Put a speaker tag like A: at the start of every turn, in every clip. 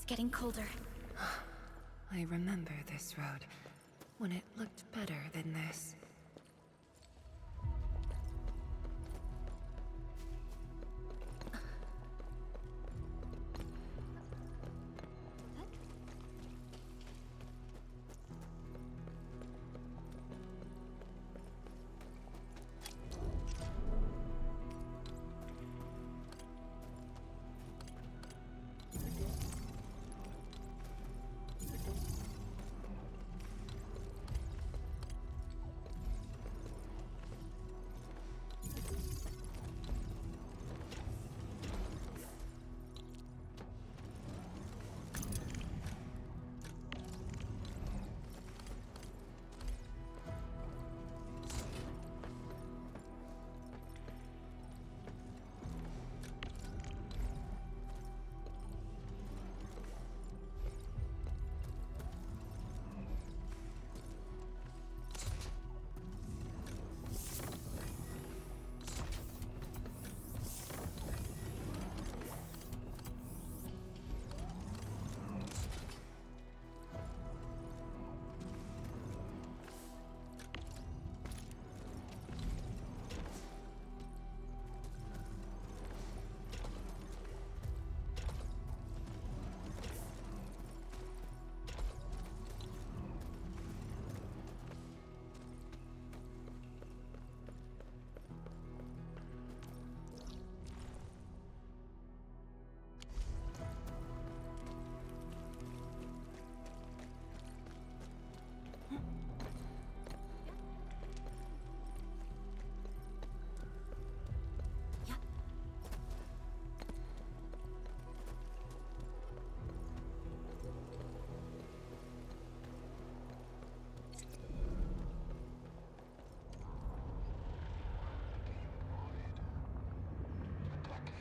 A: getting colder.
B: I remember this road, when it looked better than this.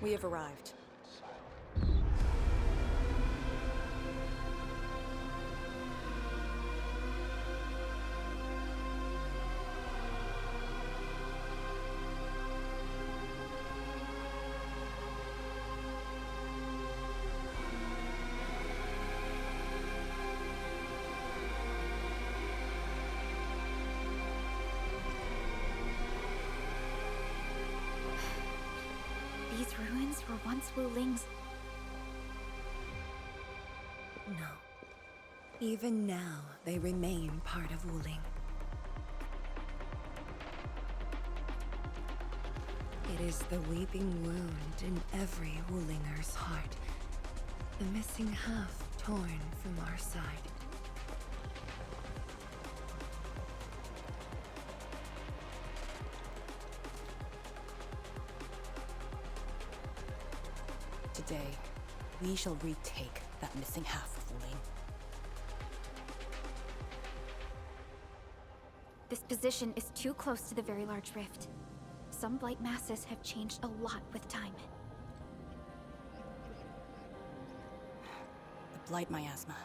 C: We have arrived.
A: These ruins were once Wuling's.
B: No. Even now, they remain part of Wuling. It is the weeping wound in every Wulinger's heart. The missing half torn from our side.
C: Today, we shall retake that missing half of Wuling.
A: This position is too close to the very large rift. Some blight masses have changed a lot with time.
C: The Blight Miasma.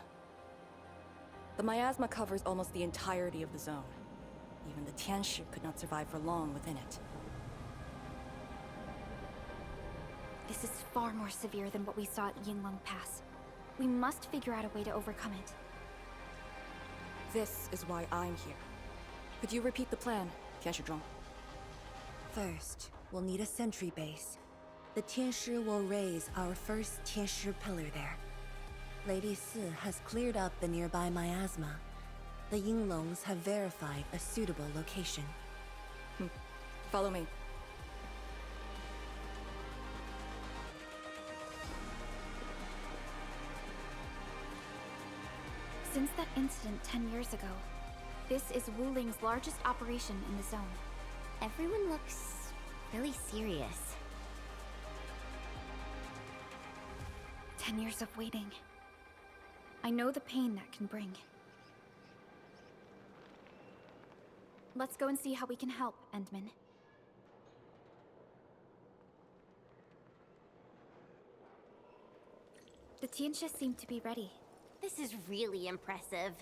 C: The miasma covers almost the entirety of the zone. Even the daesz could not survive for long within it.
A: This is far more severe than what we saw at Yinglong Pass. We must figure out a way to overcome it.
C: This is why I'm here. Could you repeat the plan, daesz?
B: First, we'll need a sentry base. The daesz will raise our first daesz pillar there. Lady Si has cleared up the nearby miasma. The Yinglongs have verified a suitable location.
C: Follow me.
A: Since that incident 10 years ago, this is Wuling's largest operation in the zone.
D: Everyone looks really serious.
A: 10 years of waiting. I know the pain that can bring. Let's go and see how we can help, Endman. The daesz seem to be ready.
D: This is really impressive.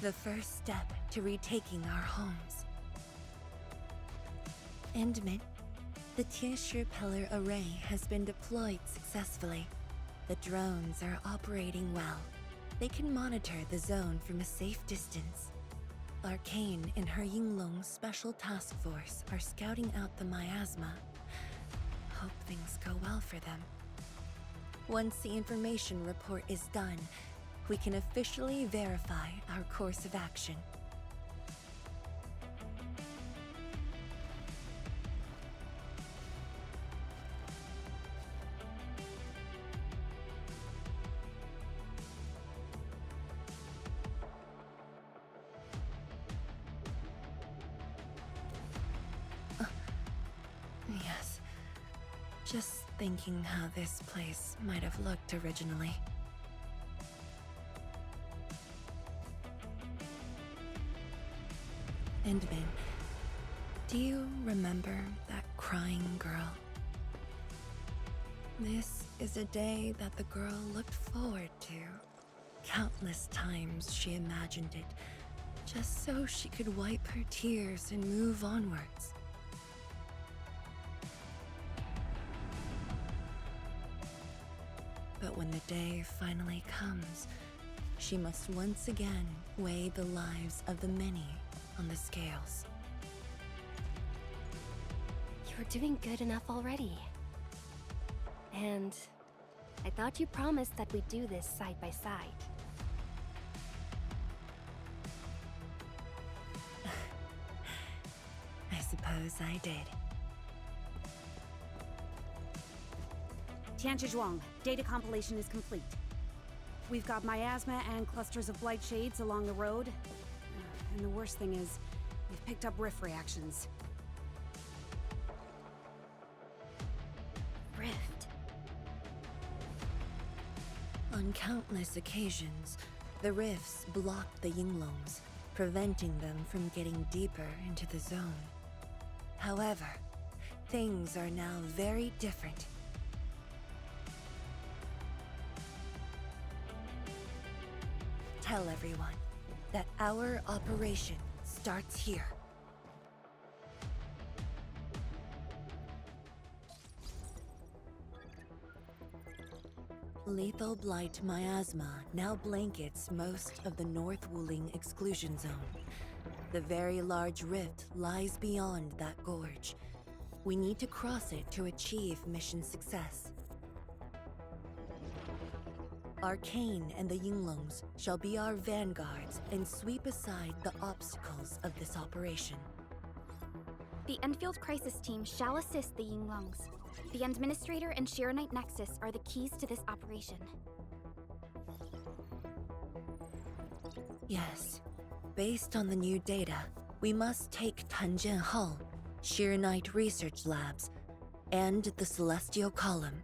B: The first step to retaking our homes. Endman, the Tianshi Pillar Array has been deployed successfully. The drones are operating well. They can monitor the zone from a safe distance. Arcane and her Yinglong Special Task Force are scouting out the miasma. Hope things go well for them. Once the information report is done, we can officially verify our course of action. Yes. Just thinking how this place might have looked originally. Endman, do you remember that crying girl? This is a day that the girl looked forward to. Countless times she imagined it, just so she could wipe her tears and move onwards. But when the day finally comes, she must once again weigh the lives of the many on the scales.
E: You're doing good enough already. And I thought you promised that we'd do this side by side.
B: I suppose I did.
F: Tianzhuang, data compilation is complete. We've got miasma and clusters of blight shades along the road. And the worst thing is, we've picked up rift reactions.
E: Rift.
B: On countless occasions, the rifts blocked the Yinglongs, preventing them from getting deeper into the zone. However, things are now very different. Tell everyone that our operation starts here. Lethal blight miasma now blankets most of the North Wuling Exclusion Zone. The very large rift lies beyond that gorge. We need to cross it to achieve mission success. Arcane and the Yinglongs shall be our vanguards and sweep aside the obstacles of this operation.
A: The Endfield Crisis Team shall assist the Yinglongs. The Administrator and Shiranite Nexus are the keys to this operation.
B: Yes. Based on the new data, we must take Tanjian Hall, Shiranite Research Labs, and the Celestial Column.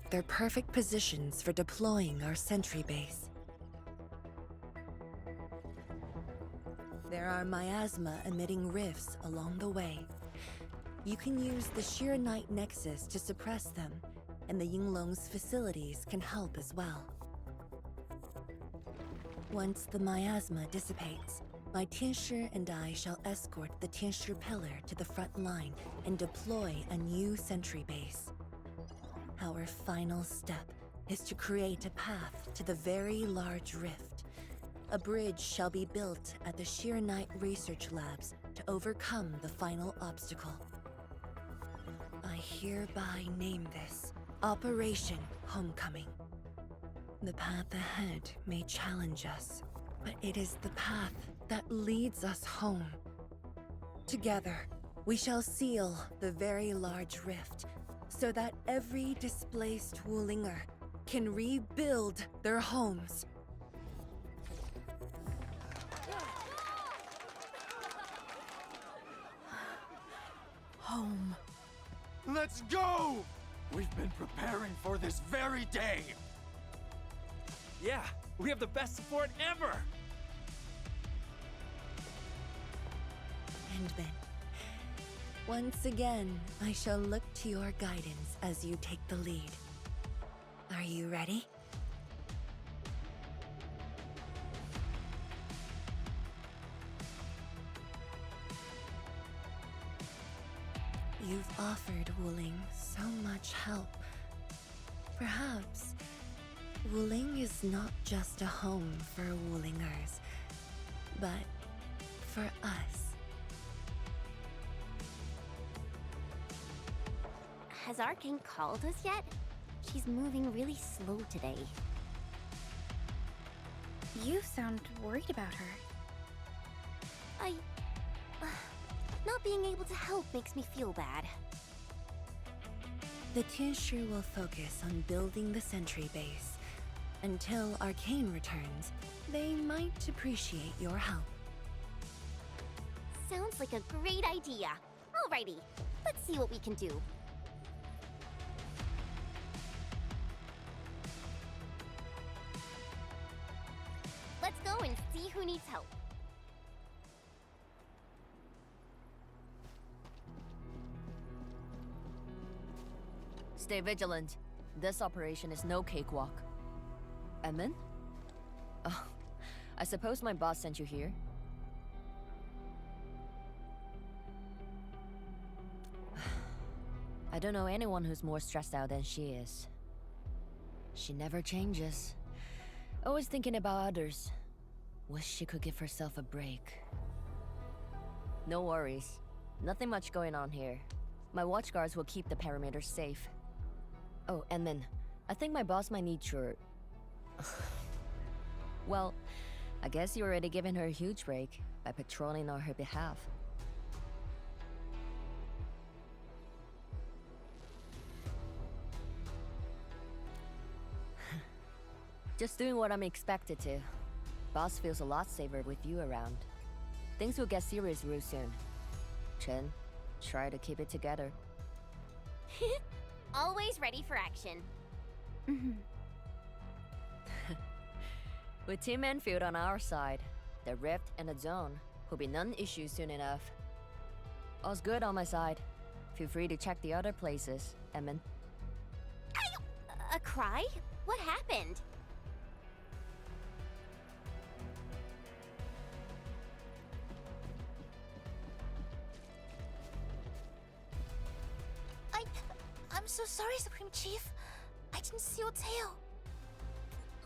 B: They're perfect positions for deploying our sentry base. There are miasma-emitting rifts along the way. You can use the Shiranite Nexus to suppress them, and the Yinglong's facilities can help as well. Once the miasma dissipates, my Tianshi and I shall escort the Tianshi Pillar to the front line and deploy a new sentry base. Our final step is to create a path to the very large rift. A bridge shall be built at the Shiranite Research Labs to overcome the final obstacle. I hereby name this Operation Homecoming. The path ahead may challenge us, but it is the path that leads us home. Together, we shall seal the very large rift so that every displaced Wulinger can rebuild their homes.
E: Home.
G: Let's go! We've been preparing for this very day!
H: Yeah, we have the best support ever!
B: Endman, once again, I shall look to your guidance as you take the lead. Are you ready? You've offered Wuling so much help. Perhaps Wuling is not just a home for Wulingers, but for us.
D: Has Arcane called us yet? She's moving really slow today.
A: You sound worried about her.
D: Not being able to help makes me feel bad.
B: The Tianshi will focus on building the sentry base. Until Arcane returns, they might appreciate your help.
D: Sounds like a great idea. Alrighty, let's see what we can do. Let's go and see who needs help.
I: Stay vigilant. This operation is no cakewalk. Emin? Oh, I suppose my boss sent you here? I don't know anyone who's more stressed out than she is. She never changes. Always thinking about others. Wish she could give herself a break. No worries. Nothing much going on here. My watchguards will keep the perimeter safe. Oh, and then, I think my boss might need your... Well, I guess you already given her a huge break by patrolling on her behalf. Just doing what I'm expected to. Boss feels a lot safer with you around. Things will get serious real soon. Chen, try to keep it together.
D: Always ready for action.
I: With Team Enfield on our side, the rift and the zone will be non-issue soon enough. All's good on my side. Feel free to check the other places, Emin.
D: A cry? What happened?
J: I'm so sorry, Supreme Chief. I didn't see your tail.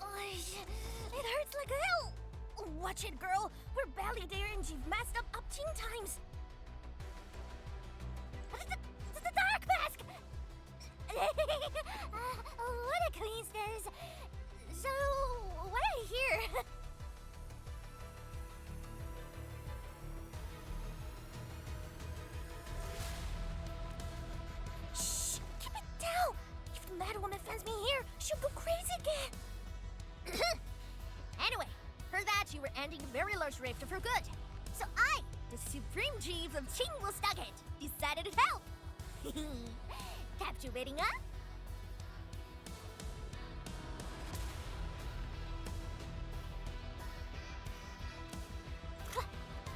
J: It hurts like hell. Watch it, girl. We're barely there and you've messed up 10 times. The dark mask! What a coincidence. So, why are you here? Shh! Keep it down! If the mad woman finds me here, she'll go crazy again! Anyway, heard that you were ending a very large rift for good. So I, the Supreme Chief of Qingwu, decided to help! Captivating, huh?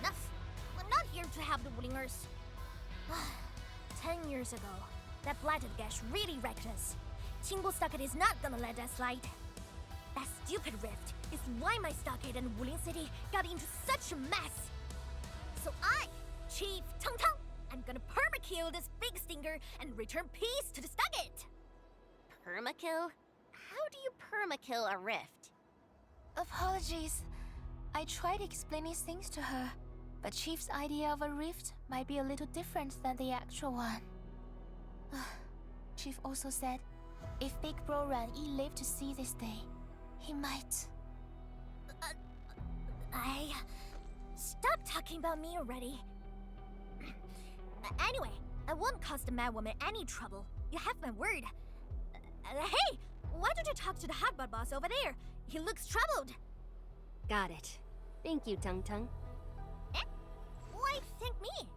J: Enough! I'm not here to help the Wulingers. 10 years ago, that blighted gash really wrecked us. Qingwu stockade is not gonna let us slide. That stupid rift is why my stockade and Wuling City got into such a mess. So I, Chief Tang Tang, I'm gonna permakill this big stinker and return peace to the stockade.
D: Permakill? How do you permakill a rift?
J: Apologies. I tried explaining things to her, but Chief's idea of a rift might be a little different than the actual one. Chief also said, if Big Bro Ran Yi lived to see this day, he might... Stop talking about me already. Anyway, I won't cause the mad woman any trouble. You have my word. Hey! Why don't you talk to the hotbot boss over there? He looks troubled.
E: Got it. Thank you, Tung Tung.
J: Eh? Why thank me?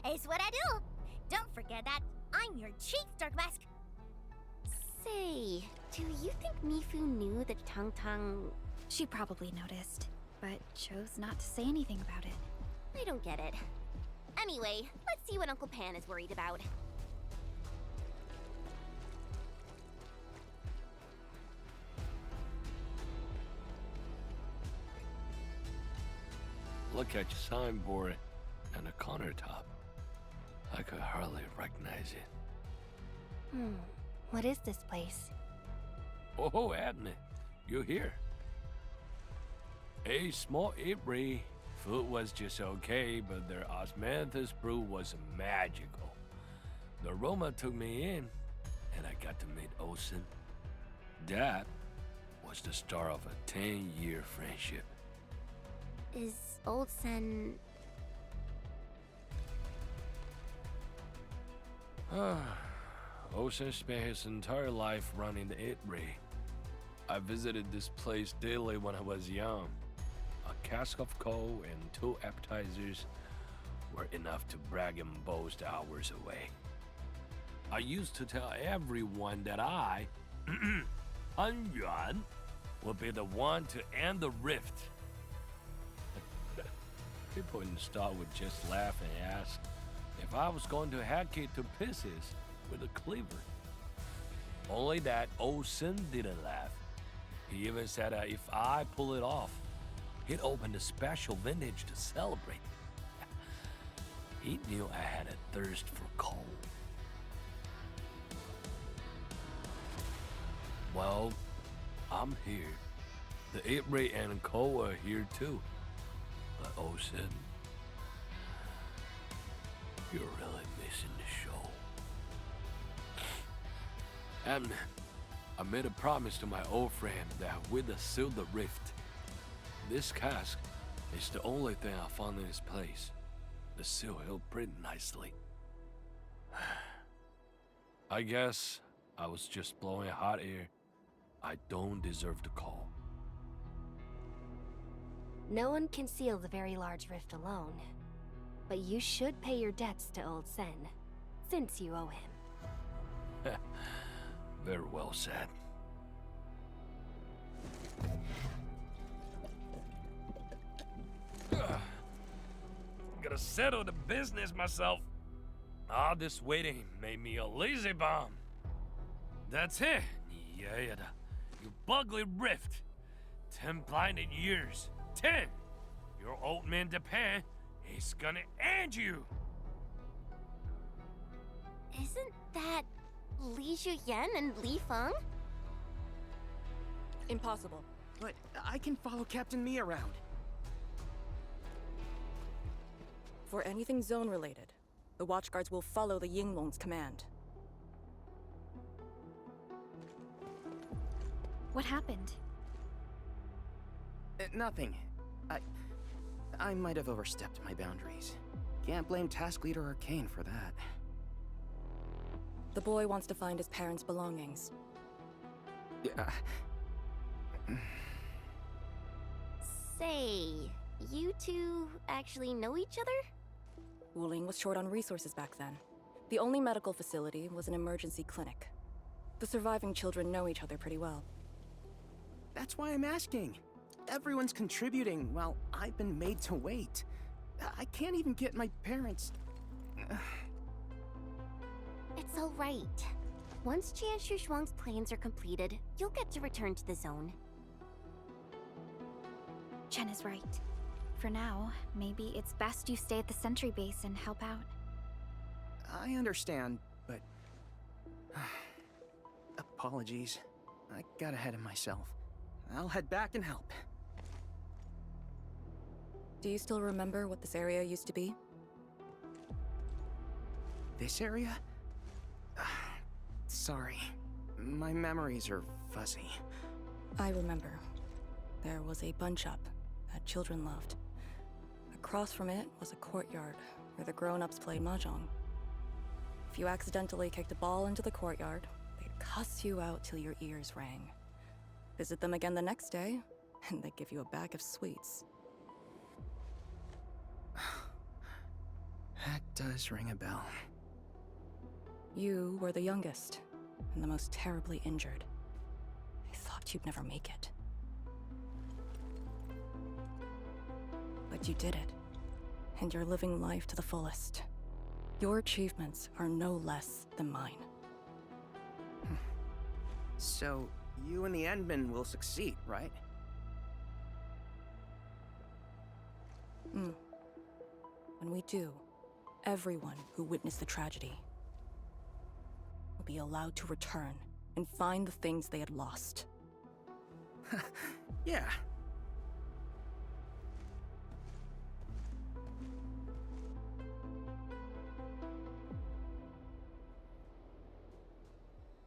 J: It's what I do. Don't forget that I'm your Chief Dark Mask.
D: Say, do you think Mifu knew that Tang Tang...
A: She probably noticed, but chose not to say anything about it.
D: I don't get it. Anyway, let's see what Uncle Pan is worried about.
K: Look at your signboard and a countertop. I could hardly recognize it.
E: What is this place?
K: Oh, Adne, you here? A small Ibri. Food was just okay, but their osmanthus brew was magical. The aroma took me in, and I got to meet Osen. That was the start of a 10-year friendship.
D: Is Old Sen...
K: Osen spent his entire life running the Ibri. I visited this place daily when I was young. A cask of coal and 2 appetizers were enough to brag and boast hours away. I used to tell everyone that I, Han Yuan, would be the one to end the rift. People in the store would just laugh and ask if I was going to hack it to pieces with a cleaver. Only that Osen didn't laugh. He even said that if I pull it off, he'd open a special vintage to celebrate. He knew I had a thirst for coal. Well, I'm here. The Ibri and coal are here too. But Osen, you're really missing the show. And I made a promise to my old friend that we'd seal the rift. This cask is the only thing I found in this place. The seal held pretty nicely. I guess I was just blowing hot air. I don't deserve the call.
E: No one can seal the very large rift alone. But you should pay your debts to Old Sen, since you owe him.
K: Very well said. Gotta settle the business myself. All this waiting made me a lazy bum. That's it. Yeah, you bugly rift. 10 blinded years. 10. Your old man Japan is gonna end you.
D: Isn't that Li Juyen and Li Feng?
C: Impossible.
L: But I can follow Captain Mi around.
C: For anything zone-related, the Watchguards will follow the Yinglong's command.
A: What happened?
L: Nothing. I might have overstepped my boundaries. Can't blame Task Leader Arcane for that.
C: The boy wants to find his parents' belongings.
L: Yeah.
D: Say, you two actually know each other?
C: Wuling was short on resources back then. The only medical facility was an emergency clinic. The surviving children know each other pretty well.
L: That's why I'm asking. Everyone's contributing while I've been made to wait. I can't even get my parents...
D: It's all right. Once Jianshu Shuang's plans are completed, you'll get to return to the zone.
A: Chen is right. For now, maybe it's best you stay at the sentry base and help out.
L: I understand, but... Apologies. I got ahead of myself. I'll head back and help.
C: Do you still remember what this area used to be?
L: This area? Sorry. My memories are fuzzy.
C: I remember. There was a bun shop that children loved. Across from it was a courtyard where the grown-ups played mahjong. If you accidentally kicked a ball into the courtyard, they'd cuss you out till your ears rang. Visit them again the next day, and they'd give you a bag of sweets.
L: That does ring a bell.
C: You were the youngest, and the most terribly injured. I thought you'd never make it. But you did it, and you're living life to the fullest. Your achievements are no less than mine.
L: So, you and the Endmen will succeed, right?
C: When we do, everyone who witnessed the tragedy will be allowed to return and find the things they had lost.
L: Yeah.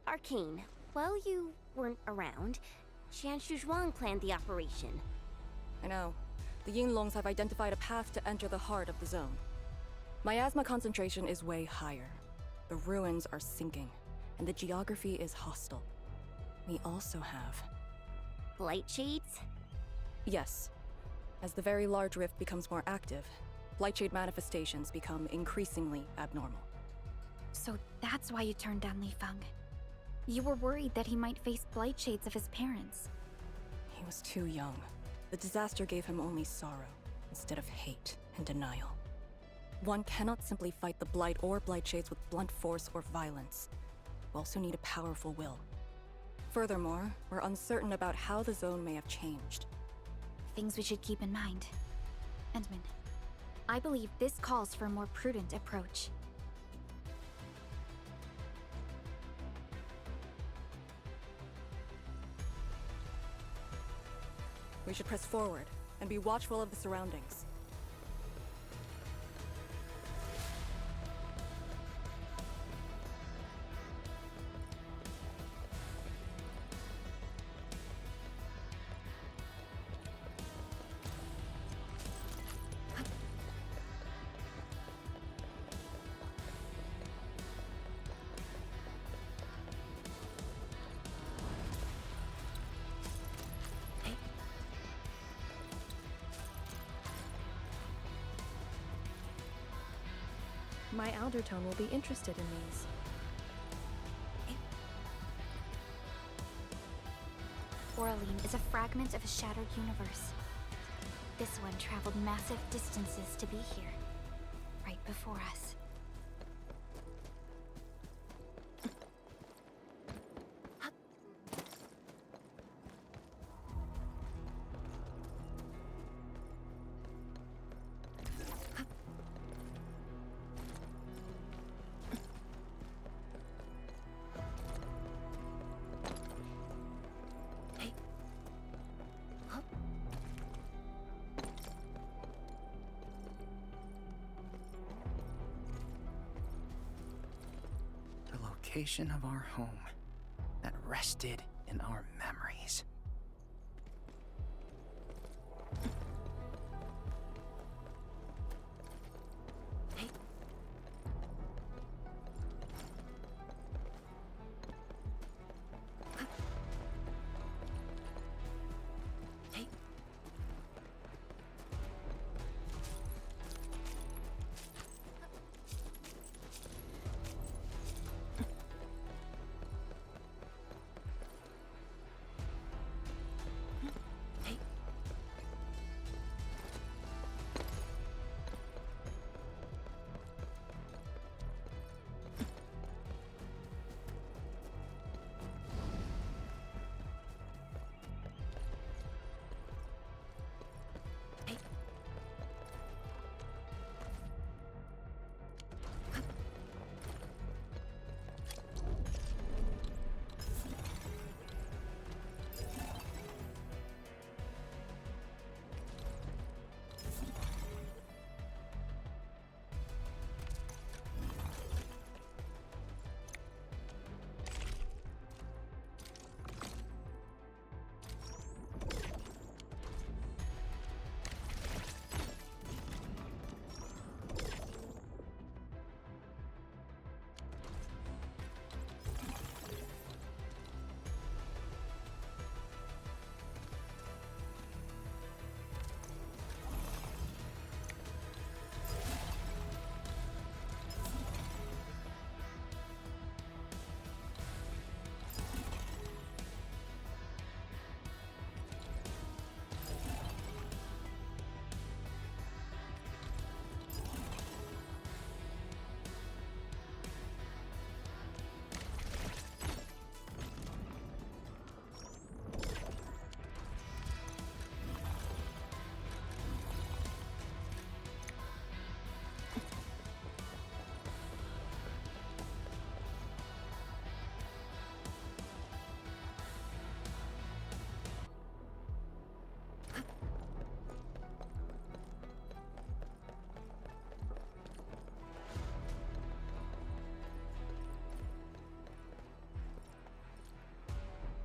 D: Arcane, while you weren't around, Qianshu Zhuang planned the operation.
C: I know. The Yinglongs have identified a path to enter the heart of the zone. Miasma concentration is way higher. The ruins are sinking, and the geography is hostile. We also have...
D: Blight shades?
C: Yes. As the very large rift becomes more active, Blightshade manifestations become increasingly abnormal.
A: So that's why you turned down Li Feng. You were worried that he might face blight shades of his parents.
C: He was too young. The disaster gave him only sorrow, instead of hate and denial. One cannot simply fight the Blight or Blightshades with blunt force or violence. You also need a powerful will. Furthermore, we're uncertain about how the zone may have changed.
A: Things we should keep in mind. Endman, I believe this calls for a more prudent approach.
C: We should press forward and be watchful of the surroundings.
M: My Aldertone will be interested in these.
A: Oraline is a fragment of a shattered universe. This one traveled massive distances to be here, right before us.
L: Location of our home that rested in our memories.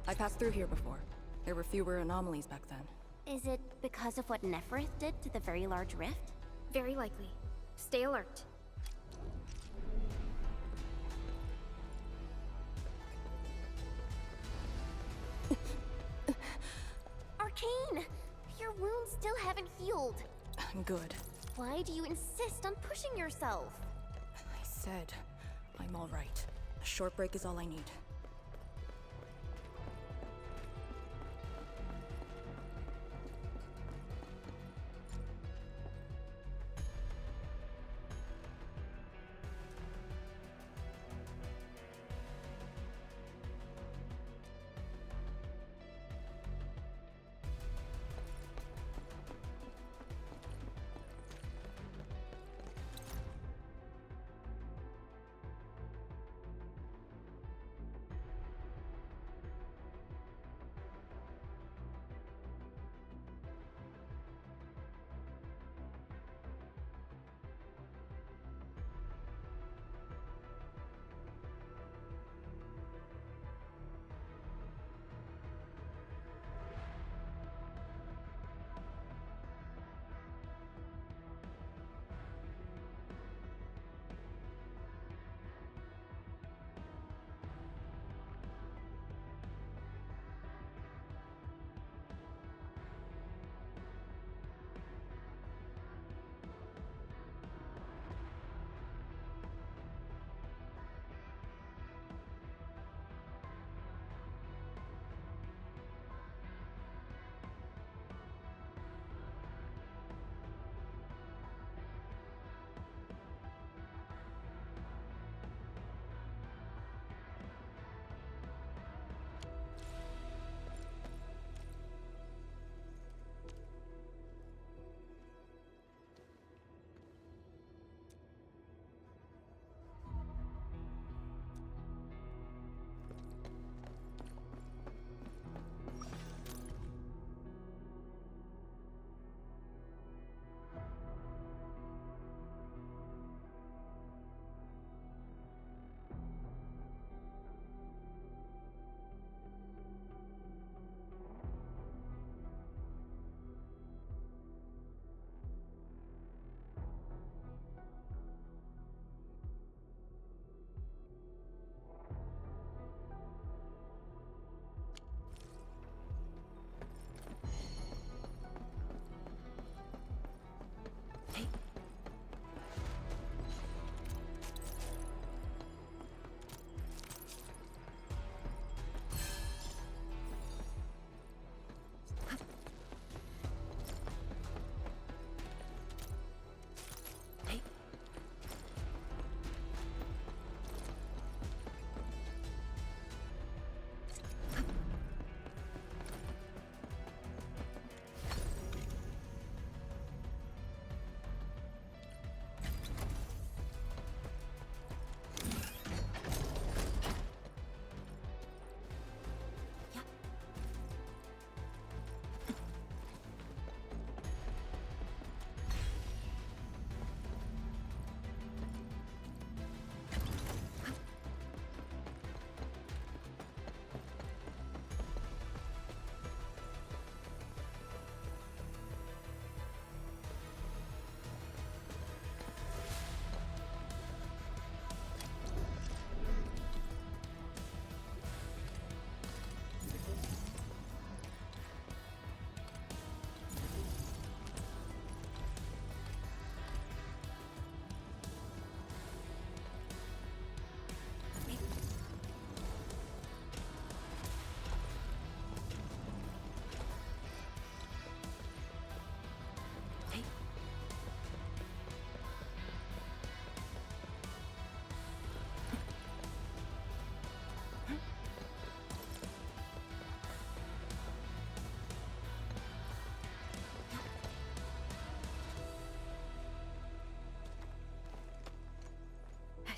C: I passed through here before. There were fewer anomalies back then.
D: Is it because of what Neferith did to the very large rift?
A: Very likely. Stay alert.
D: Arcane! Your wounds still haven't healed.
C: I'm good.
D: Why do you insist on pushing yourself?
C: I said I'm all right. A short break is all I need.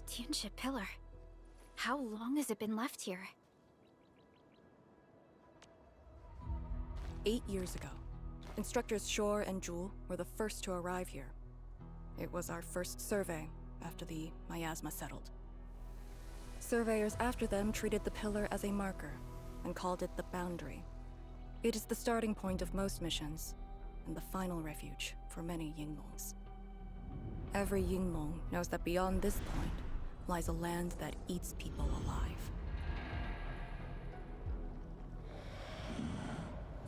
A: Tianshi pillar. How long has it been left here?
C: 8 years ago, instructors Shore and Jewel were the first to arrive here. It was our first survey after the miasma settled. Surveyors after them treated the pillar as a marker, and called it the Boundary. It is the starting point of most missions, and the final refuge for many Yinglongs. Every Yinglong knows that beyond this point lies a land that eats people alive.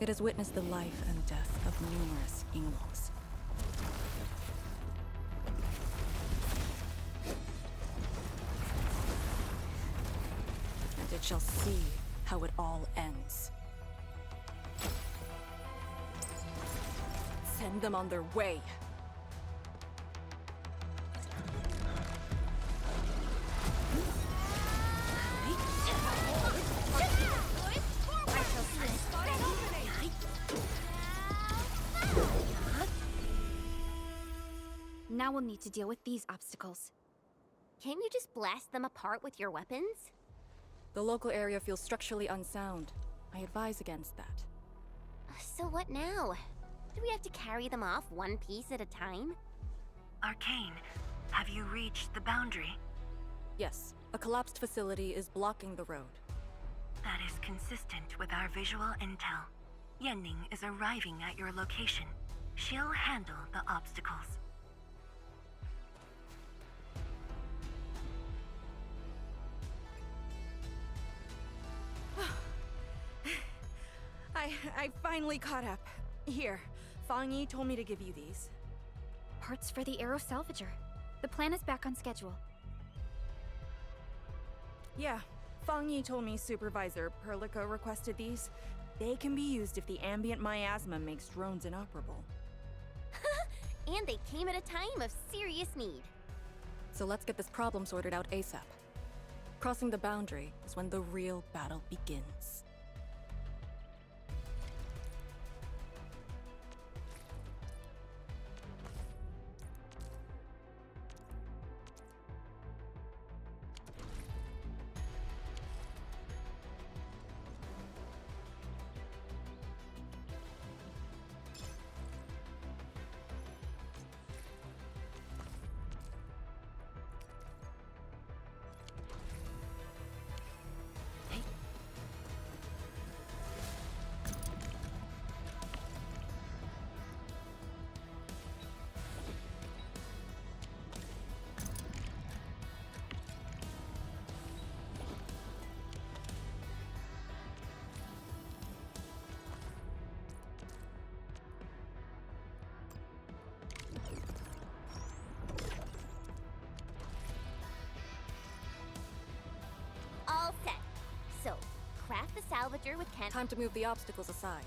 C: It has witnessed the life and death of numerous Yinglongs. And it shall see how it all ends. Send them on their way.
A: Now we'll need to deal with these obstacles.
D: Can't you just blast them apart with your weapons?
C: The local area feels structurally unsound. I advise against that.
D: So what now? Do we have to carry them off one piece at a time?
B: Arcane, have you reached the boundary?
C: Yes, a collapsed facility is blocking the road.
B: That is consistent with our visual intel. Yenning is arriving at your location. She'll handle the obstacles.
F: I finally caught up. Here, Fang Yi told me to give you these.
A: Parts for the Aero Salvager. The plan is back on schedule.
F: Yeah, Fang Yi told me Supervisor Perlica requested these. They can be used if the ambient miasma makes drones inoperable.
D: And they came at a time of serious need.
C: So let's get this problem sorted out ASAP. Crossing the boundary is when the real battle begins.
D: All set. So, craft the salvager with Kent.
C: Time to move the obstacles aside.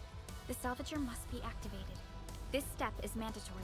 A: The Salvager must be activated. This step is mandatory.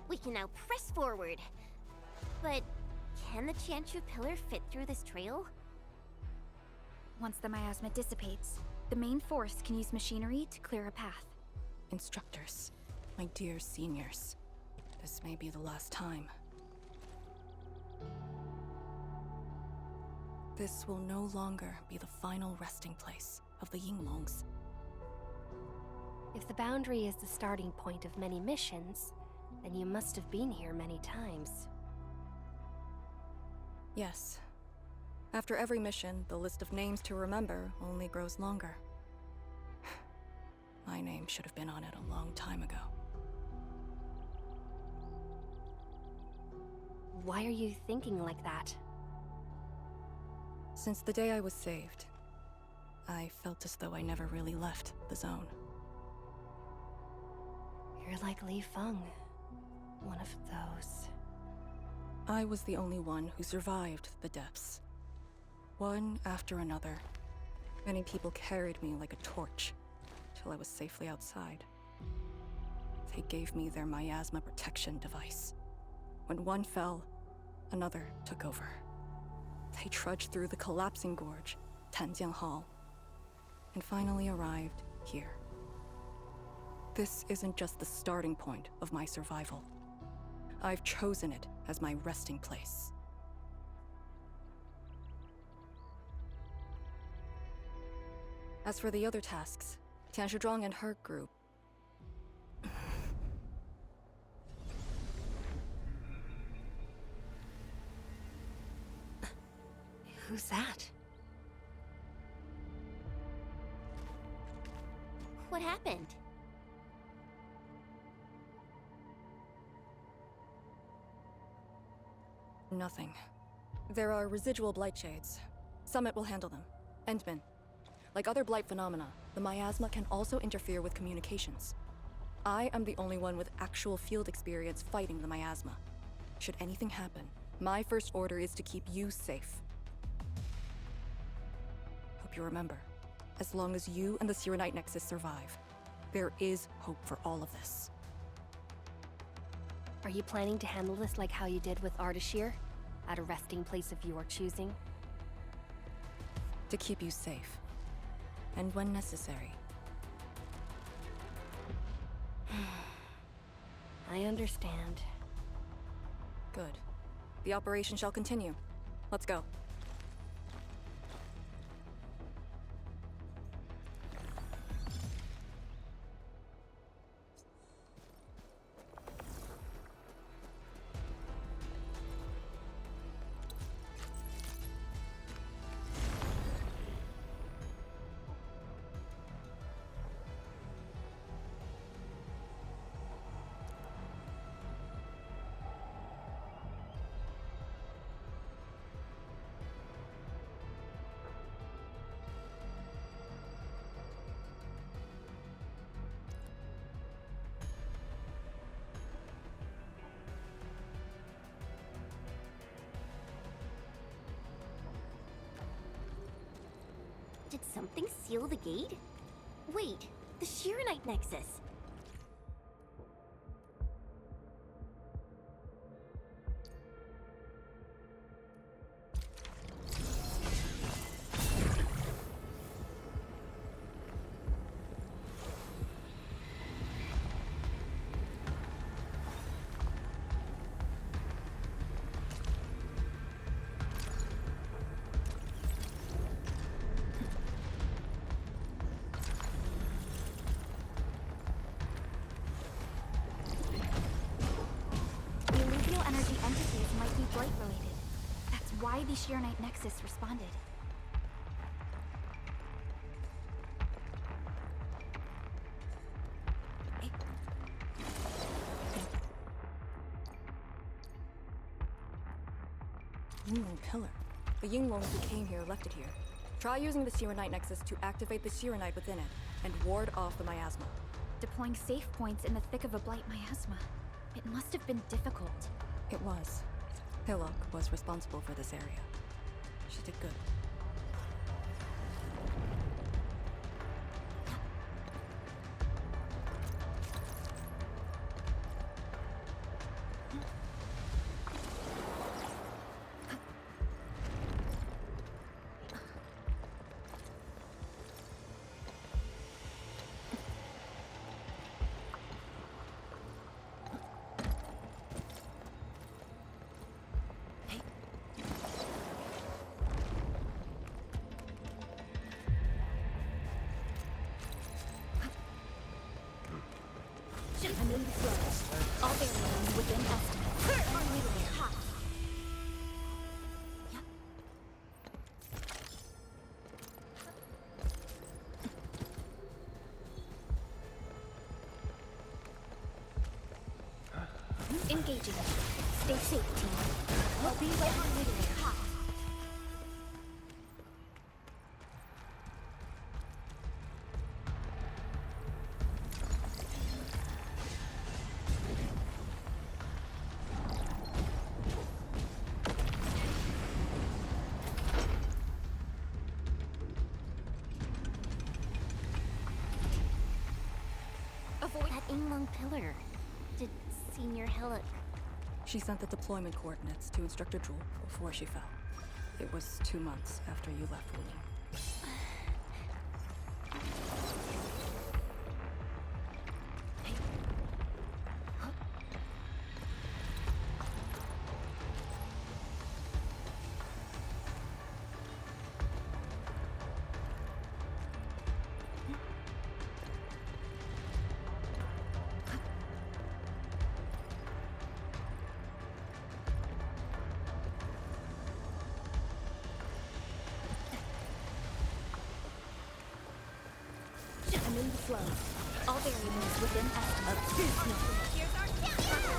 D: We can now press forward. But can the Tianshu pillar fit through this trail?
A: Once the miasma dissipates, the main force can use machinery to clear a path.
C: Instructors, my dear seniors, this may be the last time. This will no longer be the final resting place of the Yinglongs.
E: If the boundary is the starting point of many missions, then you must have been here many times.
C: Yes. After every mission, the list of names to remember only grows longer. My name should have been on it a long time ago.
E: Why are you thinking like that?
C: Since the day I was saved, I felt as though I never really left the zone.
E: You're like Li Feng. One of those.
C: I was the only one who survived the depths. One after another. Many people carried me like a torch, till I was safely outside. They gave me their miasma protection device. When one fell, another took over. They trudged through the collapsing gorge, Tanjian Hall, and finally arrived here. This isn't just the starting point of my survival. I've chosen it as my resting place. As for the other tasks, Tian Shizhuang and her group...
E: Who's that?
D: What happened?
C: Nothing. There are residual blight shades. Summit will handle them. Endman. Like other blight phenomena, the miasma can also interfere with communications. I am the only one with actual field experience fighting the miasma. Should anything happen, my first order is to keep you safe. Hope you remember, as long as you and the Sirenite Nexus survive, there is hope for all of this.
E: Are you planning to handle this like how you did with Ardashir? At a resting place of your choosing?
C: To keep you safe. And when necessary.
E: I understand.
C: Good. The operation shall continue. Let's go.
D: Did something seal the gate? Wait, the Shirenite Nexus.
A: Energy entities might be blight-related. That's why the Shirenite Nexus responded.
C: Yinglong Pillar. The Yinglong who came here left it here. Try using the Sirenite Nexus to activate the Sirenite within it, and ward off the miasma.
A: Deploying safe points in the thick of a blight miasma. It must have been difficult.
C: It was. Hillock was responsible for this area. She did good.
A: All variables within estimate. Engaging. Stay safe, team. We'll be right on you.
D: Inglung Pillar. Did Senior Hillock...
C: She sent the deployment coordinates to Instructor Jewel before she fell. It was 2 months after you left Wuling.
J: I'm in the flow. All variables within estimate. Here's our countdown!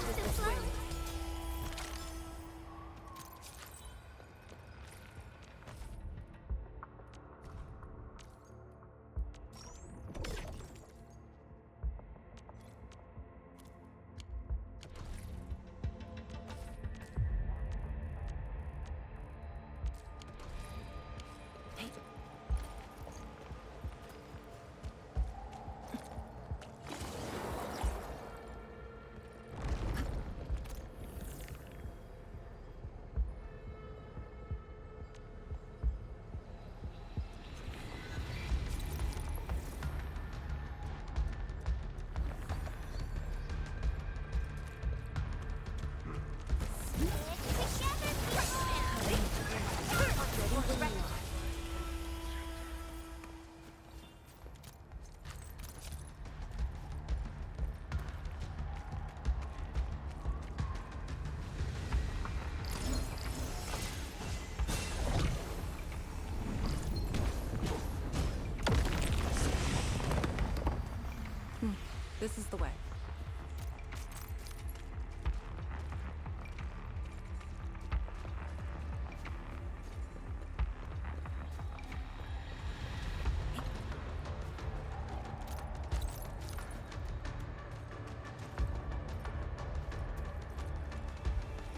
C: This is the way.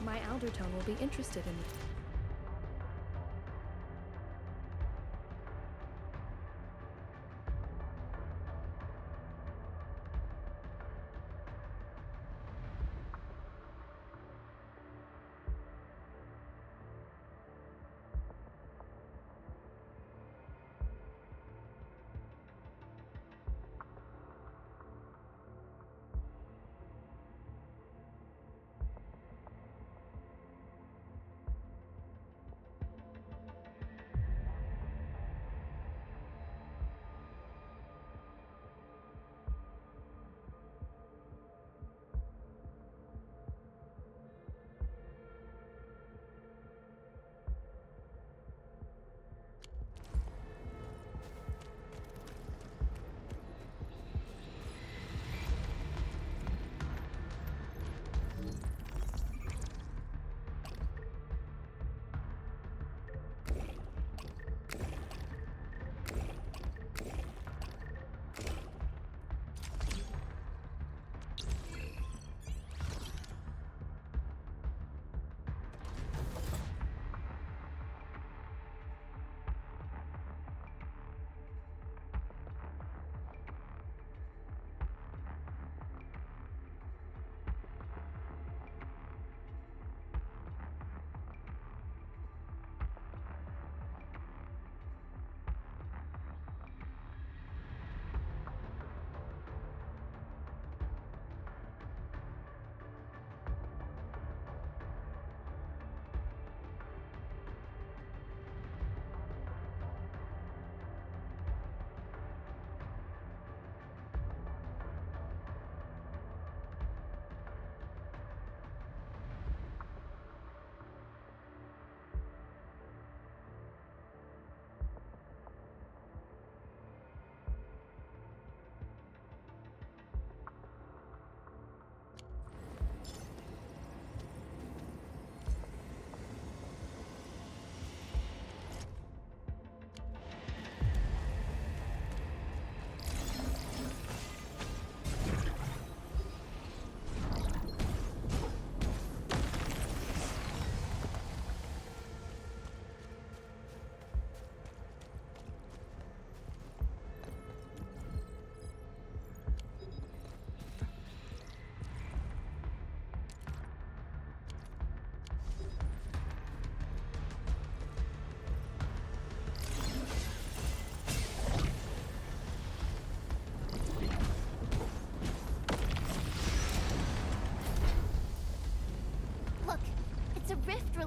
M: My Aldertone will be interested in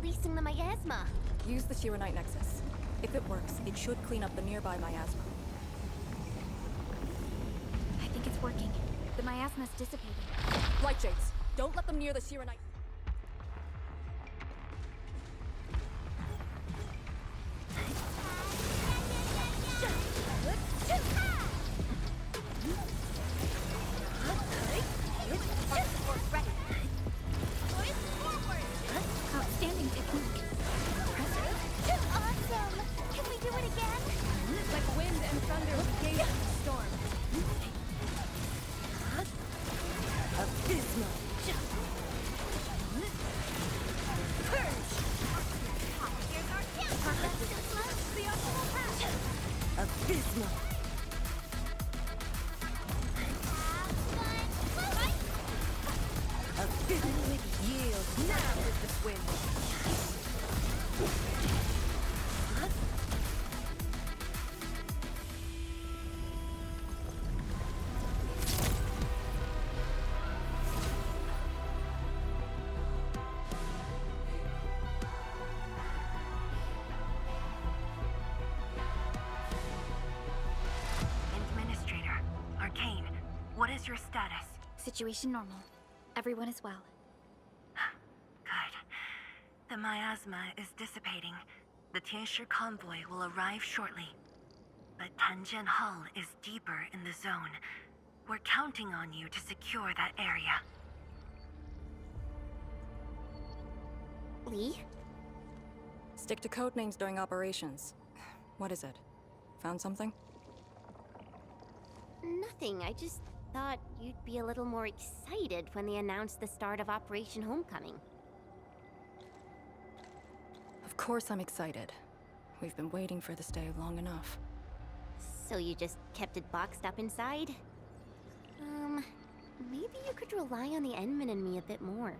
D: releasing the miasma.
C: Use the Shiranite Nexus. If it works, it should clean up the nearby miasma.
A: I think it's working. The miasma's dissipating.
C: Light Shades, don't let them near the Shiranite.
A: Outstanding technique.
J: Awesome! Can we do it again?
C: Like wind and thunder with gale and storm.
B: Abysmal.
J: Here's our chance! The optimal path!
B: Abysmal. Abysmal yield. Now with the wind.
N: Administrator, Arcane, what is your status?
A: Situation normal. Everyone is well.
N: Good. The miasma is dissipating. The Tianshi convoy will arrive shortly. But Tanjian Hull is deeper in the zone. We're counting on you to secure that area.
D: Lee?
C: Stick to code names during operations. What is it? Found something?
D: Nothing. I just thought you'd be a little more excited when they announced the start of Operation Homecoming.
C: Of course I'm excited. We've been waiting for this day long enough.
D: So you just kept it boxed up inside? Maybe you could rely on the Endman and me a bit more.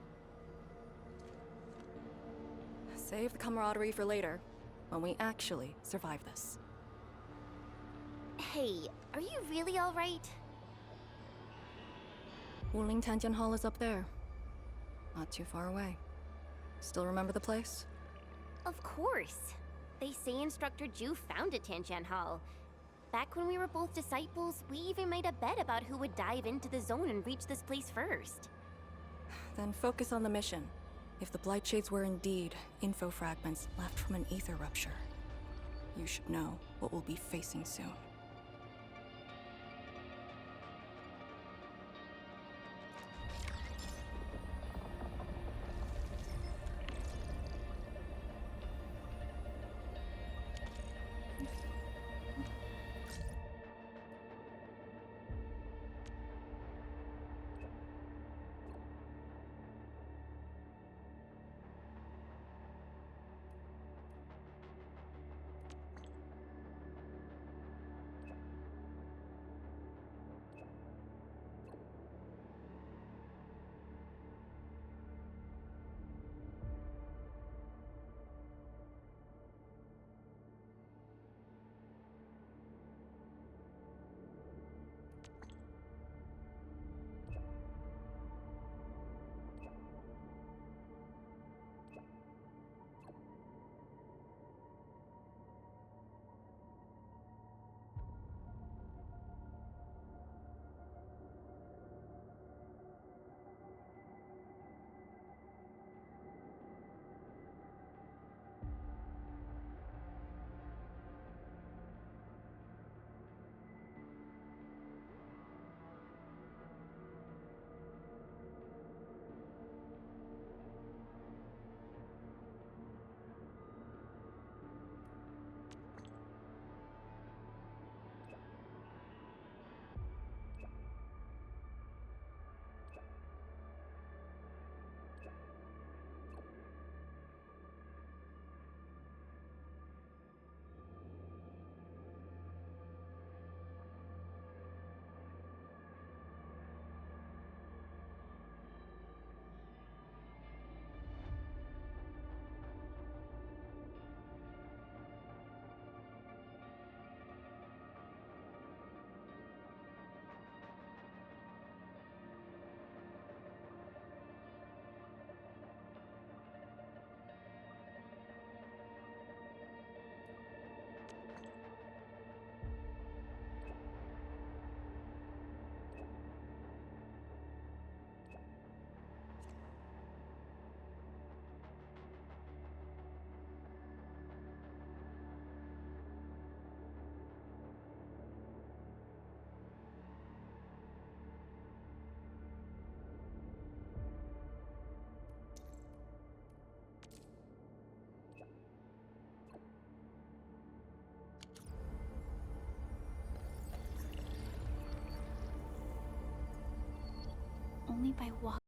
C: Save the camaraderie for later, when we actually survive this.
D: Hey, are you really alright?
C: Wuling Tanjian Hall is up there. Not too far away. Still remember the place?
D: Of course. They say Instructor Ju founded Tanjian Hall. Back when we were both disciples, we even made a bet about who would dive into the zone and reach this place first.
C: Then focus on the mission. If the Blight Shades were indeed info fragments left from an ether rupture, you should know what we'll be facing soon.
A: by walking.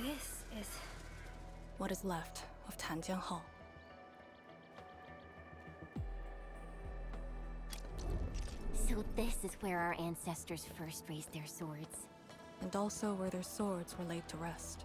C: This is what is left of Tanjian Hall.
D: So this is where our ancestors first raised their swords.
C: And also where their swords were laid to rest.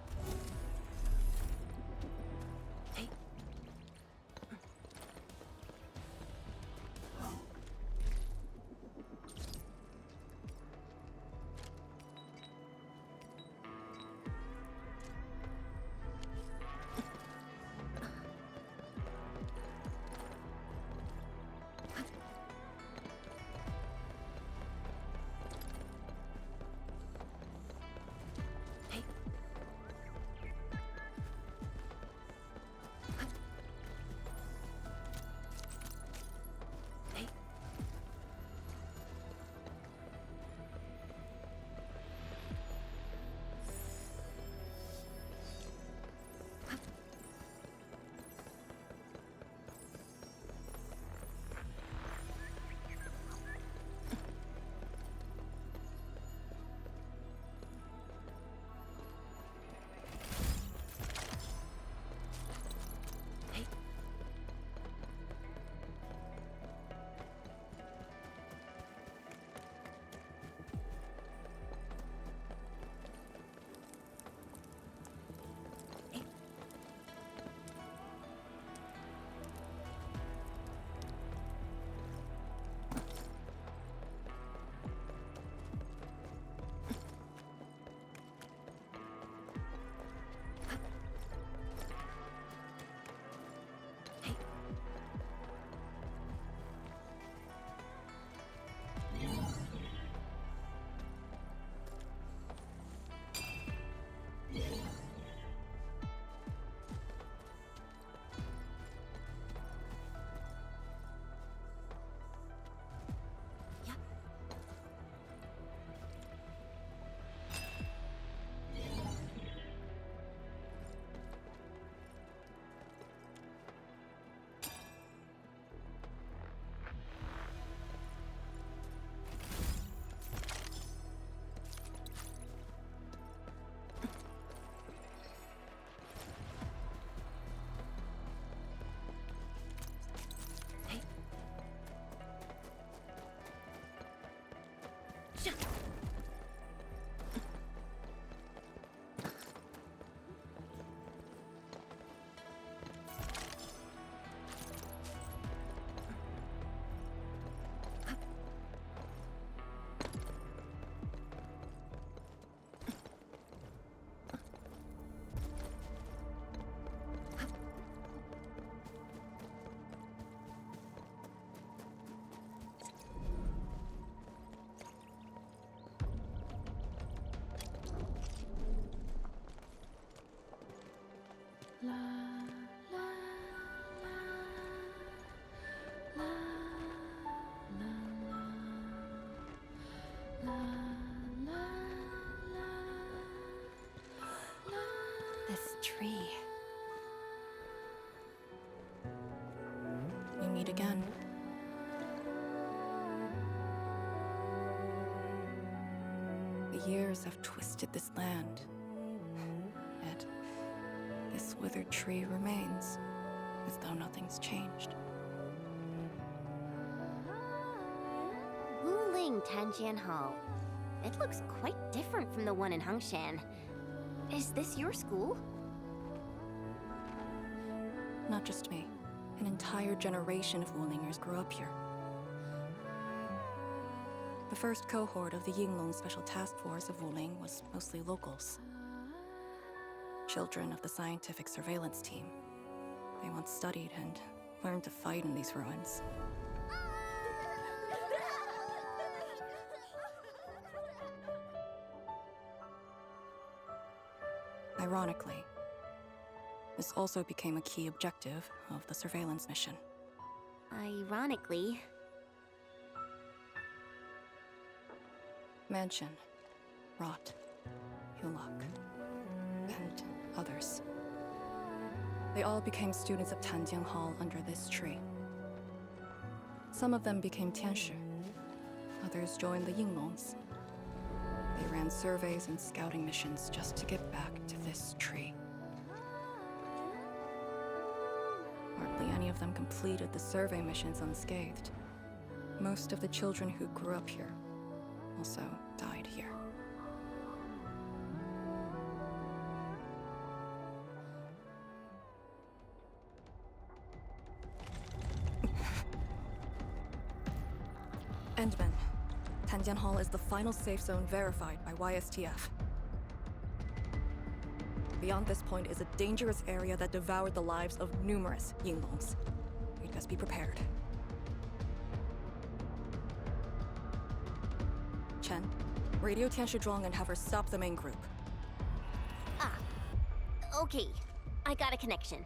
C: it again. The years have twisted this land. Yet, this withered tree remains, as though nothing's changed.
D: Wuling Tanjian Hall. It looks quite different from the one in Hangshan. Is this your school?
C: Not just me. An entire generation of Wulingers grew up here. The first cohort of the Yinglong Special Task Force of Wuling was mostly locals. Children of the scientific surveillance team. They once studied and learned to fight in these ruins. Ironically, this also became a key objective of the surveillance mission.
D: Ironically.
C: Mansion, Rot, Hulak, and others. They all became students of Tanjian Hall under this tree. Some of them became Tianshi. Others joined the Yinglongs. They ran surveys and scouting missions just to get back to this tree. Hardly any of them completed the survey missions unscathed. Most of the children who grew up here also died here. Endman, Tanjian Hall is the final safe zone verified by YSTF. Beyond this point is a dangerous area that devoured the lives of numerous Yinglongs. We'd best be prepared. Chen, radio Tianshi Zhuang and have her stop the main group.
D: Ah. Okay. I got a connection.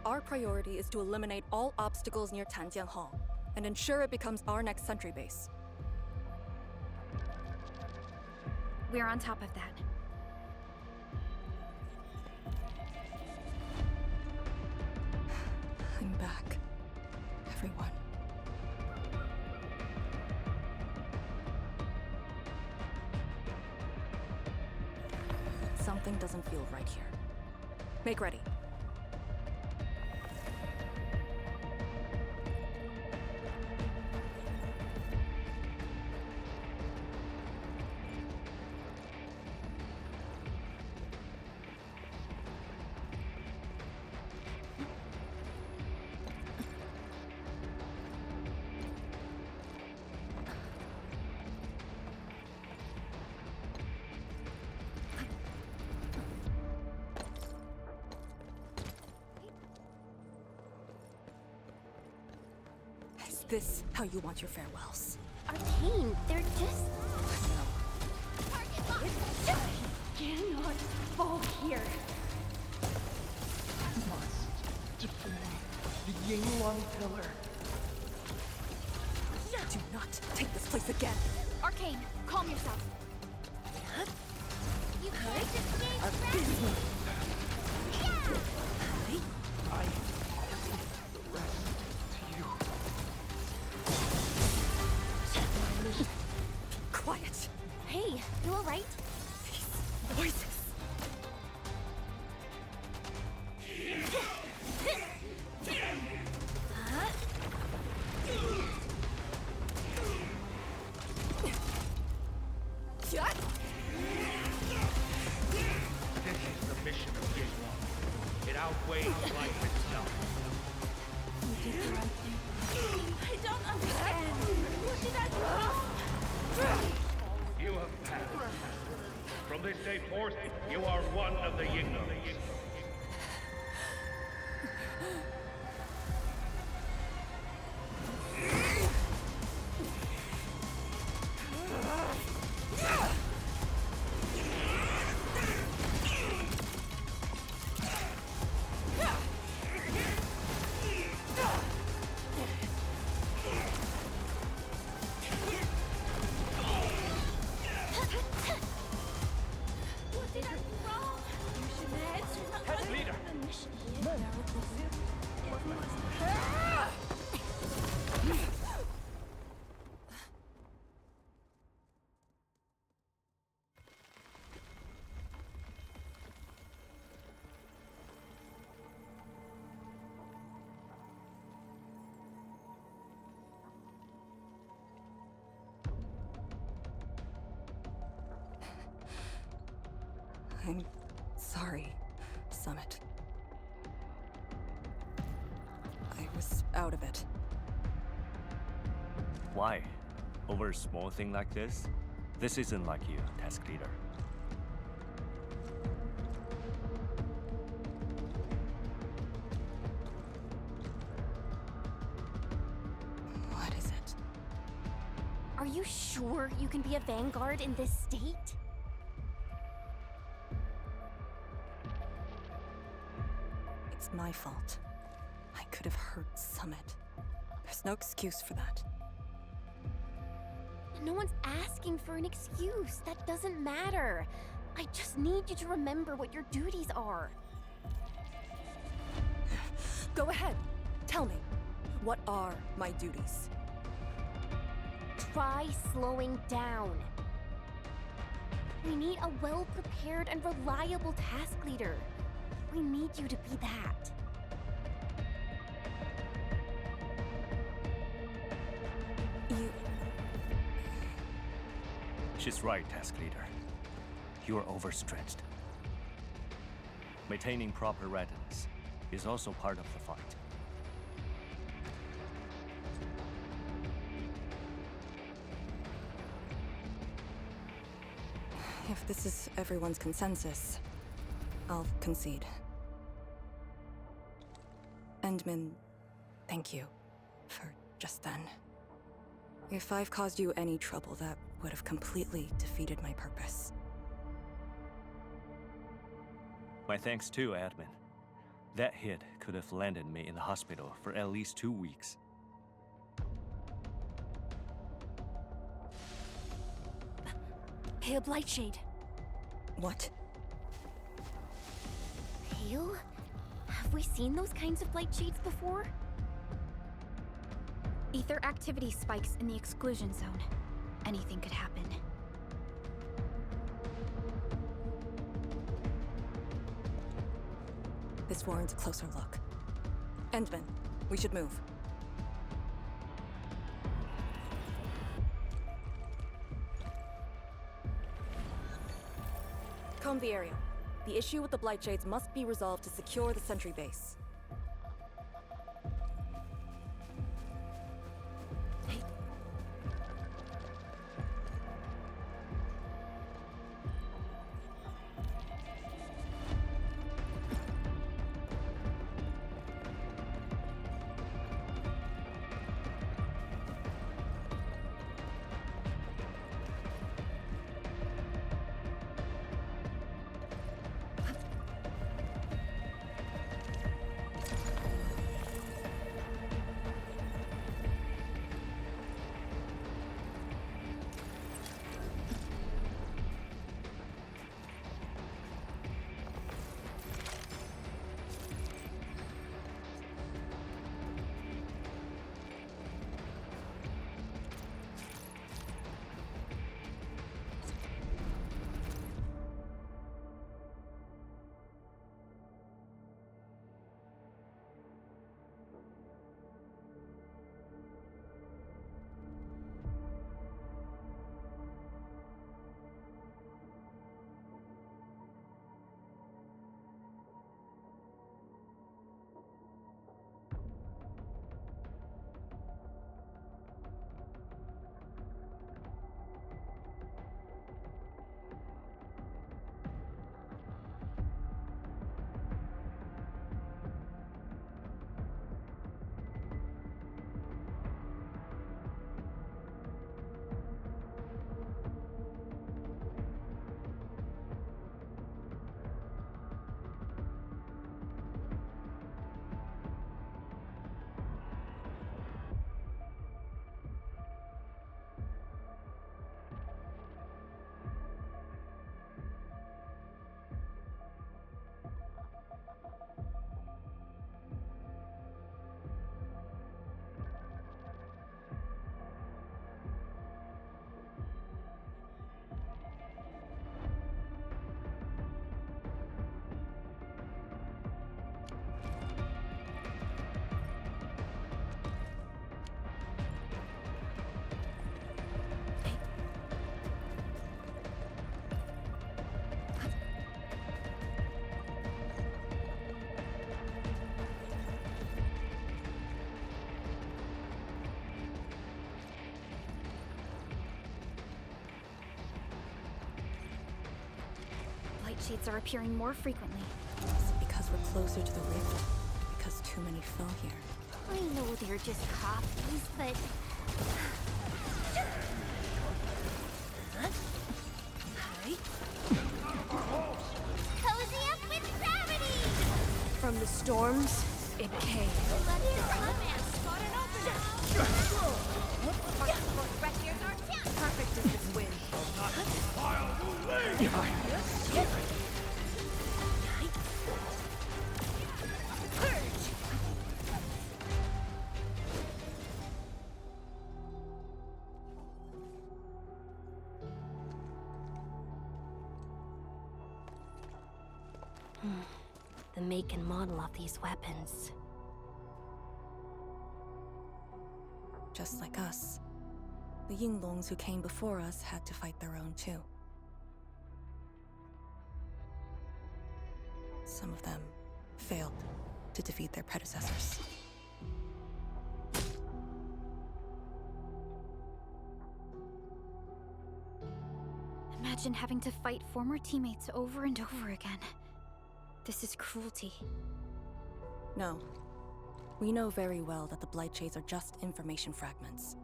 C: Our priority is to eliminate all obstacles near Tanjian Hall and ensure it becomes our next sentry base.
F: We're on top of that.
C: I'm back. Everyone. Something doesn't feel right here. Make ready. Is this how you want your farewells?
D: Arcane, they're just...
F: Cannot fall here.
G: Must defend the Yinglong pillar.
C: Do not take this place again.
F: Arcane, calm yourself.
J: You can't escape
G: I the rest to you.
C: Quiet.
D: Hey, you alright?
C: These voices.
O: This is the mission of Yinglong. It outweighs life itself.
F: You did the right thing. I don't understand. What did I do?
O: You have passed. From this day forth, you are one of the Yinglongs.
F: What did I do wrong? You should answer my
O: Leader,
C: I'm sorry, Summit. I was out of it.
P: Why? Over a small thing like this? This isn't like you, task leader.
C: What is it?
D: Are you sure you can be a vanguard in this state?
C: It's my fault. I could have hurt Summit. There's no excuse for that.
D: No one's asking for an excuse. That doesn't matter. I just need you to remember what your duties are.
C: Go ahead. Tell me. What are my duties?
D: Try slowing down. We need a well-prepared and reliable task leader. We need you to be that.
P: She's right, task leader. You are overstretched. Maintaining proper readiness is also part of the fight.
C: If this is everyone's consensus, I'll concede. Endman, thank you for just then. If I've caused you any trouble, that would have completely defeated my purpose.
P: My thanks too, admin. That hit could have landed me in the hospital for at least 2 weeks.
F: Pale Blightshade.
C: What?
D: Pale? Have we seen those kinds of blight shades before?
A: Ether activity spikes in the exclusion zone. Anything could happen.
C: This warrants a closer look. Endman, we should move. Comb the area. The issue with the Blightshades must be resolved to secure the sentry base.
A: shades are appearing more frequently.
C: Is it because we're closer to the rift? Because too many fell here?
D: I know they're just copies, but...
J: Cozy up with gravity!
M: From the storms, it came.
F: Perfect is this wind.
E: The make and model of these weapons.
C: Just like us. The Yinglongs who came before us had to fight their own too. Some of them failed to defeat their predecessors.
A: Imagine having to fight former teammates over and over again. This is cruelty.
C: No. We know very well that the Blightshades are just information fragments.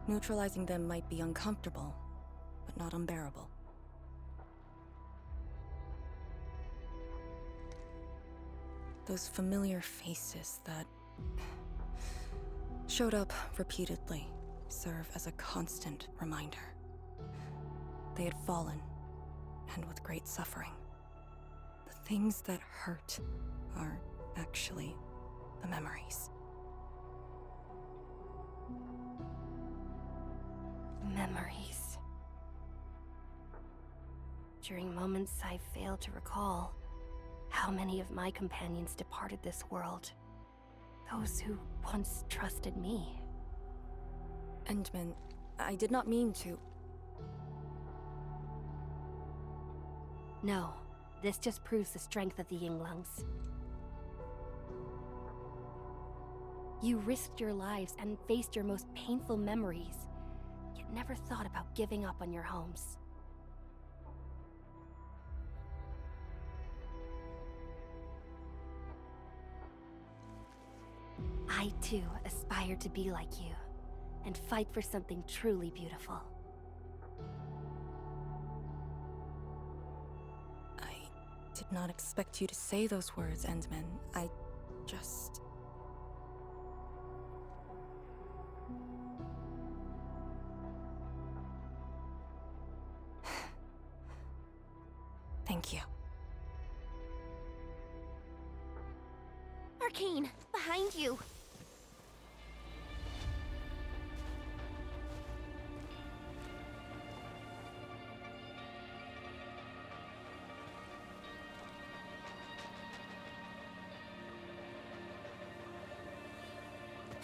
C: Neutralizing them might be uncomfortable, but not unbearable. Those familiar faces that showed up repeatedly serve as a constant reminder. They had fallen, and with great suffering. The things that hurt are actually the memories.
E: Memories. During moments I failed to recall, how many of my companions departed this world? Those who once trusted me.
C: Endman, I did not mean to.
E: No, this just proves the strength of the Yinglongs. You risked your lives and faced your most painful memories, yet never thought about giving up on your homes. I too aspire to be like you, and fight for something truly beautiful.
C: I did not expect you to say those words, Endman. I just... Thank you.
D: Arcane, behind you!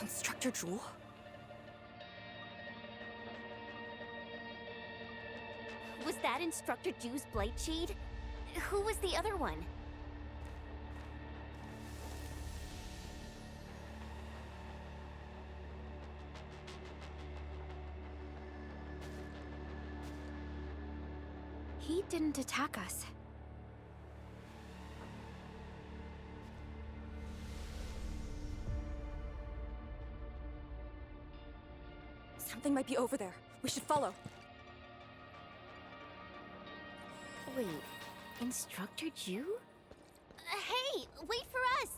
C: Instructor Jewel?
D: Was that Instructor Ju's Blightshade? Who was the other one?
A: He didn't attack us.
C: Something might be over there. We should follow.
D: Wait, Instructor Ju? Hey, wait for us!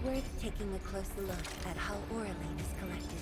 B: worth taking a closer look at how Oraline is collected.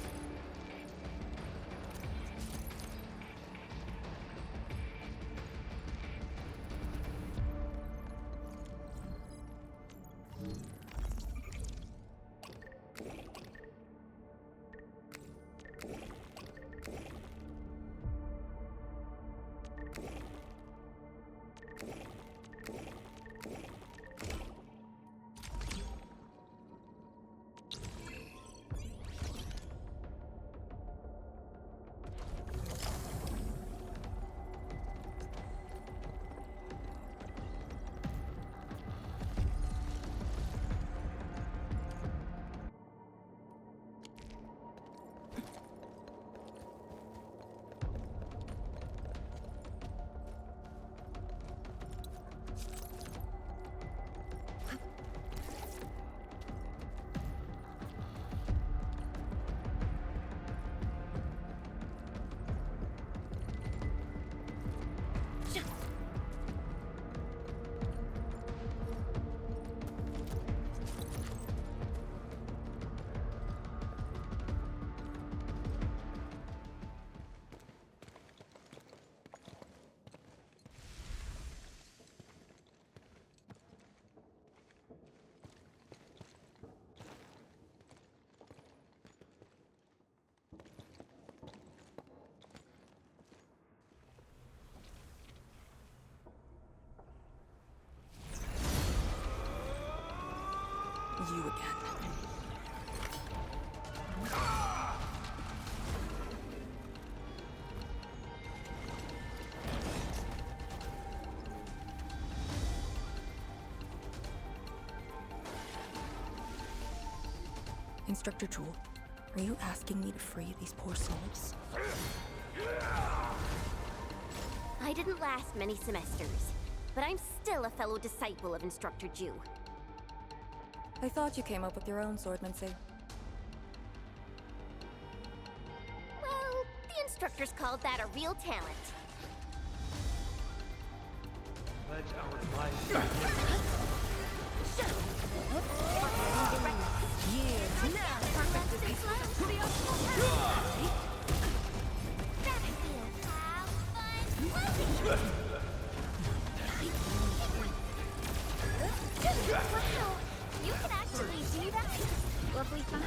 C: You again. Instructor Jewel, are you asking me to free these poor souls?
D: I didn't last many semesters, but I'm still a fellow disciple of Instructor Ju.
C: I thought you came up with your own swordmancy.
D: Well, the instructors called that a real talent.
O: Pledge our life.
D: Wow, you can actually do that? Lovely fun.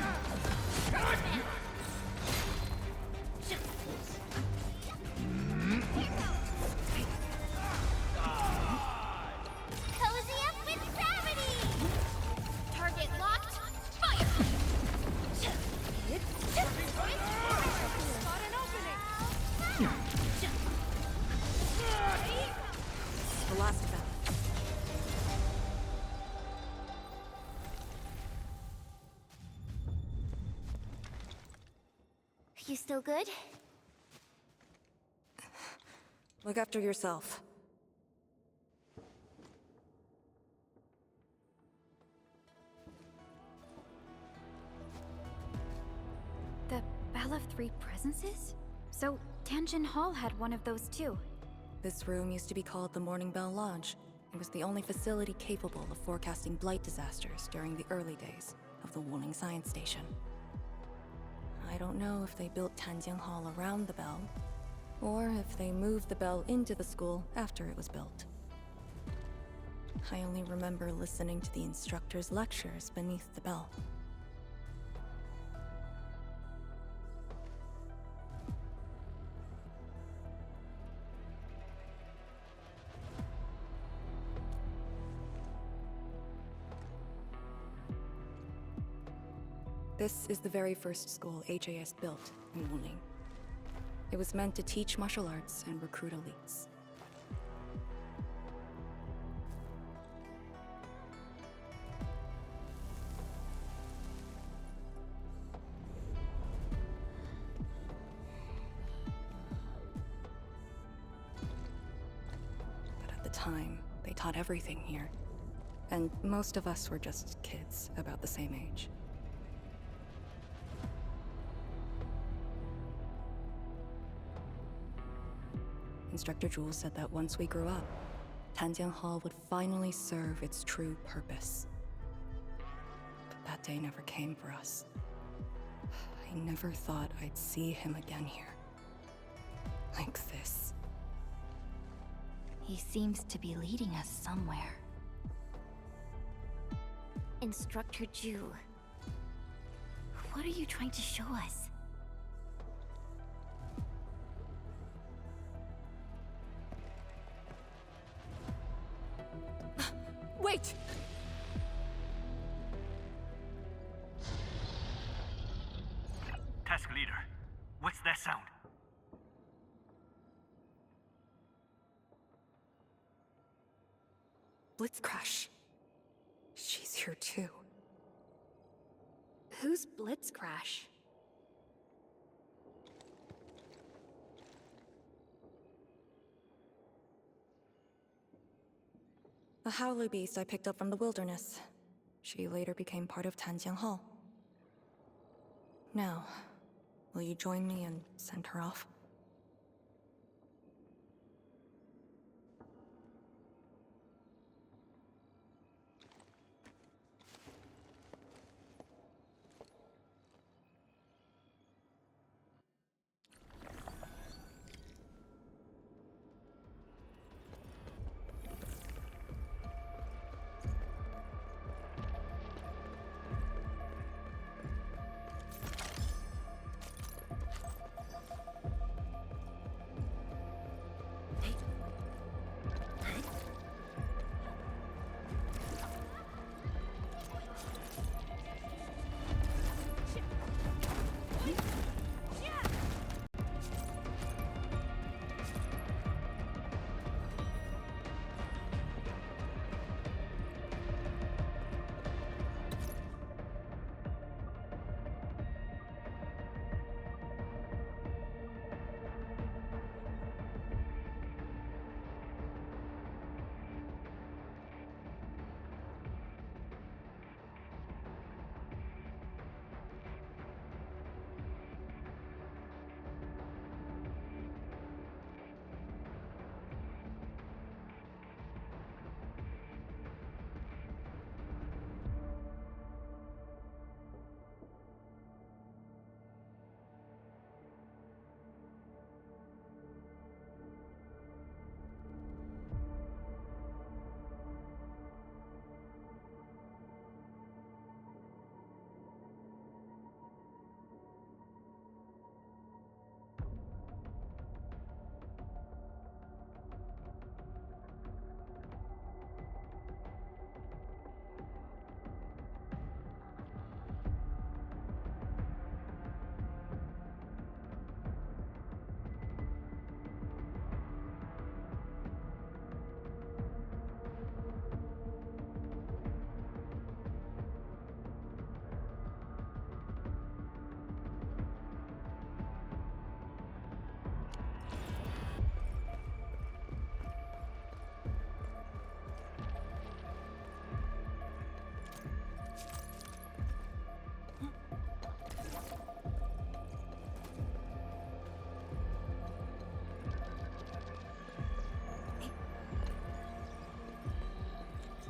D: Cozy up with gravity! Target locked, fire! Spot an opening!
C: The last of them.
D: You still good?
C: Look after yourself.
A: The Bell of Three Presences? So, Tanjin Hall had one of those too.
C: This room used to be called the Morning Bell Lodge. It was the only facility capable of forecasting blight disasters during the early days of the Wuling Science Station. I don't know if they built Tanjin Hall around the bell, or if they moved the bell into the school after it was built. I only remember listening to the instructor's lectures beneath the bell. This is the very first school HAS built in Wuling. It was meant to teach martial arts and recruit elites. But at the time, they taught everything here. And most of us were just kids about the same age. Instructor Jewel said that once we grew up, Tanjin Hall would finally serve its true purpose. But that day never came for us. I never thought I'd see him again here. Like this.
A: He seems to be leading us somewhere.
D: Instructor Ju, what are you trying to show us?
C: Wait!
P: Task leader, what's that sound?
C: Blitzcrash. She's here too.
E: Who's Blitzcrash?
C: A howler beast I picked up from the wilderness. She later became part of Tanjian Hall. Now, will you join me and send her off?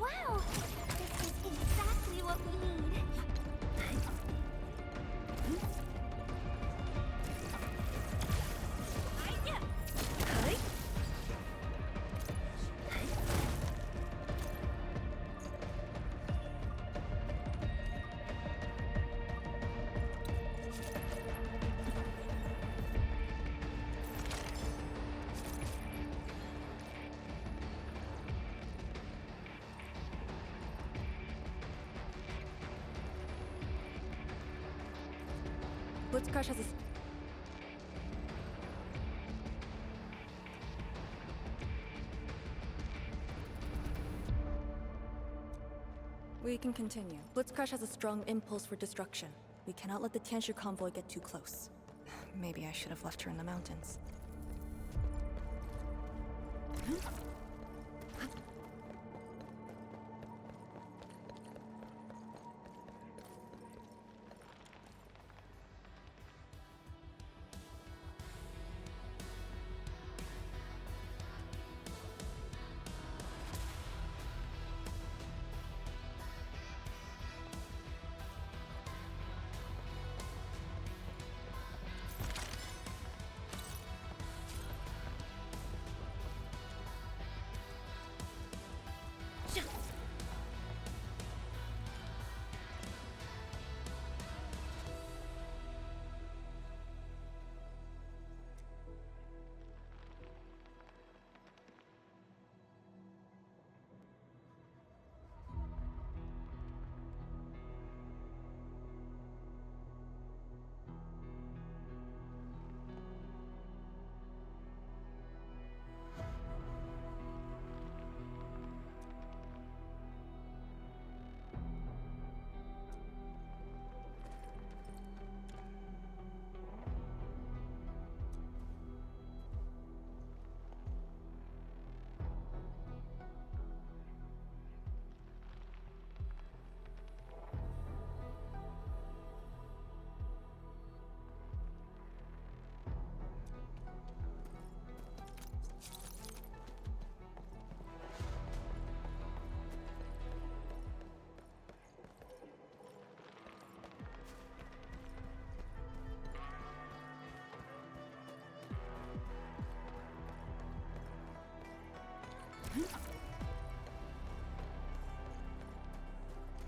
J: Wow! This is exactly what we need.
C: Blitzcrash has a... We can continue. Blitzcrash has a strong impulse for destruction. We cannot let the Tianshu convoy get too close. Maybe I should have left her in the mountains.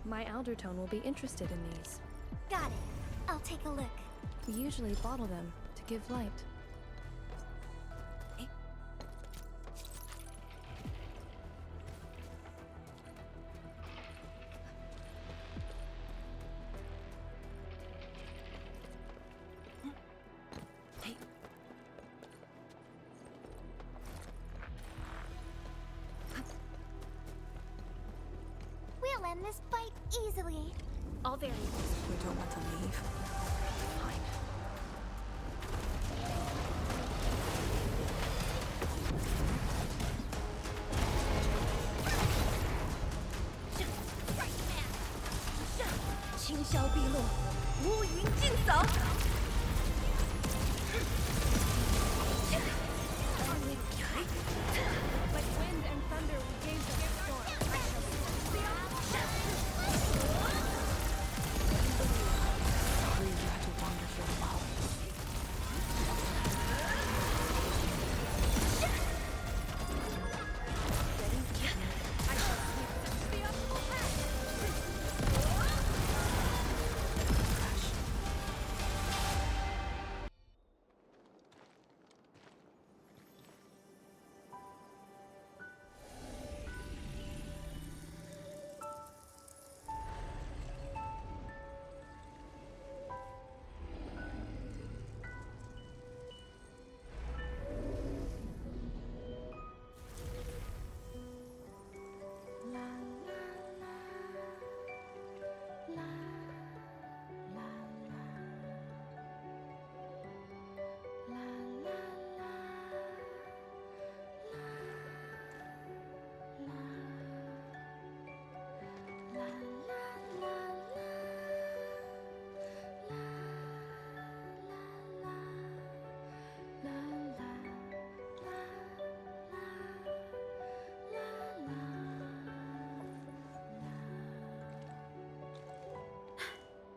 M: My Aldertone will be interested in these.
J: Got it. I'll take a look.
M: We usually bottle them to give light.
J: We'll end this fight easily.
A: All variables.
C: You don't want to leave? Fine.
F: Like wind and thunder, we gave the storm. I shall sweep the
C: Sorry you had to wander here alone.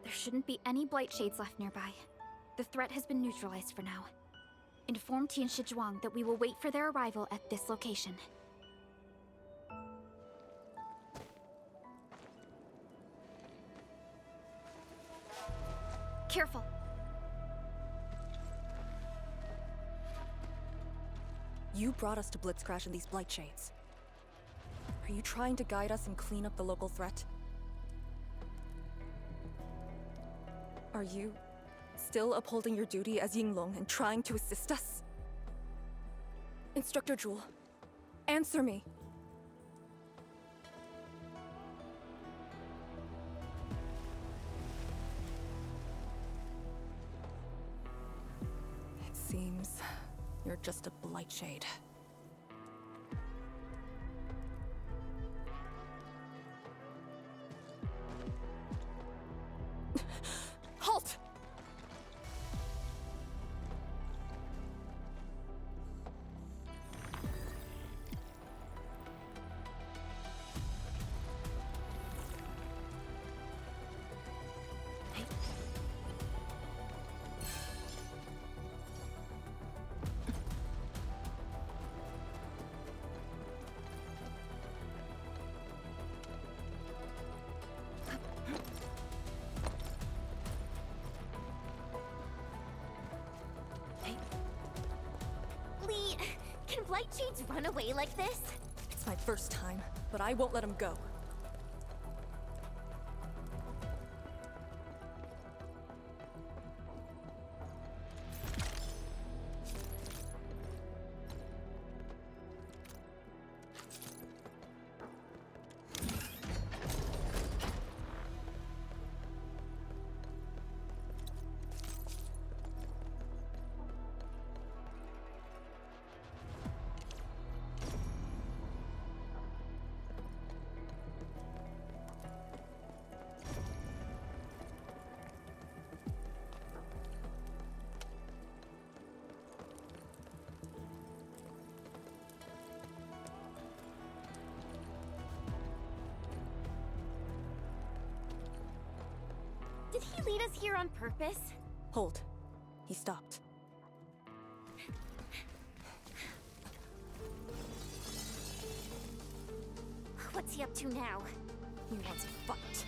A: There shouldn't be any blight shades left nearby. The threat has been neutralized for now. Inform Tian Zhuang that we will wait for their arrival at this location. Careful.
C: You brought us to Blitzcrash in these blight shades. Are you trying to guide us and clean up the local threat? Are you still upholding your duty as Yinglong and trying to assist us? Instructor Jewel, answer me. It seems you're just a blight shade. Halt!
D: Lee, can blight shades run away like this?
C: It's my first time, but I won't let him go.
D: Did he lead us here on purpose?
C: Hold. He stopped.
D: What's he up to now?
C: He wants a fight.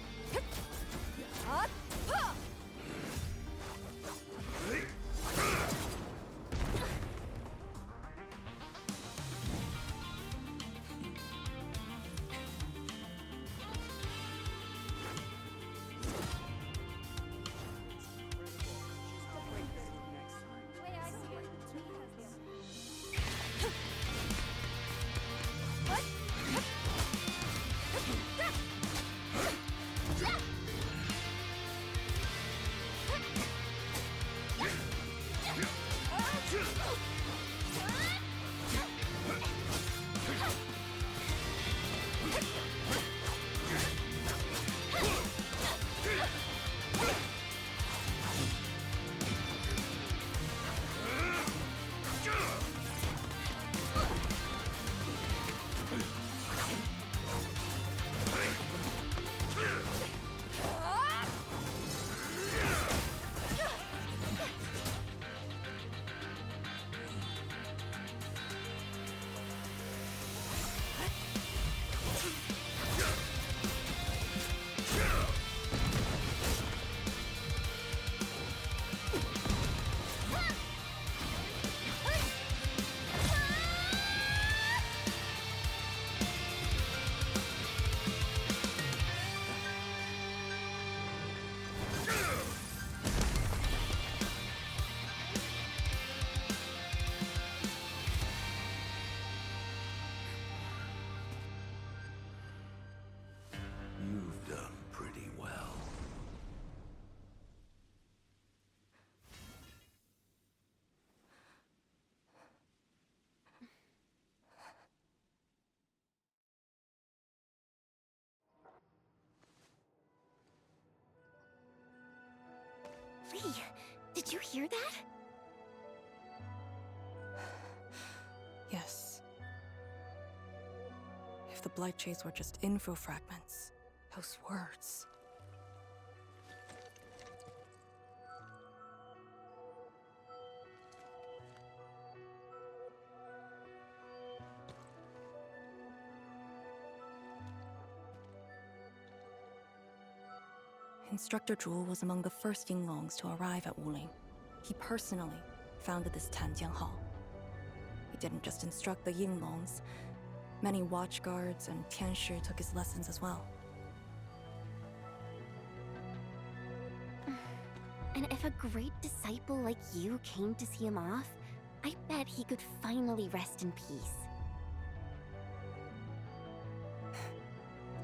Q: You've done pretty well.
D: Lee, did you hear that?
C: Yes. If the Blight Shades were just info fragments, those words. Instructor Zhuo was among the first Yinglongs to arrive at Wuling. He personally founded this Tanjian Hall. He didn't just instruct the Yinglongs. Many watchguards and Tianshi took his lessons as well.
D: And if a great disciple like you came to see him off, I bet he could finally rest in peace.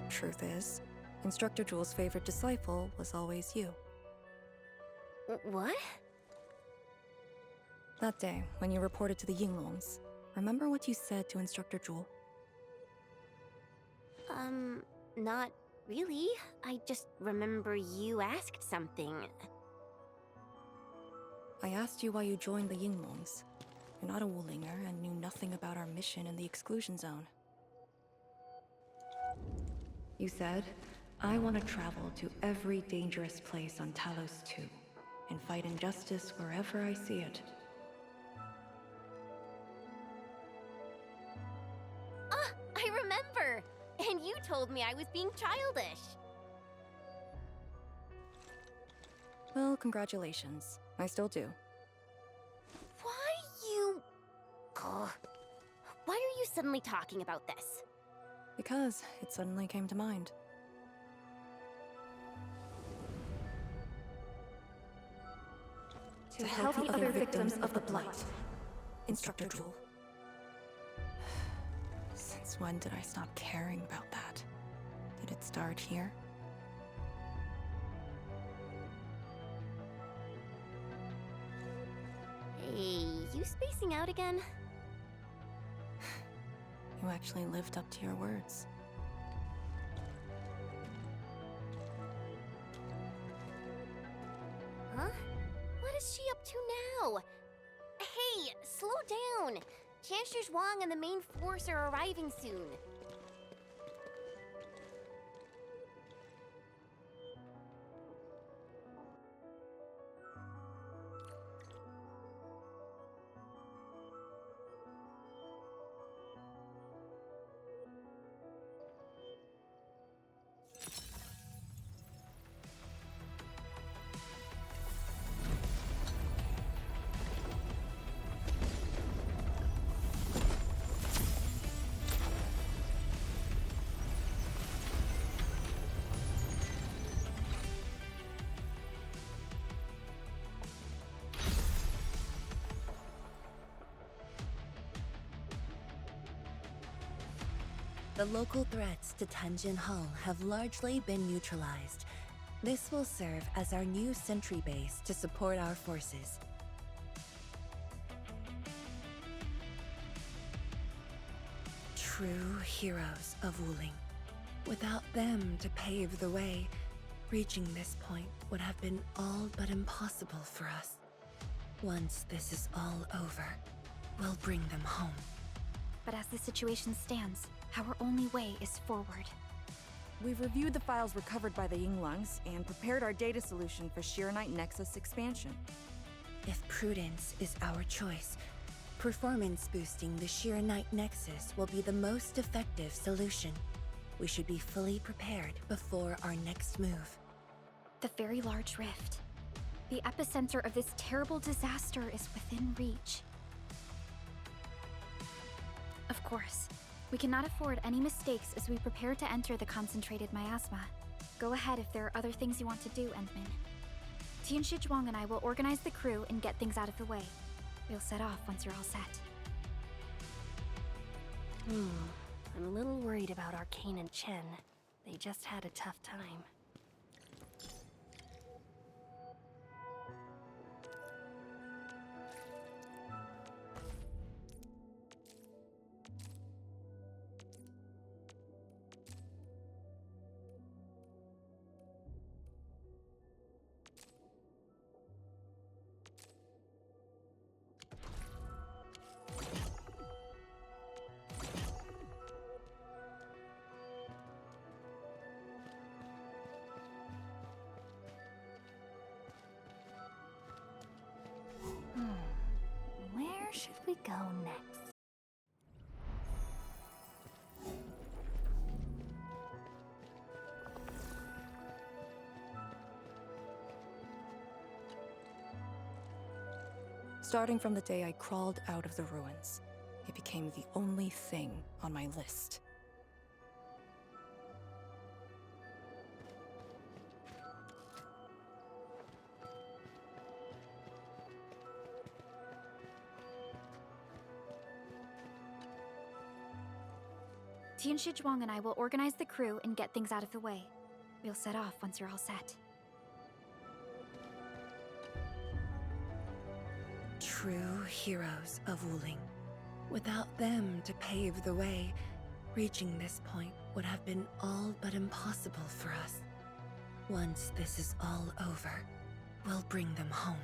C: Truth is, Instructor Zhuo's favorite disciple was always you.
D: What?
C: That day, when you reported to the Yinglongs, remember what you said to Instructor Zhuo?
D: Not really. I just remember you asked something.
C: I asked you why you joined the Yinglongs. You're not a Wulinger and knew nothing about our mission in the Exclusion Zone. You said, I want to travel to every dangerous place on Talos 2 and fight injustice wherever I see it.
D: Ah, I remember! And you told me I was being childish.
C: Well, congratulations. I still do.
D: Why you... Ugh. Why are you suddenly talking about this?
C: Because it suddenly came to mind. To help the other victims of the Blight. Instructor Zhuo. Since when did I stop caring about that? Did it start here?
D: Hey, you spacing out again?
C: You actually lived up to your words.
D: Huh? What is she up to now? Hey, slow down! Chancellor Zhuang and the main force are arriving soon.
B: The local threats to Tanjin Hall have largely been neutralized. This will serve as our new sentry base to support our forces. True heroes of Wuling. Without them to pave the way, reaching this point would have been all but impossible for us. Once this is all over, we'll bring them home.
A: But as the situation stands, our only way is forward.
R: We've reviewed the files recovered by the Yinglungs and prepared our data solution for Shiranite Nexus expansion.
B: If prudence is our choice, performance boosting the Shiranite Nexus will be the most effective solution. We should be fully prepared before our next move.
A: The very large rift. The epicenter of this terrible disaster is within reach. Of course, we cannot afford any mistakes as we prepare to enter the concentrated miasma. Go ahead if there are other things you want to do, Endman. Tianshi Zhuang and I will organize the crew and get things out of the way. We'll set off once you're all set.
E: I'm a little worried about Arcane and Chen. They just had a tough time.
D: Where should we go next?
C: Starting from the day I crawled out of the ruins, it became the only thing on my list.
A: Tianshi Zhuang and I will organize the crew and get things out of the way. We'll set off once you're all set.
B: True heroes of Wuling. Without them to pave the way, reaching this point would have been all but impossible for us. Once this is all over, we'll bring them home.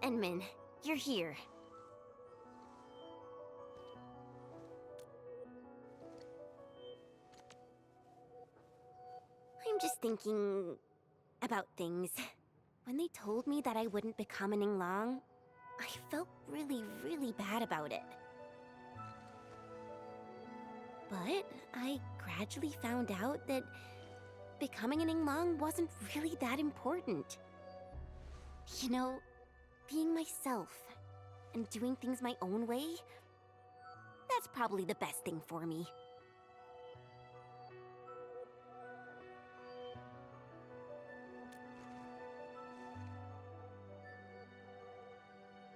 D: Endman, you're here. I'm just thinking about things. When they told me that I wouldn't be coming long, I felt really, really bad about it. But I gradually found out that becoming an Yinglong wasn't really that important. You know, being myself and doing things my own way, that's probably the best thing for me.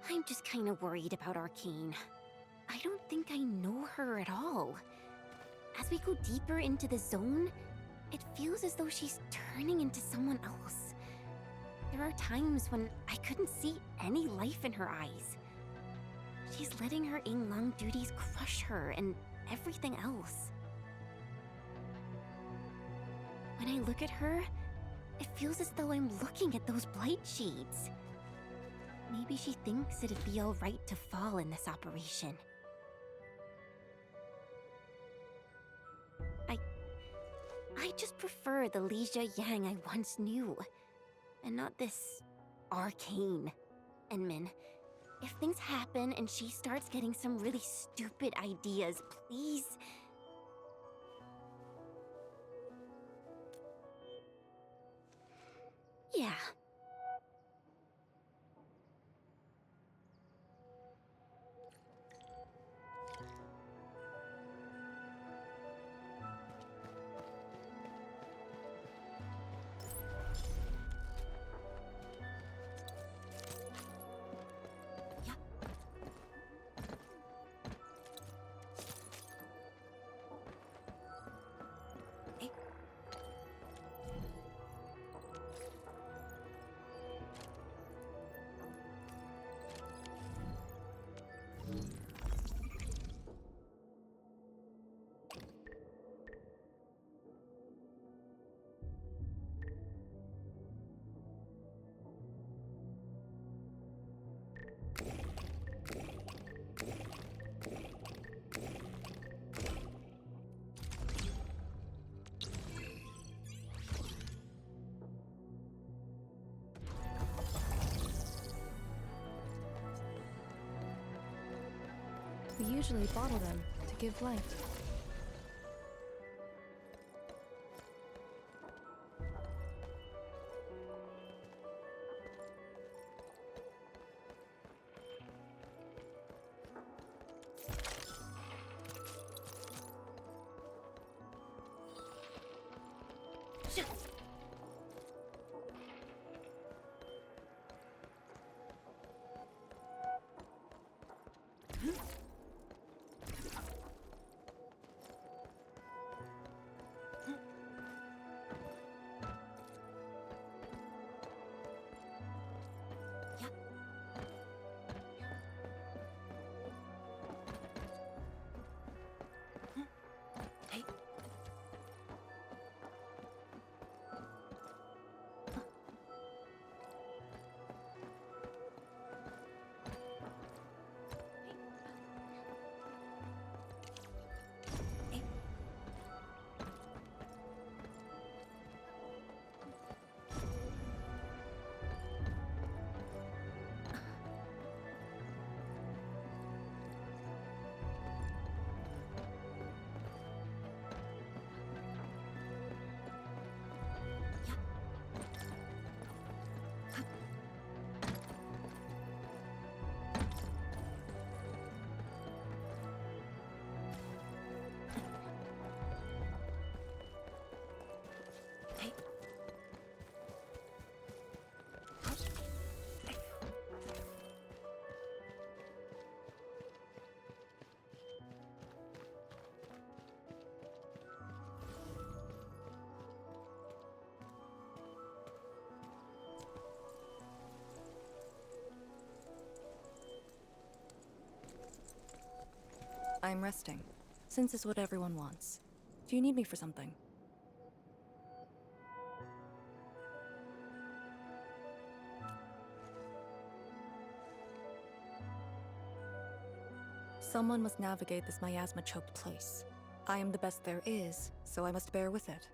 D: I'm just kind of worried about Arcane. I don't think I know her at all. As we go deeper into the zone, it feels as though she's turning into someone else. There are times when I couldn't see any life in her eyes. She's letting her Yinglong duties crush her and everything else. When I look at her, it feels as though I'm looking at those blight shades. Maybe she thinks it'd be alright to fall in this operation. I just prefer the Lizha Yang I once knew. And not this Arcane. Endman, if things happen and she starts getting some really stupid ideas, please...
M: We usually bottle them to give life.
C: I'm resting, since it's what everyone wants. Do you need me for something? Someone must navigate this miasma-choked place. I am the best there is, so I must bear with it.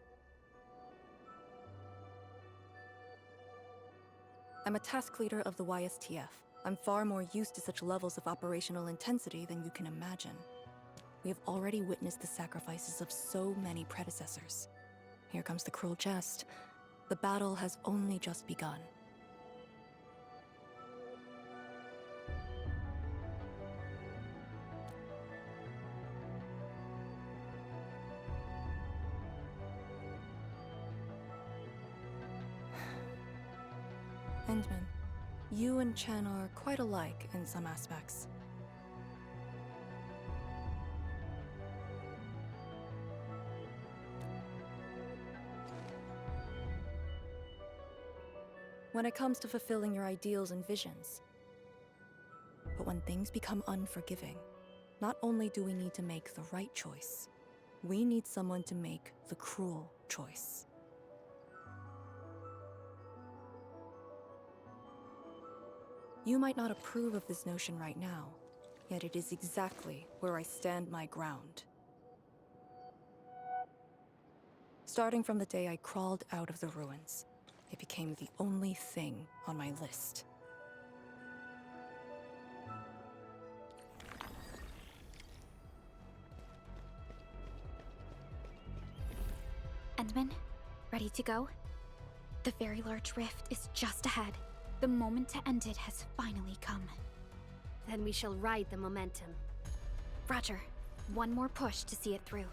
C: I'm a task leader of the YSTF. I'm far more used to such levels of operational intensity than you can imagine. We have already witnessed the sacrifices of so many predecessors. Here comes the cruel jest. The battle has only just begun. Endman, you and Chen are quite alike in some aspects. When it comes to fulfilling your ideals and visions. But when things become unforgiving, not only do we need to make the right choice, we need someone to make the cruel choice. You might not approve of this notion right now, yet it is exactly where I stand my ground. Starting from the day I crawled out of the ruins, it became the only thing on my list.
A: Endman, ready to go? The very large rift is just ahead. The moment to end it has finally come.
E: Then we shall ride the momentum.
A: Roger. One more push to see it through.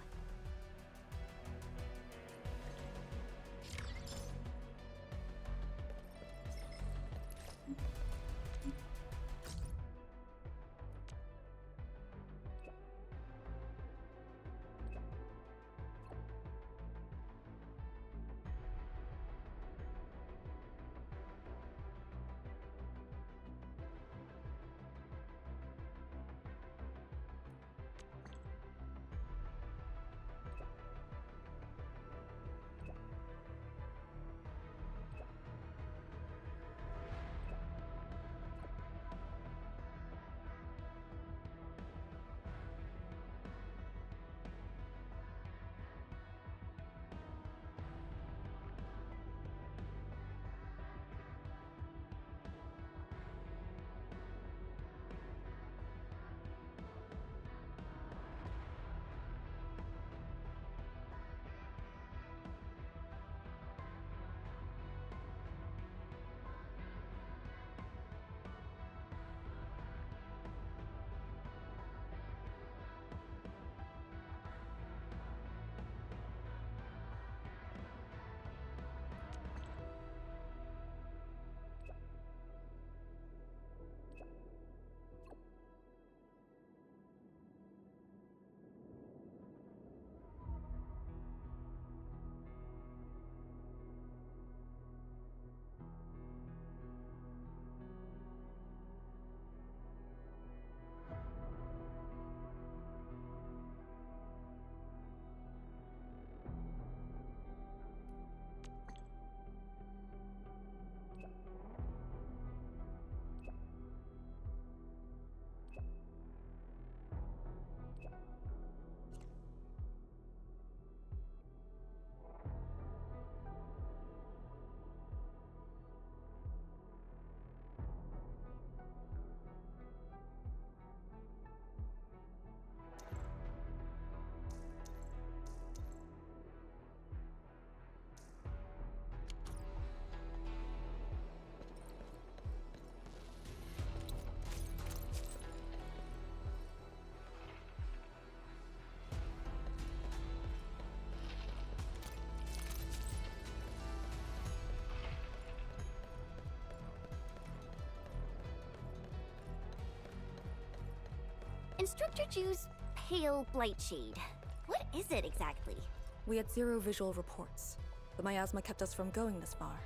D: instructor choose pale blight shade. What is it exactly?
C: We had 0 visual reports. The miasma kept us from going this far.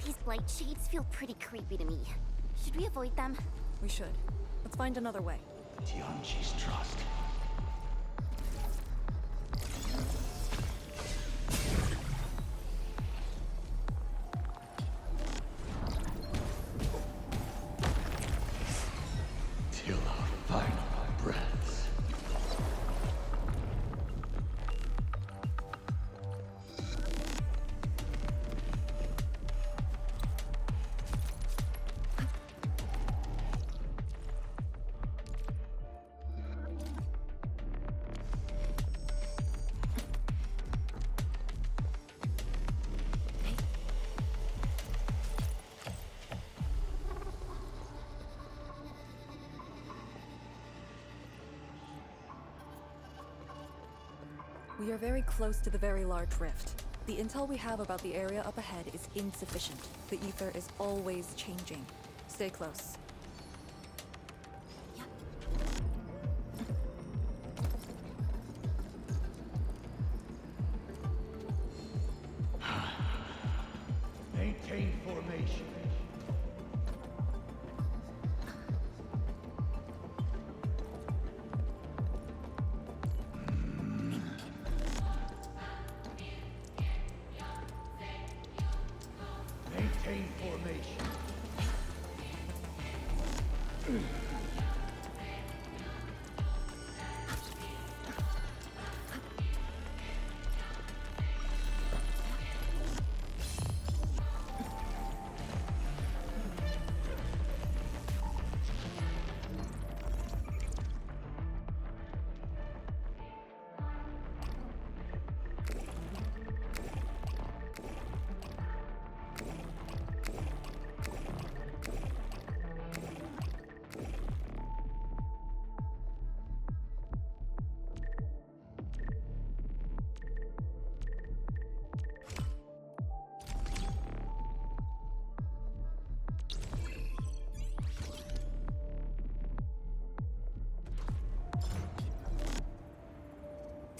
D: These blight shades feel pretty creepy to me. Should we avoid them?
C: We should. Let's find another way.
Q: Tianqi's trust. Till our final breaths.
C: We are very close to the very large rift. The intel we have about the area up ahead is insufficient. The ether is always changing. Stay close.
O: Maintain formation. Maintain formation.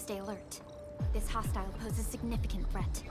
A: stay alert. This hostile poses significant threat.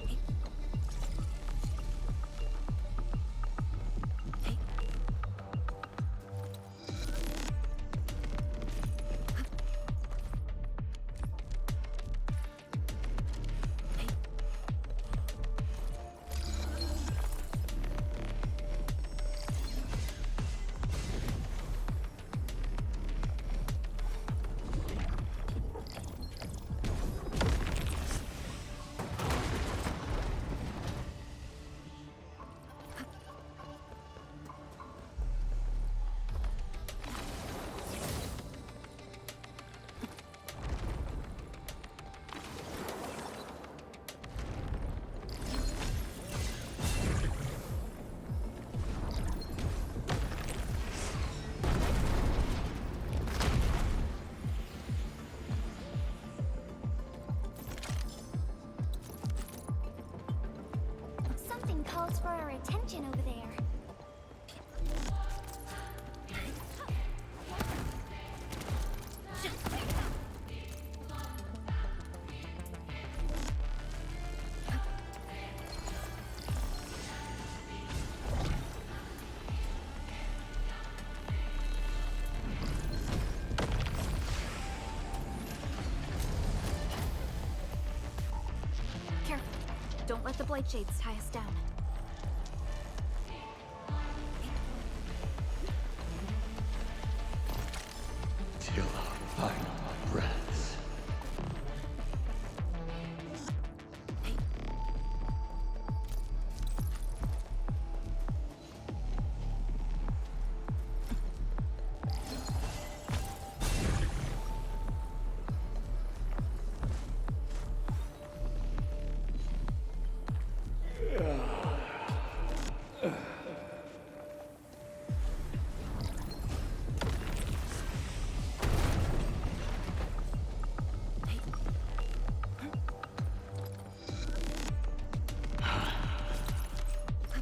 J: Something calls for our attention over there.
A: Careful. Don't let the Blight Shades tie us down.
Q: Till our final breaths.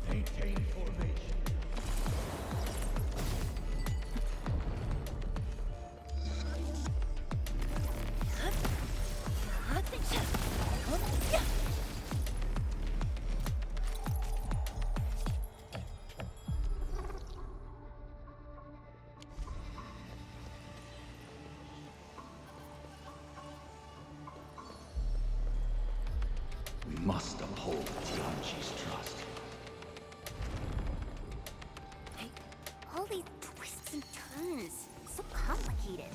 Q: Maintain formation. We must uphold Tianqi's trust.
D: All these twists and turns. So complicated.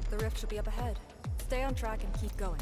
R: The rift should be up ahead. Stay on track and keep going.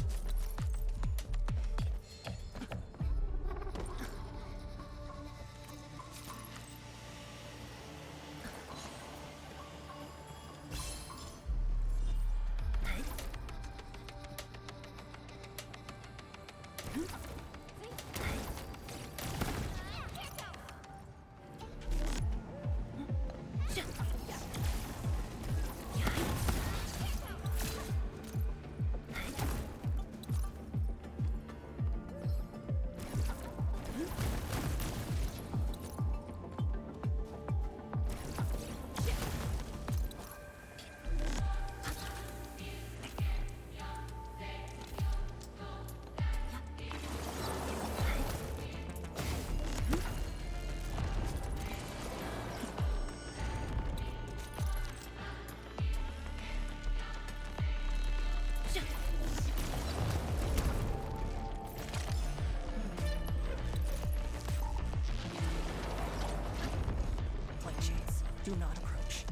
R: Do not approach.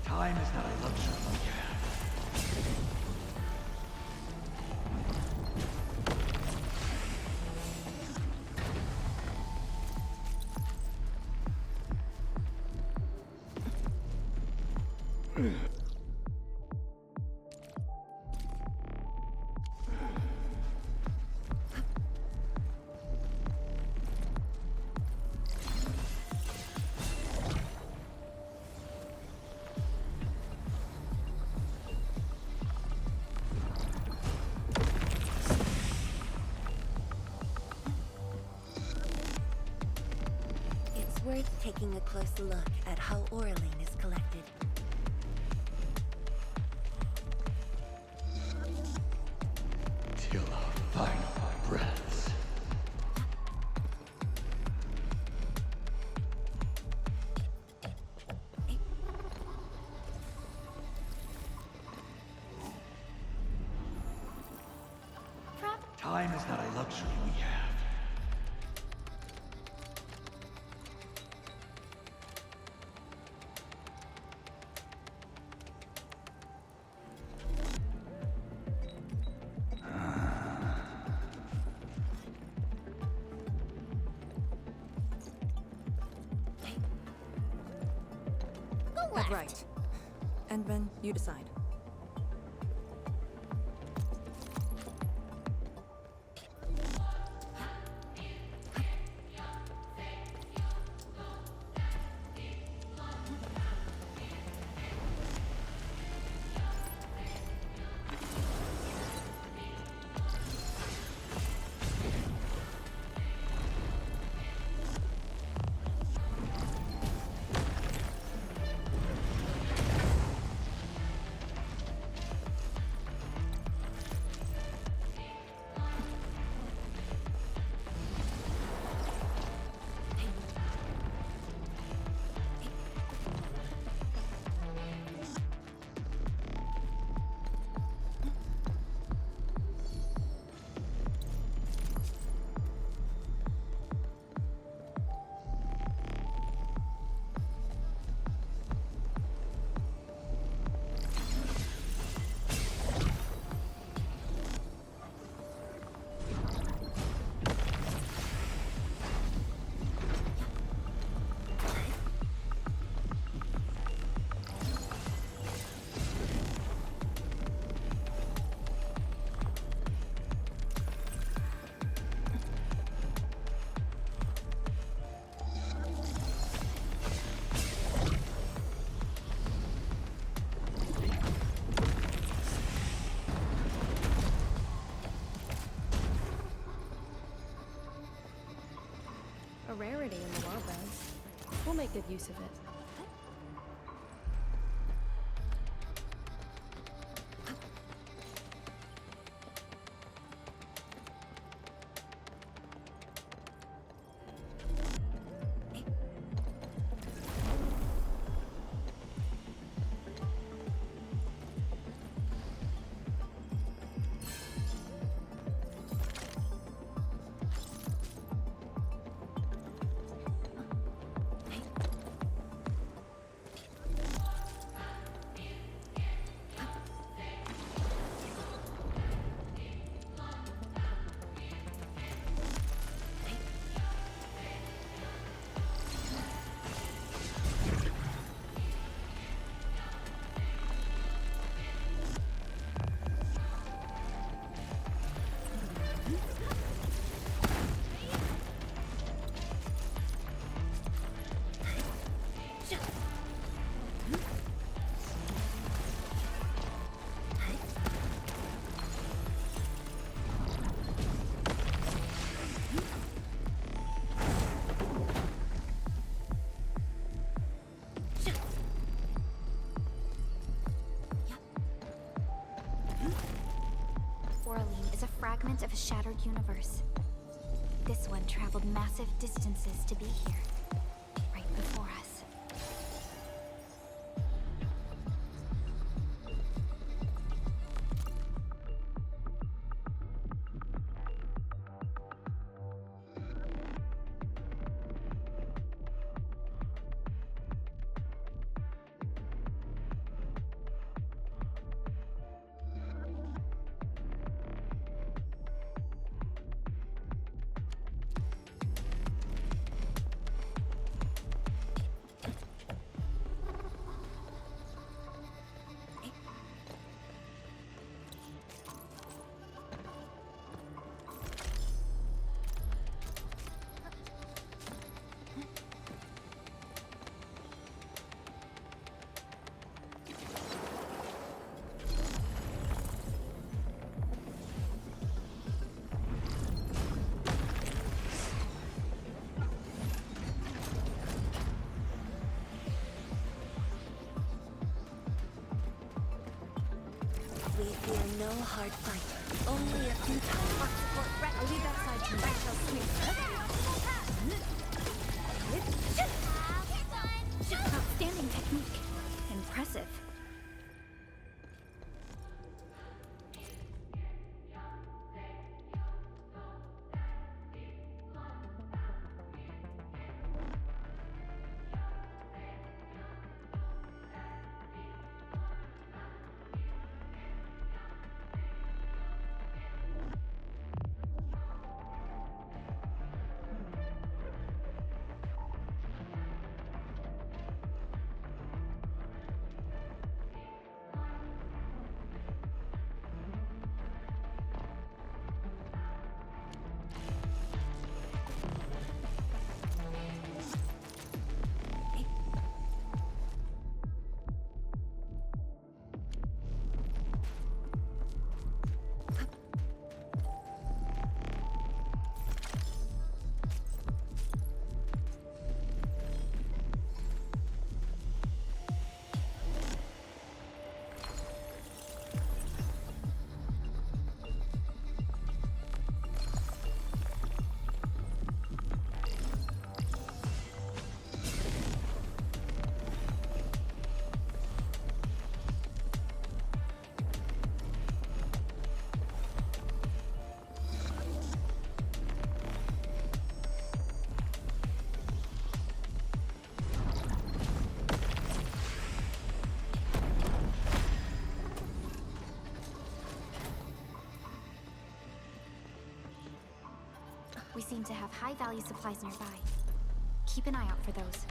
Q: Time is not a luxury we have.
B: It's worth taking a close look at how Oraling is collected.
Q: Till our final breaths. Time is not a luxury we have.
R: Head right. Endman, you decide.
M: A rarity in the wildlands. We'll make good use of it.
A: Oraling is a fragment of a shattered universe. This one traveled massive distances to be here, right before us.
B: No hard fight. Only a few times.
F: I'll leave that side to me. I shall sweep.
A: Outstanding technique. Impressive. We seem to have high-value supplies nearby. Keep an eye out for those.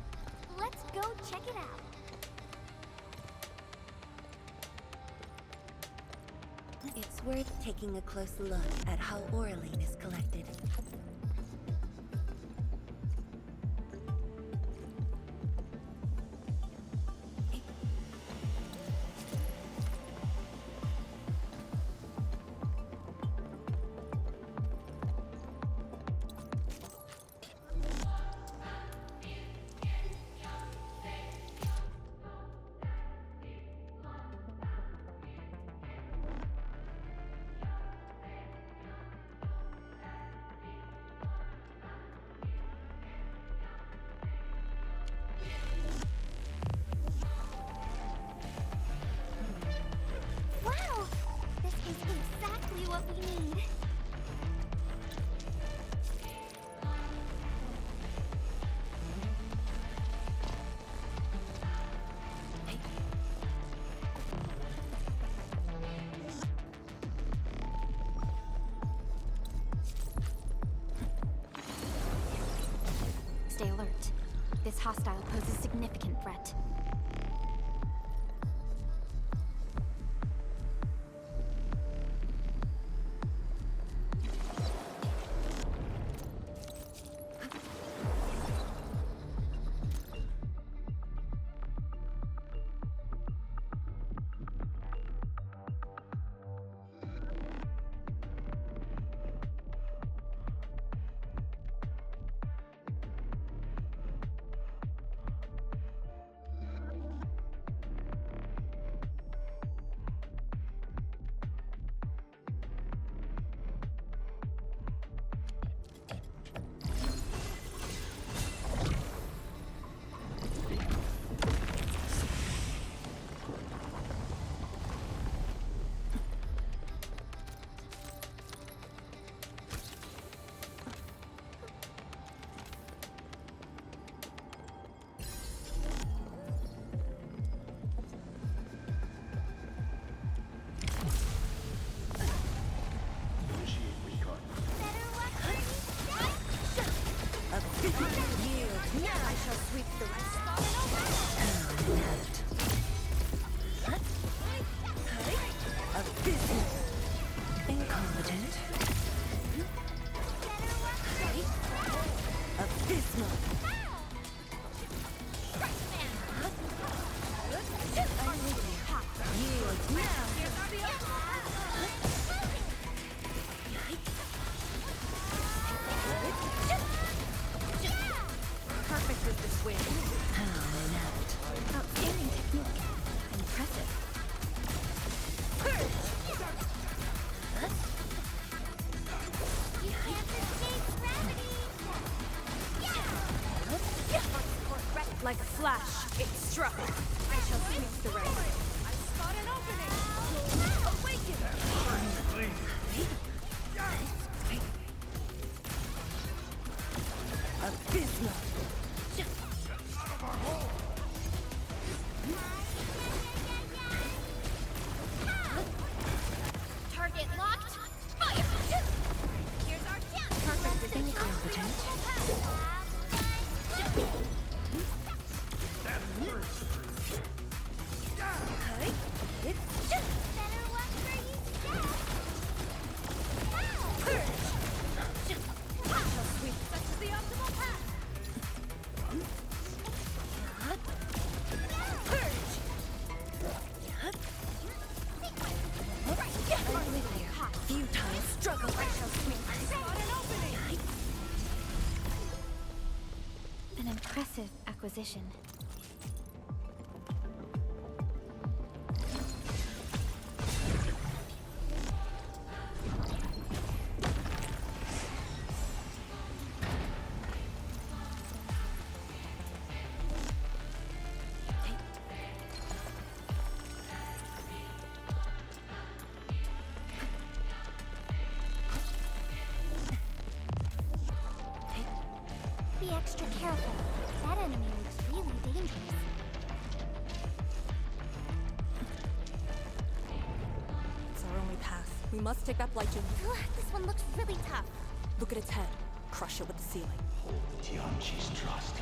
J: Let's go check it out.
B: It's worth taking a close look at how Oraline is collected.
J: Wow! This is exactly what we need.
A: Stay alert. This hostile poses significant threat.
F: I shall sweep the rest.
B: Abysmal. Incompetent. Abysmal. Yield now.
F: Perfect with the swing.
B: How inept.
A: Outstanding technique. Impressive.
F: Like a flash, it struck. I shall sweep the rest. I spot an opening! Awaken!
B: Abysmal!
J: Target locked. Fire! Here's our chance.
E: Perfect. Think competent.
J: Better watch where you step.
F: Sweep such is the optimal path.
B: Futile struggle! I shall sweep.
A: An impressive acquisition.
J: Be extra careful. That enemy looks really dangerous.
C: It's our only path. We must take that blight gem.
J: Ugh, this one looks really tough.
C: Look at its head. Crush it with the ceiling.
Q: Hold Tianqi's trust.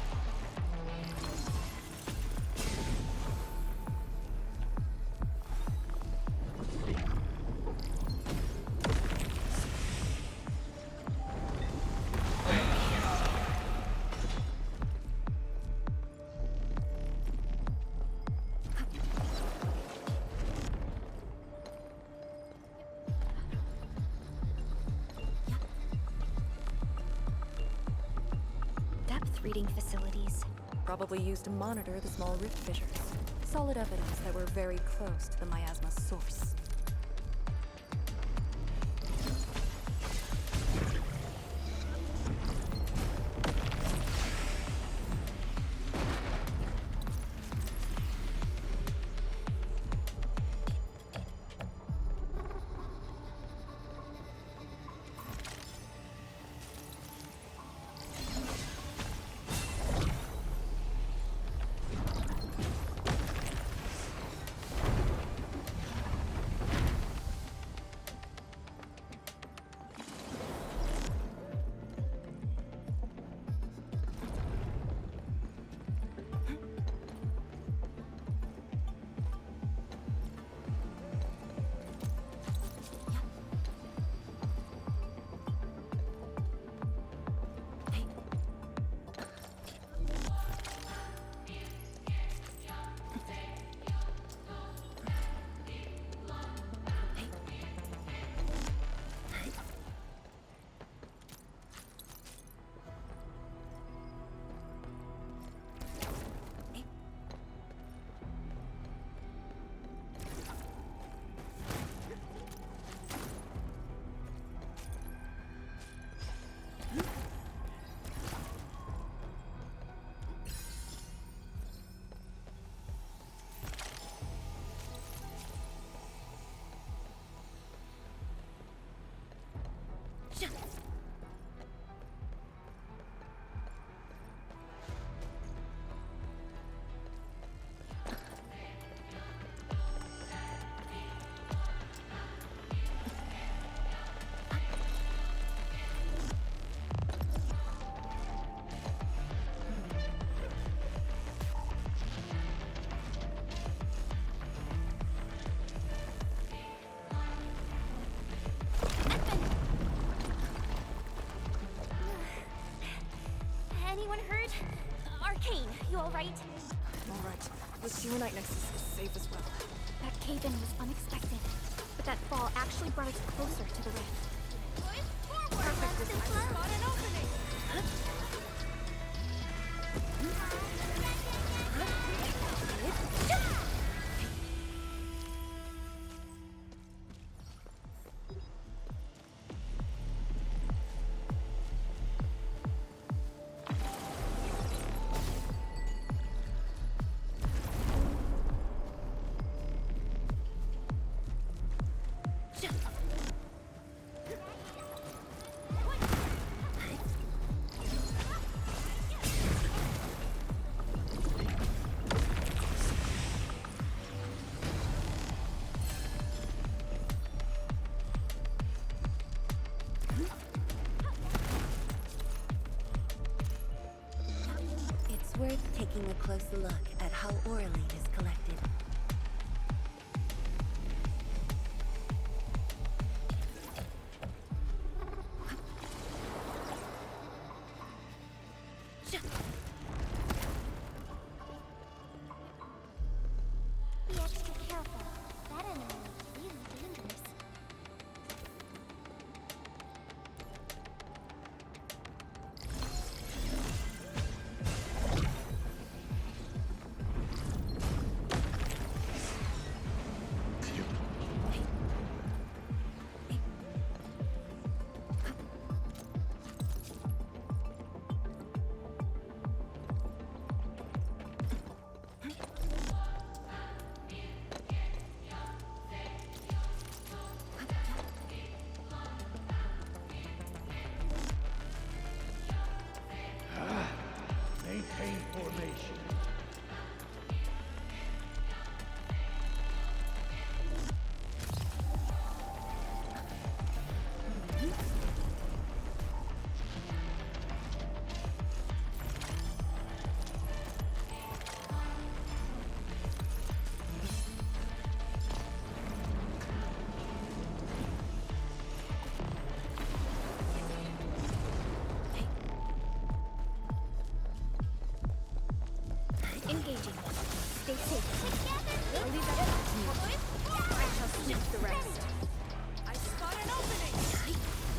A: Depth reading facilities.
C: Probably used to monitor the small rift fissures. Solid evidence that we're very close to the miasma's source.
J: Anyone hurt? Arcane, you alright?
C: Alright. The Sheer-Night Nexus is safe as well.
A: That cave-in was unexpected, but that fall actually brought us closer to the rift.
F: Perfect. I spot an opening.
B: worth taking a close look at how Oraline is collected.
J: Be extra careful. That enemy is really dangerous.
O: Maintain formation.
A: Engaging. Stay safe. I'll leave that up to you. I shall sniff the rest.
J: I spot an opening!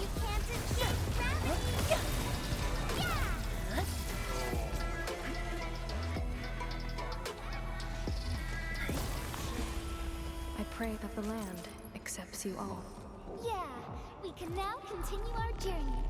J: You can't escape gravity! Yeah!
M: I pray that the land accepts you all.
J: Yeah, we can now continue our journey.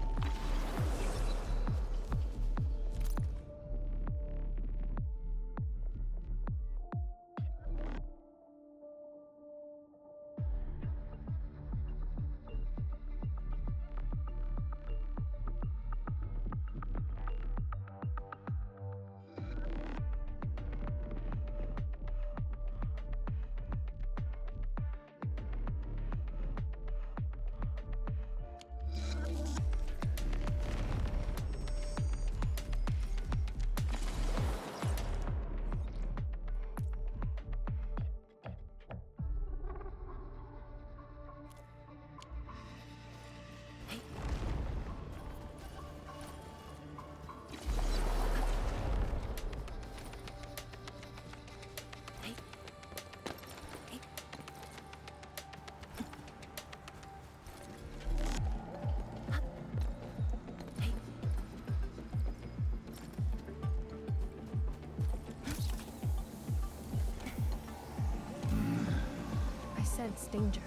M: I sense danger.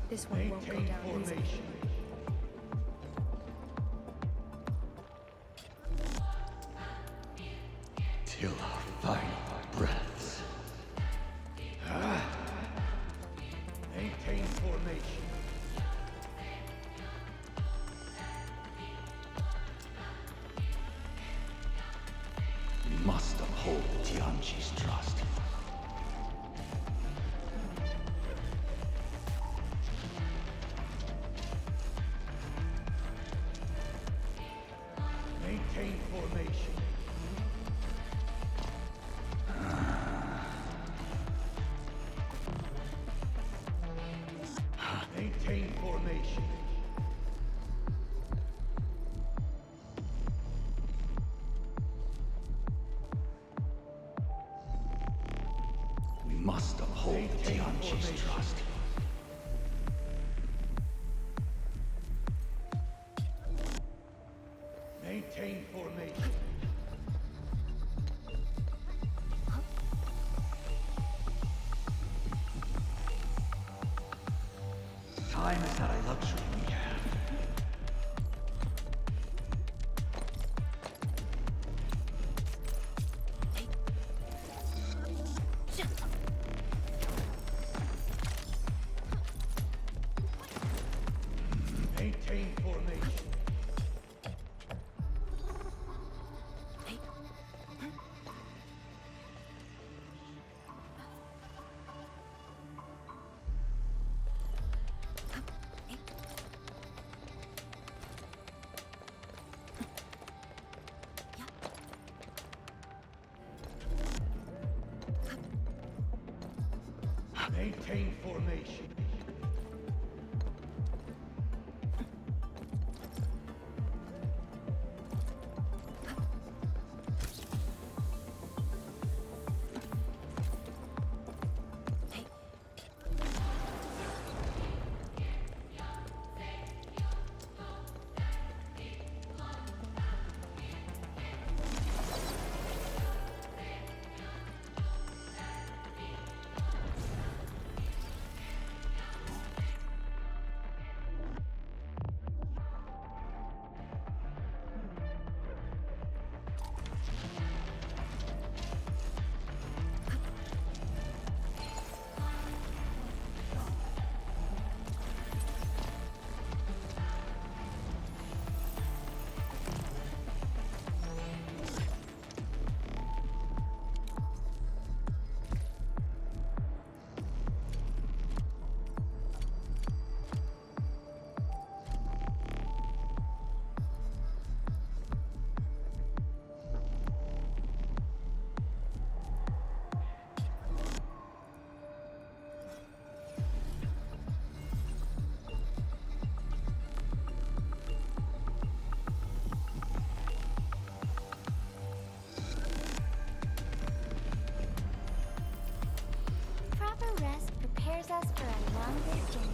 M: This one won't go
O: Maintain
M: down easily.
O: formation.
Q: Till our final breaths.
O: Maintain formation.
Q: We must uphold Tianqi's trust.
O: Maintain formation. Maintain formation.
Q: We must uphold
O: Maintain
Q: Tianqi's
O: formation.
Q: trust.
O: Maintain formation.
Q: Time is not a luxury we have.
O: Maintain formation.
Q: Maintain formation.
J: Proper rest prepares us for a longer journey.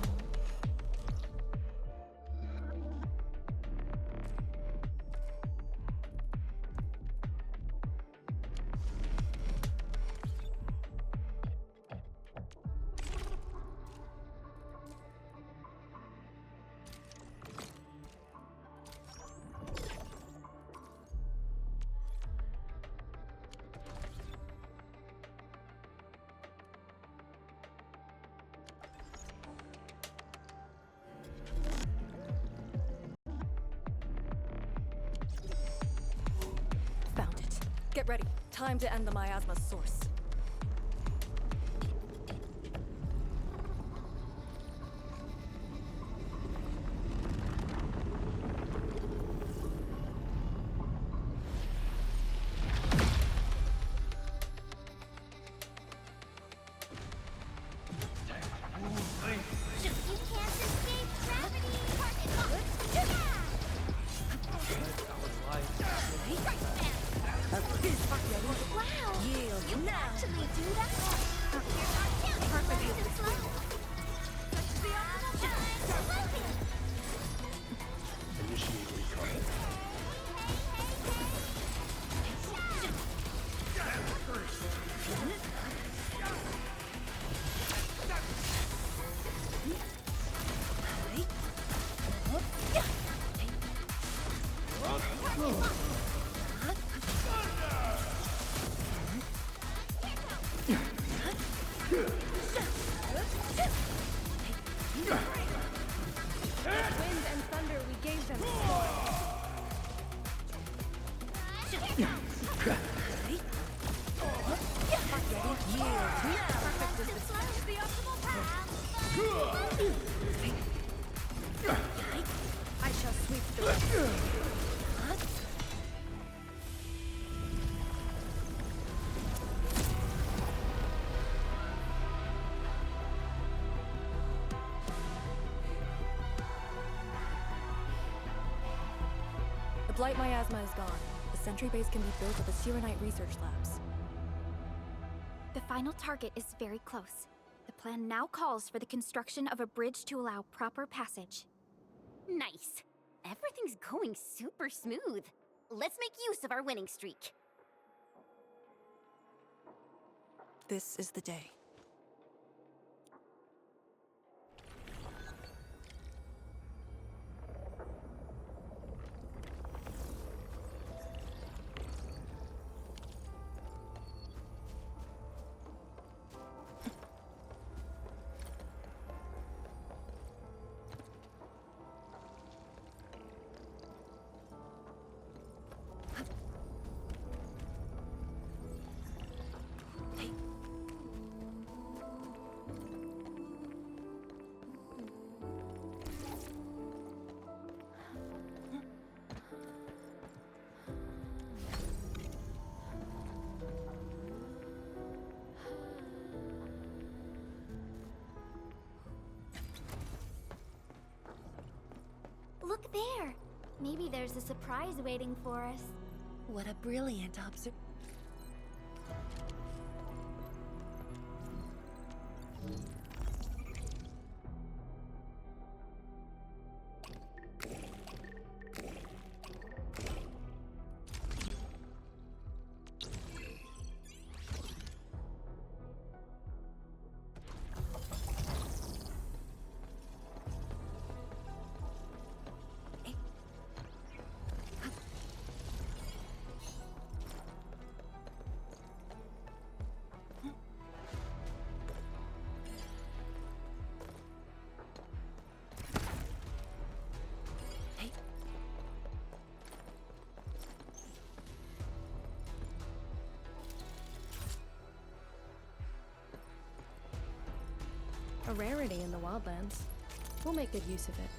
R: Found it. Get ready. Time to end the miasma's source.
J: You can't escape gravity! Wow!
B: Yield
J: You
B: now.
J: actually do that? Here's our chance! Perfect. To slow. Push the optimal time! Loading!
K: Initiate recall.
M: Wind and thunder, we gave them.
F: I shall sweep the rest.
R: The Blight miasma is gone. The sentry base can be built at the Sirenite research labs.
A: The final target is very close. The plan now calls for the construction of a bridge to allow proper passage.
D: Nice. Everything's going super smooth. Let's make use of our winning streak.
R: This is the day.
J: Maybe there's a surprise waiting for us.
B: What a brilliant observation.
M: A rarity in the wildlands. We'll make good use of it.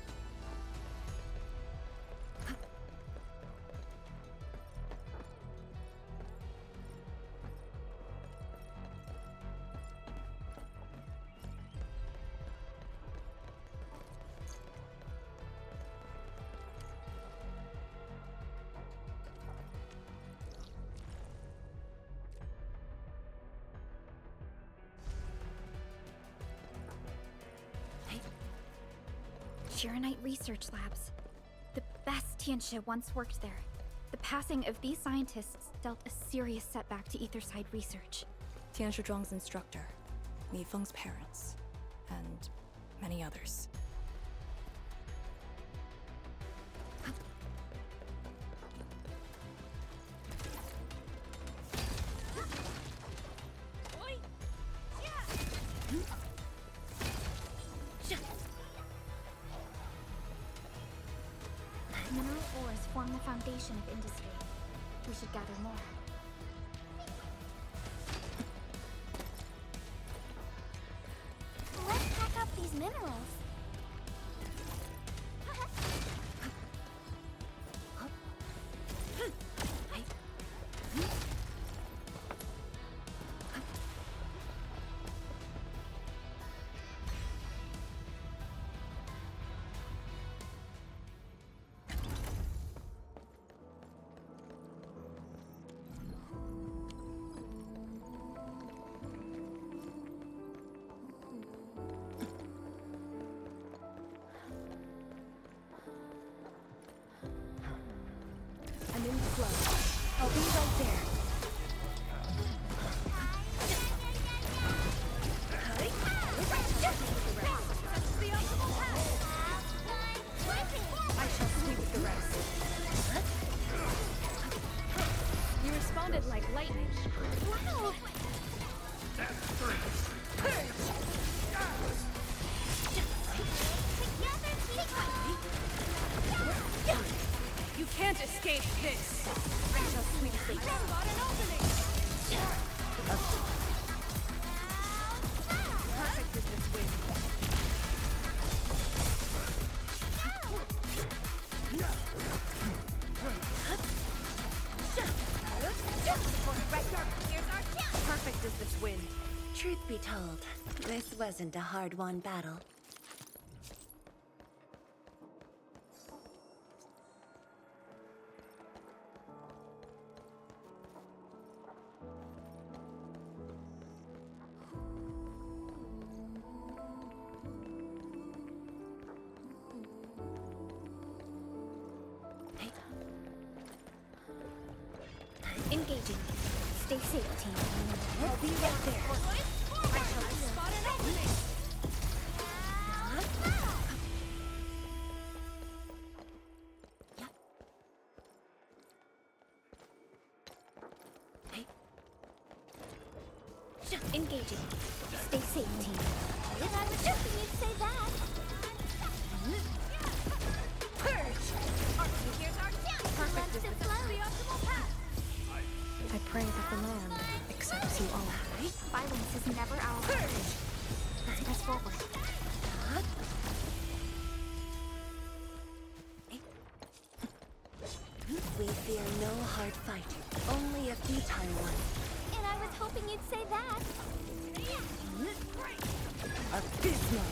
A: Shiranite Research Labs. The best Tianshi once worked there. The passing of these scientists dealt a serious setback to Etherside research.
C: Tian Shizhuang's instructor, Mi Feng's parents, and many others.
A: Mineral ores form the foundation of industry. We should gather more.
J: Let's pack up these minerals.
M: I'm in flow. I'll be right there. I shall sweep the rest. You responded like lightning.
J: Wow!
F: You can't escape this. I shall sweep the Perfect is this wind. Perfect is this wind.
B: Truth be told, this wasn't a hard-won battle.
A: Engaging. Stay safe, team.
F: I'll be right there. I shall spot an opening.
A: Engaging. Stay safe, team.
J: If I was hoping you'd say that. Purge! Here's our chance. Perfect is the optimal path.
M: I pray that the land accepts you all.
A: Violence is never our purge. Let's press forward.
B: We fear no hard fight, only a futile one.
J: And I was hoping you'd say that.
B: Abysmal!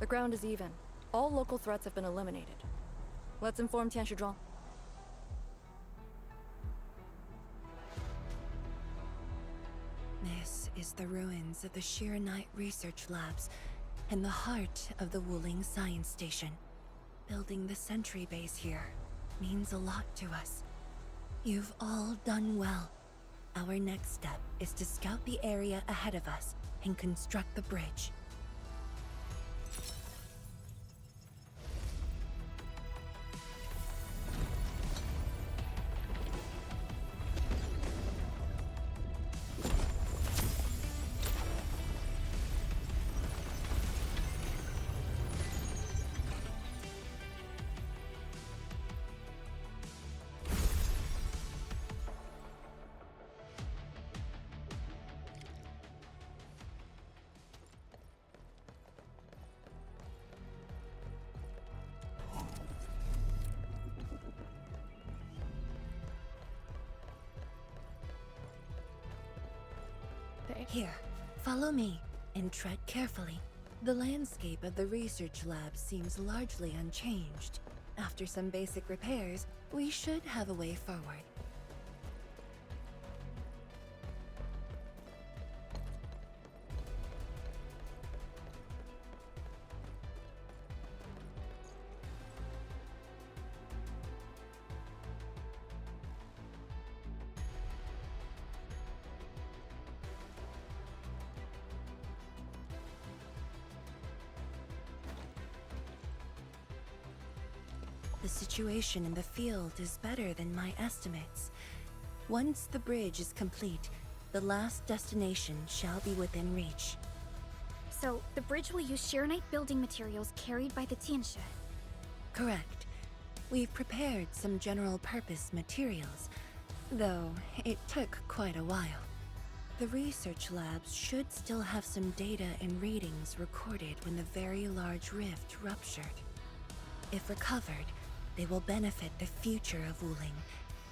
C: The ground is even. All local threats have been eliminated. Let's inform Tianshizhuang.
B: This is the ruins of the Shiranite research labs and the heart of the Wuling science station. Building the sentry base here means a lot to us. You've all done well. Our next step is to scout the area ahead of us and construct the bridge. Here, follow me, and tread carefully. The landscape of the research lab seems largely unchanged. After some basic repairs, we should have a way forward. The situation in the field is better than my estimates. Once the bridge is complete, the last destination shall be within reach.
A: So, the bridge will use Shiranite building materials carried by the Tianshi.
B: Correct. We've prepared some general-purpose materials, though it took quite a while. The research labs should still have some data and readings recorded when the very large rift ruptured. If recovered, they will benefit the future of Wuling,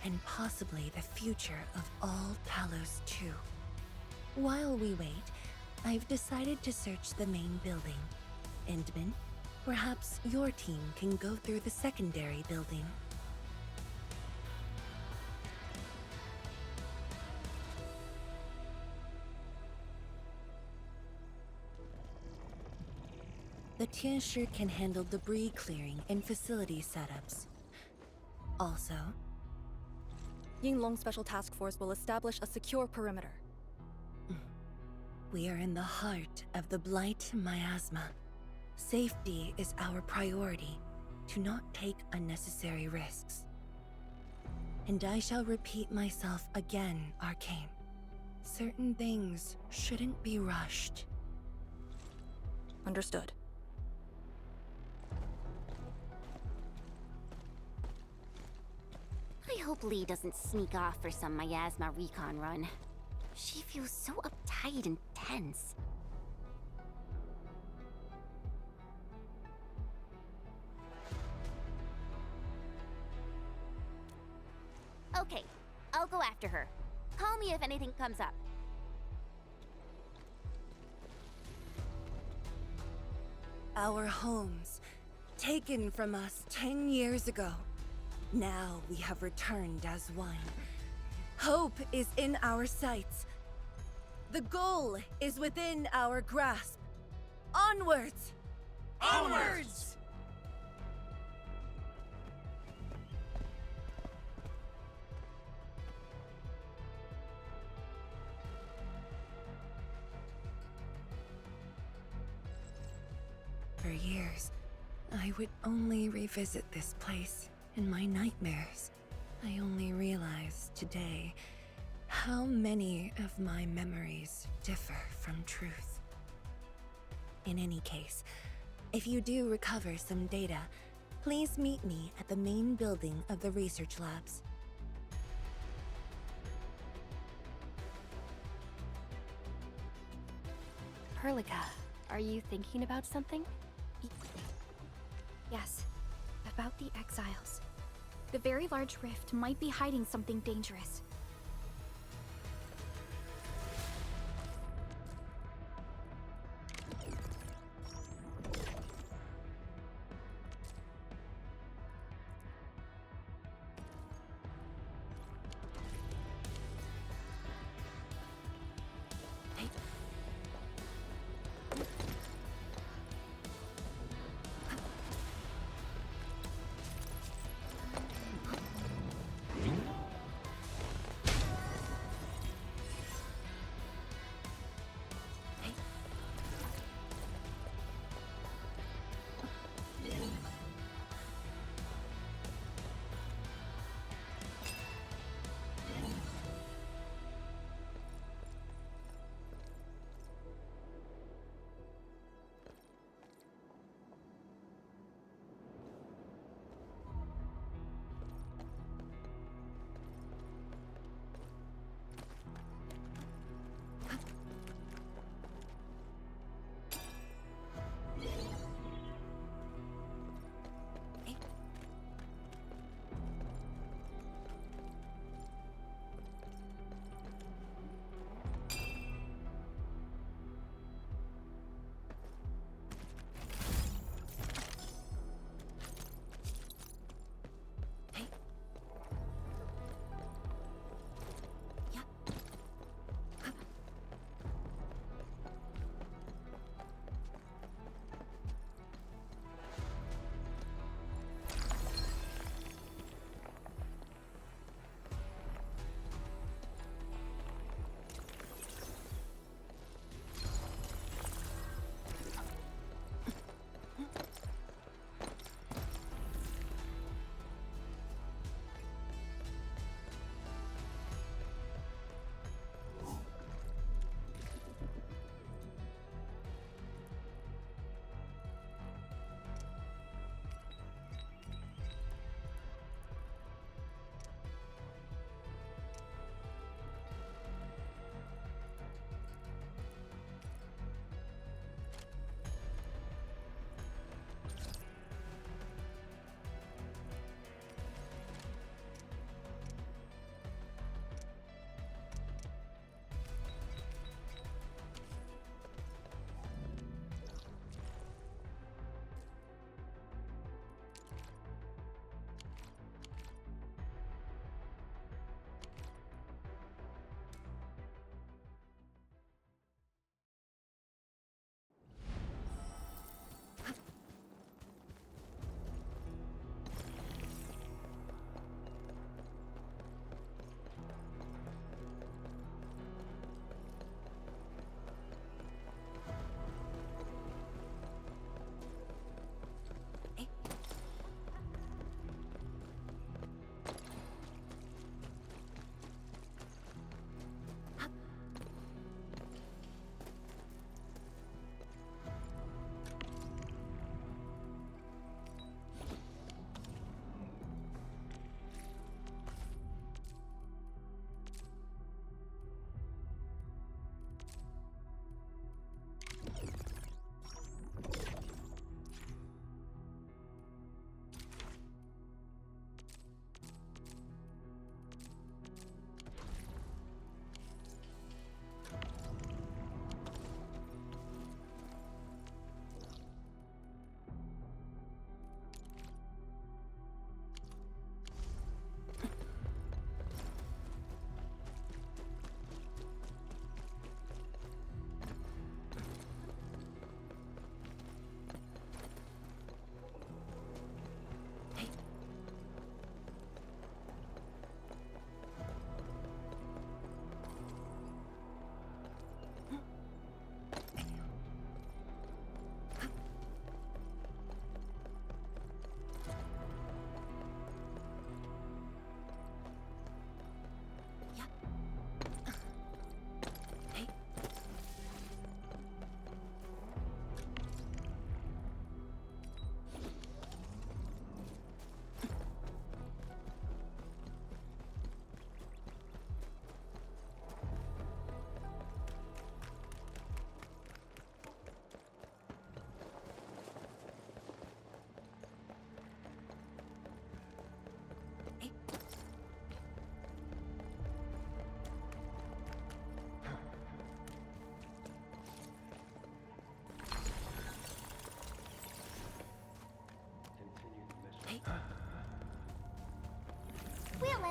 B: and possibly the future of all Talos too. While we wait, I've decided to search the main building. Endman, perhaps your team can go through the secondary building. The Tianshi can handle debris clearing and facility setups. Also,
C: Yinglong Special Task Force will establish a secure perimeter.
B: We are in the heart of the Blight miasma. Safety is our priority. To not take unnecessary risks. And I shall repeat myself again, Arcane. Certain things shouldn't be rushed.
C: Understood.
D: I hope Lee doesn't sneak off for some miasma recon run. She feels so uptight and tense. Okay, I'll go after her. Call me if anything comes up.
B: Our homes, taken from us 10 years ago. Now we have returned as one. Hope is in our sights. The goal is within our grasp. Onwards!
G: Onwards!
B: For years, I would only revisit this place in my nightmares. I only realized today how many of my memories differ from truth. In any case, if you do recover some data, please meet me at the main building of the research labs.
E: Perlica, are you thinking about something?
A: Yes, about the exiles. The very large rift might be hiding something dangerous.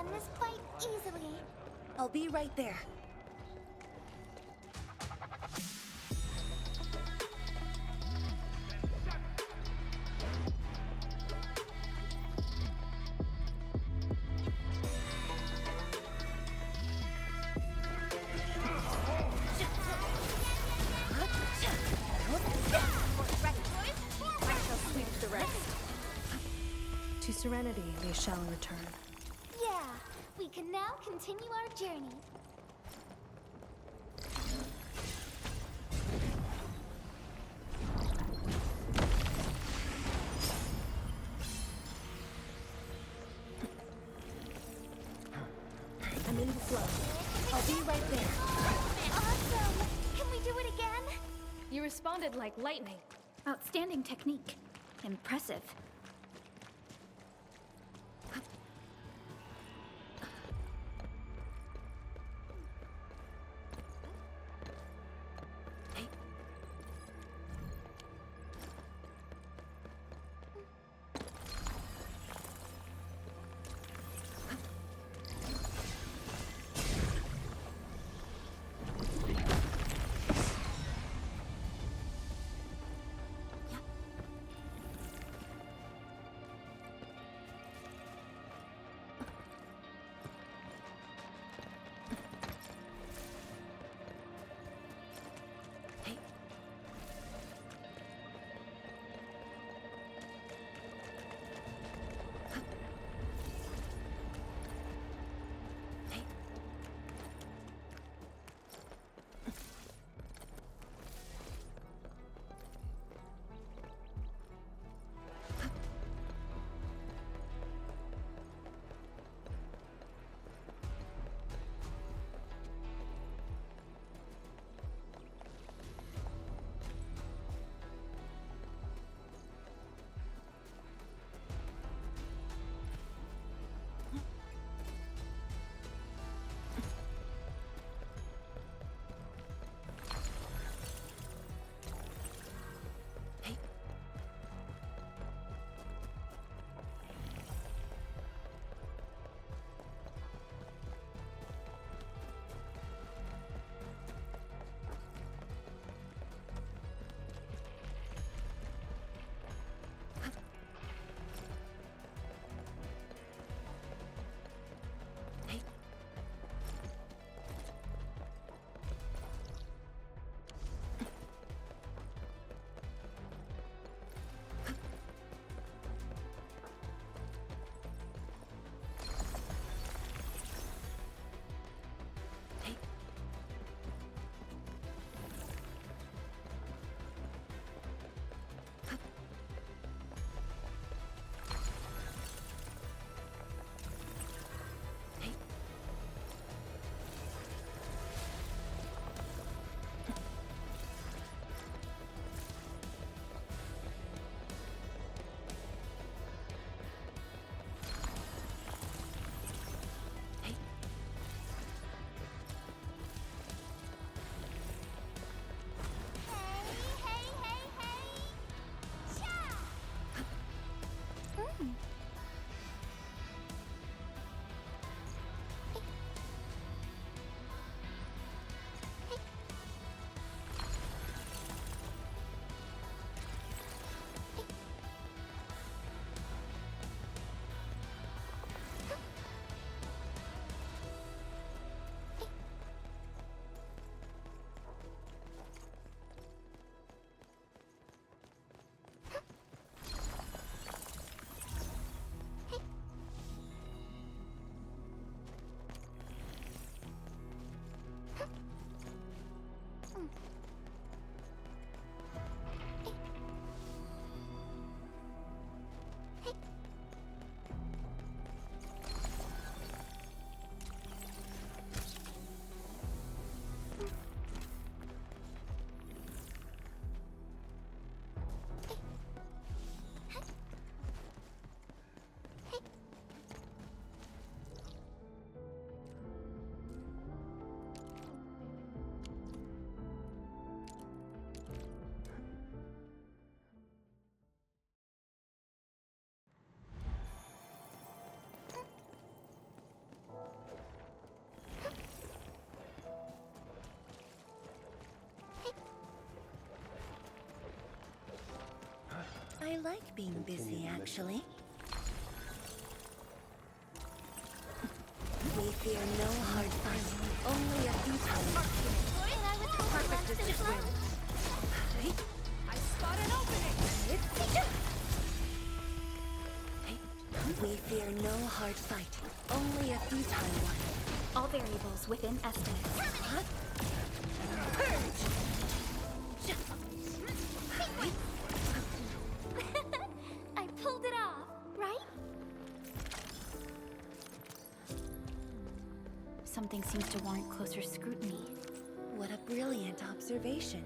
J: them is quite easily.
B: I'll be right there.
M: I shall sweep the rest. To serenity they shall return.
J: Yeah, we can now continue our journey.
B: I'm in the flow. I'll be right there.
J: Awesome! Can we do it again?
M: You responded like lightning.
A: Outstanding technique. Impressive.
B: like being busy, actually. We fear no hard fight, only a futile.
F: Perfect decision. I spot an opening!
B: We fear no hard fight, only a futile one.
A: All variables within estimates.
B: Huh?
J: I pulled it off, right?
A: Something seems to warrant closer scrutiny.
B: What a brilliant observation.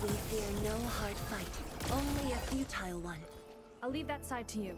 B: We fear no hard fight, only a futile one.
F: I'll leave that side to you.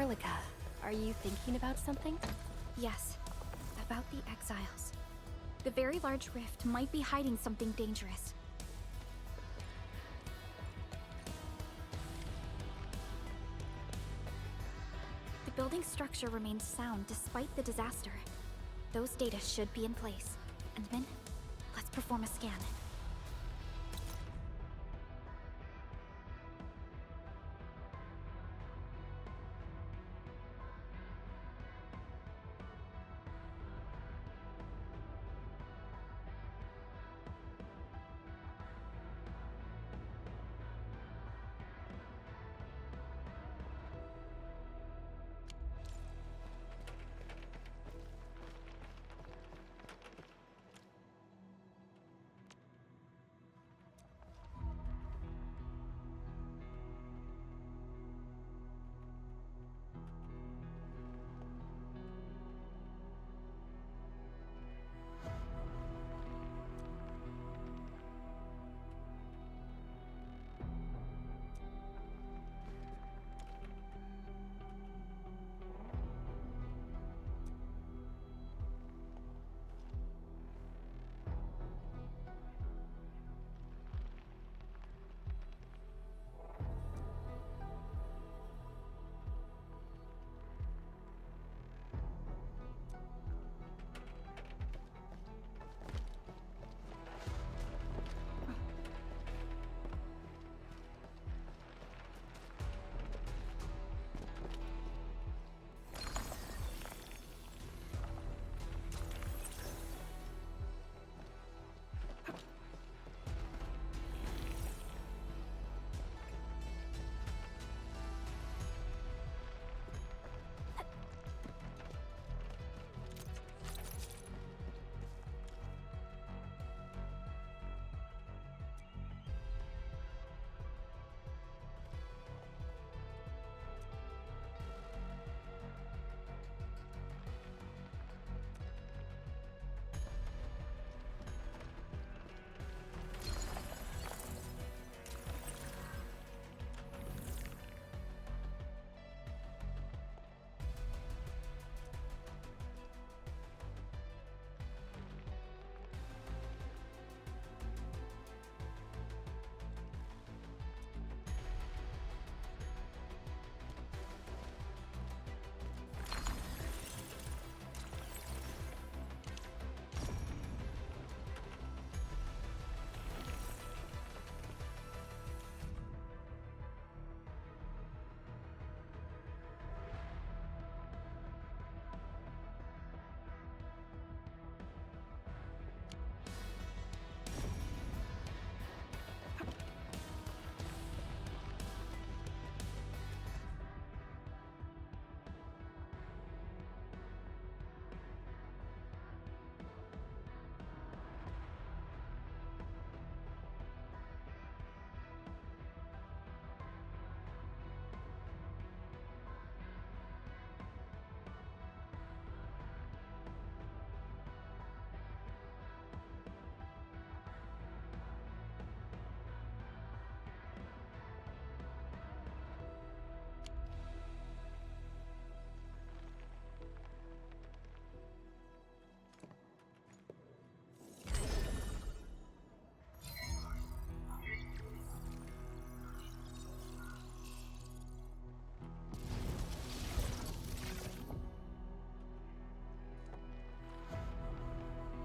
E: Perlica, are you thinking about something?
A: Yes, about the exiles. The very large rift might be hiding something dangerous. The building's structure remains sound despite the disaster. Those data should be in place. Endman, let's perform a scan.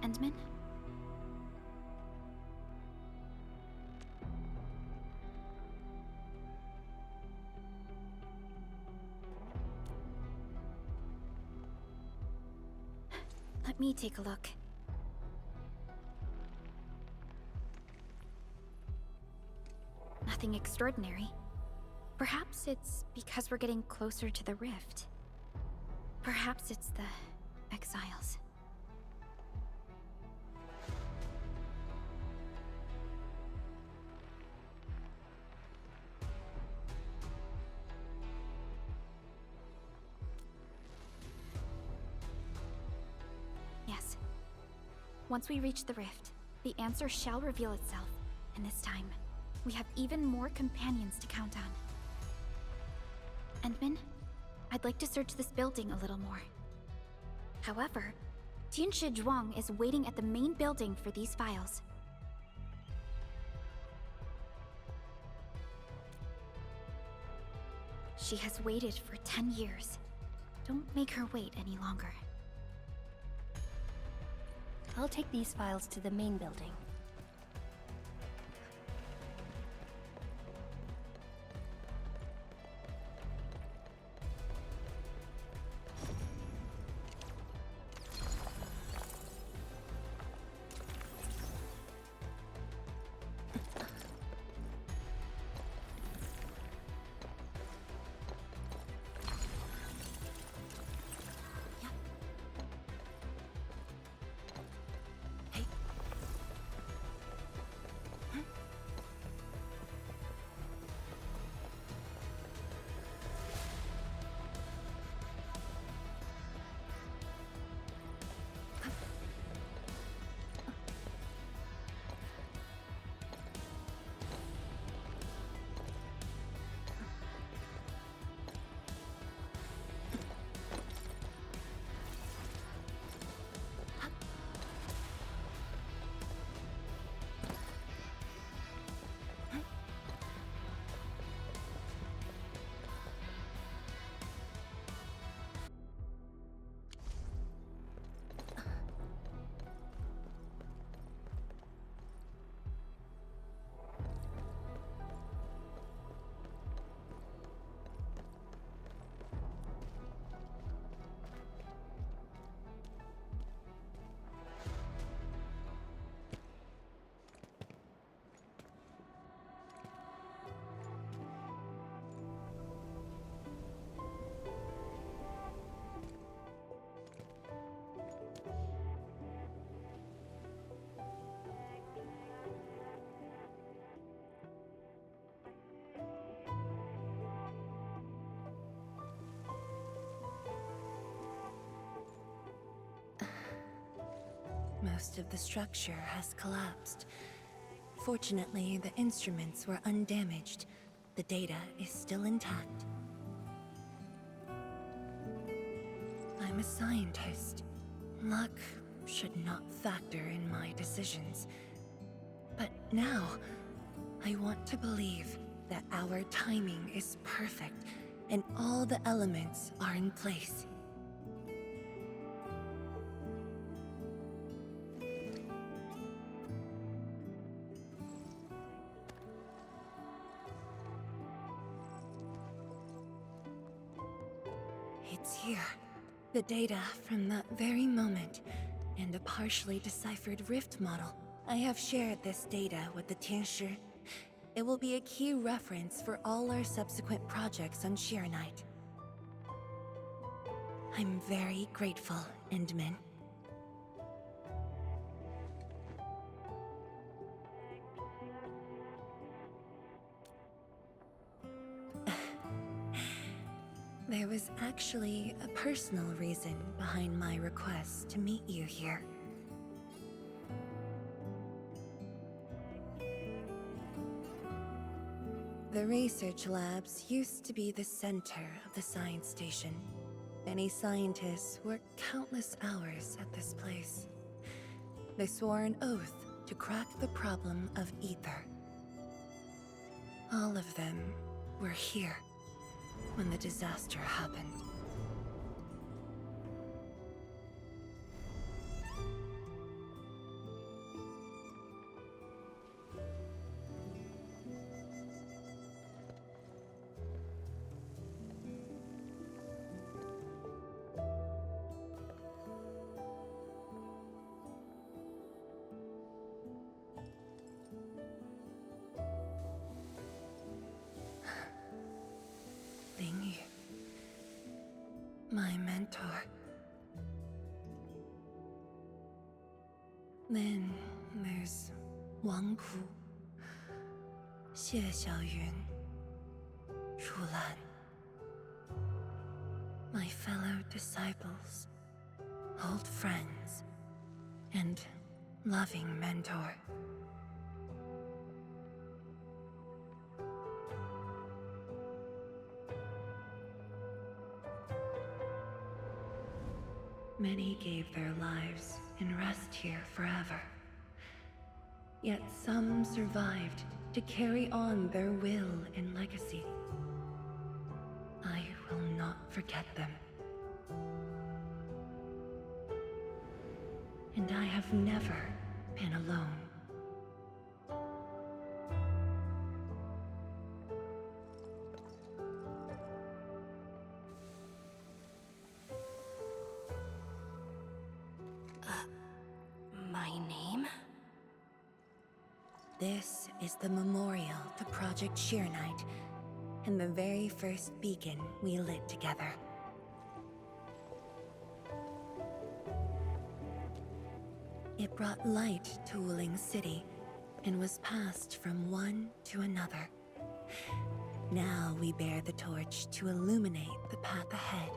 A: Endman? Let me take a look. Nothing extraordinary. Perhaps it's because we're getting closer to the rift. Perhaps it's the exiles. Yes. Once we reach the rift, the answer shall reveal itself, and this time, we have even more companions to count on. Endman, I'd like to search this building a little more. However, Tianshi Zhuang is waiting at the main building for these files. She has waited for 10 years. Don't make her wait any longer.
E: I'll take these files to the main building.
B: Most of the structure has collapsed. Fortunately, the instruments were undamaged. The data is still intact. I'm a scientist. Luck should not factor in my decisions. But now, I want to believe that our timing is perfect and all the elements are in place. It's here. The data from that very moment, and a partially deciphered rift model. I have shared this data with the Tianshi. It will be a key reference for all our subsequent projects on Shirenite. I'm very grateful, Endman. There was actually a personal reason behind my request to meet you here. The research labs used to be the center of the science station. Many scientists worked countless hours at this place. They swore an oath to crack the problem of ether. All of them were here when the disaster happened. My mentor. Then there's Wang Pu, Xie Xiaoyun, Ru Lan. My fellow disciples, old friends, and loving mentor.
N: Many gave their lives and rest here forever. Yet some survived to carry on their will and legacy. I will not forget them. And I have never been alone.
E: My name?
B: This is the memorial to Project Sheer Knight, and the very first beacon we lit together. It brought light to Wuling City, and was passed from one to another. Now we bear the torch to illuminate the path ahead.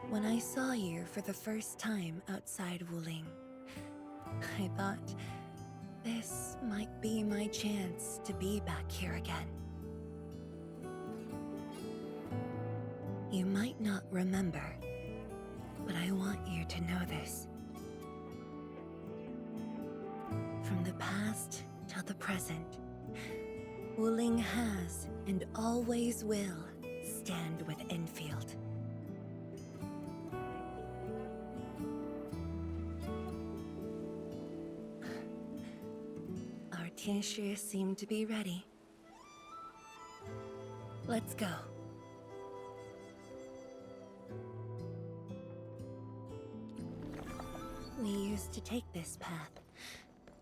B: When I saw you for the first time outside Wuling, I thought this might be my chance to be back here again. You might not remember, but I want you to know this. From the past till the present, Wuling has and always will stand with Endfield. Our Tianshi seem to be ready. Let's go. We used to take this path.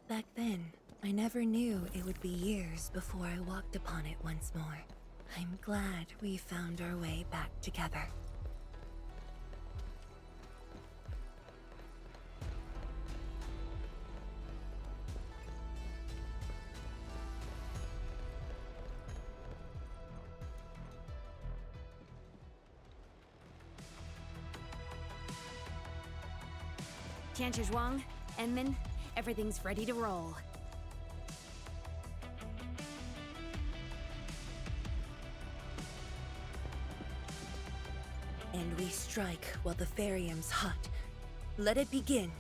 B: Back then, I never knew it would be years before I walked upon it once more. I'm glad we found our way back together.
F: Tianshi, Enman, everything's ready to roll.
B: And we strike while the Therium's hot. Let it begin.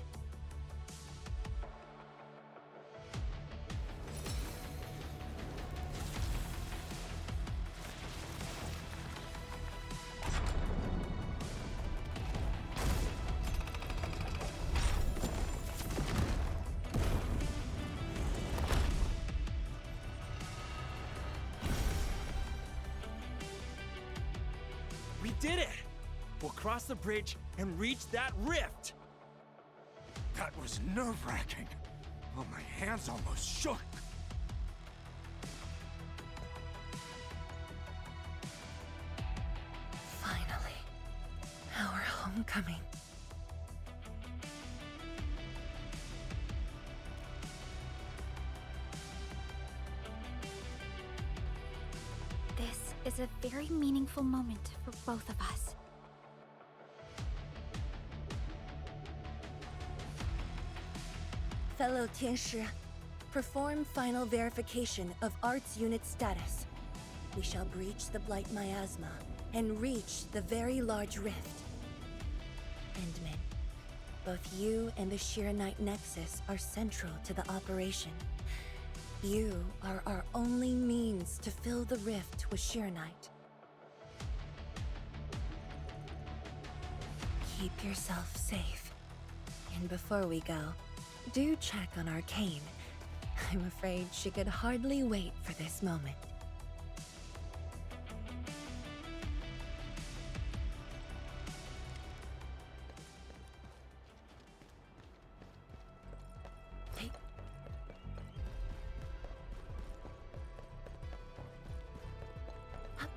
H: We did it! We'll cross the bridge and reach that rift!
G: That was nerve-wracking. Oh, my hands almost shook.
B: Finally, our homecoming.
A: This is a very meaningful moment for both of us.
B: Fellow Tianshi, perform final verification of Arts Unit status. We shall breach the Blight Miasma and reach the very large rift. Endman, both you and the Sheer Knight Nexus are central to the operation. You are our only means to fill the rift with Sheer Knight. Keep yourself safe. And before we go, do check on Arcane. I'm afraid she could hardly wait for this moment. Hey. Up.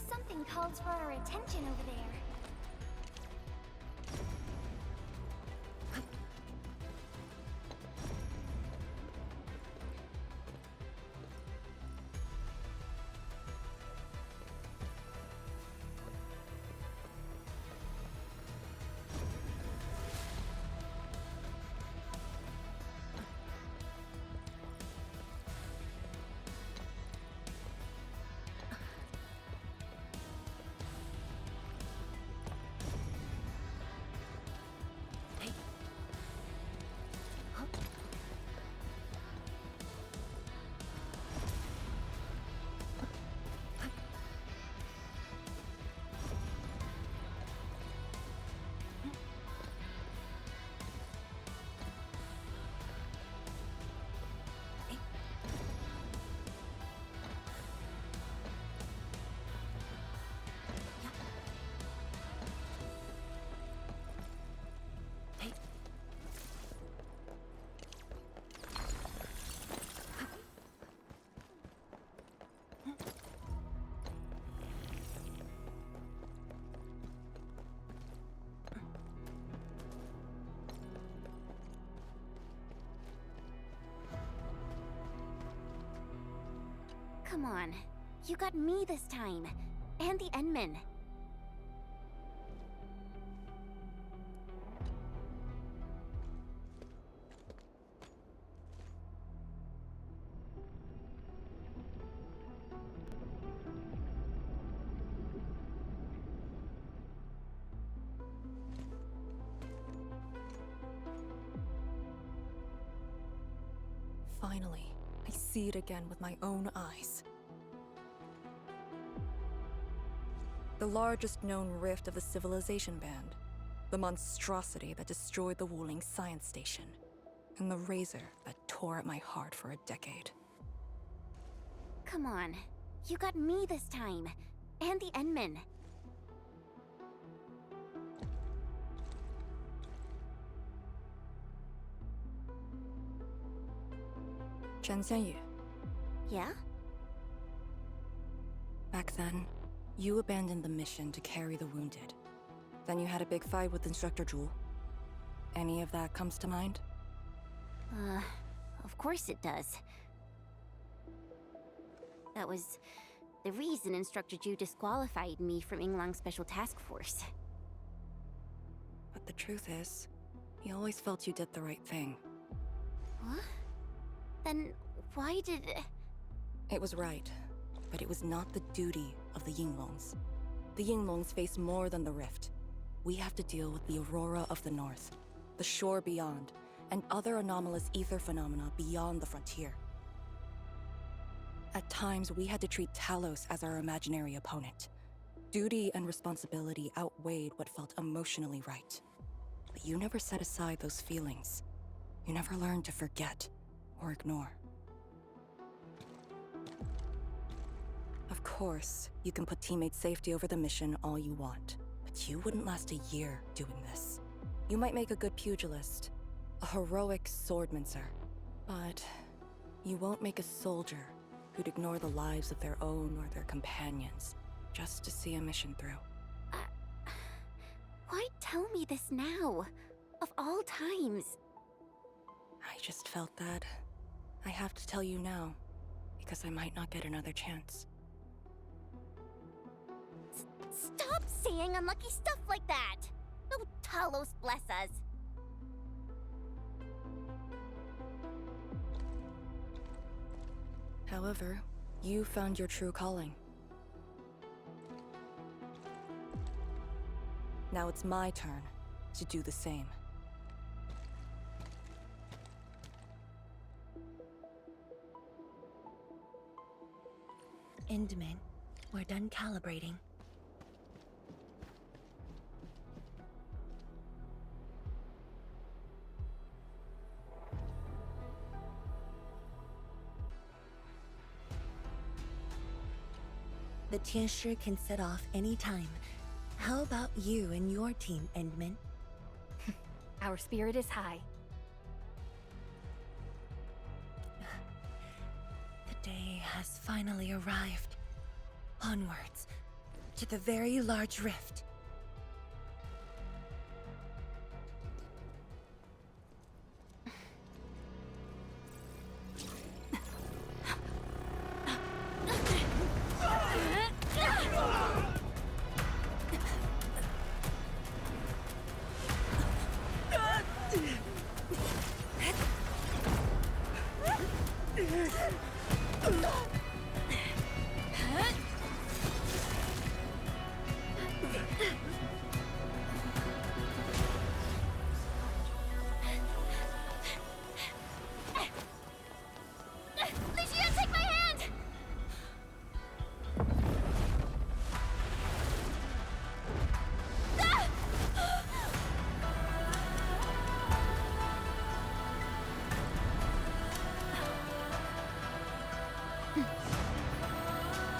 J: Something calls for our attention over there.
D: Come on. You got me this time. And the Endman.
C: Finally, I see it again with my own eyes. The largest known rift of the Civilization Band. The monstrosity that destroyed the Wuling science station. And the razor that tore at my heart for a decade.
D: Come on. You got me this time. And the Endman.
C: Chen Xianyu.
D: Yeah?
C: Back then, you abandoned the mission to carry the wounded. Then you had a big fight with Instructor Zhu. Any of that comes to mind?
D: Of course it does. That was the reason Instructor Zhu disqualified me from Yinglang's Special Task Force.
C: But the truth is, he always felt you did the right thing.
D: What? Then why did...
C: It was right, but it was not the duty of the Yinglongs. The Yinglongs face more than the rift. We have to deal with the Aurora of the North, the shore beyond, and other anomalous ether phenomena beyond the frontier. At times, we had to treat Talos as our imaginary opponent. Duty and responsibility outweighed what felt emotionally right. But you never set aside those feelings. You never learned to forget or ignore. Of course, you can put teammate safety over the mission all you want, but you wouldn't last a year doing this. You might make a good pugilist, a heroic swordmancer, but you won't make a soldier who'd ignore the lives of their own or their companions just to see a mission through.
D: Why tell me this now? Of all times.
C: I just felt that I have to tell you now, because I might not get another chance.
D: Stop saying unlucky stuff like that! No Talos bless us.
C: However, you found your true calling. Now it's my turn to do the same.
B: Endman, we're done calibrating. The Tianshi can set off any time. How about you and your team, Endman?
E: Our spirit is high.
B: The day has finally arrived. Onwards, to the very large rift.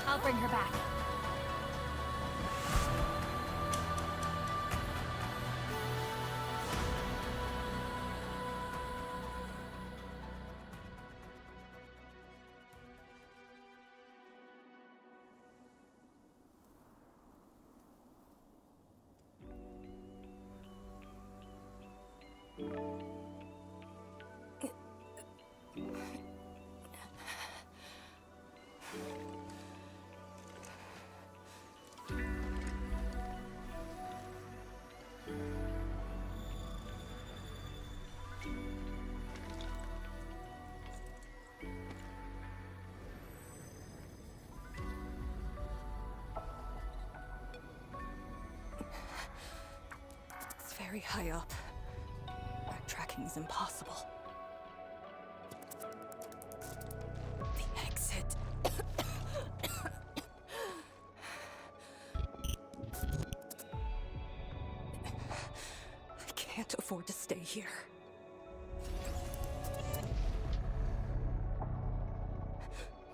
E: I'll bring her back.
C: very high up. Backtracking is impossible. The exit. I can't afford to stay here.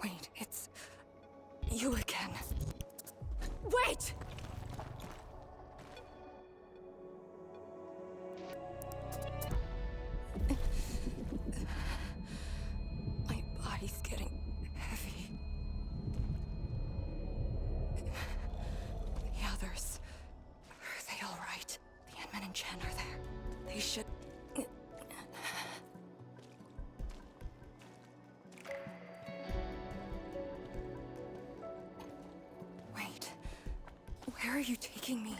C: Wait, it's you again. Wait! My body's getting heavy. The others, are they all right? The Enman and Chen are there. They should... Wait, where are you taking me?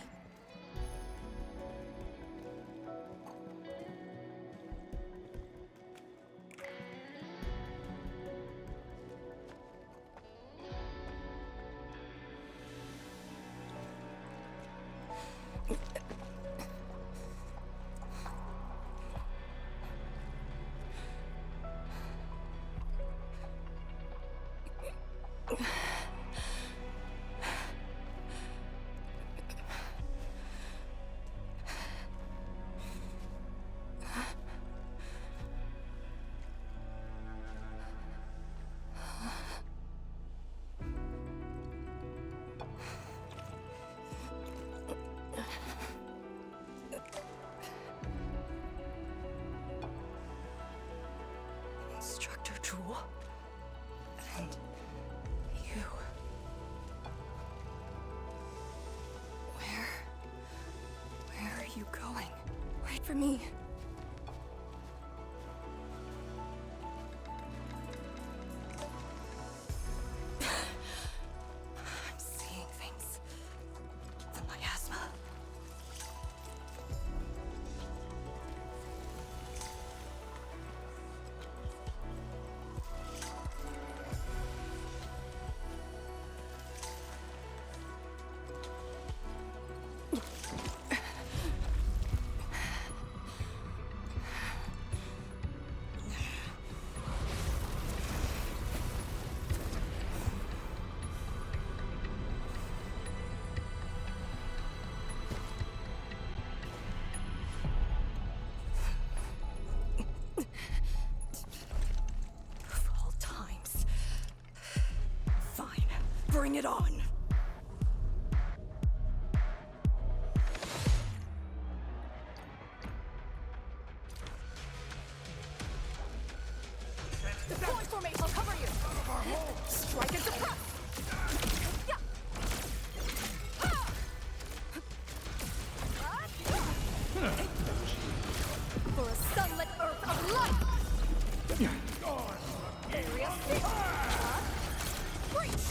C: Instructor Jewel? And you... Where are you going? Wait for me. I'm seeing things. The miasma. Of all times. Fine. Bring it on.
R: Deploy formation! I'll cover you! Strike and suppress! Yeah. For a sunlit earth of light! Area 6! Breach!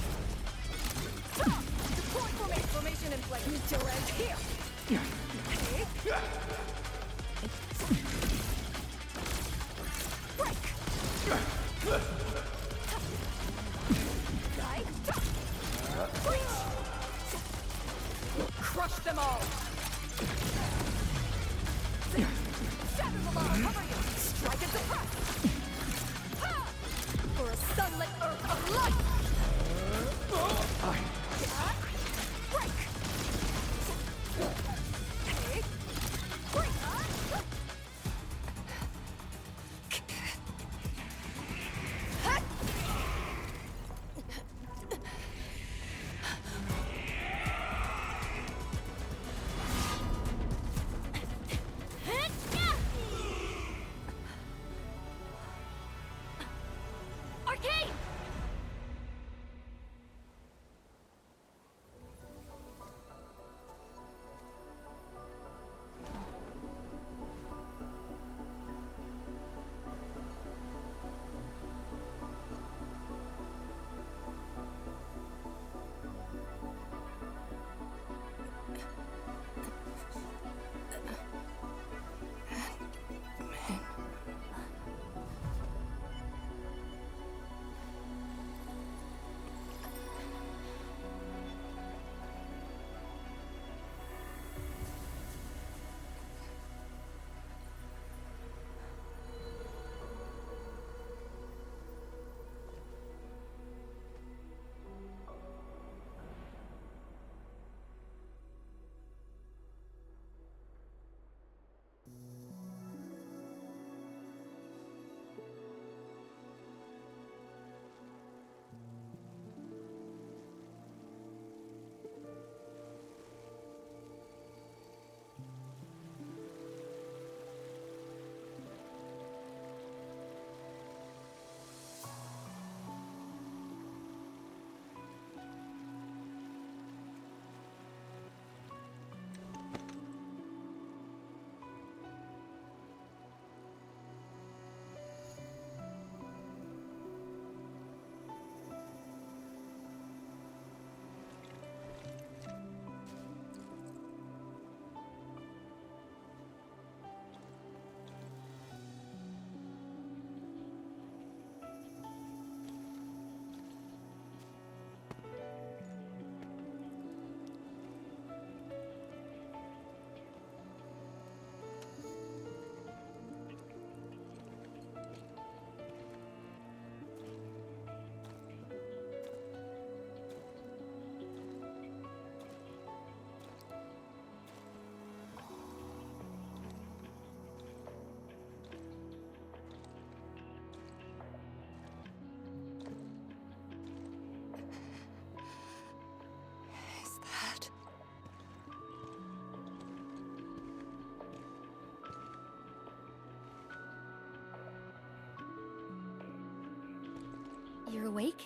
E: You're awake?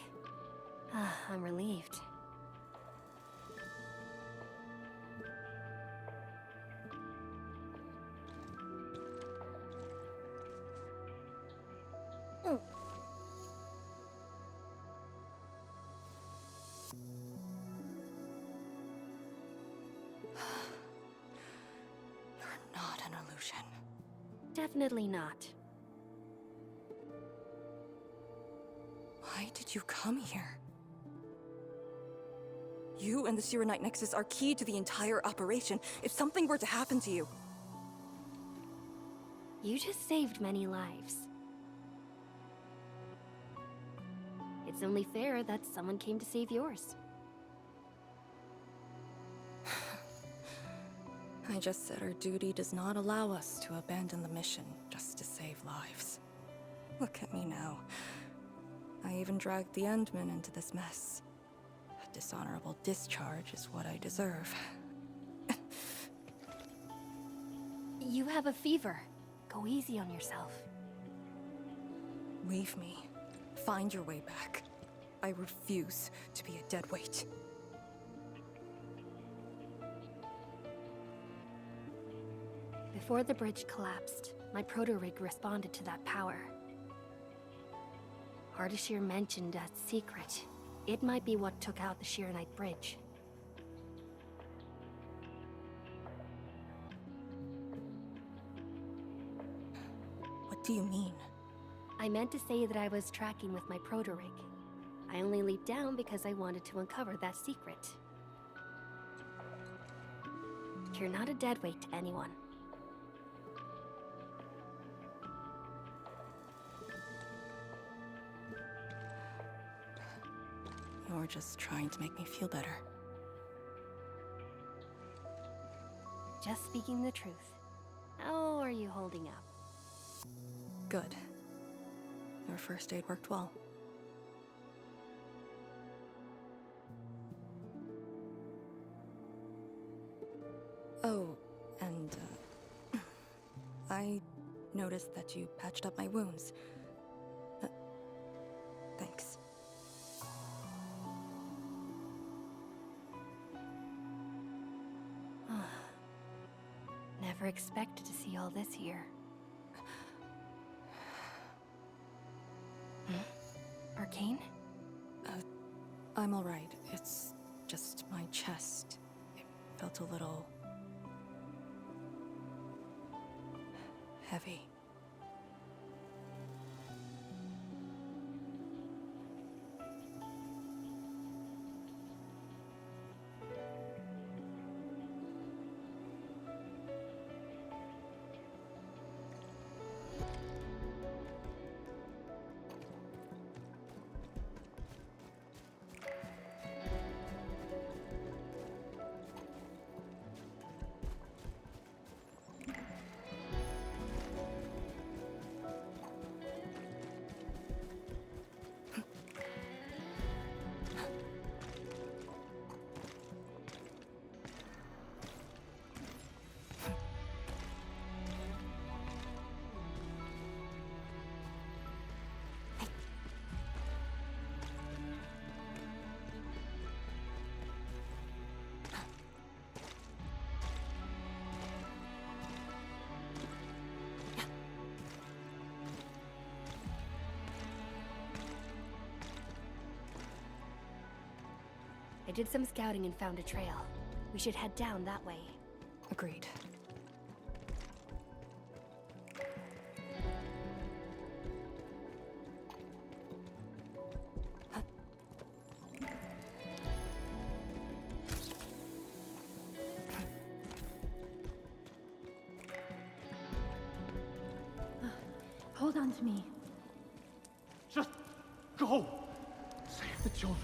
E: I'm relieved.
C: You're not an illusion.
E: Definitely not.
C: Why did you come here? You and the Shiranite Nexus are key to the entire operation. If something were to happen to you...
E: You just saved many lives. It's only fair that someone came to save yours.
C: I just said our duty does not allow us to abandon the mission just to save lives. Look at me now. I even dragged the Endmen into this mess. A dishonorable discharge is what I deserve.
E: You have a fever. Go easy on yourself.
C: Leave me. Find your way back. I refuse to be a dead weight.
E: Before the bridge collapsed, my proto-rig responded to that power. Ardashir mentioned that secret. It might be what took out the Shiranite bridge.
C: What do you mean?
E: I meant to say that I was tracking with my proto-rig. I only leaped down because I wanted to uncover that secret. You're not a deadweight to anyone.
C: You're just trying to make me feel better.
E: Just speaking the truth. How are you holding up?
C: Good. Your first aid worked well. Oh, and, I noticed that you patched up my wounds. Thanks.
E: Never expected to see all this here. Arcane?
C: I'm alright. It's just my chest. It felt a little... heavy.
E: I did some scouting and found a trail. We should head down that way.
C: Agreed.
A: Hold on to me.
G: Just go! Save the children.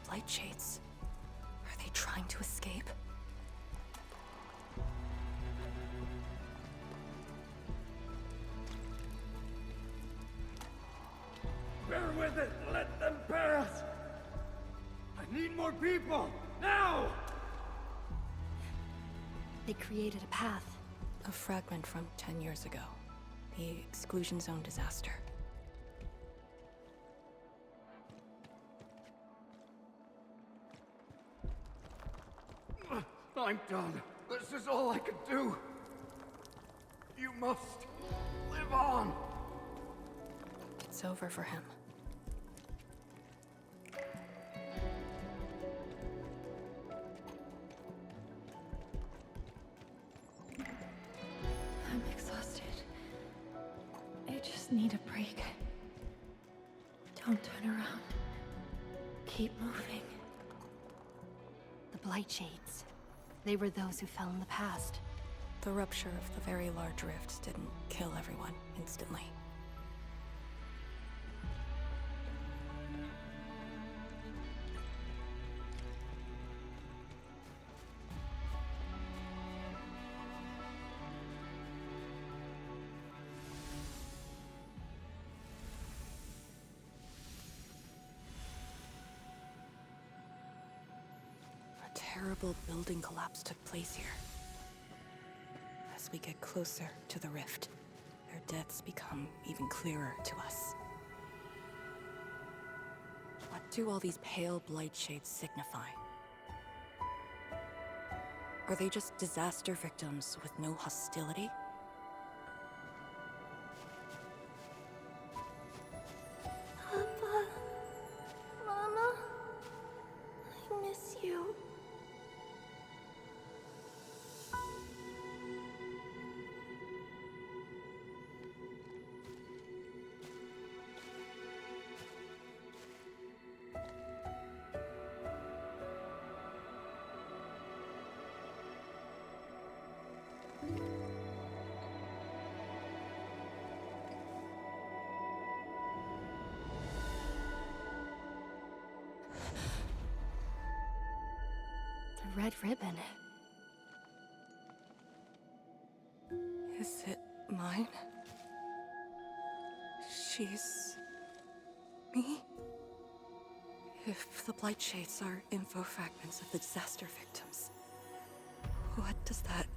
C: Light shades. Are they trying to escape?
G: Bear with it! Let them pass! I need more people! Now!
E: They created a path.
C: A fragment from 10 years ago. The Exclusion Zone disaster.
G: I'm done. This is all I could do. You must live on.
C: It's over for him.
R: I'm exhausted. I just need a break. Don't turn around. Keep moving.
E: The Blight Shades. They were those who fell in the past.
C: The rupture of the very large rift didn't kill everyone instantly. A terrible building collapse took place here. As we get closer to the rift, their deaths become even clearer to us. What do all these pale blight shades signify? Are they just disaster victims with no hostility?
R: Papa, Mama, I miss you.
E: The red ribbon.
C: Is it mine? She's... me? If the Blight Shades are info fragments of the disaster victims, what does that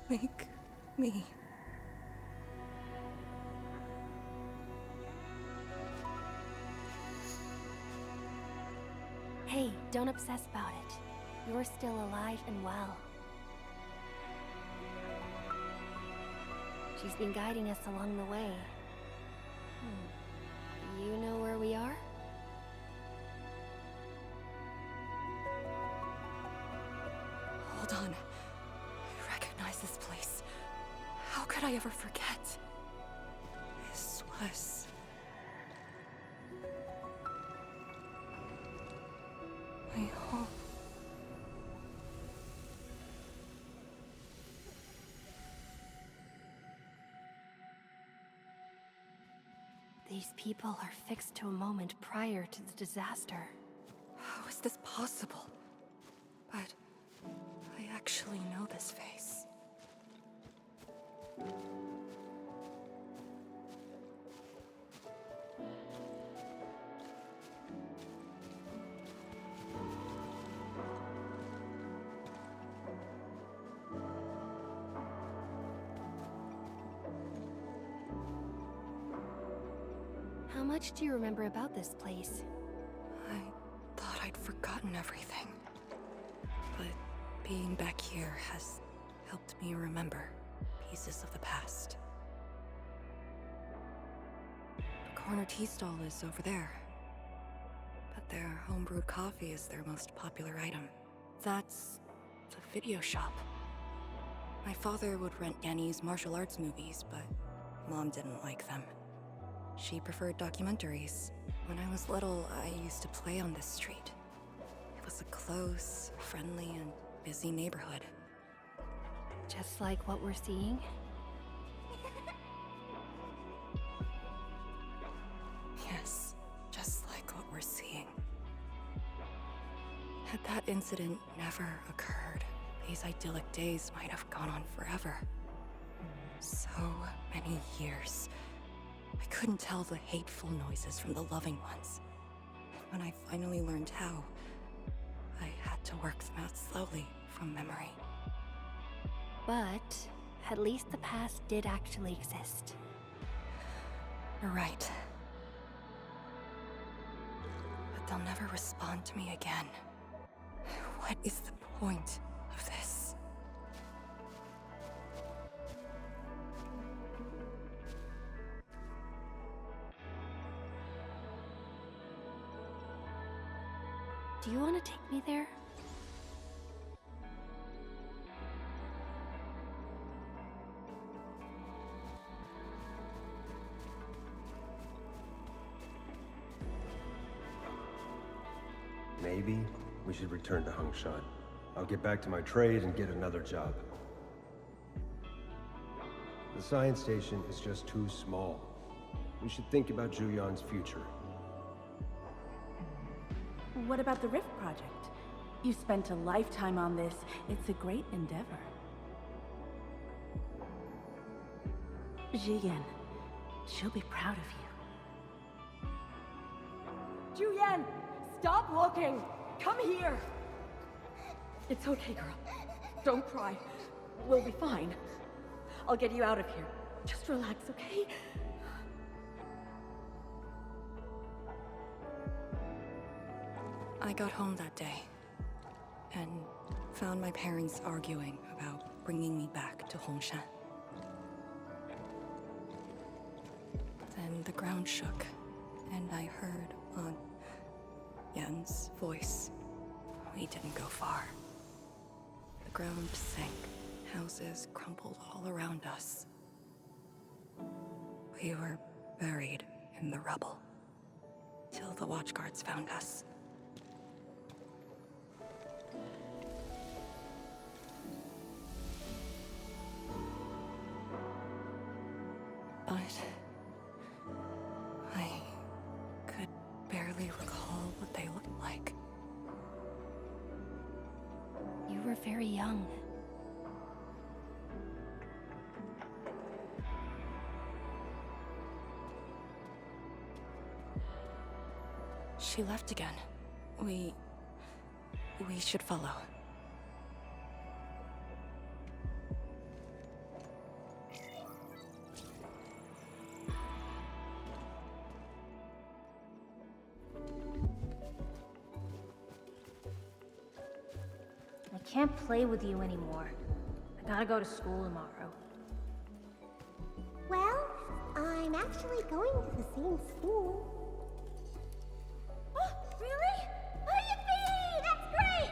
C: make me?
E: Hey, don't obsess about it. You're still alive and well. She's been guiding us along the way. You know where we are?
C: Hold on. I recognize this place. How could I ever forget? This was... my home.
E: These people are fixed to a moment prior to the disaster.
C: How is this possible? But I actually know this face.
E: How much do you remember about this place?
C: I thought I'd forgotten everything. But being back here has helped me remember pieces of the past. The corner tea stall is over there. But their homebrewed coffee is their most popular item. That's the video shop. My father would rent Yanni's martial arts movies, but Mom didn't like them. She preferred documentaries. When I was little, I used to play on this street. It was a close, friendly, and busy neighborhood.
E: Just like what we're seeing?
C: Yes, just like what we're seeing. Had that incident never occurred, these idyllic days might have gone on forever. So many years. I couldn't tell the hateful noises from the loving ones. And when I finally learned how, I had to work them out slowly from memory.
E: But at least the past did actually exist.
C: You're right. But they'll never respond to me again. What is the point of
E: Do you want to take me there?
S: Maybe we should return to Hongshan. I'll get back to my trade and get another job. The science station is just too small. We should think about Julian's future.
T: What about the Rift Project? You spent a lifetime on this. It's a great endeavor. Jiyan, she'll be proud of you.
R: Juyen! Stop looking! Come here! It's okay, girl. Don't cry. We'll be fine. I'll get you out of here. Just relax, okay?
C: I got home that day and found my parents arguing about bringing me back to Hongshan. Then the ground shook, and I heard Aunt Yen's voice. We didn't go far. The ground sank. Houses crumpled all around us. We were buried in the rubble till the watchguards found us. But I could barely recall what they looked like.
E: You were very young.
C: She left again. We should follow.
J: I can't play with you anymore. I gotta go to school tomorrow.
U: Well, I'm actually going to the same school.
J: Oh, really? Oh, yippee! That's great!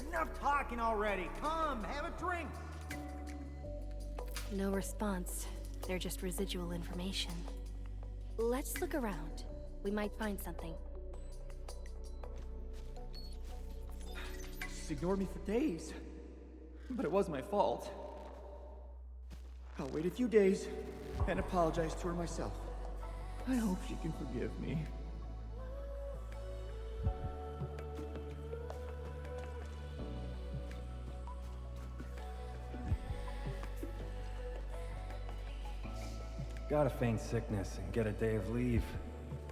H: Enough talking already. Come, have a drink.
E: No response. They're just residual information. Let's look around. We might find something.
V: She's ignored me for days. But it was my fault. I'll wait a few days and apologize to her myself. I hope she can forgive me.
W: Gotta feign sickness and get a day of leave.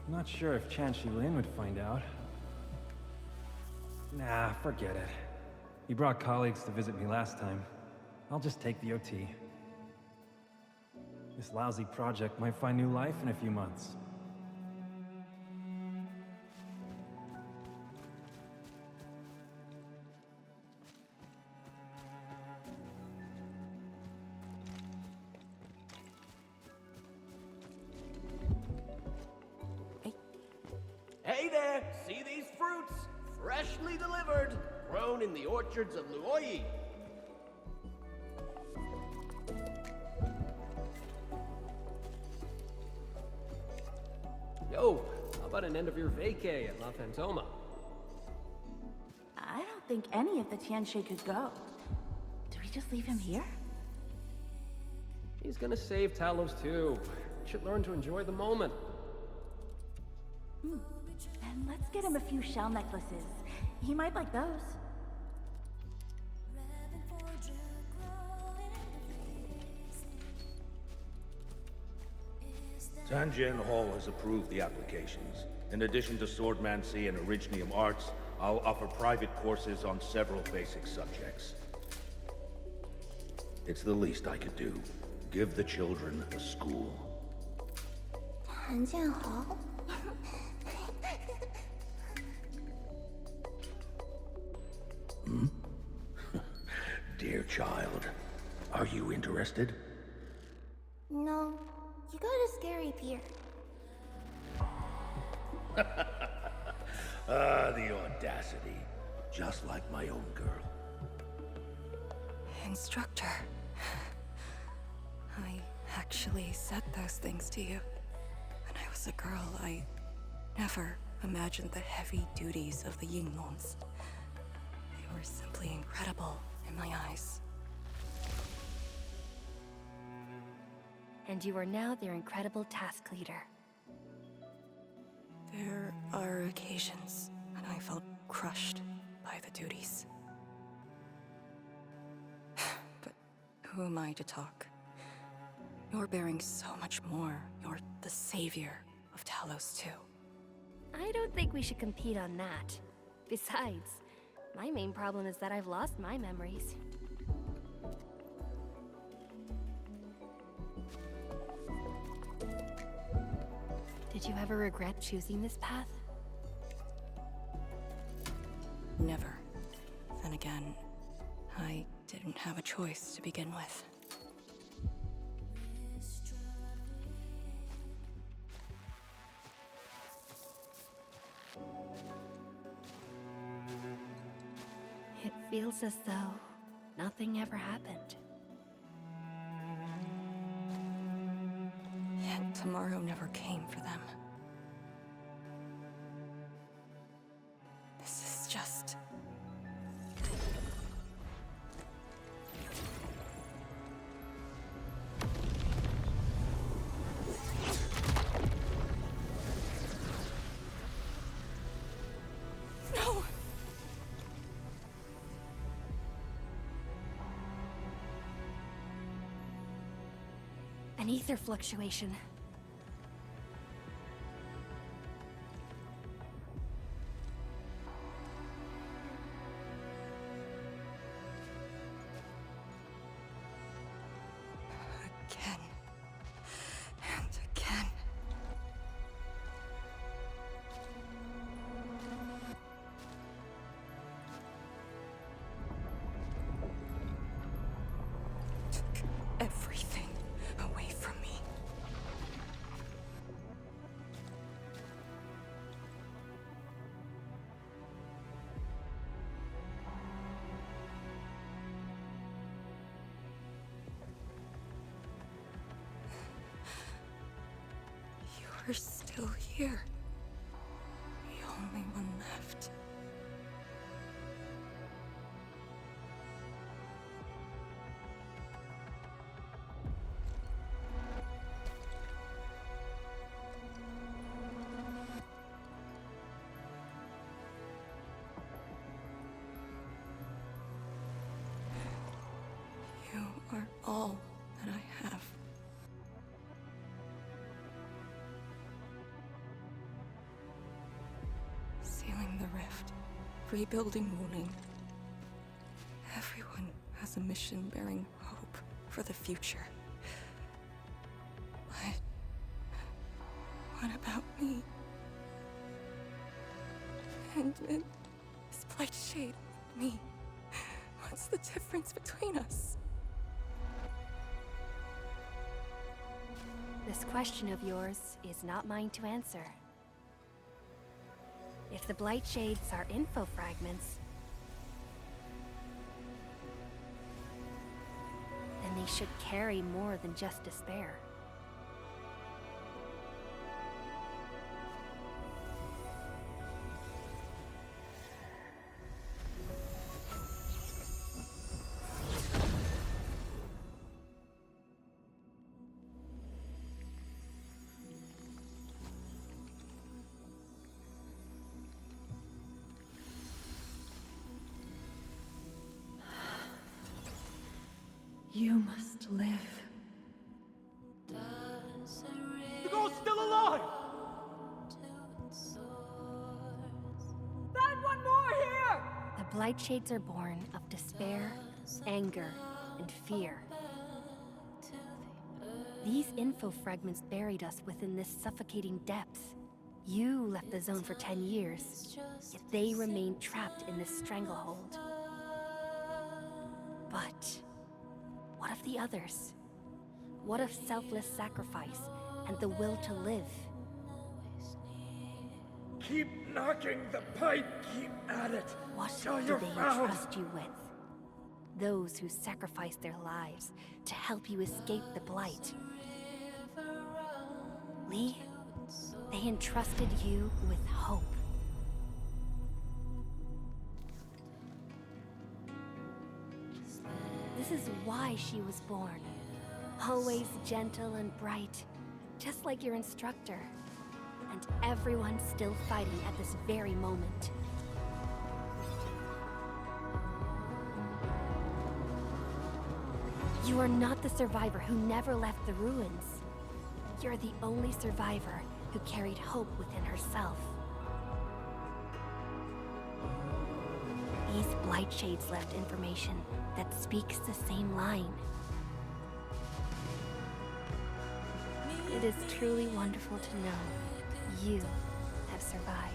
W: I'm not sure if Chan Shilin would find out. Nah, forget it. He brought colleagues to visit me last time. I'll just take the OT. This lousy project might find new life in a few months.
X: Hey there! See these fruits? Freshly delivered! Grown in the orchards of Luoyi.
Y: Yo, how about an end of your vacay at La Fantoma?
T: I don't think any of the Tianxie could go. Do we just leave him here?
Y: He's gonna save Talos too. Should learn to enjoy the moment.
T: And let's get him a few shell necklaces. He might like those.
I: Tanjian Hall has approved the applications. In addition to swordmancy and originium arts, I'll offer private courses on several basic subjects. It's the least I could do. Give the children a school.
U: 谭建豪
I: Hmm? Dear child, are you interested?
U: No, you got a scary beard.
I: The audacity. Just like my own girl.
C: Instructor. I actually said those things to you. When I was a girl, I never imagined the heavy duties of the Yinglons. They were simply incredible in my eyes.
E: And you are now their incredible task leader.
C: There are occasions when I felt crushed by the duties. But who am I to talk? You're bearing so much more. You're the savior of Talos too.
E: I don't think we should compete on that. Besides, my main problem is that I've lost my memories. Did you ever regret choosing this path?
C: Never. Then again, I didn't have a choice to begin with.
E: It feels as though nothing ever happened.
C: Yet tomorrow never came for them. This is just... No!
E: An ether fluctuation.
C: Again. And again. Took everything away from me. You're still here. The only one left. You are all that I have. Sealing the rift, rebuilding Wuling. Everyone has a mission bearing hope for the future. But what about me? And this Blight Shade, me. What's the difference between us?
E: This question of yours is not mine to answer. If the Blight Shades are info fragments, then they should carry more than just despair.
R: You must live.
G: The ghost
E: Blight shades are born of despair, anger, and fear. These info fragments buried us within this suffocating depths. You left the zone for 10 years, yet they remain trapped in this stranglehold. But what of the others? What of selfless sacrifice and the will to live?
G: Keep knocking the pipe, keep at it.
E: What
G: till
E: do
G: you're
E: they
G: found.
E: entrust you with? Those who sacrificed their lives to help you escape the Blight. Lee, they entrusted you with hope. This is why she was born. Always gentle and bright, just like your instructor. And everyone's still fighting at this very moment. You are not the survivor who never left the ruins. You're the only survivor who carried hope within herself. These Blight Shades left information that speaks the same line. It is truly wonderful to know you have survived.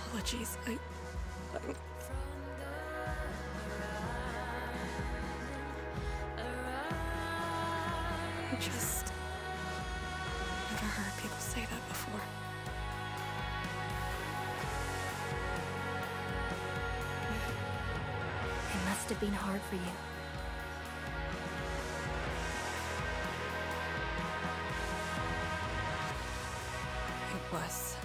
C: Apologies, I just never heard people say that before.
E: It must have been hard for you.
C: It was.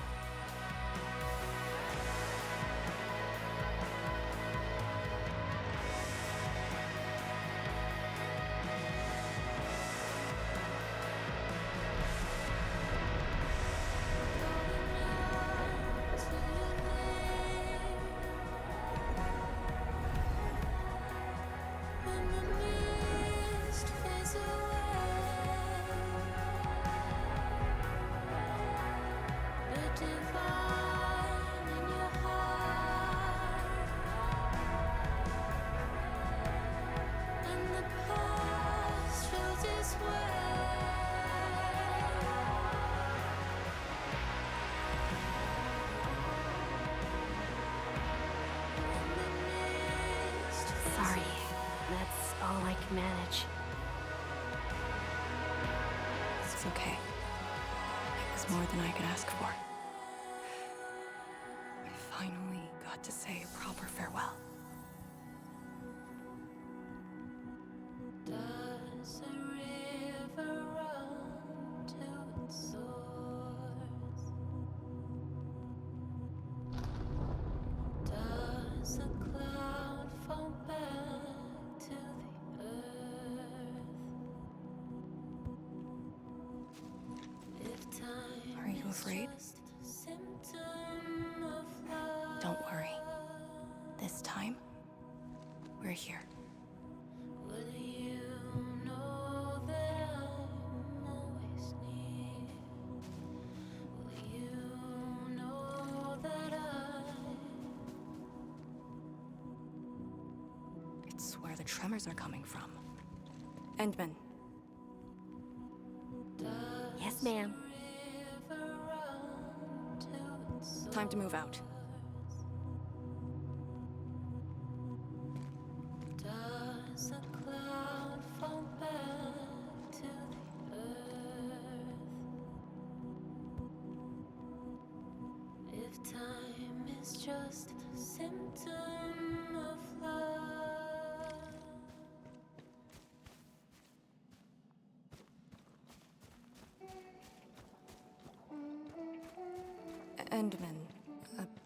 E: Sorry, that's all I can manage.
C: It's okay. It was more than I could ask for. I finally got to say a proper farewell.
K: Does a river run to its source? Does a cloud fall back to the earth? If time
C: Are you afraid?
K: is just a symptom of love,
C: Don't worry. This time, we're here.
K: will you know that I'm always near? Will you know that
C: It's where the tremors are coming from. Endman,
E: Yes, ma'am.
C: time to move out.
K: Does a cloud fall back to the earth? If time is just a symptom of love.
C: Endman,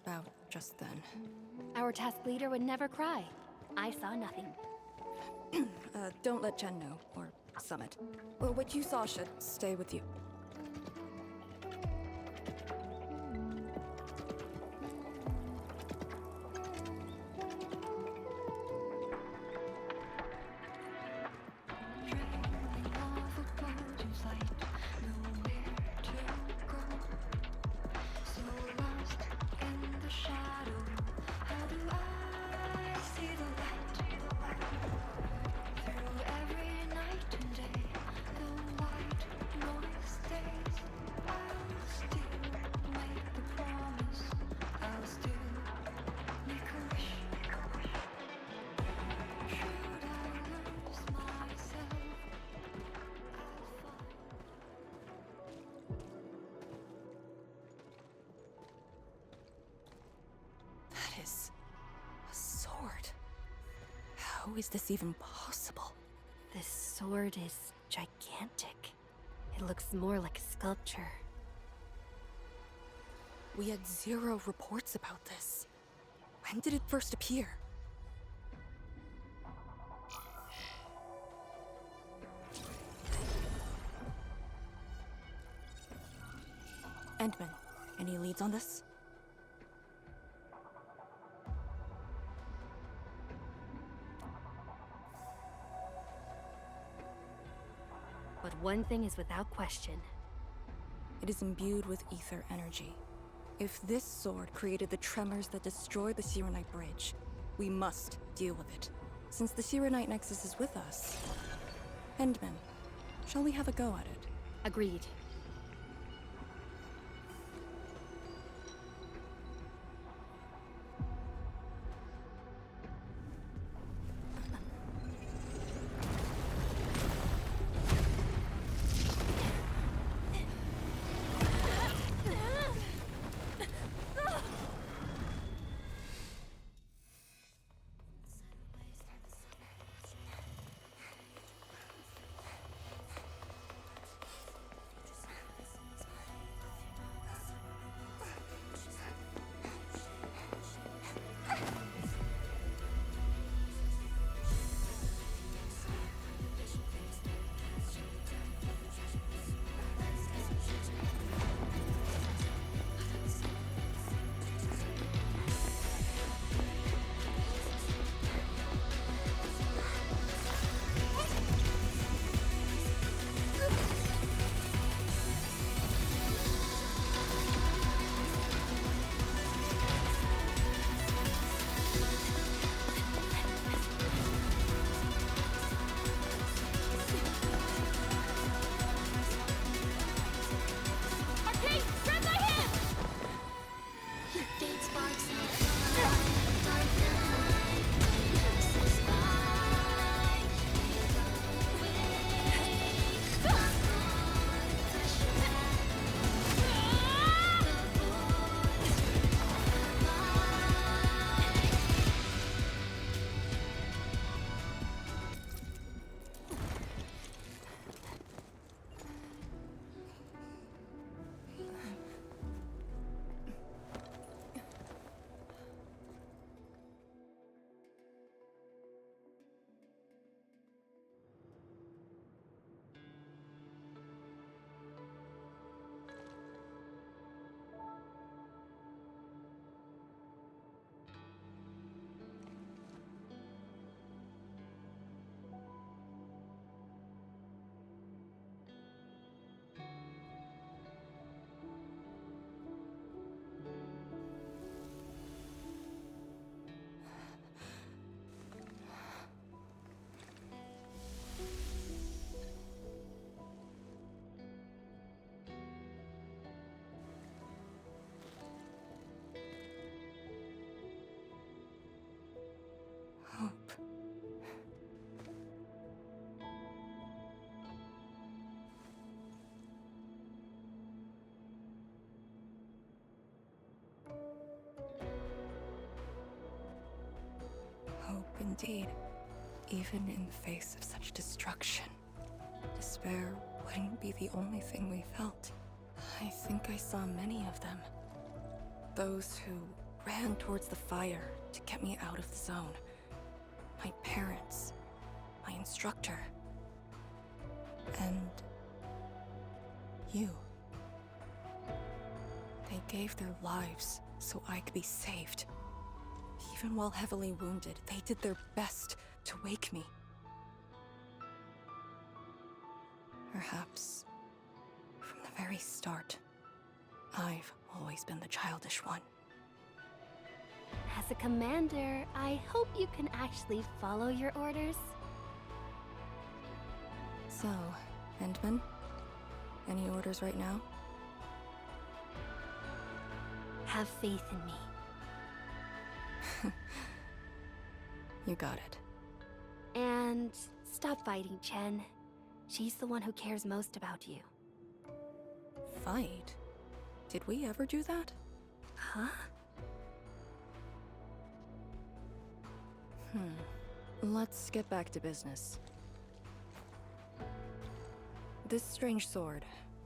C: about just then.
E: Our task leader would never cry. I saw nothing.
C: Don't let Jen know, or Summit. Well, what you saw should stay with you. That is a sword. How is this even possible?
E: This sword is gigantic. It looks more like a sculpture.
C: We had 0 reports about this. When did it first appear? Endman, any leads on this?
E: But one thing is without question.
C: It is imbued with ether energy. If this sword created the tremors that destroyed the Sirenite Bridge, we must deal with it. Since the Sirenite Nexus is with us. Endman, shall we have a go at it?
E: Agreed.
C: Hope. Hope indeed. Even in the face of such destruction, despair wouldn't be the only thing we felt. I think I saw many of them. Those who ran towards the fire to get me out of the zone. My parents, my instructor, and you. They gave their lives so I could be saved. Even while heavily wounded, they did their best to wake me. Perhaps very start, I've always been the childish one.
E: As a commander, I hope you can actually follow your orders.
C: So, Endman? Any orders right now?
E: Have faith in me.
C: You got it.
E: And stop fighting, Chen. She's the one who cares most about you.
C: Fight? Did we ever do that?
E: Huh?
C: Let's get back to business. This strange sword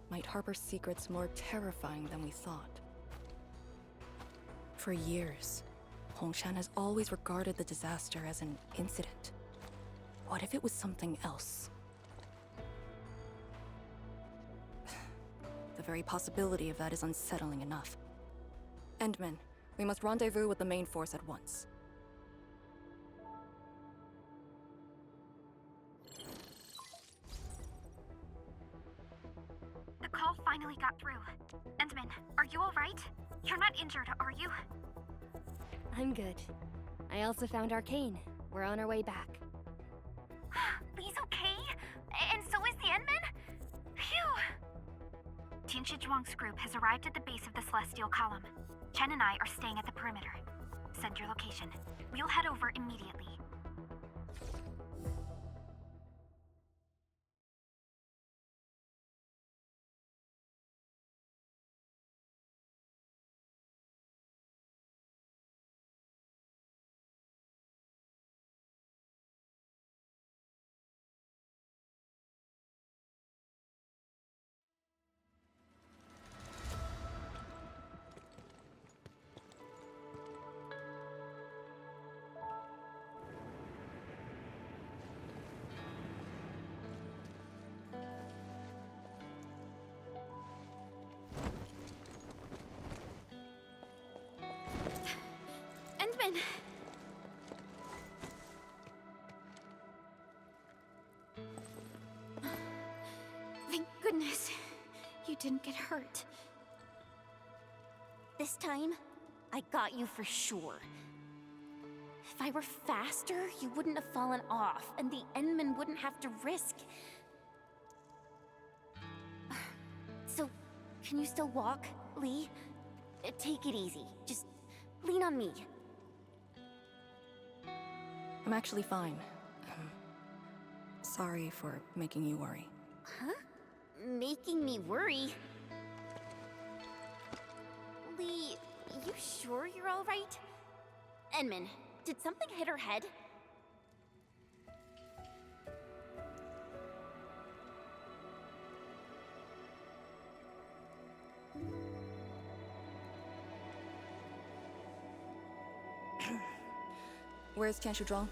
C: might harbor secrets more terrifying than we thought. For years, Hongshan has always regarded the disaster as an incident. What if it was something else? The very possibility of that is unsettling enough. Endman, we must rendezvous with the main force at once.
A: The call finally got through. Endman, are you alright? You're not injured, are you?
E: I'm good. I also found Arcane. We're on our way back.
A: Lee's okay? And so is the Endman? Phew! Tianshi Zhuang's group has arrived at the base of the Celestial Column. Chen and I are staying at the perimeter. Send your location. We'll head over immediately. Endman! Thank goodness you didn't get hurt.
D: This time, I got you for sure. If I were faster, you wouldn't have fallen off, and the Endman wouldn't have to risk. So, can you still walk, Lee? Take it easy. Just lean on me.
C: I'm actually fine. Sorry for making you worry.
D: Huh? Making me worry? Lee, you sure you're all right? Endman, did something hit her head?
C: Where's Tianshi Zhuang?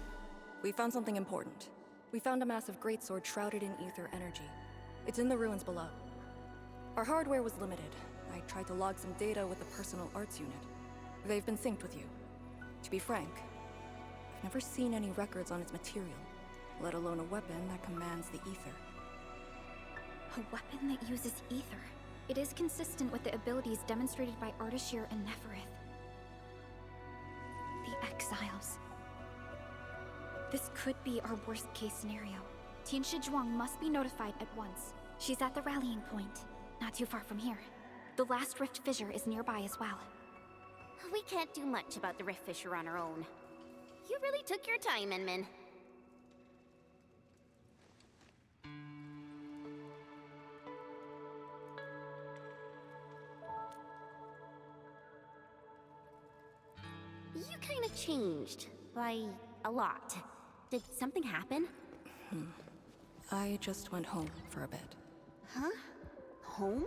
C: We found something important. We found a massive greatsword shrouded in ether energy. It's in the ruins below. Our hardware was limited. I tried to log some data with the personal arts unit. They've been synced with you. To be frank, I've never seen any records on its material, let alone a weapon that commands the ether.
A: A weapon that uses ether. It is consistent with the abilities demonstrated by Ardashir and Neferith. The Exiles. This could be our worst-case scenario. Tianshi Zhuang must be notified at once. She's at the rallying point, not too far from here. The last rift fissure is nearby as well.
D: We can't do much about the rift fissure on our own. You really took your time, Endman. You kind of changed. By a lot. Did something happen?
C: I just went home for a bit.
D: Huh? Home?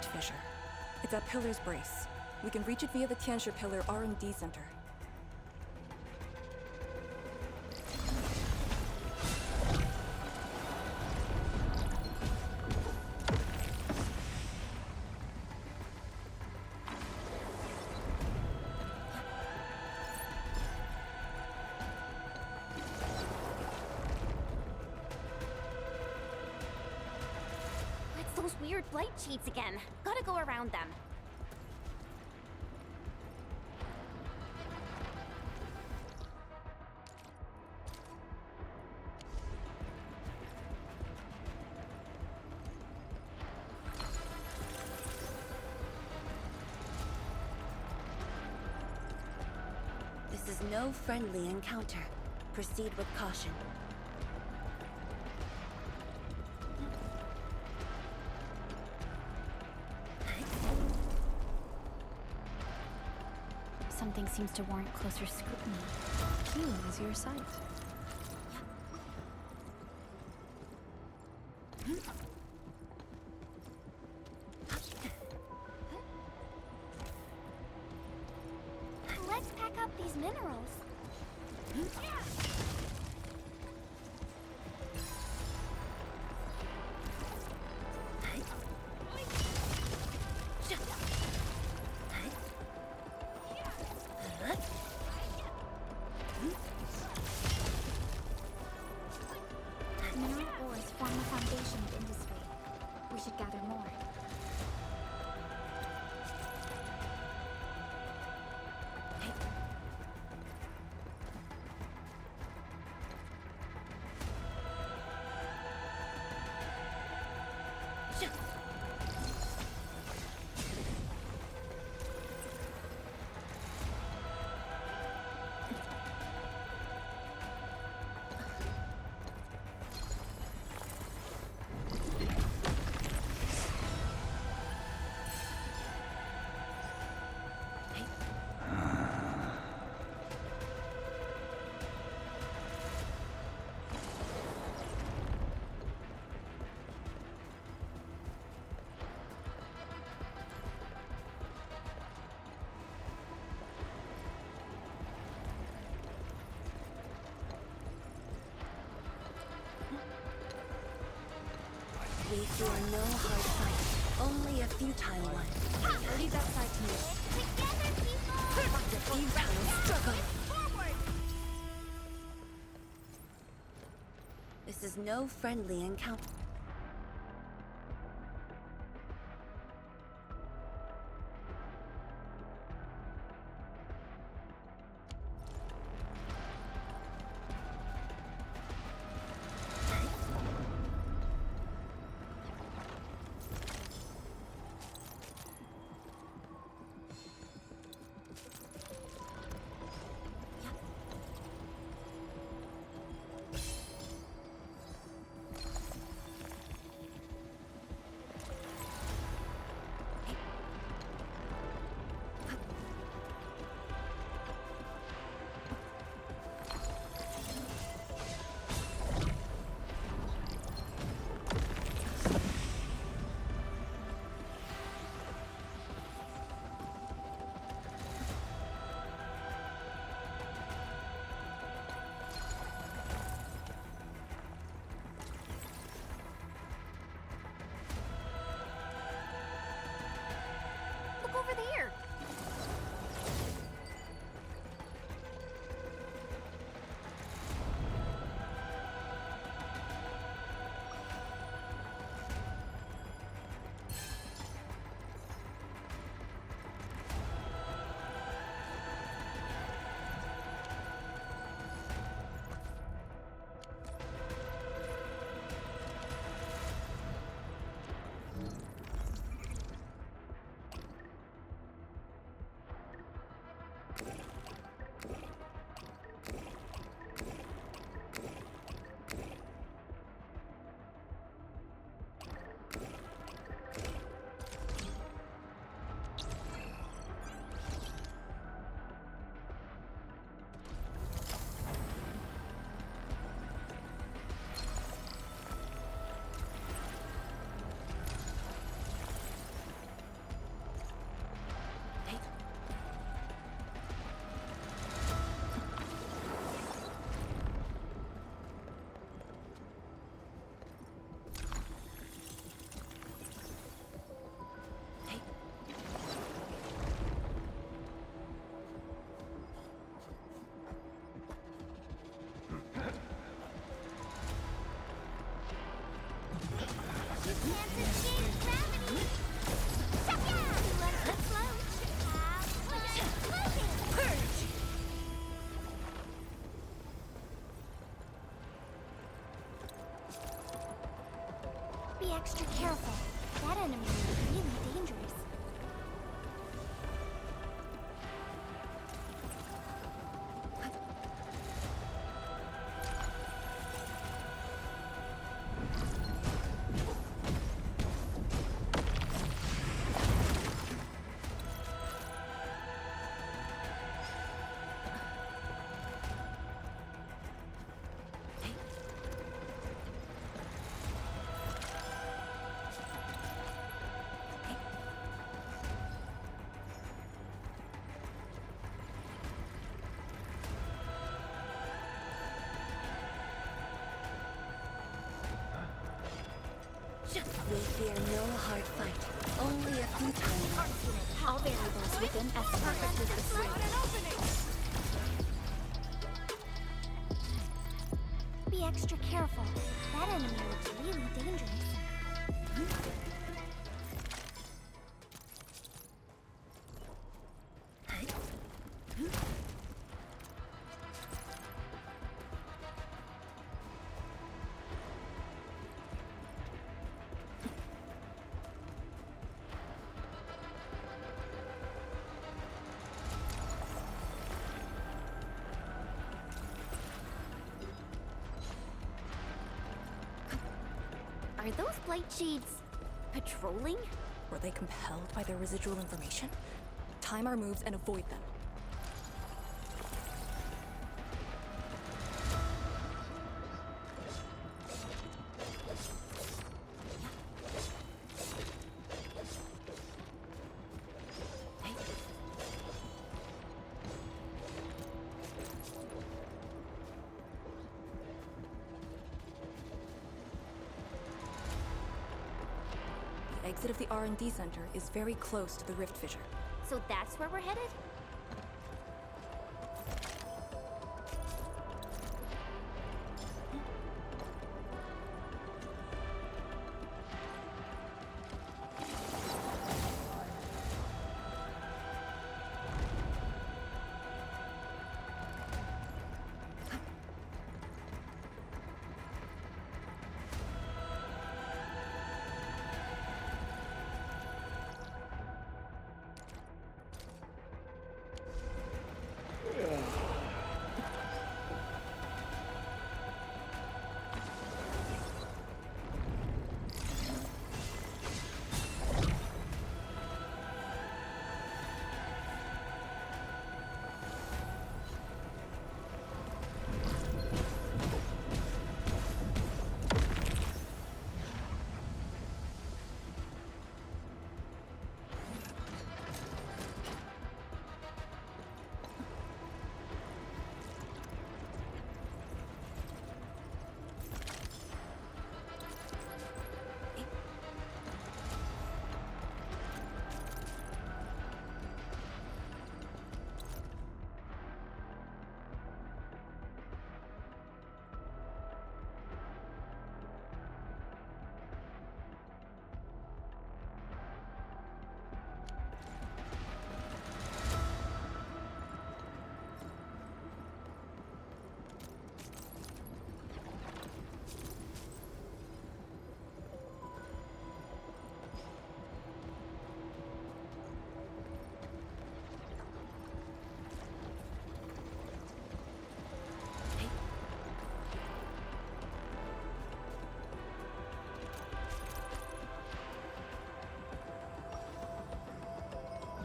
C: fissure. It's at Pillar's Brace. We can reach it via the Tianshi Pillar R&D Center.
D: It's those weird blight sheets again. Gotta go around them.
B: This is no friendly encounter. Proceed with caution.
A: Something seems to warrant closer scrutiny. Keen is your sight.
J: Let's pack up these minerals.
A: Mineral ores form the foundation of industry. We should gather more.
B: We fear no hard fight, only a futile one. Leave that side to me.
J: Together, people!
B: A futile struggle. This is no friendly encounter. We fear no hard fight, only a futile one.
A: All variables within estimate. Perfect with the
J: Be extra careful. That enemy looks really dangerous.
D: Are those blight shades patrolling?
C: Were they compelled by their residual information? Time our moves and avoid them. The exit of the R&D center is very close to the rift fissure.
D: So that's where we're headed?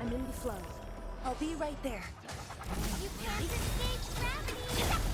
F: I'm in the flow.
B: I'll be right there.
J: You can't escape gravity!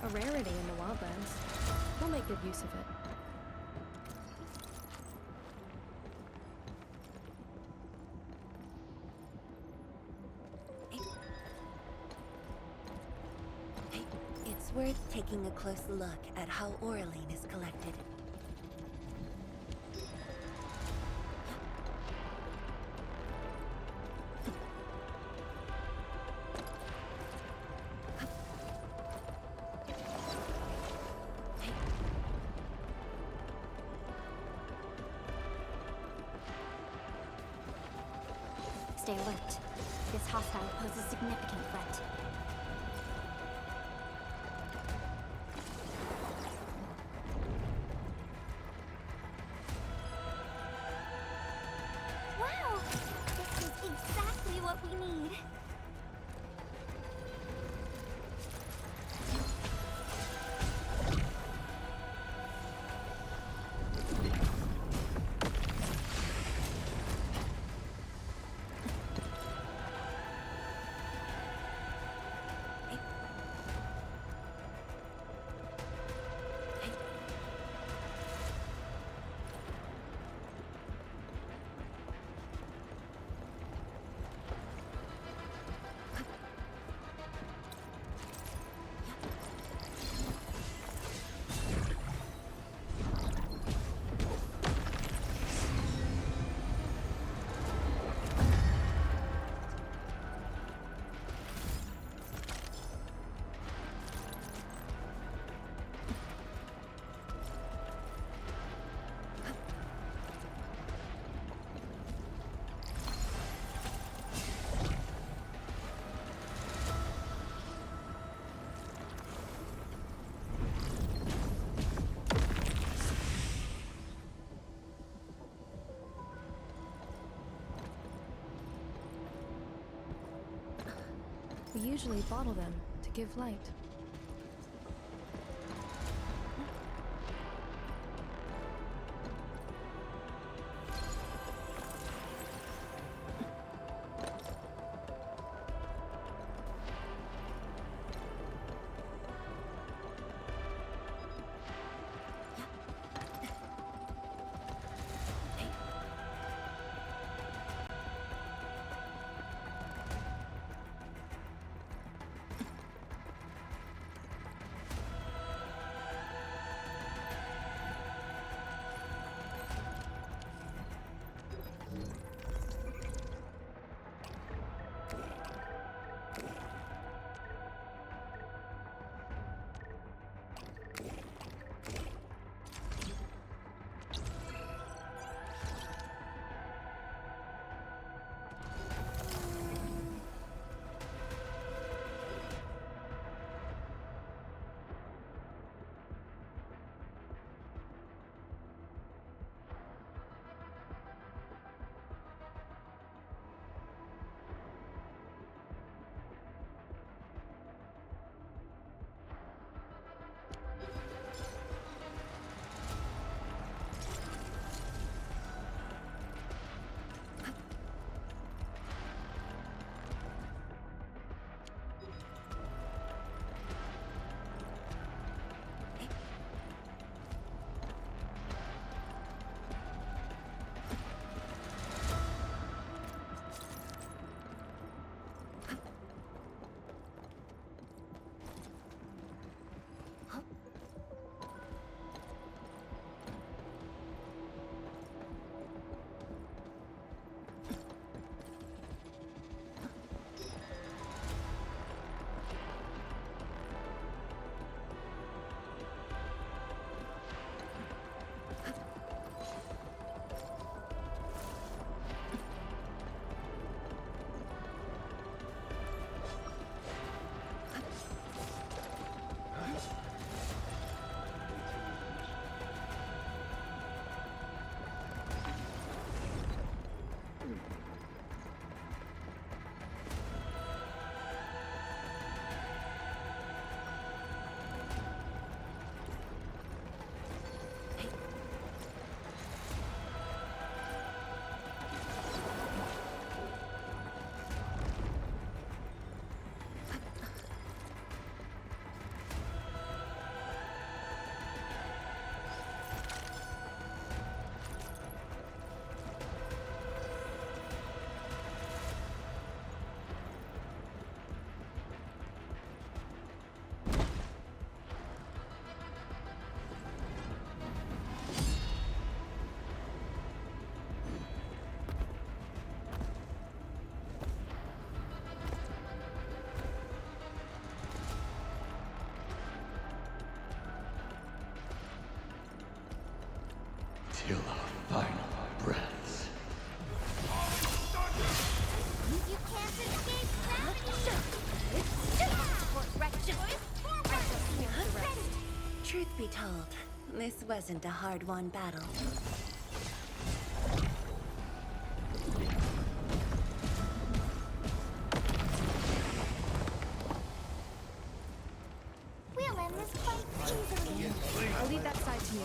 E: A rarity in the wildlands. We'll make good use of it.
B: Taking a close look at how Oraline is collected.
A: Stay alert. This hostile poses significant threat.
J: Wow! This is exactly what we need.
L: We usually bottle them to give light.
B: Truth be told, this wasn't a hard-won battle.
J: We'll end this fight easily.
L: I'll leave that side to you.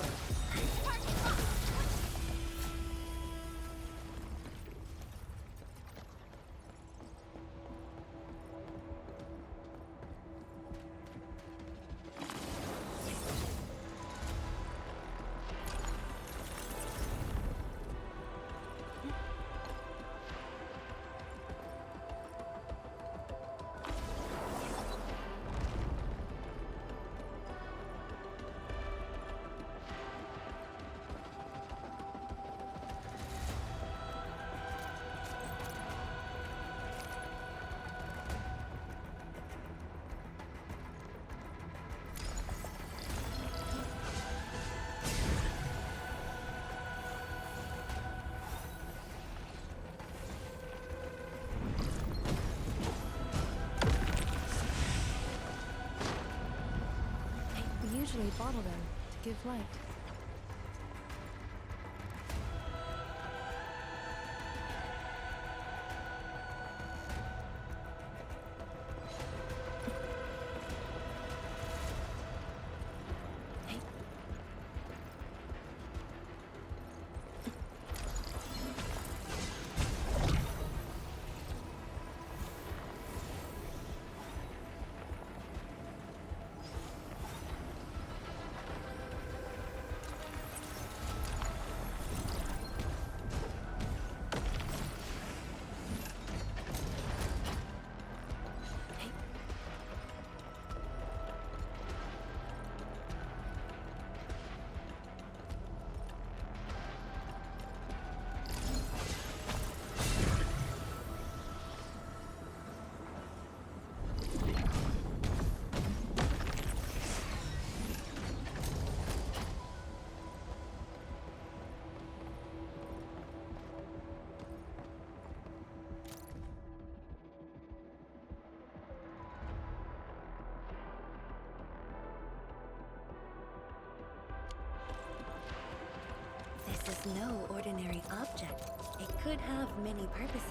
L: We usually bottle them to give light.
B: This is no ordinary object. It could have many purposes.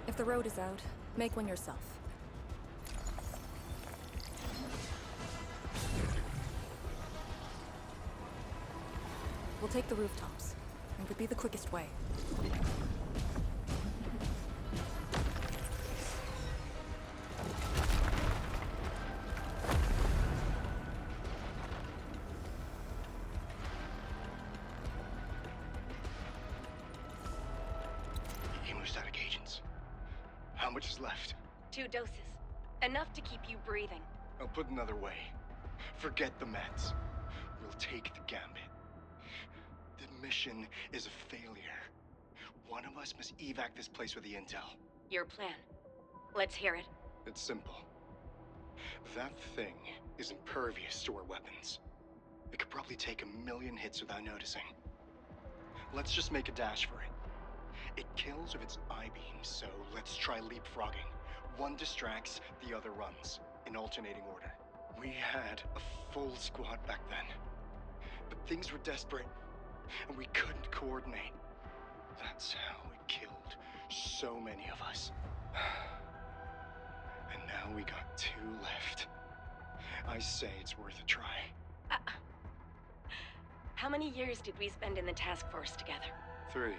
C: If the road is out, make one yourself. We'll take the rooftops. It would be the quickest way.
M: Almost out of agents. How much is left?
R: 2 doses. Enough to keep you breathing.
M: I'll put it another way. Forget the meds. We'll take the gambit. The mission is a failure. One of us must evac this place with the intel.
R: Your plan. Let's hear it.
M: It's simple. That thing is impervious to our weapons. It could probably take 1,000,000 hits without noticing. Let's just make a dash for it. It kills with its I-beams, so let's try leapfrogging. One distracts, the other runs, in alternating order. We had a full squad back then. But things were desperate, and we couldn't coordinate. That's how it killed so many of us. And now we got 2 left. I say it's worth a try.
R: How many years did we spend in the task force together?
M: 3.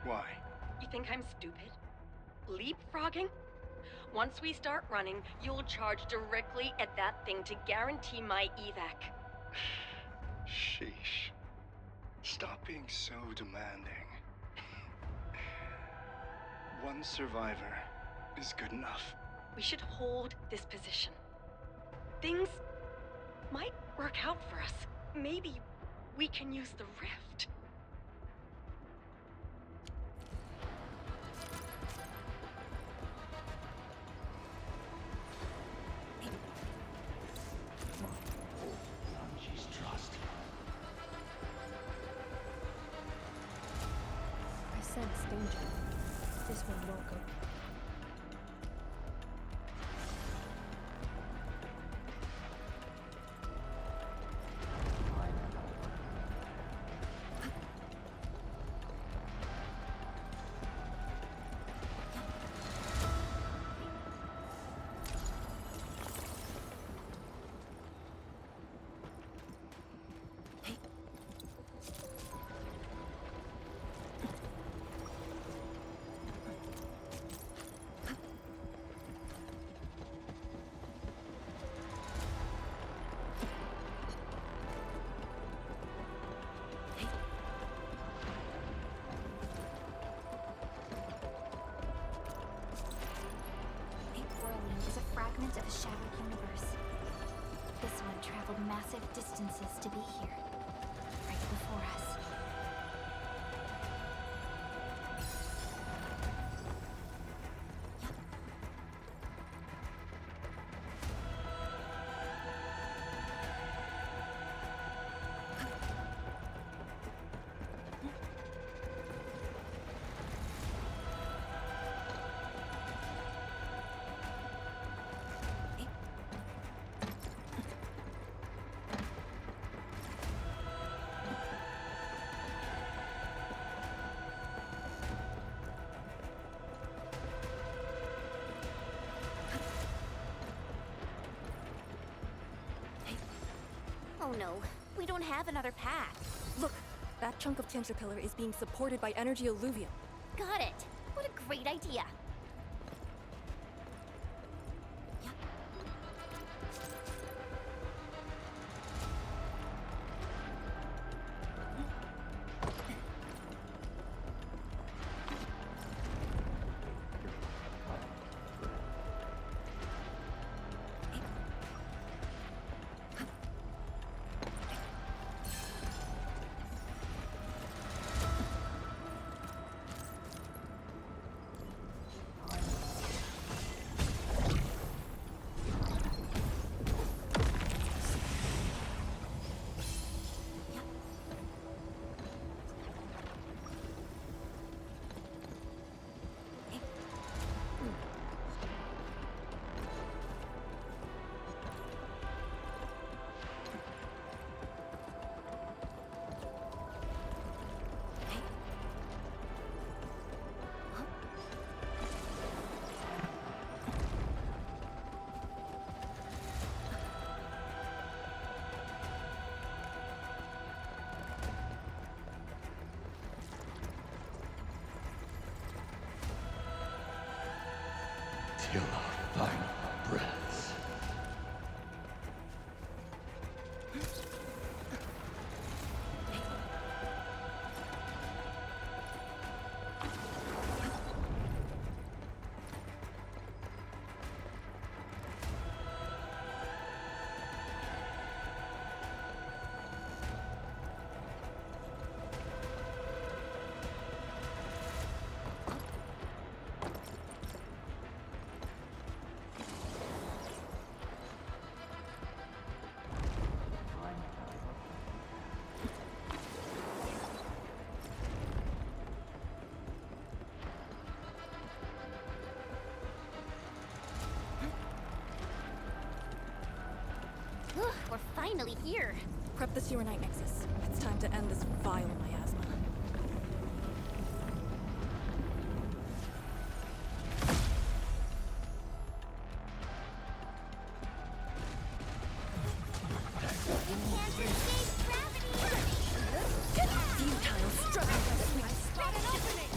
M: Why?
R: You think I'm stupid? Leapfrogging? Once we start running, you'll charge directly at that thing to guarantee my evac.
M: Sheesh. Stop being so demanding. One survivor is good enough.
R: We should hold this position. Things might work out for us. Maybe we can use the rift.
L: I sense danger. This one won't go.
A: Is a fragment of a shattered universe. This one traveled massive distances to be here, right before us.
D: Oh no, we don't have another path.
C: Look, that chunk of Tianshi Pillar is being supported by energy alluvium.
D: Got it. What a great idea.
N: Till our final breaths.
D: We're finally here.
C: Prep the Serenite Nexus. It's time to end this vile miasma. Futile struggle. I spot an opening.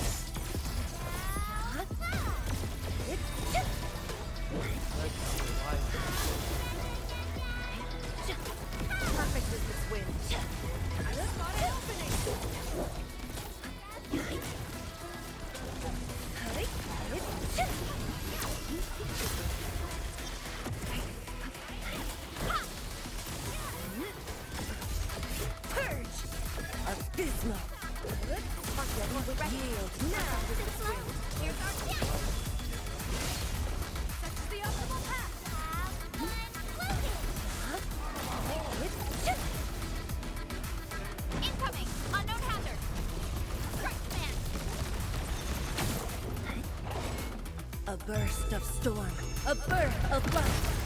B: A burst of storm. A birth of life.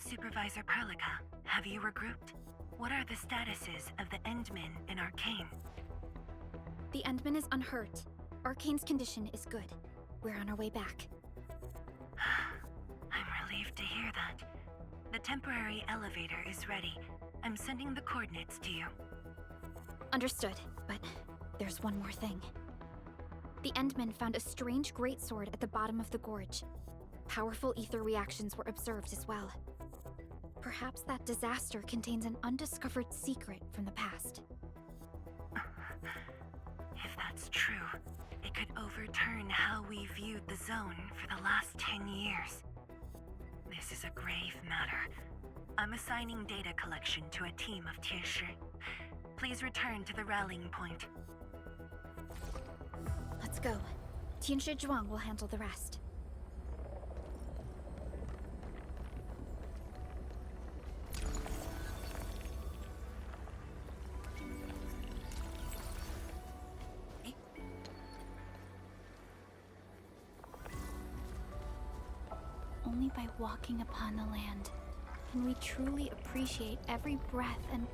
H: Supervisor Perlica, have you regrouped? What are the statuses of the Endmen in Arcane?
A: The Endman is unhurt. Arcane's condition is good. We're on our way back.
H: I'm relieved to hear that. The temporary elevator is ready. I'm sending the coordinates to you.
A: Understood, but there's one more thing. The Endmen found a strange greatsword at the bottom of the gorge. Powerful ether reactions were observed as well. Perhaps that disaster contains an undiscovered secret from the past.
H: If that's true, it could overturn how we viewed the zone for the last 10 years. This is a grave matter. I'm assigning data collection to a team of daesz. Please return to the rallying point.
A: Let's go. Zhuang will handle the rest. Only by walking upon the land can we truly appreciate every breath and...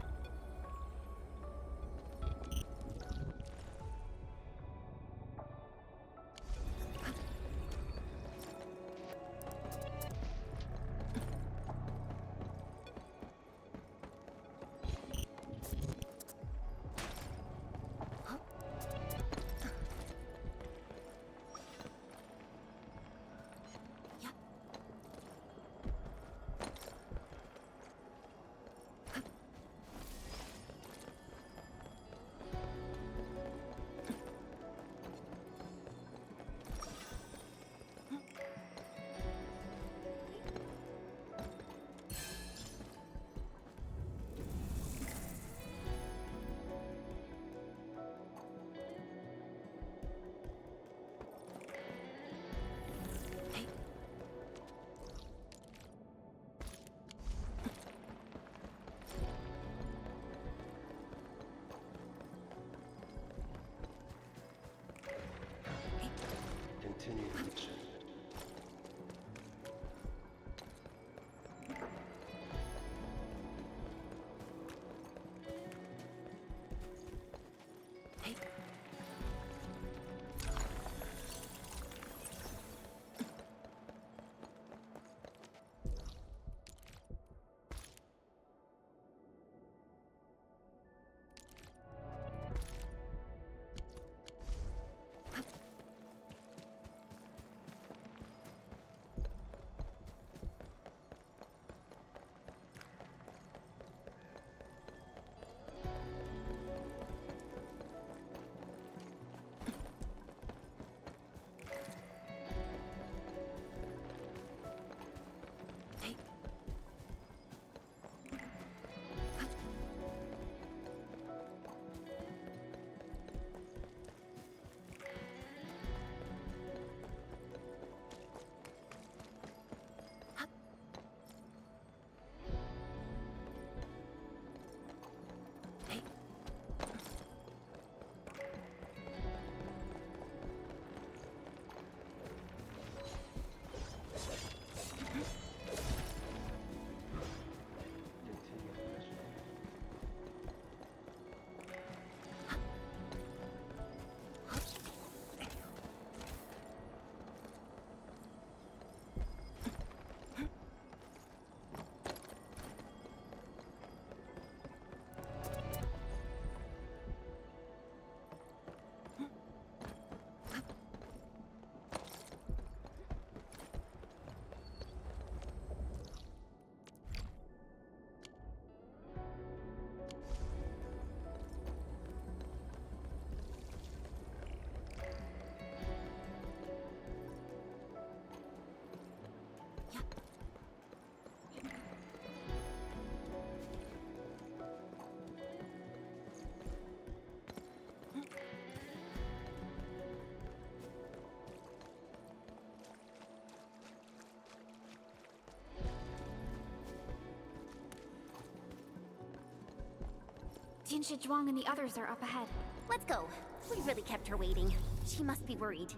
A: Tianshi Zhuang and the others are up ahead.
D: Let's go. We really kept her waiting. She must be worried.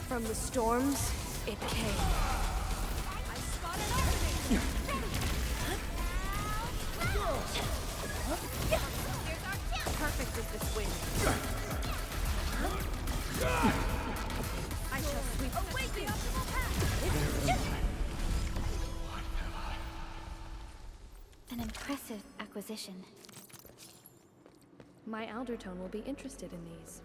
E: From the storms, it came.
J: I spotted Arknights!
E: Perfect is this wind. I shall sweep.
J: Await the optimal path!
A: An impressive acquisition.
L: My Aldertone will be interested in these.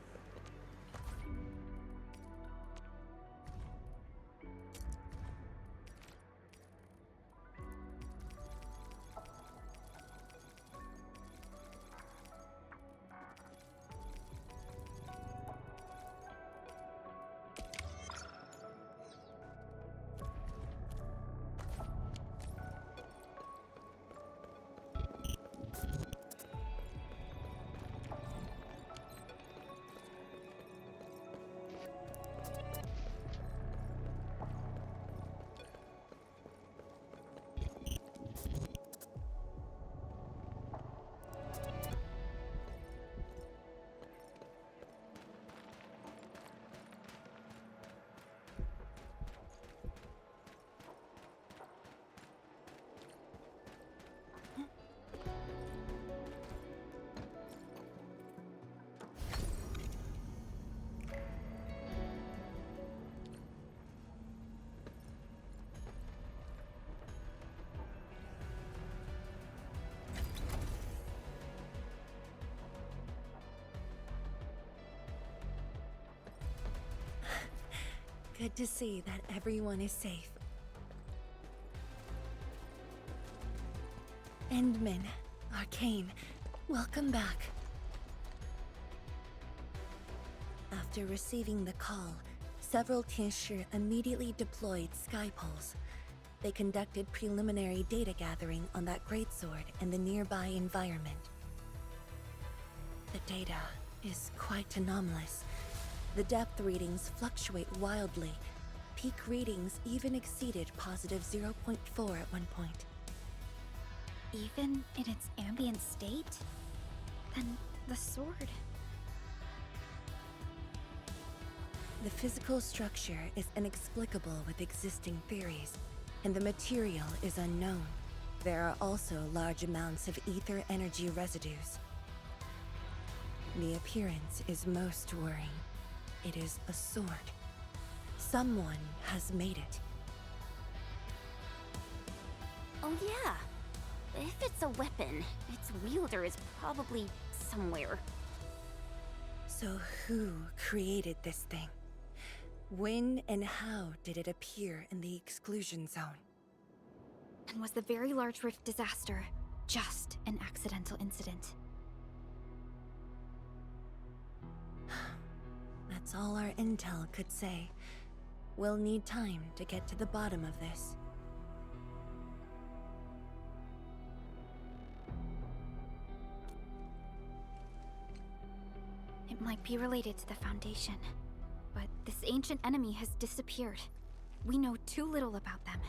B: Good to see that everyone is safe. Endman, Arcane, welcome back. After receiving the call, several Tianshi immediately deployed sky poles. They conducted preliminary data gathering on that greatsword and the nearby environment. The data is quite anomalous. The depth readings fluctuate wildly. Peak readings even exceeded positive 0.4 at one point.
A: Even in its ambient state? Then the sword...
B: The physical structure is inexplicable with existing theories, and the material is unknown. There are also large amounts of ether energy residues. The appearance is most worrying. It is a sword. Someone has made it.
D: Oh yeah. If it's a weapon, its wielder is probably somewhere.
B: So who created this thing? When and how did it appear in the Exclusion Zone?
A: And was the Very Large Rift disaster just an accidental incident?
B: That's all our intel could say. We'll need time to get to the bottom of this.
A: It might be related to the Foundation, but this ancient enemy has disappeared. We know too little about them.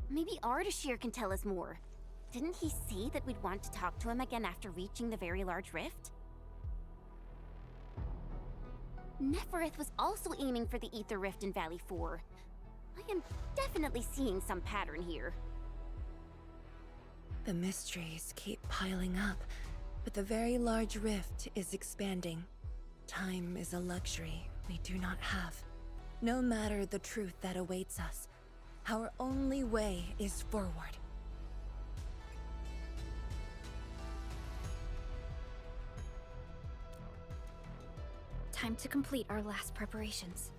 D: Maybe Ardashir can tell us more. Didn't he say that we'd want to talk to him again after reaching the Very Large Rift? Neferith was also aiming for the Ether Rift in Valley 4. I am definitely seeing some pattern here.
B: The mysteries keep piling up, but the Very Large Rift is expanding. Time is a luxury we do not have. No matter the truth that awaits us, Our only way is forward.
A: Time to complete our last preparations.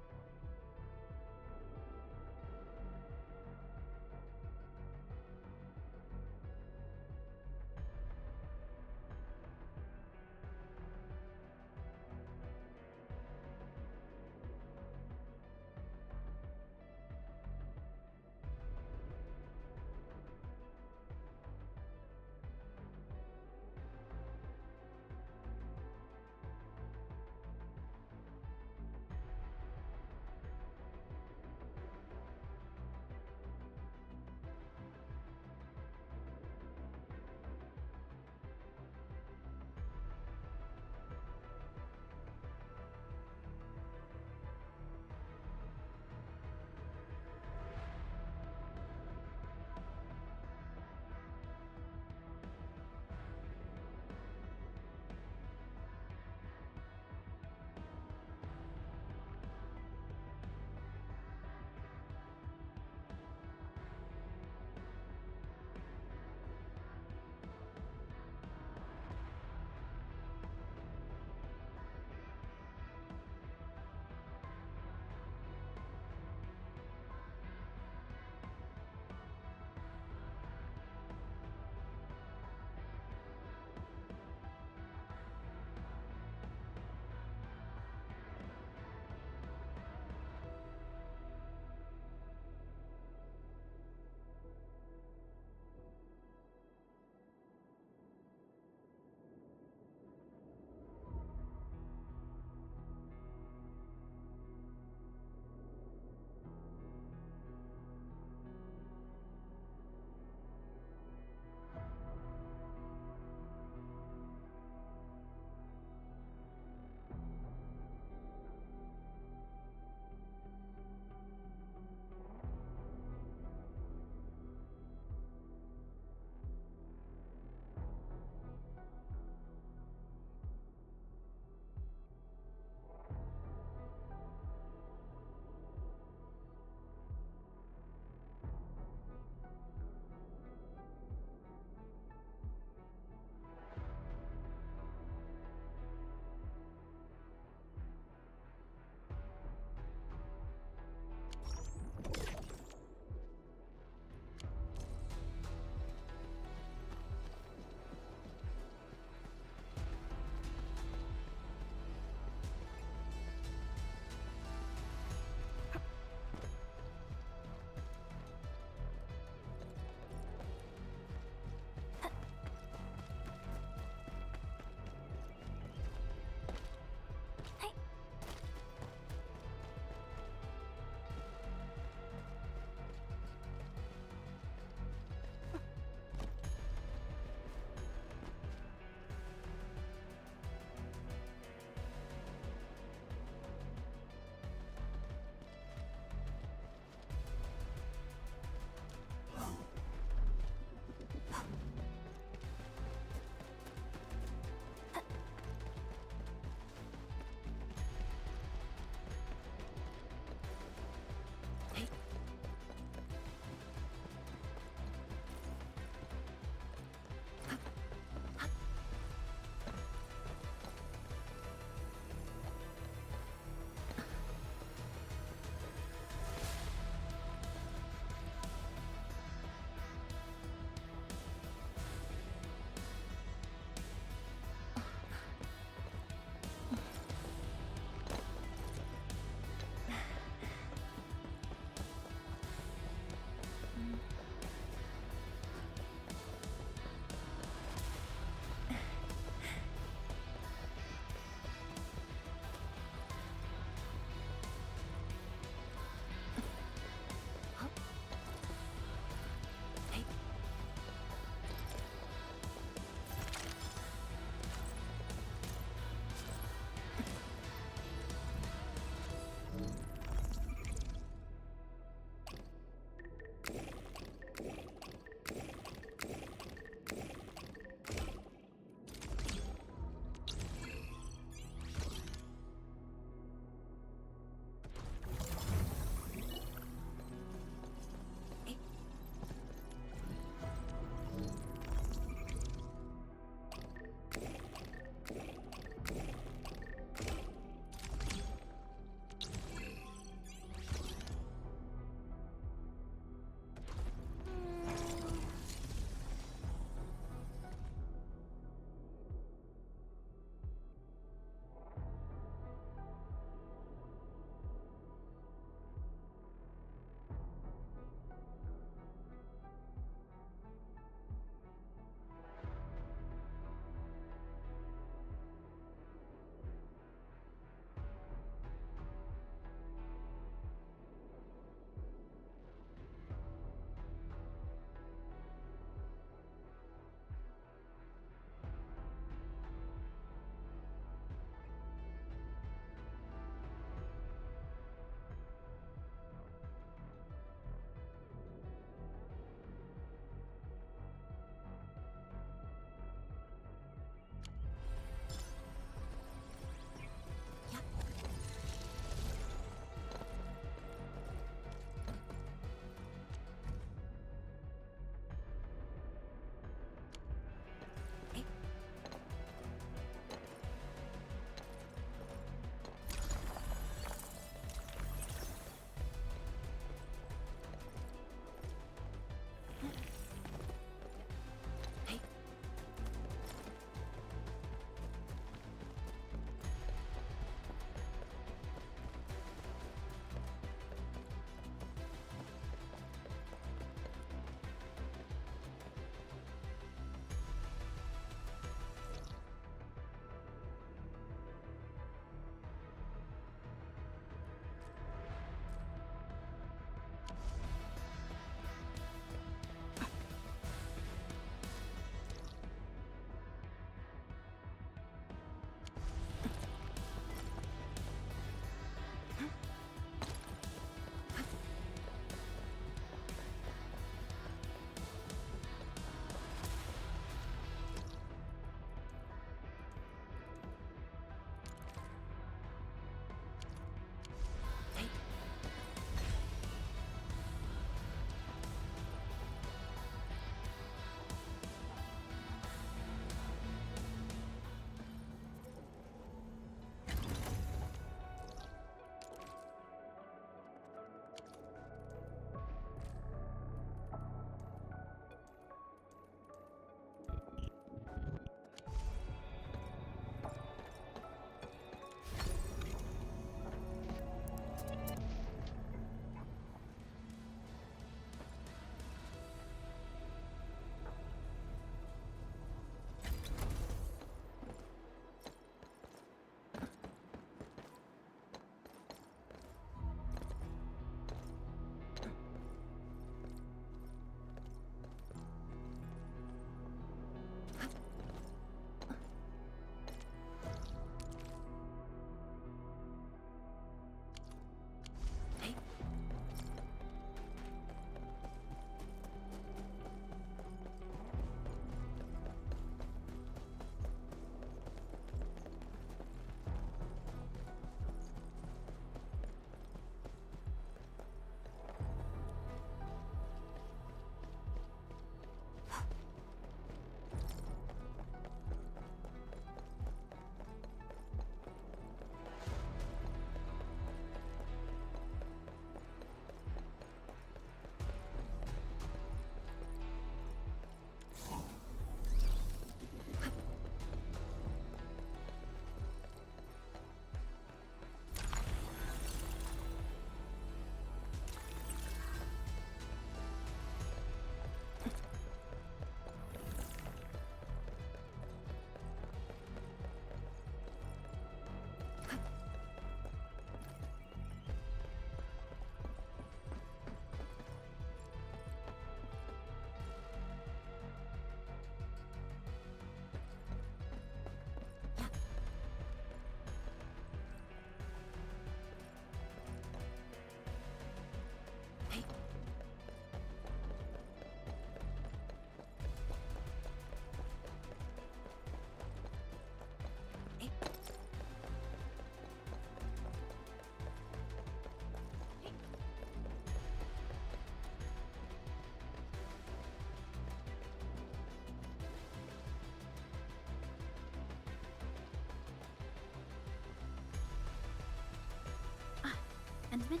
A: Endman?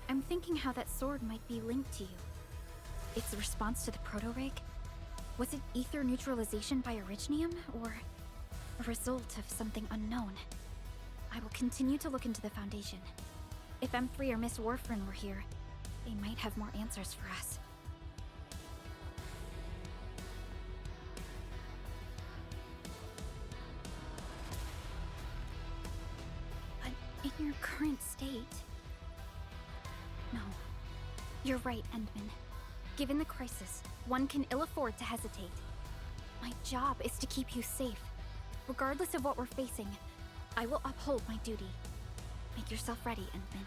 A: I'm thinking how that sword might be linked to you. Its response to the proto-rig? Was it ether neutralization by Originium, or a result of something unknown? I will continue to look into the Foundation. If M3 or Miss Warfrin were here, they might have more answers for us. But in your current state... No. You're right, Endman. Given the crisis, one can ill afford to hesitate. My job is to keep you safe. Regardless of what we're facing, I will uphold my duty. Make yourself ready, Endman.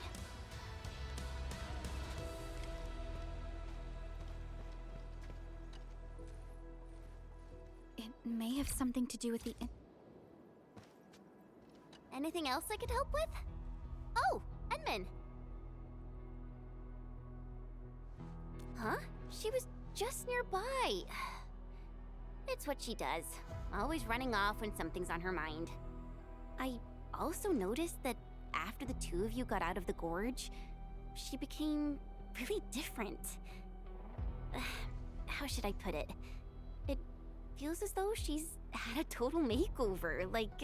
A: It may have something to do with the
D: Anything else I could help with? Oh, Edmund! Huh? She was just nearby. It's what she does. Always running off when something's on her mind. I also noticed that after the two of you got out of the gorge, she became really different. How should I put it? It feels as though she's had a total makeover, like,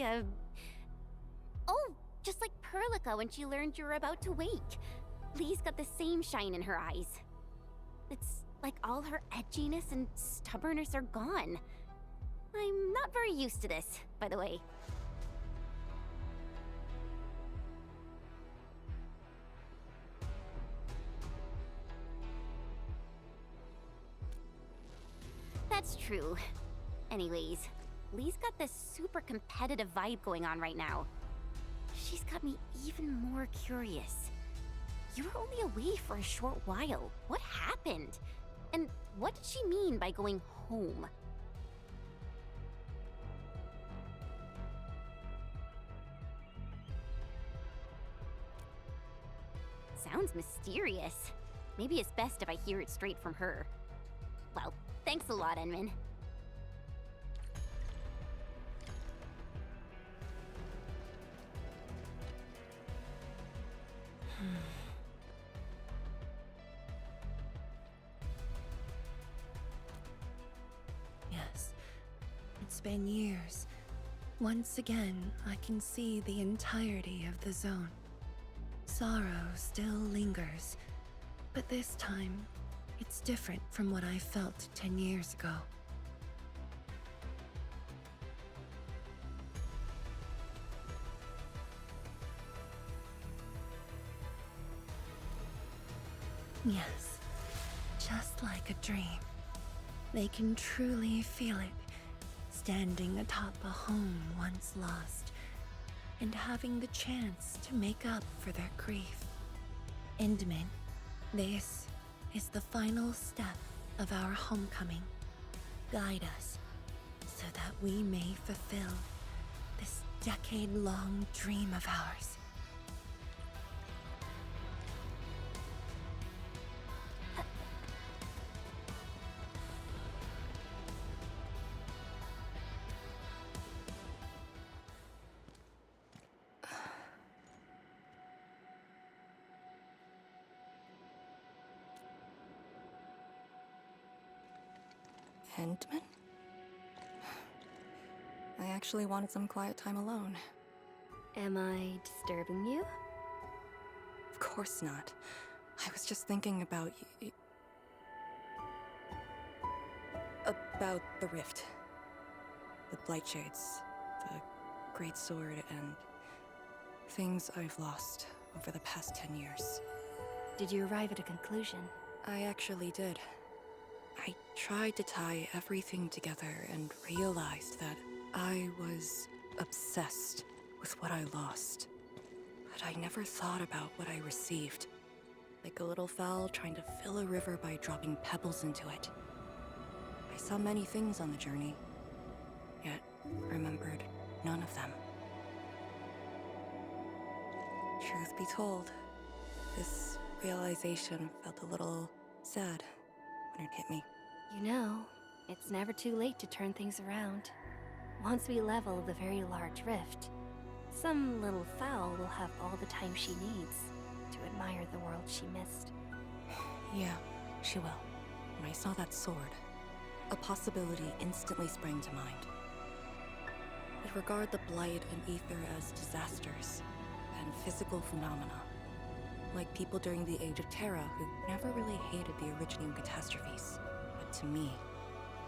D: oh, just like Perlica when she learned you were about to wake. Lee's got the same shine in her eyes. It's like all her edginess and stubbornness are gone. I'm not very used to this, by the way. That's true. Anyways, Lee's got this super competitive vibe going on right now. She's got me even more curious. You were only away for a short while. What happened? And what did she mean by going home? Sounds mysterious. Maybe it's best if I hear it straight from her. Well, thanks a lot, Enman.
B: Yes, it's been years. Once again, I can see the entirety of the zone. Sorrow still lingers, but this time, it's different from what I felt 10 years ago. Yes, just like a dream. They can truly feel it, standing atop a home once lost, and having the chance to make up for their grief. Endman, this is the final step of our homecoming. Guide us, so that we may fulfill this decade-long dream of ours.
C: Endman? I actually wanted some quiet time alone.
E: Am I disturbing you?
C: Of course not. I was just thinking about about the rift. The Blightshades, the Great Sword, and things I've lost over the past 10 years.
E: Did you arrive at a conclusion?
C: I actually did. I tried to tie everything together and realized that I was obsessed with what I lost. But I never thought about what I received. Like a little fowl trying to fill a river by dropping pebbles into it. I saw many things on the journey, yet remembered none of them. Truth be told, this realization felt a little sad when it hit me.
E: You know, it's never too late to turn things around. Once we level the very large rift, Some little fowl will have all the time she needs to admire the world she missed.
C: Yeah, she will. When I saw that sword, a possibility instantly sprang to mind. I'd regard the Blight and Ether as disasters and physical phenomena, like people during the Age of Terra who never really hated the Originium catastrophes. But to me,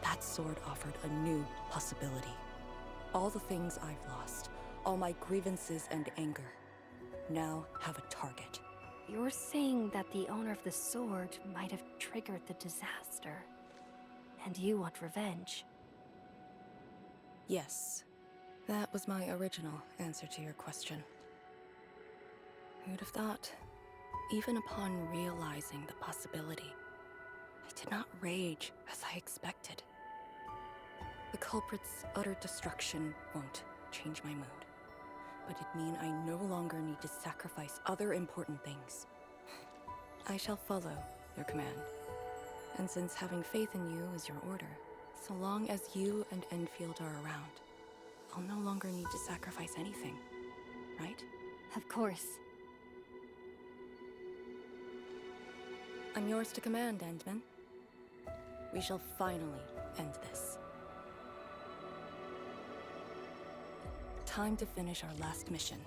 C: that sword offered a new possibility. All the things I've lost, all my grievances and anger, now have a target.
E: You're saying that the owner of the sword might have triggered the disaster, and you want revenge?
C: Yes, that was my original answer to your question. Who'd have thought? Even upon realizing the possibility, I did not rage as I expected. The culprit's utter destruction won't change my mood, but it means I no longer need to sacrifice other important things. I shall follow your command, and since having faith in you is your order, so long as you and Enfield are around, I'll no longer need to sacrifice anything, right?
E: Of course.
C: I'm yours to command, Endman. We shall finally end this. Time to finish our last mission.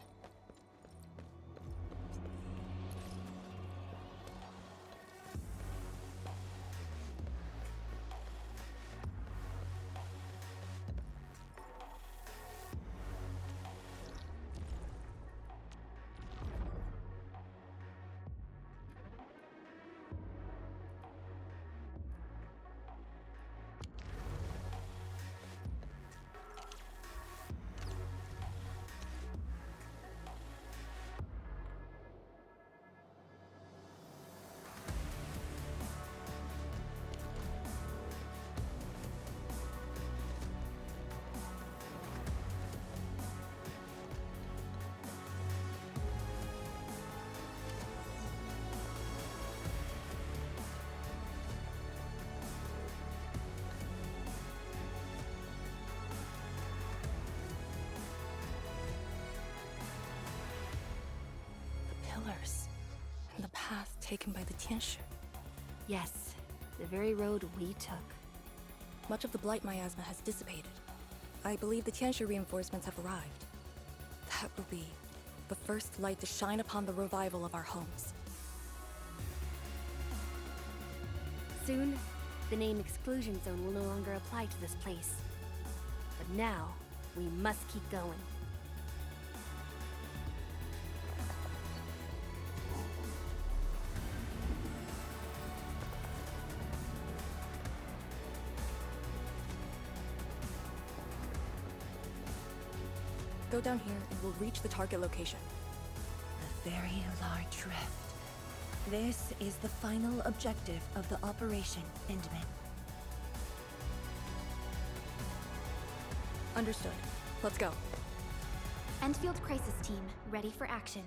C: And the path taken by the Tianshi.
E: Yes, the very road we took.
C: Much of the Blight miasma has dissipated. I believe the Tianshi reinforcements have arrived. That will be the first light to shine upon the revival of our homes.
E: Soon, the name Exclusion Zone will no longer apply to this place. But now, we must keep going.
C: Go down here and we'll reach the target location.
B: The very large rift. This is the final objective of the Operation Endman.
C: Understood. Let's go.
A: Endfield Crisis Team, ready for action.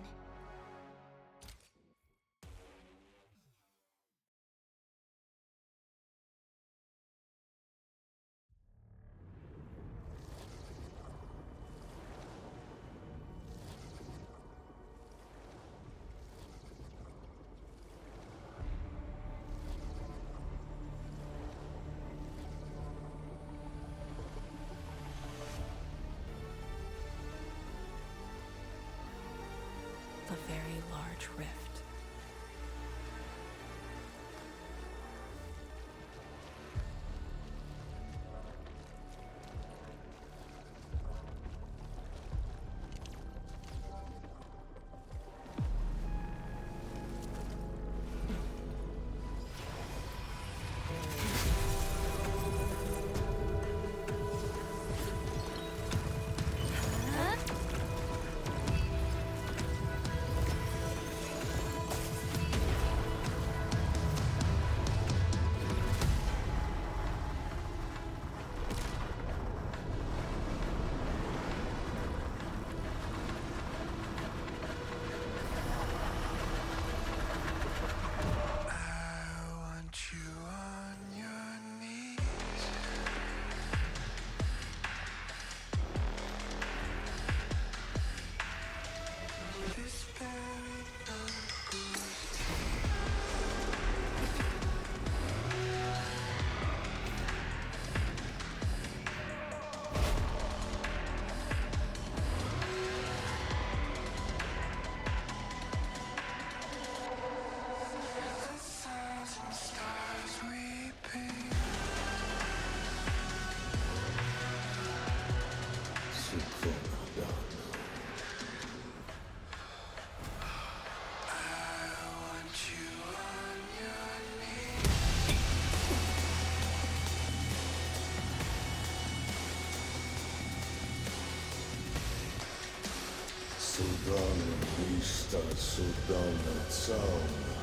N: Судана Вишта, Судана Цауна,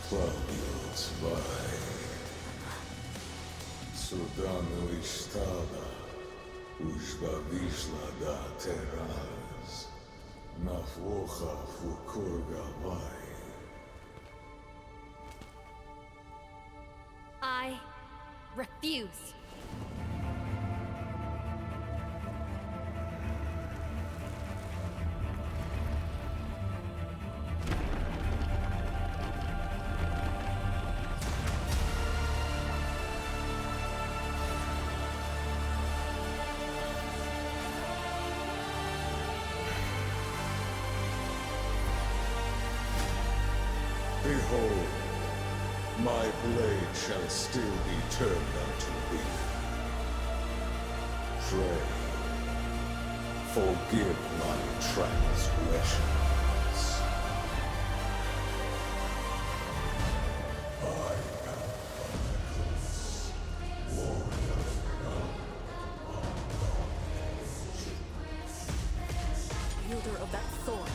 N: Claudio Zwei. Судана Виштада, Ужба Вишла да Тераз, Нафлоха Фукургавай.
E: I refuse.
N: Behold, my blade shall still be turned unto thee. Pray, forgive my transgressions. I am Arknights, warrior
C: Wielder of that sword.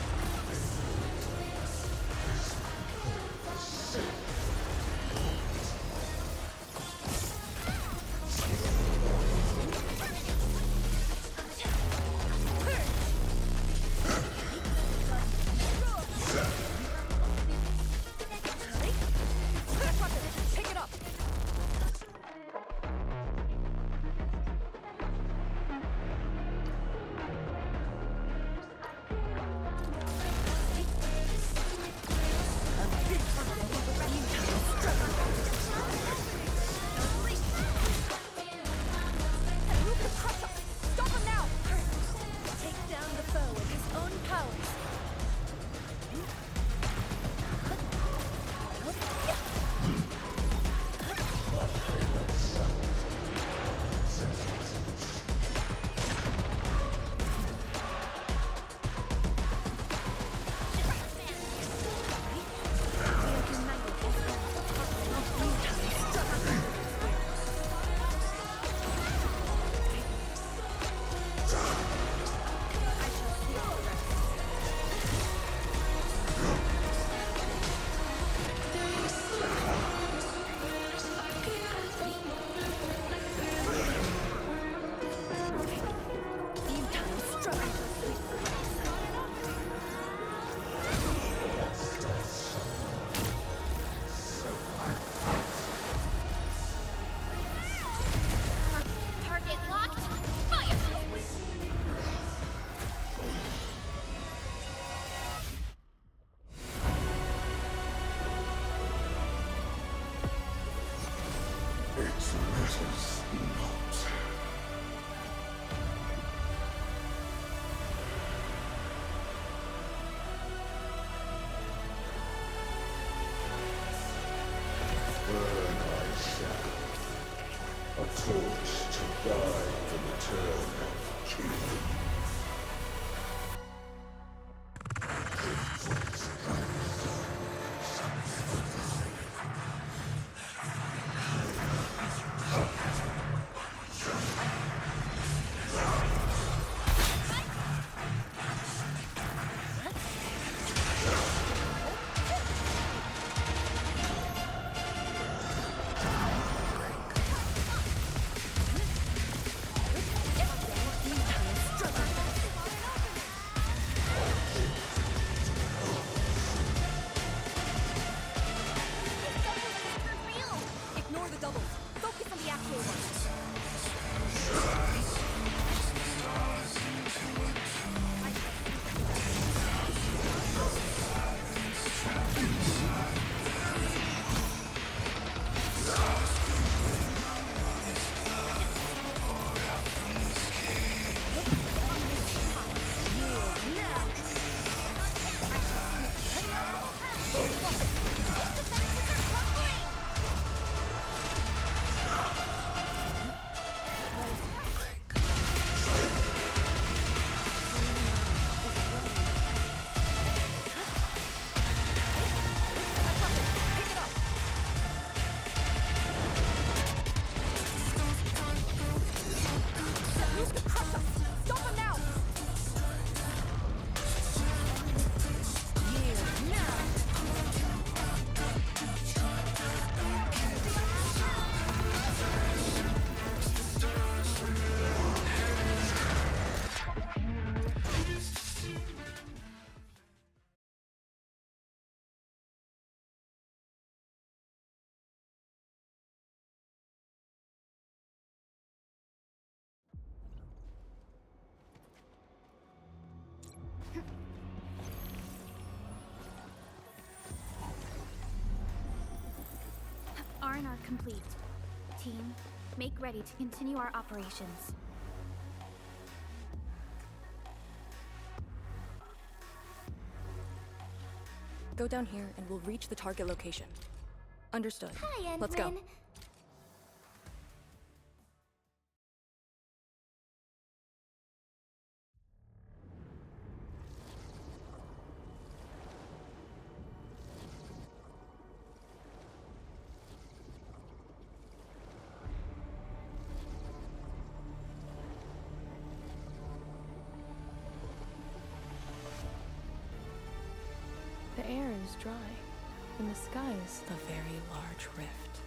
N: A torch to guide the return of King.
A: complete. Team, make ready to continue our operations.
C: Go down here and we'll reach the target location. Understood.
J: Hi, Endman.
C: Let's go.
L: The air is dry, and the sky is...
C: The very large rift.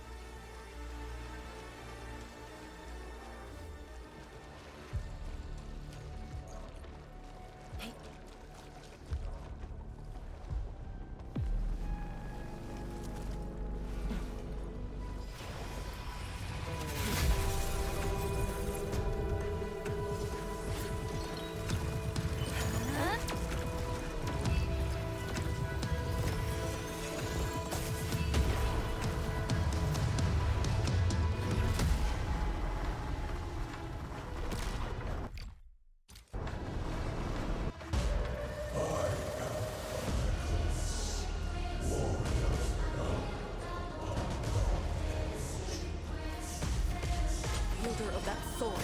C: Wielder of that sword.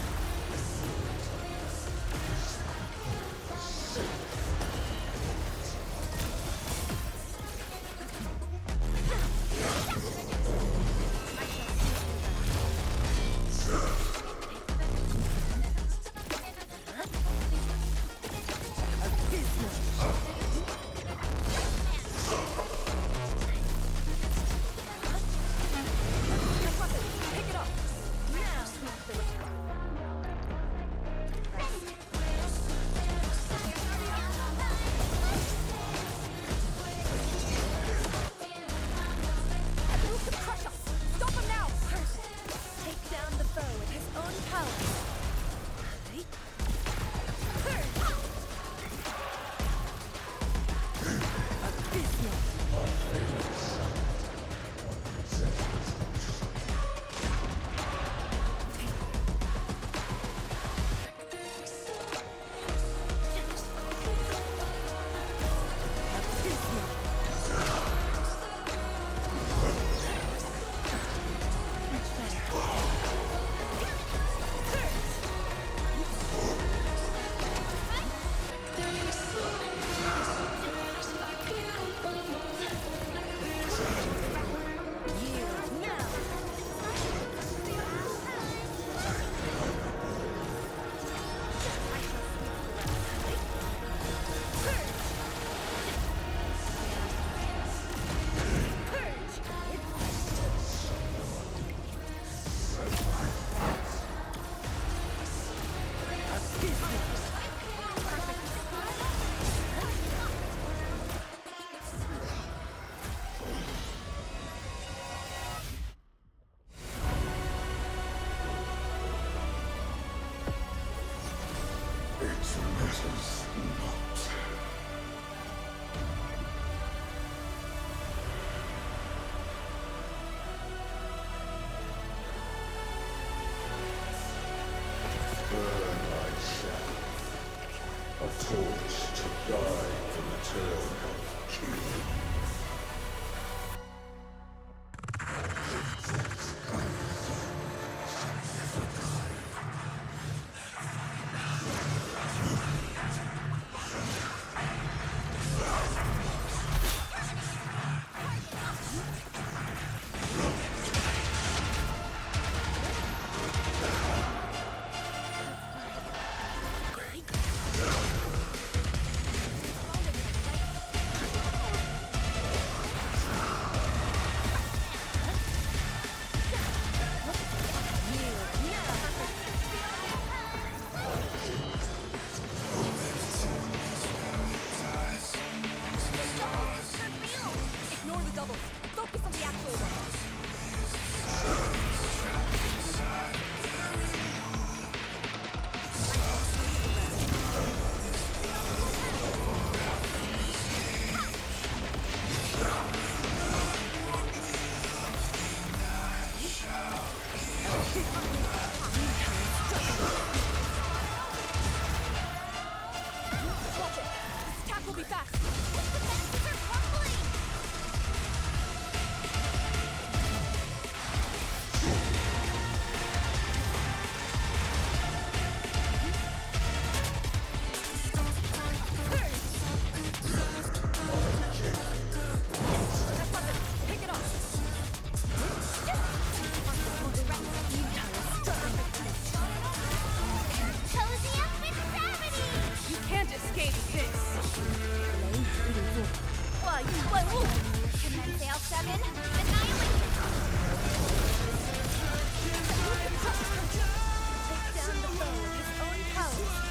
F: Watch it! This attack will be fast!
J: The defenses are crumbling!
F: Pick it up!
J: Cozy up with gravity!
F: You can't escape this!
J: 化育万物 Commence L7, annihilate! Take down the foe with his own power.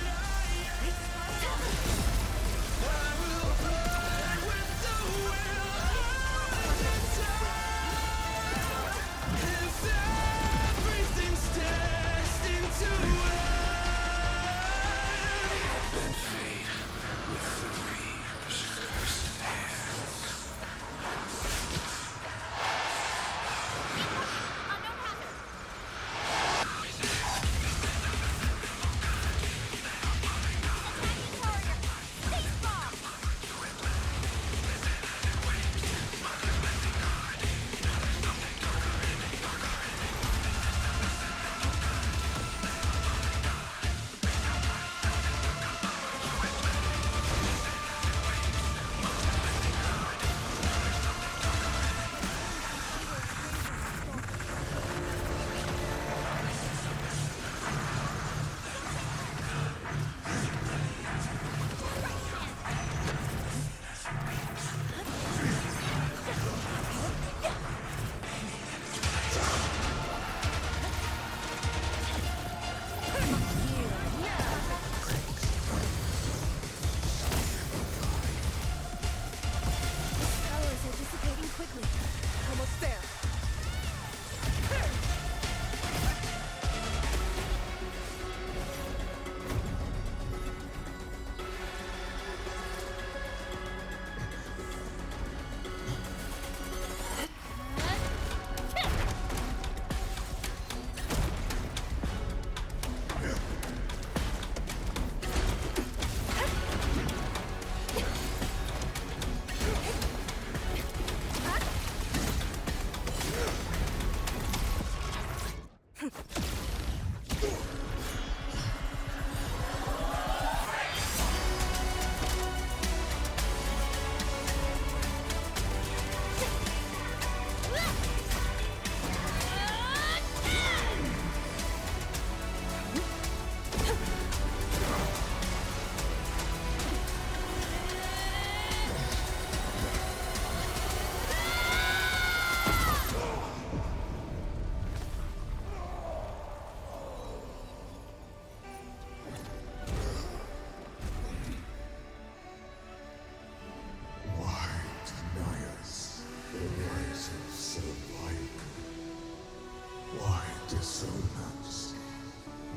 N: dissonance,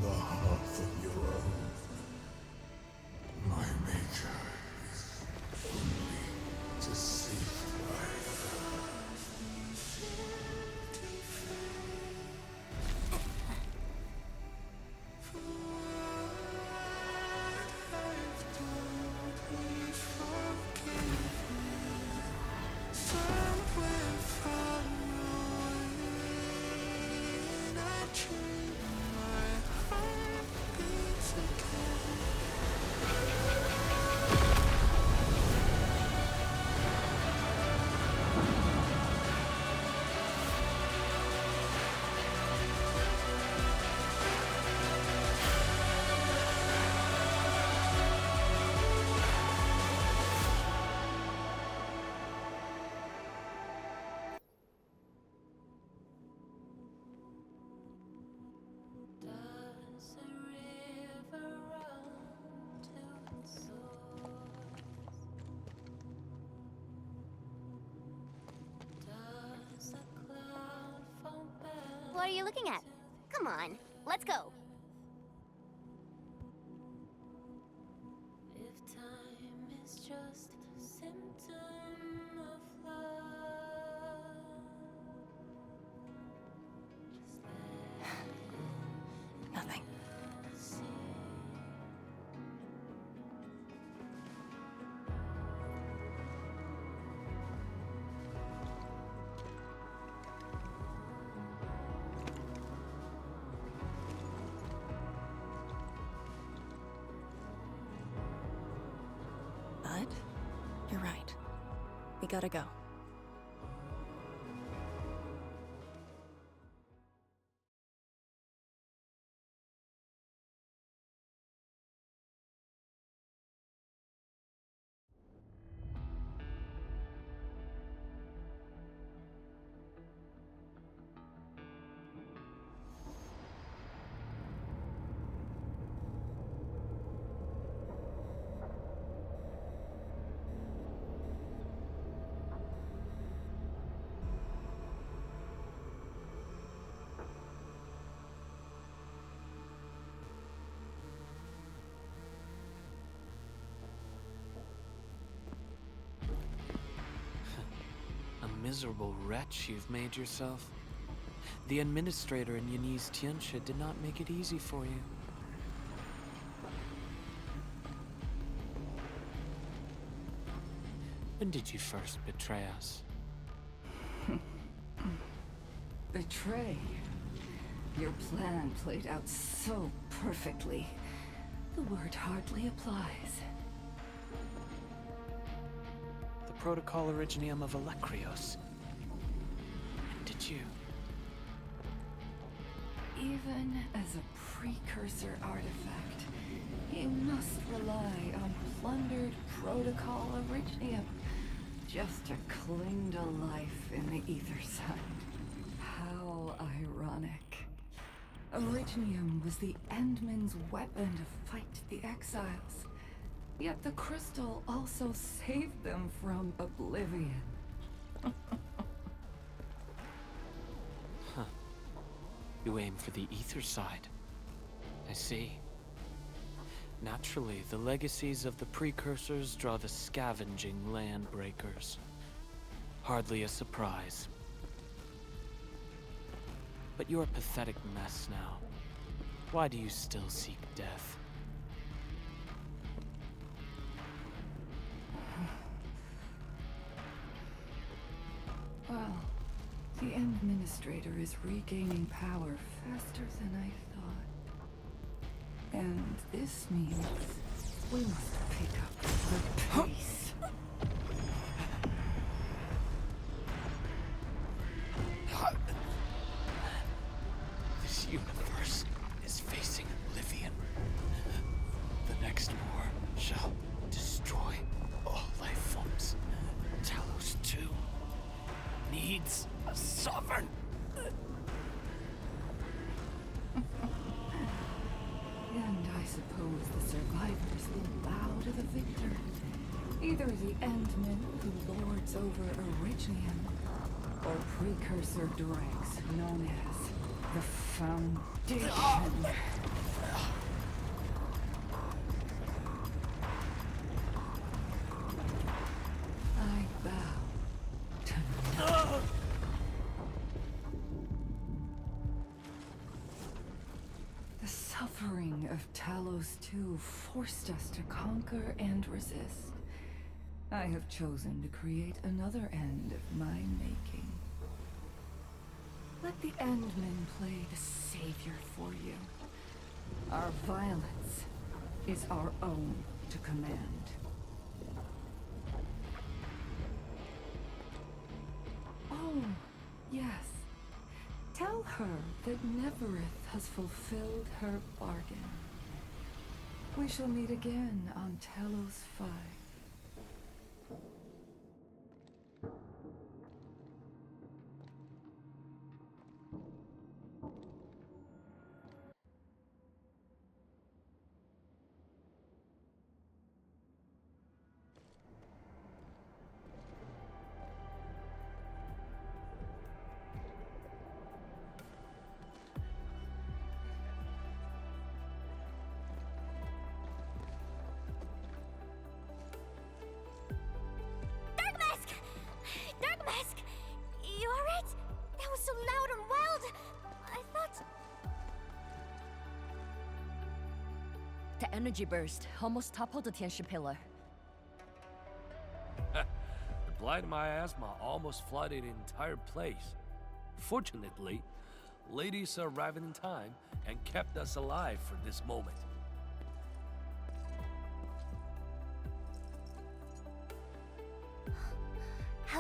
N: the heart of your own. My nature is only deceived by her.
D: What are you looking at? Come on, let's go.
K: If time is just a symptom of love, just let
C: gotta go.
O: Miserable wretch you've made yourself. The administrator in Yanni's Tianshi did not make it easy for you. When did you first betray us?
P: Betray? Your plan played out so perfectly. The word hardly applies.
O: Protocol Originium of Electrios. And did you?
P: Even as a precursor artifact, you must rely on plundered Protocol Originium just to cling to life in the ether side. How ironic. Originium was the Endman's weapon to fight the exiles. Yet the crystal also saved them from oblivion.
O: Huh. You aim for the ether side. I see. Naturally, the legacies of the precursors draw the scavenging landbreakers. Hardly a surprise. But you're a pathetic mess now. Why do you still seek death?
P: Well, the Administrator is regaining power faster than I thought. And this means we must pick up the pace.
O: This universe is facing oblivion. The next war shall destroy all life forms. Talos 2 needs a sovereign.
P: And I suppose the survivors will bow to the victor. Either the Endman who lords over Originium, or precursor dregs known as the Foundation. I bow to none. The suffering of Talos 2 forced us to conquer and resist. I have chosen to create another end of my making. Let the Endman play the savior for you. Our violence is our own to command. Oh, yes. Tell her that Neverith has fulfilled her bargain. We shall meet again on Talos 5.
J: You alright? That was so loud and wild! I thought...
Q: The energy burst almost toppled the Tianshi pillar.
Y: The blight miasma almost flooded the entire place. Fortunately, ladies arrived in time and kept us alive for this moment.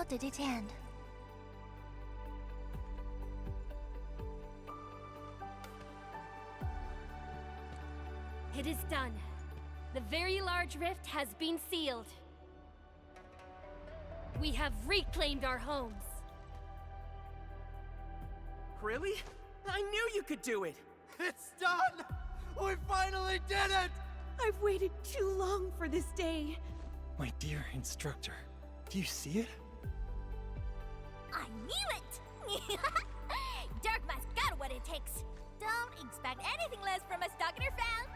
J: How did it end?
E: It is done. The very large rift has been sealed. We have reclaimed our homes.
S: Really? I knew you could do it! It's done! We finally did it!
F: I've waited too long for this day.
T: My dear instructor, do you see it?
J: I knew it! Darkma's got what it takes. Don't expect anything less from a Stalker fan.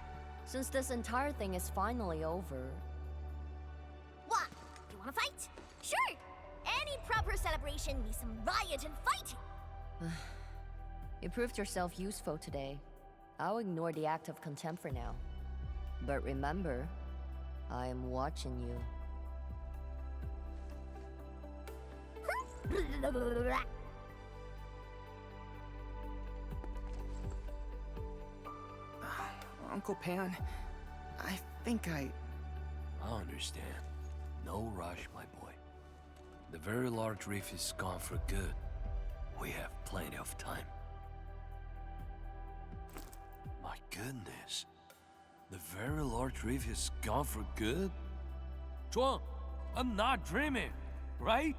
Q: Since this entire thing is finally over...
J: What? You wanna fight? Sure! Any proper celebration needs some riot and fighting.
Q: You proved yourself useful today. I'll ignore the act of contempt for now. But remember, I am watching you.
S: Uncle Pan, I think I
Y: understand. No rush, my boy. The very large reef is gone for good. We have plenty of time. My goodness. The very large reef is gone for good? Zhuang, I'm not dreaming, right?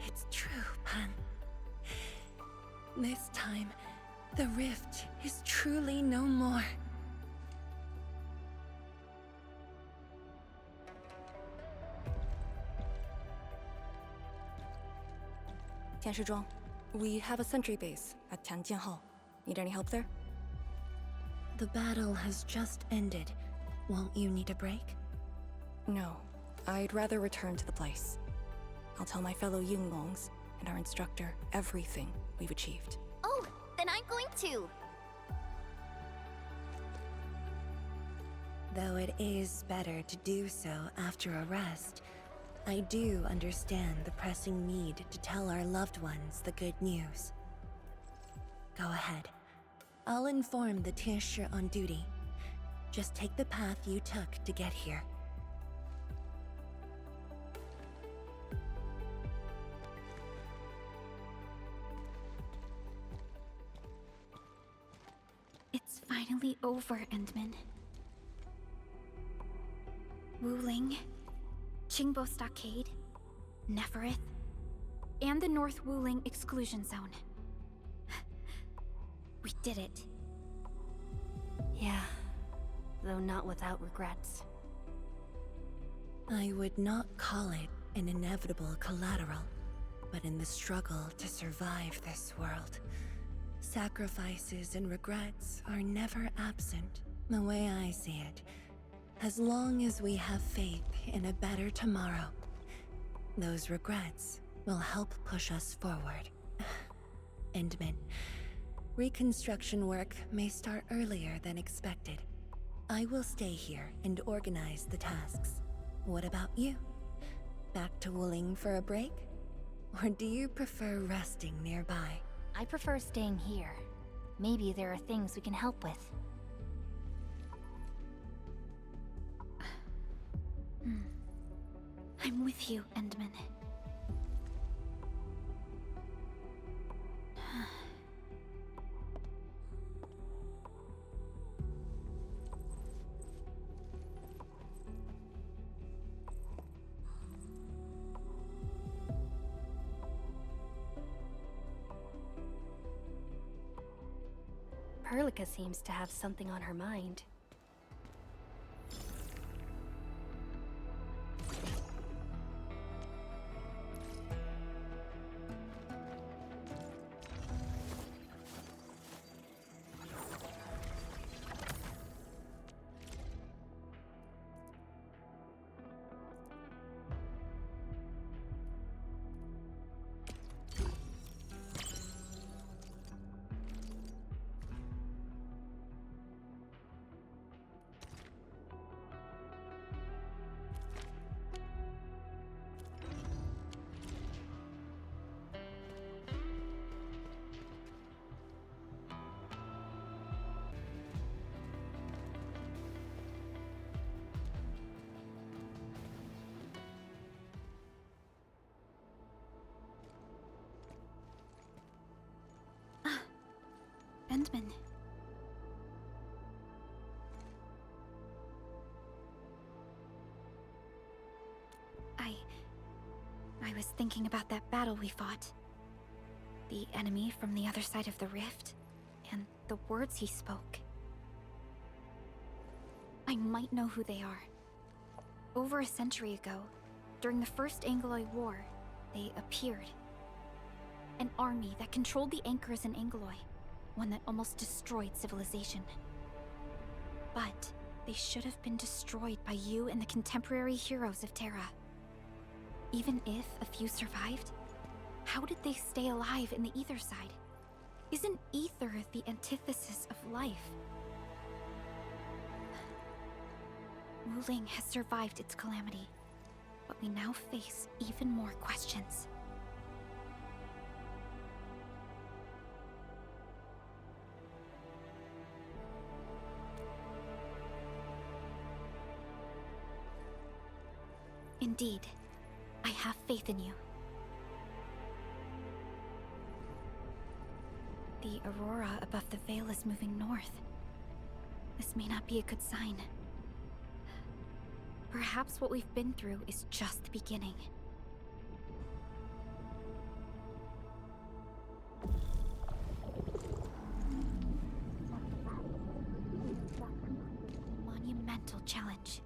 B: It's true, Pan. This time, the rift is truly no more.
C: Tianshizhuang, we have a sentry base at Tianjianhao. Need any help there?
B: The battle has just ended. Won't you need a break?
C: No. I'd rather return to the place. I'll tell my fellow Yinglongs and our instructor everything we've achieved.
J: Oh, then I'm going to.
B: Though it is better to do so after a rest, I do understand the pressing need to tell our loved ones the good news. Go ahead. I'll inform the daesz on duty. Just take the path you took to get here.
A: It's finally over, Endman. Wuling, Qingbo Stockade, Neferith, and the North Wuling Exclusion Zone. We did it.
F: Yeah, though not without regrets.
B: I would not call it an inevitable collateral, but in the struggle to survive this world, sacrifices and regrets are never absent. The way I see it, as long as we have faith in a better tomorrow, those regrets will help push us forward. Endman, reconstruction work may start earlier than expected. I will stay here and organize the tasks. What about you? Back to Wuling for a break? Or do you prefer resting nearby?
A: I prefer staying here. Maybe there are things we can help with. I'm with you, Endman.
F: Perlica seems to have something on her mind.
A: Endman. I was thinking about that battle we fought. The enemy from the other side of the rift, and the words he spoke. I might know who they are. Over a century ago, during the First Angloid War, they appeared. An army that controlled the anchors in Angloy, one that almost destroyed civilization. But they should have been destroyed by you and the contemporary heroes of Terra. Even if a few survived, how did they stay alive in the ether side? Isn't ether the antithesis of life? Wuling has survived its calamity, but we now face even more questions. Indeed, I have faith in you. The aurora above the veil is moving north. This may not be a good sign. Perhaps what we've been through is just the beginning. Monumental challenge.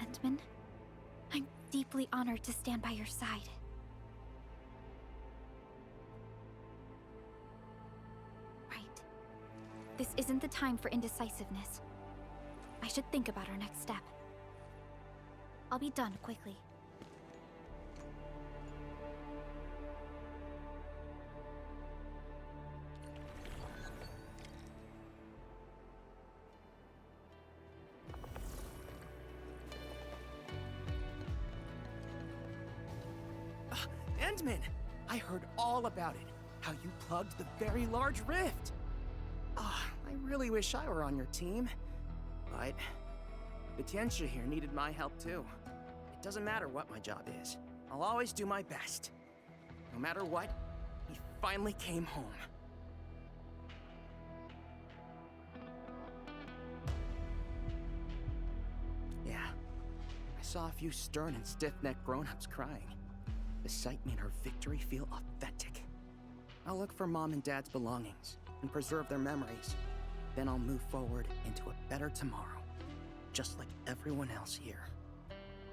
A: Endman, I'm deeply honored to stand by your side. This isn't the time for indecisiveness. I should think about our next step. I'll be done quickly.
S: Endman! I heard all about it. How you plugged the very large rift. I really wish I were on your team. But the Tianshi here needed my help too. It doesn't matter what my job is. I'll always do my best. No matter what, he finally came home. Yeah, I saw a few stern and stiff-necked grown-ups crying. The sight made her victory feel authentic. I'll look for Mom and Dad's belongings and preserve their memories. Then I'll move forward into a better tomorrow, just like everyone else here.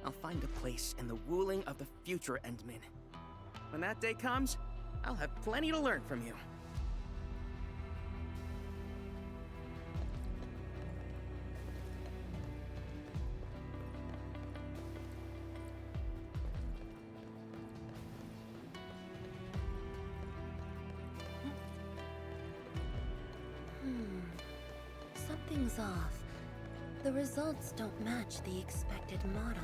S: I'll find a place in the Wuling of the future, Endman. When that day comes, I'll have plenty to learn from you.
B: Something's off. The results don't match the expected model.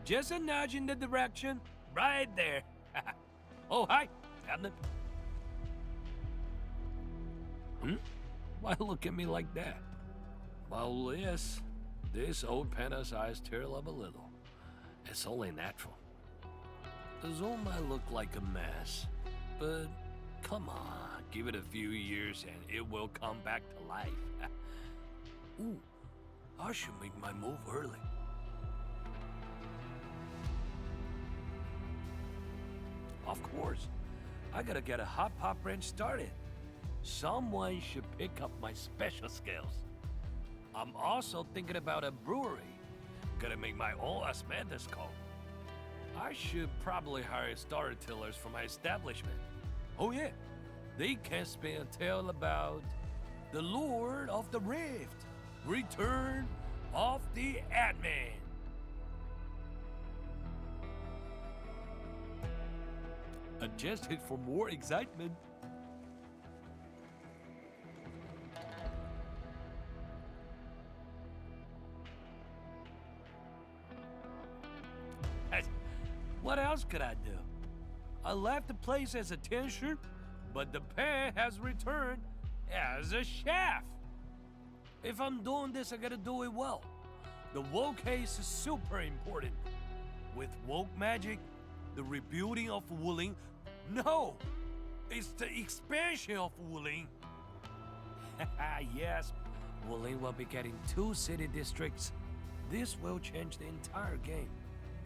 Y: Just a nudge in the direction. Right there. Oh, hi, Captain. Why look at me like that? Well, yes, this old panda's eyes tear up a little. It's only natural. The zone might look like a mess, but come on, give it a few years and it will come back to life. Ooh, I should make my move early. Of course, I gotta get a hot pop ranch started. Someone should pick up my special skills. I'm also thinking about a brewery. Gotta make my own osmanthus coat. I should probably hire storytellers for my establishment. Oh yeah, they can spin a tale about the Lord of the Rift, Return of the Admin. Adjusted for more excitement. What else could I do? I left the place as a teacher, but the pay has returned as a chef. If I'm doing this, I gotta do it well. The woke case is super important. With woke magic, the rebuilding of Wuling. No! It's the expansion of Wuling. Yes, Wuling will be getting 2 city districts. This will change the entire game.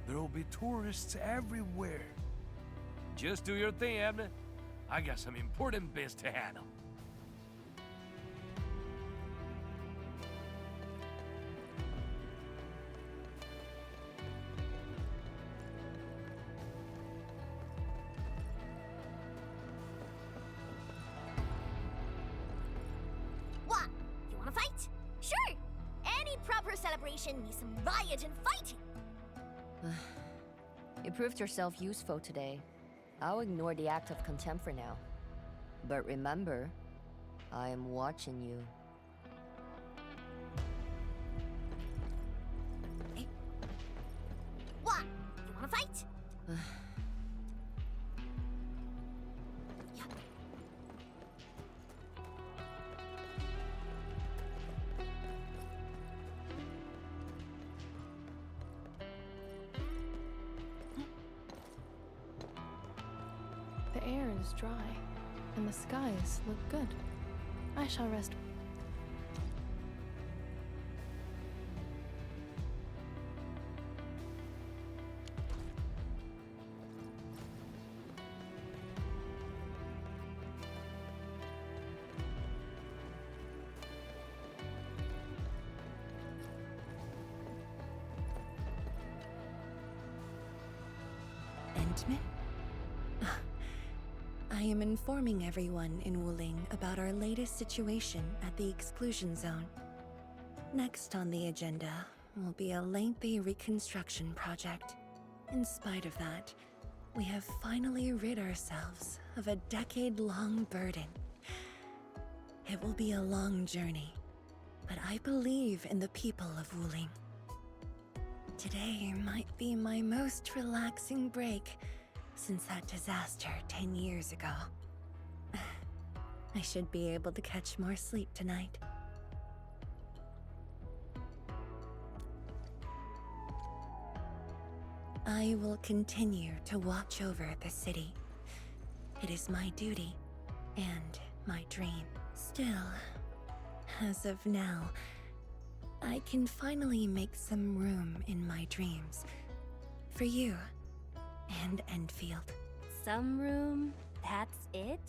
Y: There will be tourists everywhere. Just do your thing, Abner. I got some important biz to handle.
J: What? You wanna fight? Sure! Any proper celebration needs some riot and fighting!
Q: You proved yourself useful today. I'll ignore the act of contempt for now. But remember, I am watching you.
J: What? You wanna fight?
L: The air is dry, and the skies look good. I shall rest.
B: Endman? I am informing everyone in Wuling about our latest situation at the Exclusion Zone. Next on the agenda will be a lengthy reconstruction project. In spite of that, we have finally rid ourselves of a decade-long burden. It will be a long journey, but I believe in the people of Wuling. Today might be my most relaxing break since that disaster 10 years ago. I should be able to catch more sleep tonight. I will continue to watch over the city. It is my duty and my dream. Still, as of now, I can finally make some room in my dreams for you and Endfield.
E: Some room? That's it?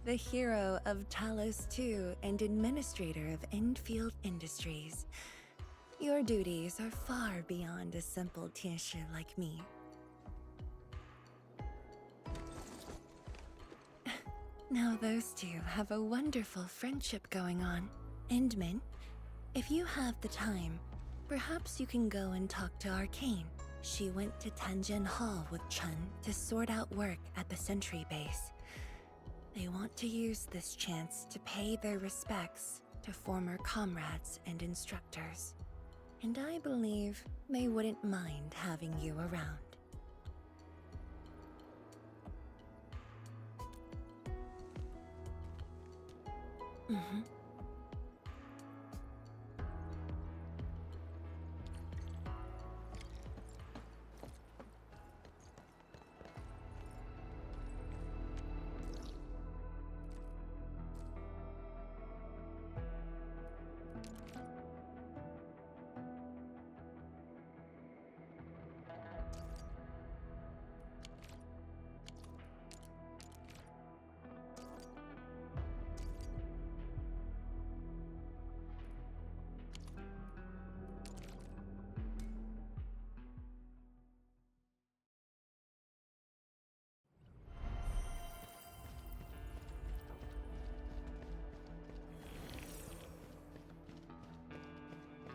B: The hero of Talos II and administrator of Endfield Industries. Your duties are far beyond a simple daesz like me. Now those two have a wonderful friendship going on. Endman, if you have the time, perhaps you can go and talk to Arcane. She went to Tanjin Hall with Chun to sort out work at the sentry base. They want to use this chance to pay their respects to former comrades and instructors. And I believe they wouldn't mind having you around. Mm-hmm.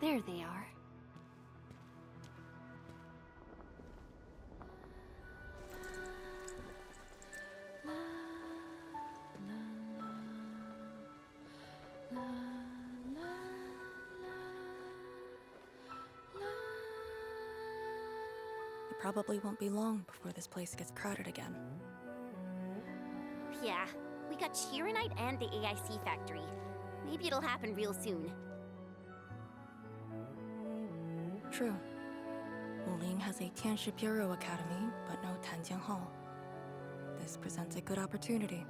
A: There they are.
C: probably won't be long before this place gets crowded again.
D: Yeah, we got Chironite and the AIC factory. Maybe it'll happen real soon.
C: True. Wuling has a Tianshi Bureau Academy, but no Tanjiang Hall. This presents a good opportunity.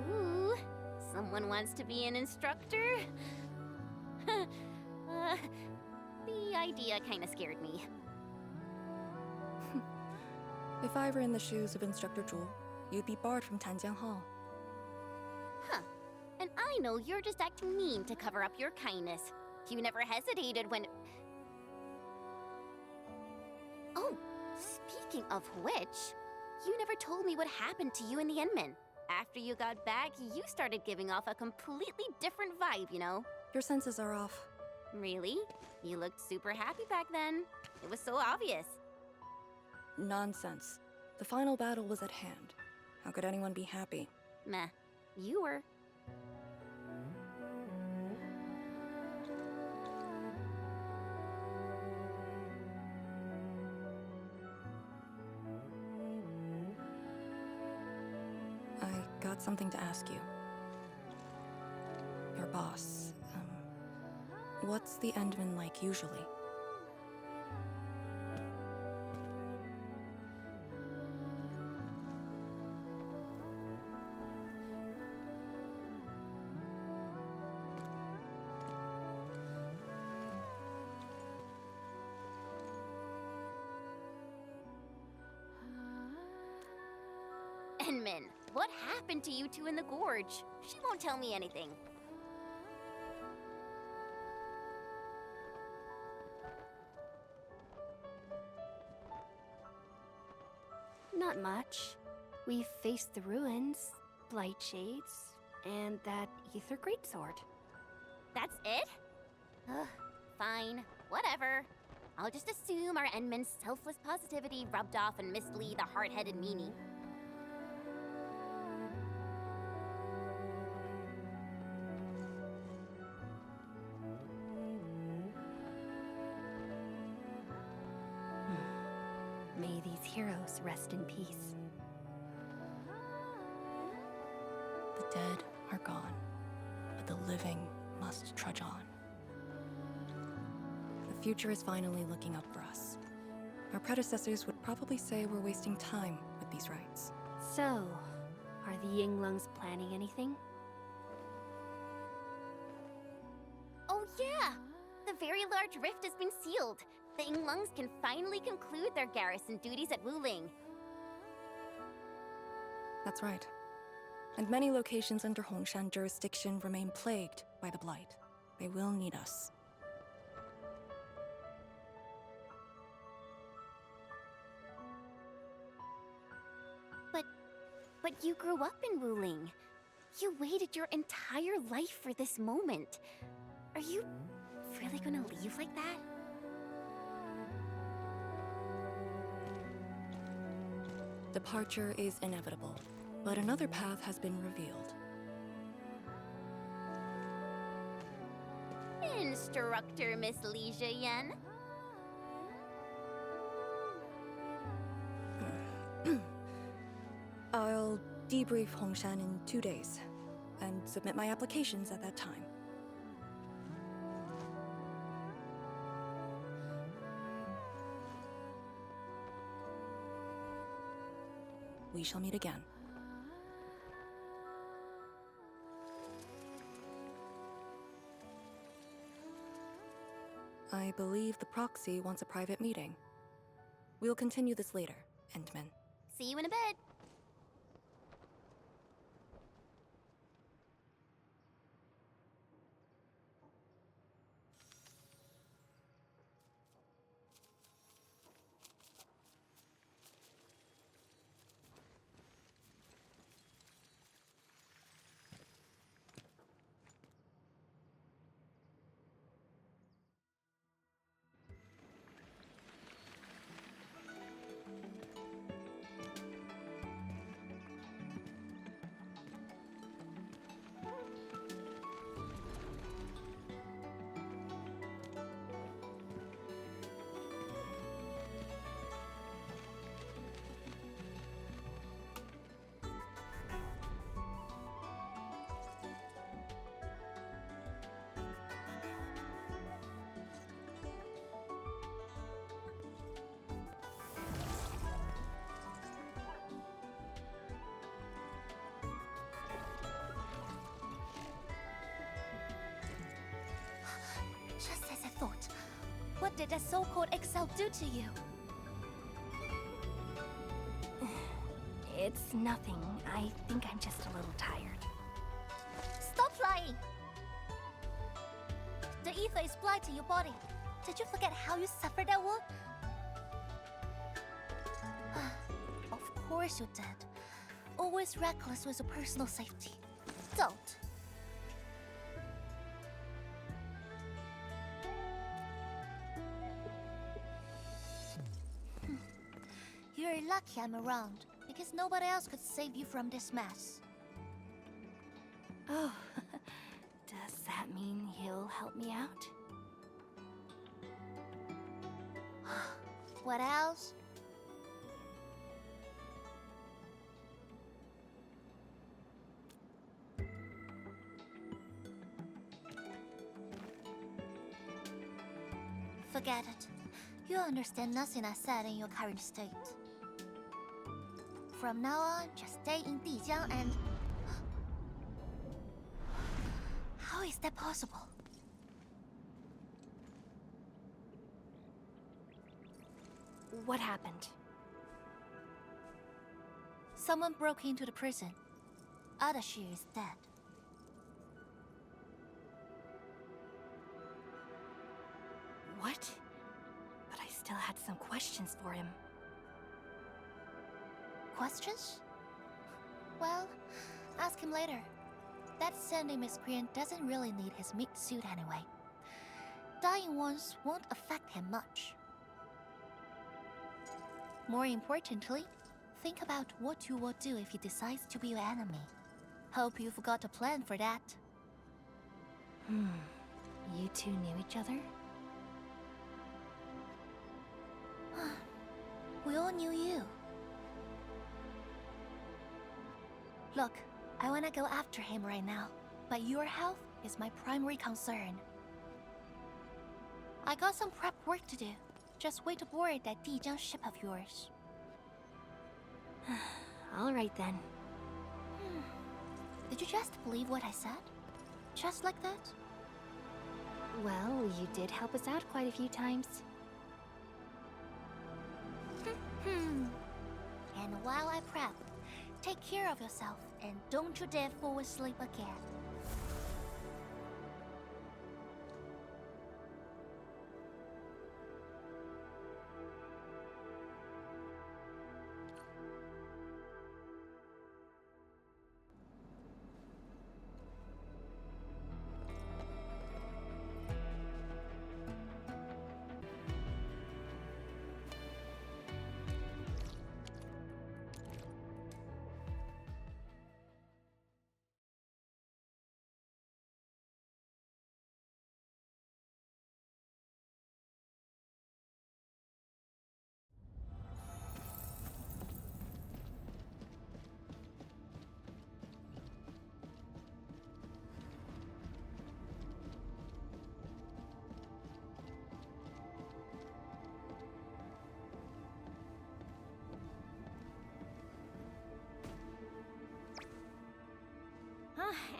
D: Ooh, someone wants to be an instructor? The idea kinda scared me.
C: If I were in the shoes of Instructor Zhu, you'd be barred from Tanjiang Hall.
D: Huh. And I know you're just acting mean to cover up your kindness. You never hesitated when... Oh, speaking of which, you never told me what happened to you and the Enmin. After you got back, you started giving off a completely different vibe, you know?
C: Your senses are off.
D: Really? You looked super happy back then. It was so obvious.
C: Nonsense. The final battle was at hand. How could anyone be happy?
D: Meh. You were.
C: I got something to ask you. Your boss, what's the Endman like usually?
D: Enmin, what happened to you two in the gorge? She won't tell me anything.
E: Not much. We faced the ruins, blight shades, and that ether greatsword.
D: That's it? Ugh, fine, whatever. I'll just assume our Enmin's selfless positivity rubbed off on Miss Lee, the hard-headed meanie.
E: May these heroes rest in peace.
C: The dead are gone, but the living must trudge on. The future is finally looking up for us. Our predecessors would probably say we're wasting time with these rites.
E: So, are the Yinglungs planning anything?
D: Oh yeah! The very large rift has been sealed. The Yinglungs can finally conclude their garrison duties at Wuling.
C: That's right. And many locations under Hongshan jurisdiction remain plagued by the Blight. They will need us.
D: But you grew up in Wuling. You waited your entire life for this moment. Are you really gonna leave like that?
C: Departure is inevitable, but another path has been revealed.
D: Instructor Miss Li Zheyan.
C: I'll debrief Hongshan in 2 days, and submit my applications at that time. We shall meet again. I believe the proxy wants a private meeting. We'll continue this later, Endman.
D: See you in a bit.
J: did that so-called Excel do to you?
E: It's nothing. I think I'm just a little tired.
J: Stop lying! The ether is blind to your body. Did you forget how you suffered that wound? Of course you did. Always reckless with your personal safety. Don't. You're lucky I'm around, because nobody else could save you from this mess.
E: Oh, does that mean he'll help me out?
J: What else? Forget it. You understand nothing I said in your current state. From now on, just stay in Dijiang and... How is that possible?
E: What happened?
J: Someone broke into the prison. Adashi is dead.
E: What? But I still had some questions for him.
J: Questions? Well, ask him later. That sending miscreant doesn't really need his meat suit anyway. Dying ones won't affect him much. More importantly, think about what you will do if he decides to be your enemy. Hope you've got a plan for that.
E: You two knew each other?
J: We all knew you. Look, I wanna go after him right now, but your health is my primary concern. I got some prep work to do. Just wait aboard that Dijiang ship of yours.
E: All right then.
J: Did you just believe what I said? Just like that?
E: Well, you did help us out quite a few times.
J: And while I prep, take care of yourself and don't you dare fall asleep again.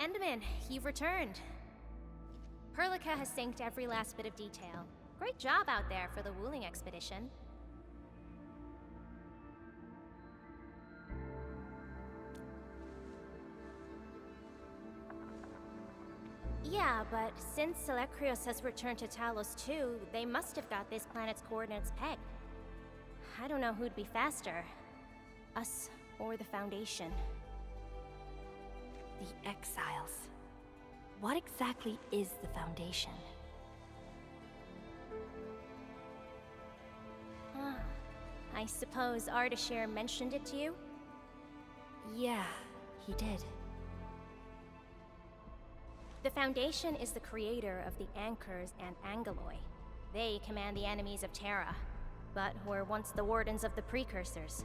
I: Enderman, you've returned. Perlica has synced every last bit of detail. Great job out there for the Wuling expedition. Yeah, but since Seleucus has returned to Talos too, they must have got this planet's coordinates pegged. I don't know who'd be faster, us or the Foundation.
E: The Exiles. What exactly is the Foundation?
I: I suppose Ardashir mentioned it to you?
E: Yeah, he did.
I: The Foundation is the creator of the Anchors and Angeloi. They command the enemies of Terra, but were once the wardens of the Precursors.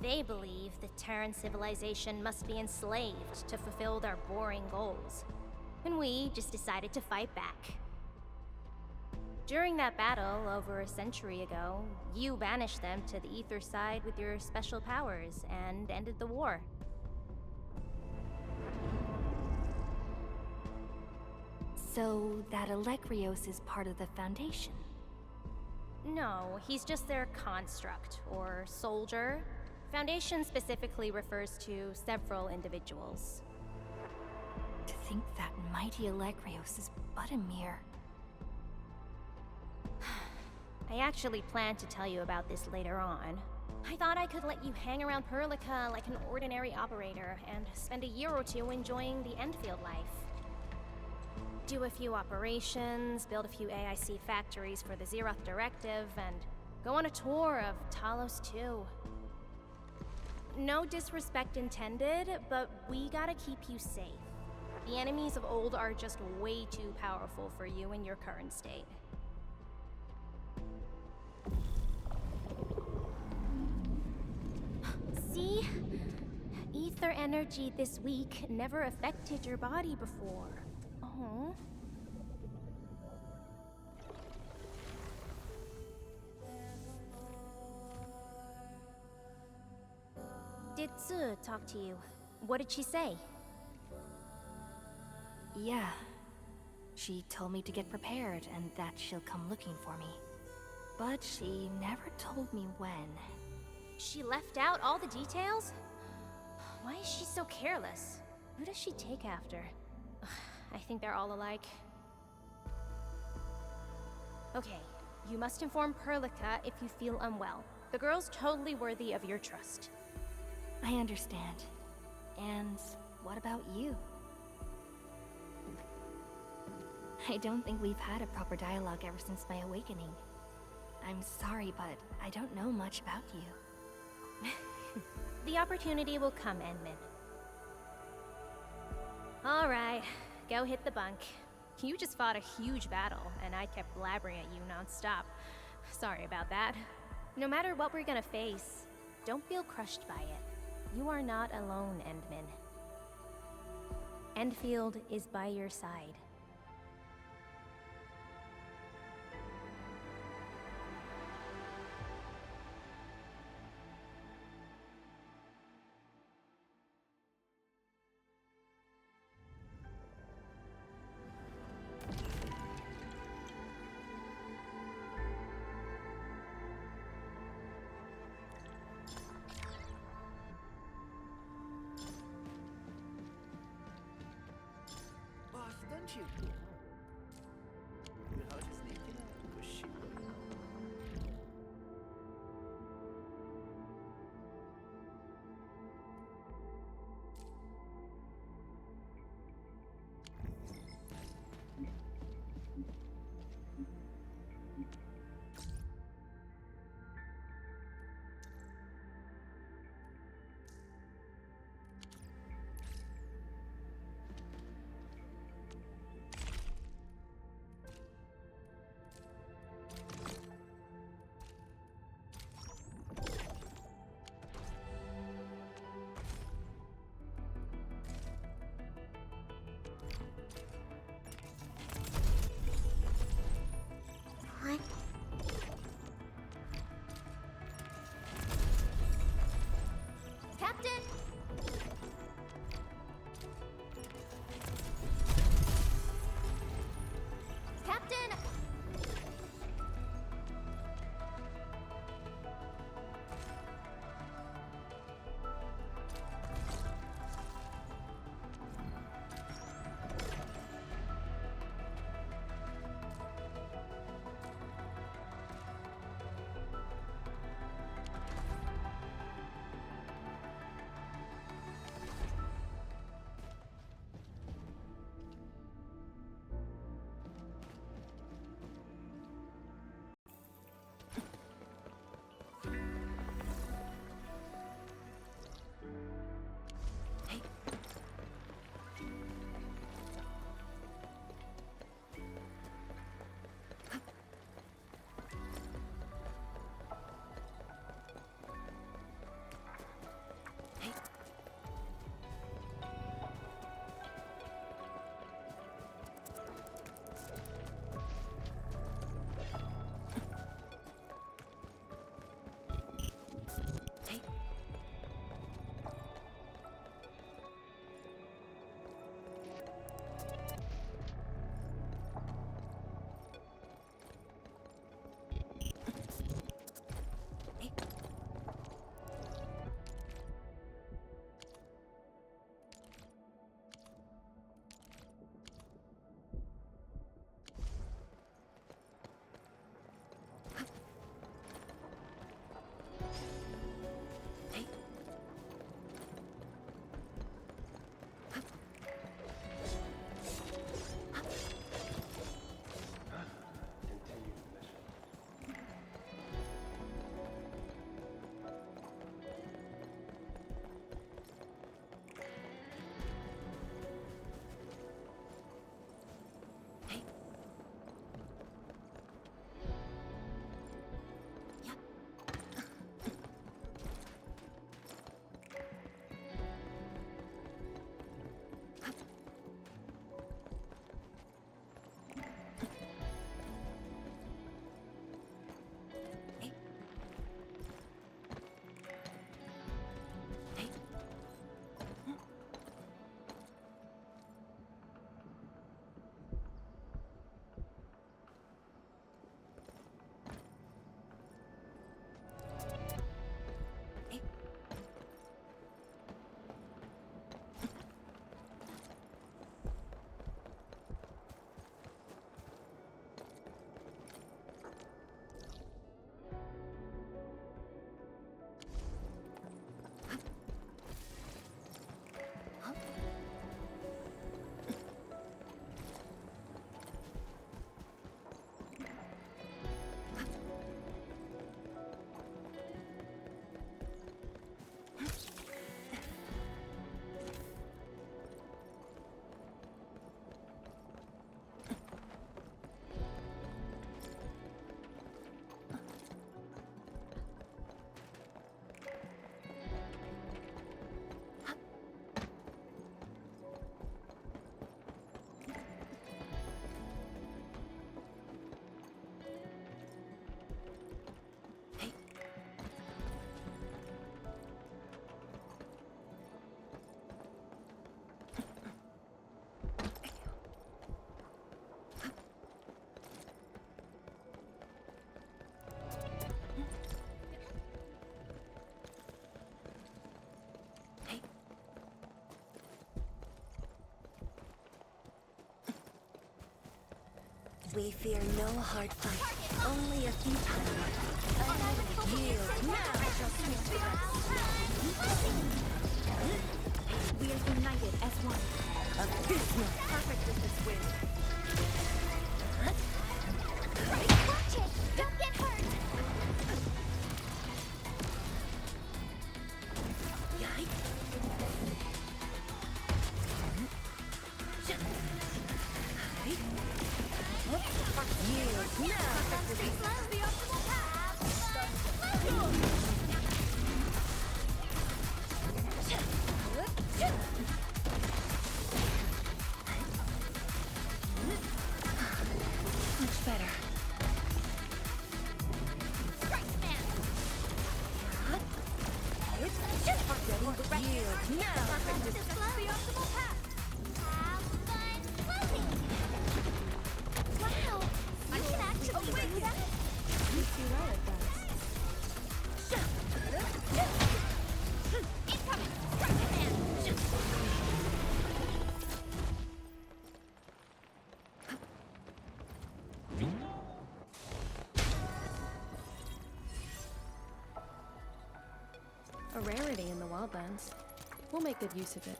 I: They believe the Terran civilization must be enslaved to fulfill their boring goals. And we just decided to fight back. During that battle over a century ago, you banished them to the Ether side with your special powers and ended the war.
E: So that Alekrios is part of the Foundation?
I: No, he's just their construct, or soldier. Foundation specifically refers to several individuals.
E: To think that mighty Alekrios is but a mere...
I: I actually planned to tell you about this later on. I thought I could let you hang around Perlica like an ordinary operator and spend a year or two enjoying the Endfield life. Do a few operations, build a few AIC factories for the Zeroth Directive, and go on a tour of Talos 2. No disrespect intended, but we gotta keep you safe. The enemies of old are just way too powerful for you in your current state. See? Ether energy this week never affected your body before. Oh. Did Tsu talk to you? What did she say?
E: Yeah. She told me to get prepared and that she'll come looking for me. But she never told me when.
I: She left out all the details? Why is she so careless? Who does she take after? I think they're all alike. Okay, you must inform Perlica if you feel unwell. The girl's totally worthy of your trust.
E: I understand. And what about you? I don't think we've had a proper dialogue ever since my awakening. I'm sorry, but I don't know much about you.
I: The opportunity will come, Endman. Alright, go hit the bunk. You just fought a huge battle, and I kept blabbering at you non-stop. Sorry about that. No matter what we're gonna face, don't feel crushed by it. You are not alone, Endman. Endfield is by your side.
S: Don't you?
J: What? Captain! Captain!
B: We fear no hard fight, only a few times. Yield now!
A: We are united as one.
B: Abysmal!
A: Perfect with this wind.
J: Watch it! Don't get hurt!
B: Yield now!
J: The optimal path!
B: Much better. Yield now!
J: This is the optimal path! Have fun floating! Wow! I can actually do that!
L: You see well it does.
J: Incoming! Strike man!
L: A rarity in the wildlands. We'll make good use of it.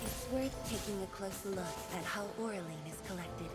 B: It's worth taking a closer look at how Oraline is collected.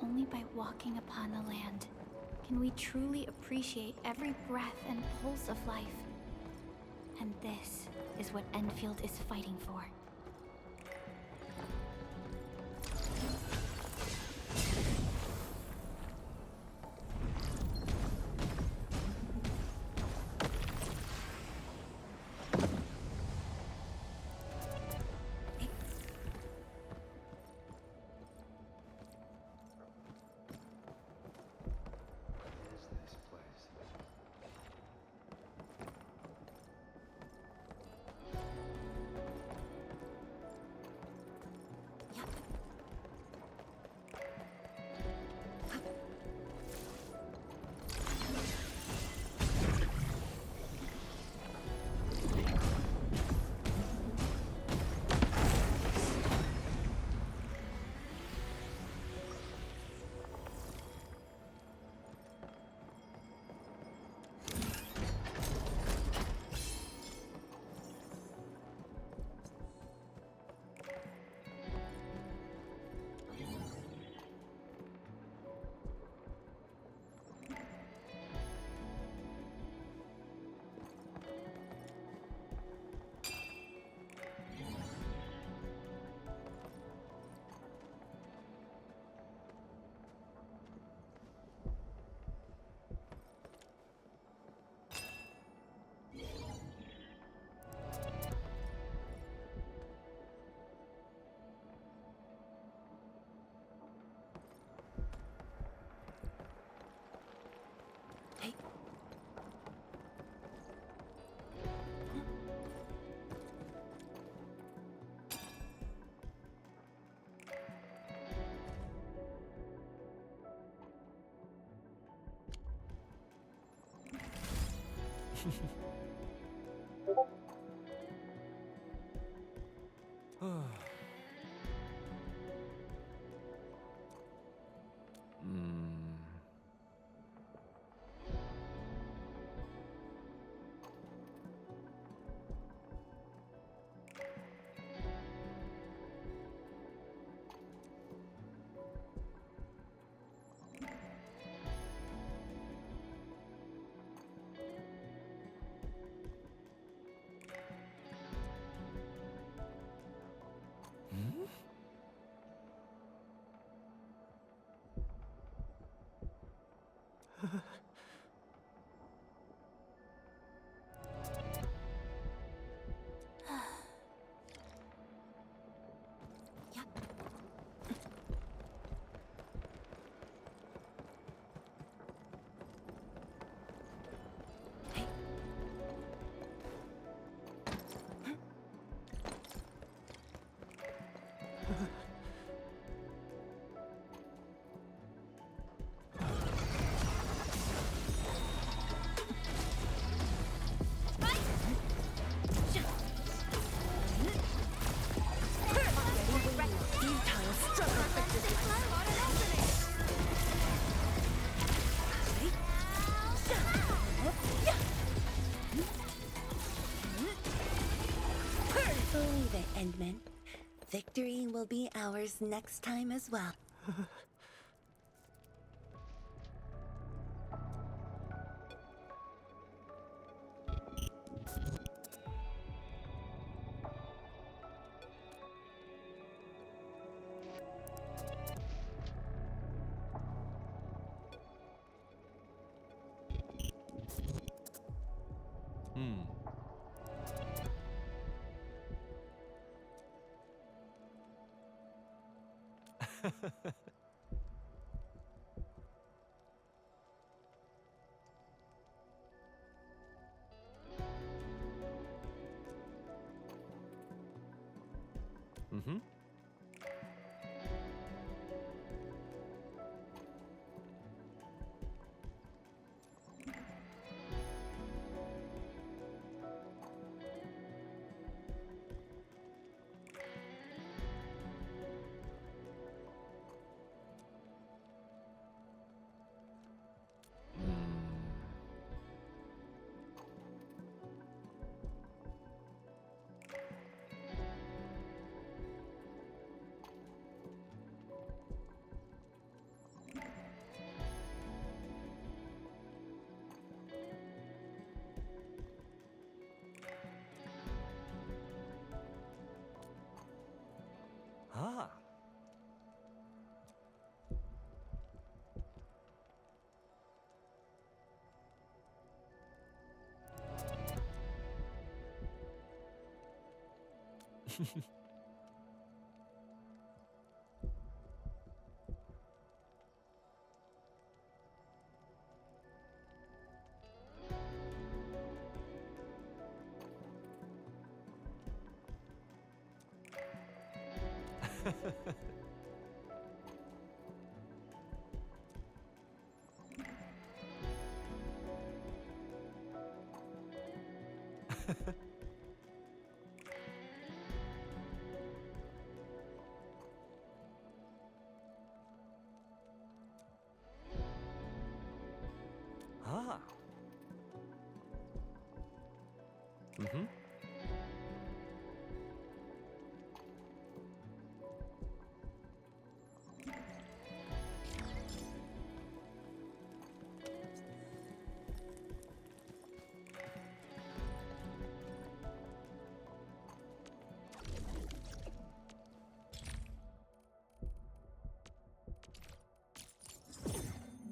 A: Only by walking upon the land can we truly appreciate every breath and pulse of life. And this is what Endfield is fighting for.
B: Believe it, Endman. Victory will be ours next time as well.
O: Mm-hmm. Ah. Ah. Mm-hmm.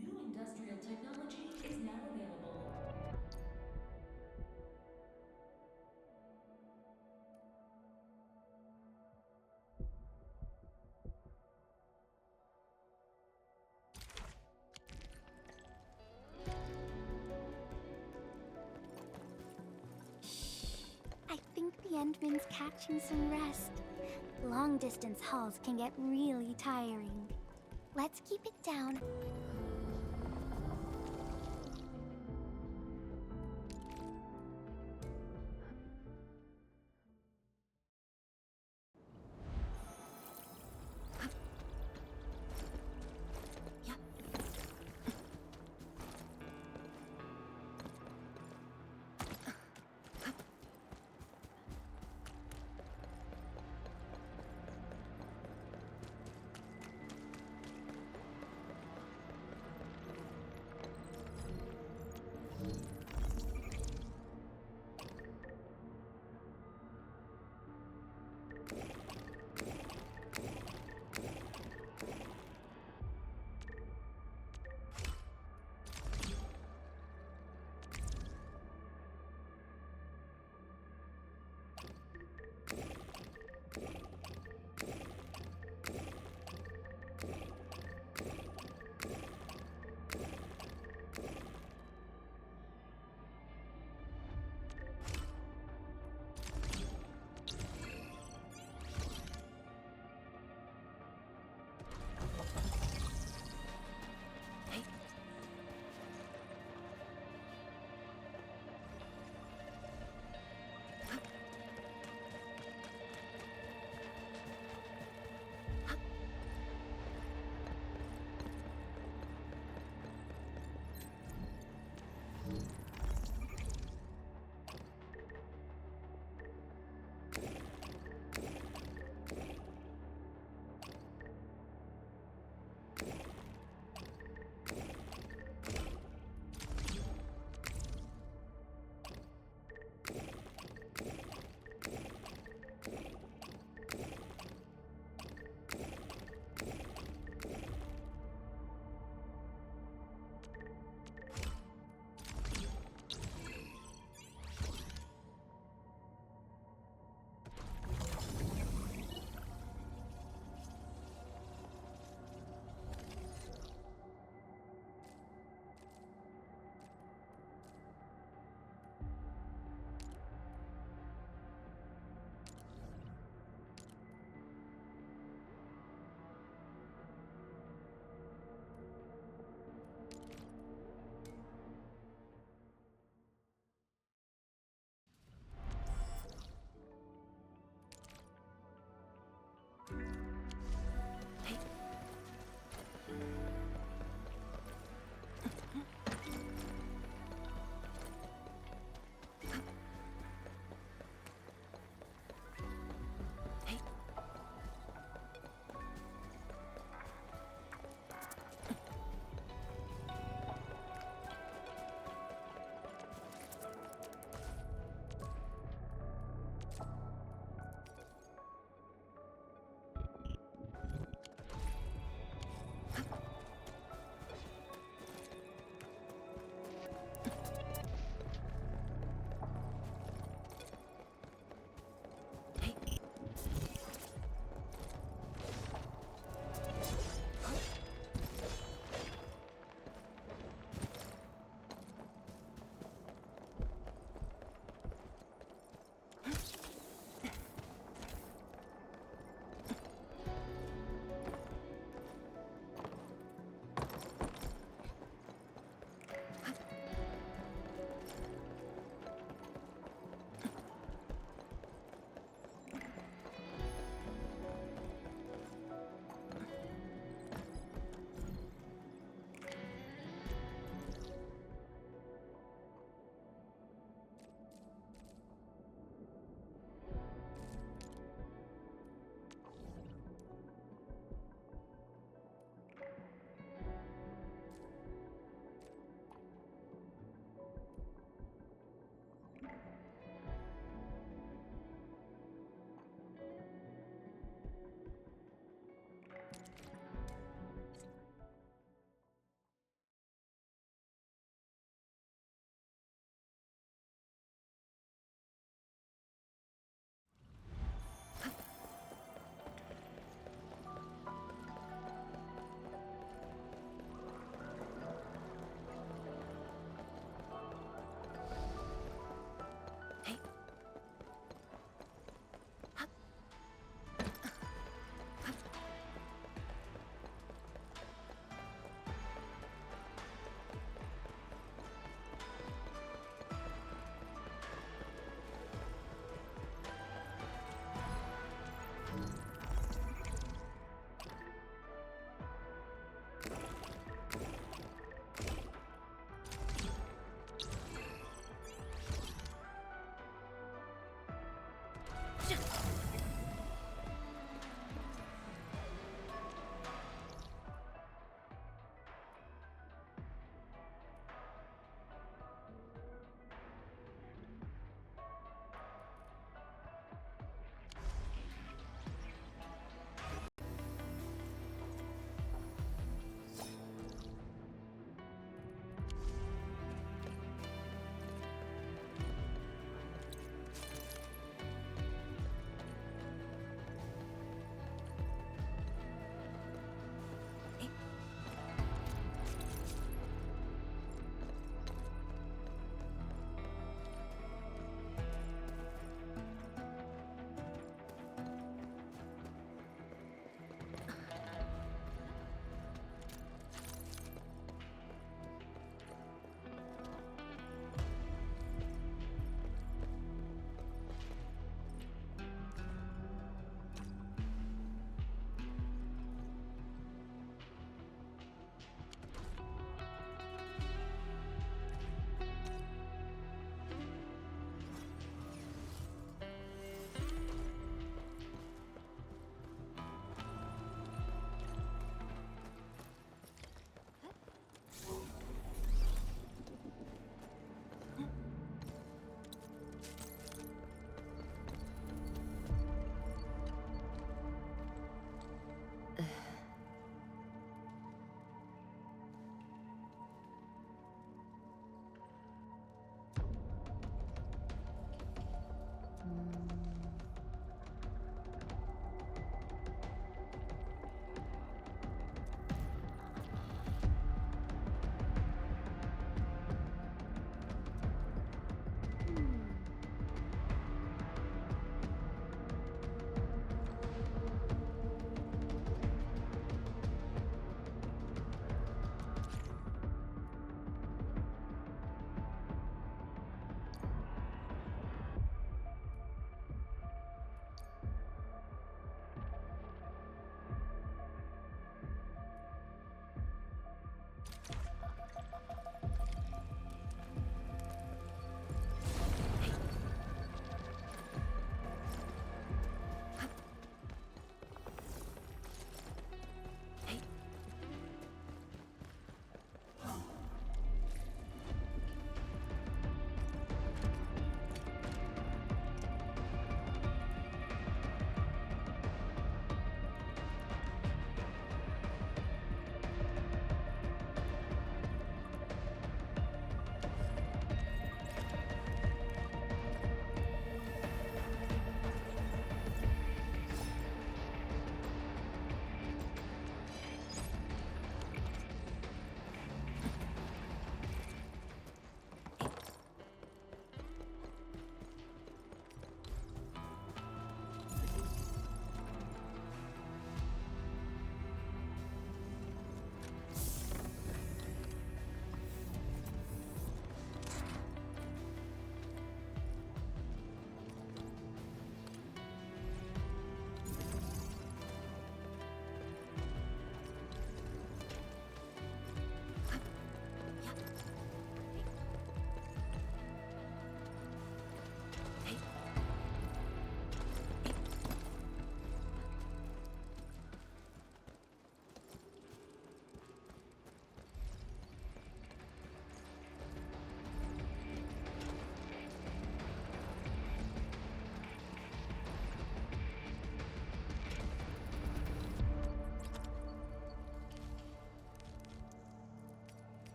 K: New industrial technology is now available.
A: I think the Endman's catching some rest. Long distance hauls can get really tiring. Let's keep it down.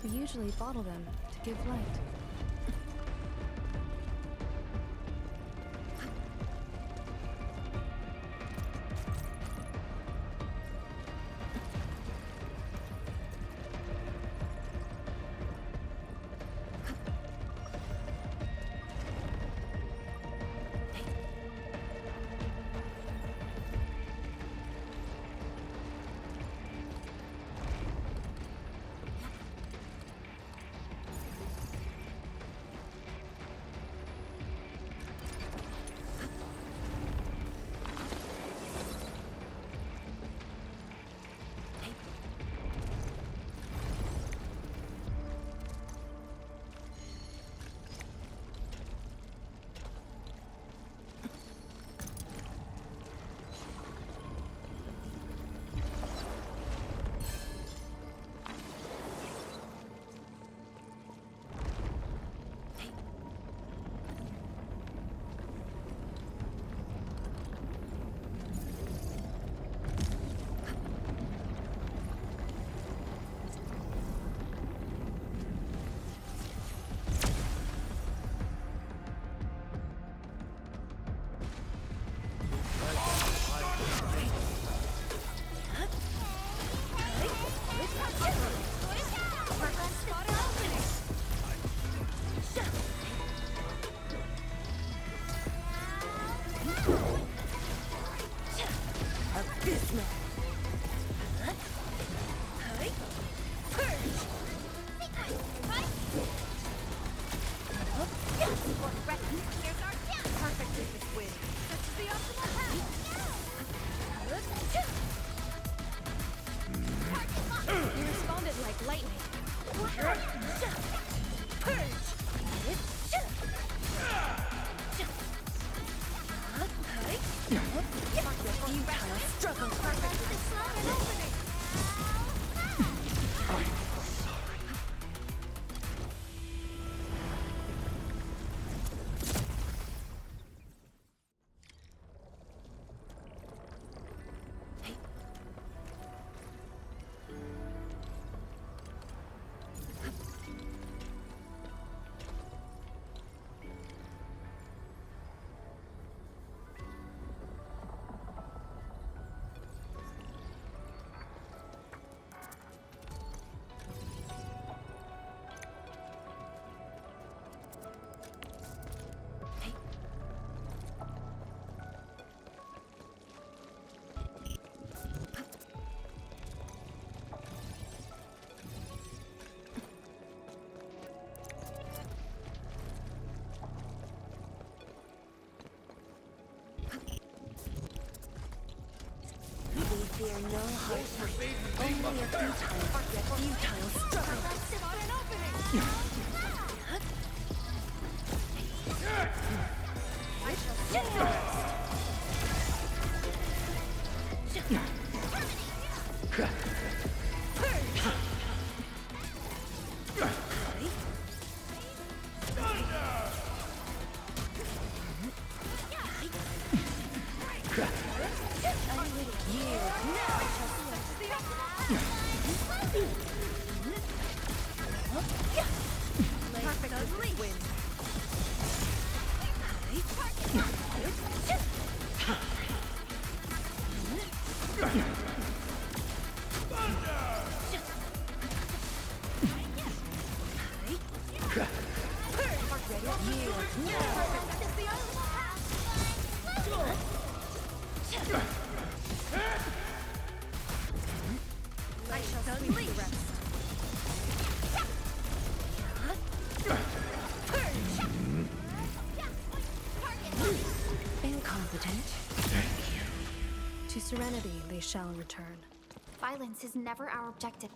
L: We usually bottle them to give light.
B: Fear no hardship. Only a futile struggle. I shall see first.
F: I shall sweep the rest.
E: Incompetent. To serenity they shall return.
A: Violence is never our objective.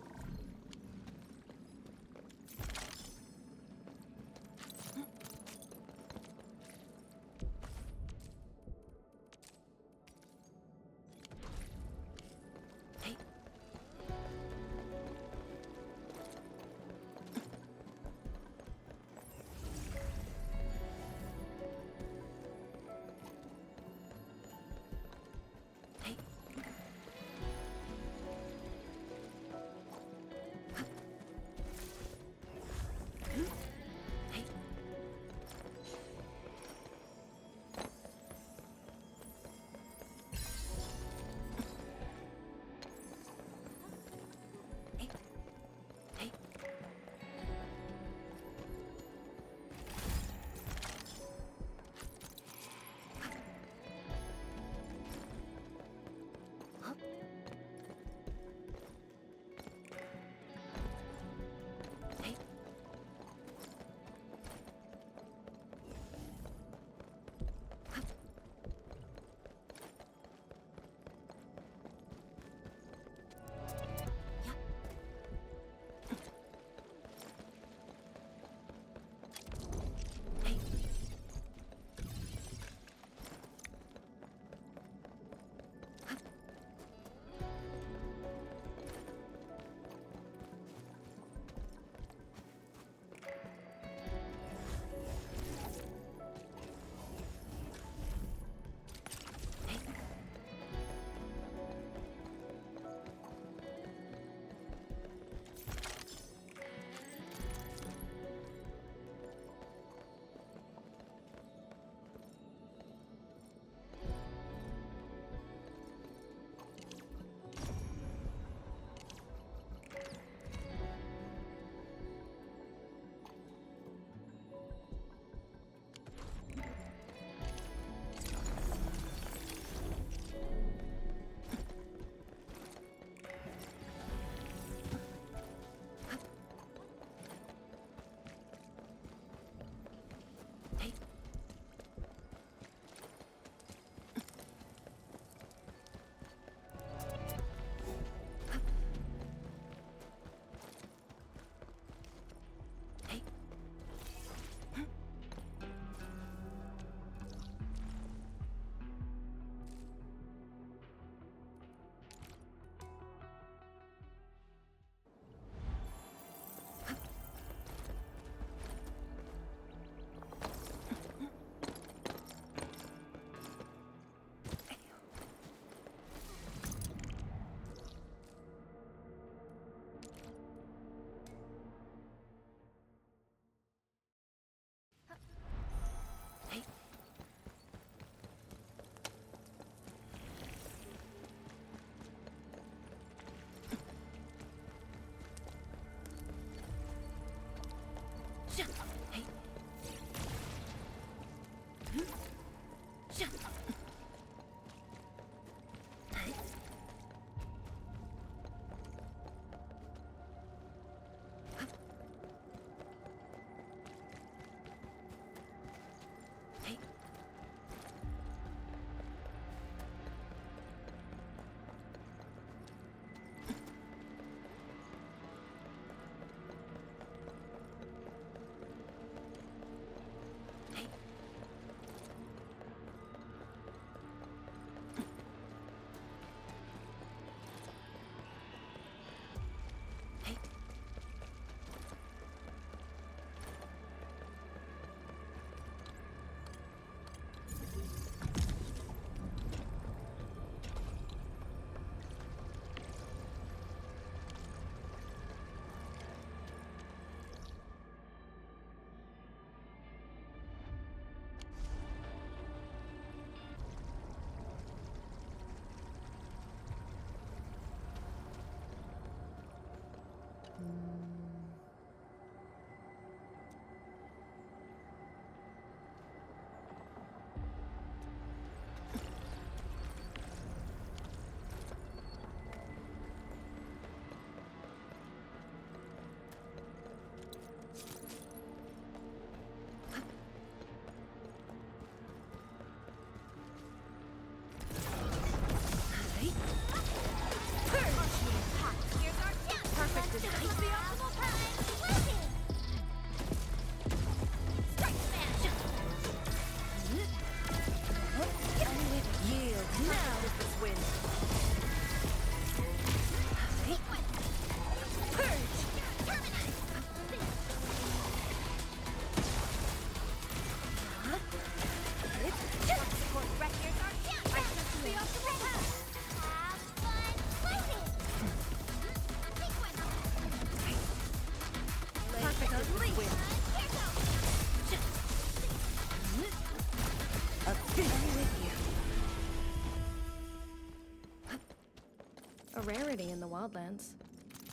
L: A rarity in the wildlands.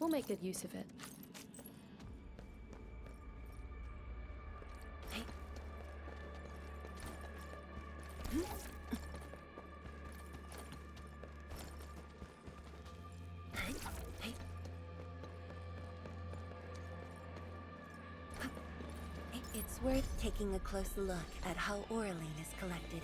L: We'll make good use of it.
B: It's worth taking a close look at how Oraline is collected.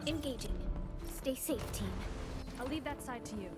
A: Engaging. Stay safe, team.
F: I'll leave that side to you.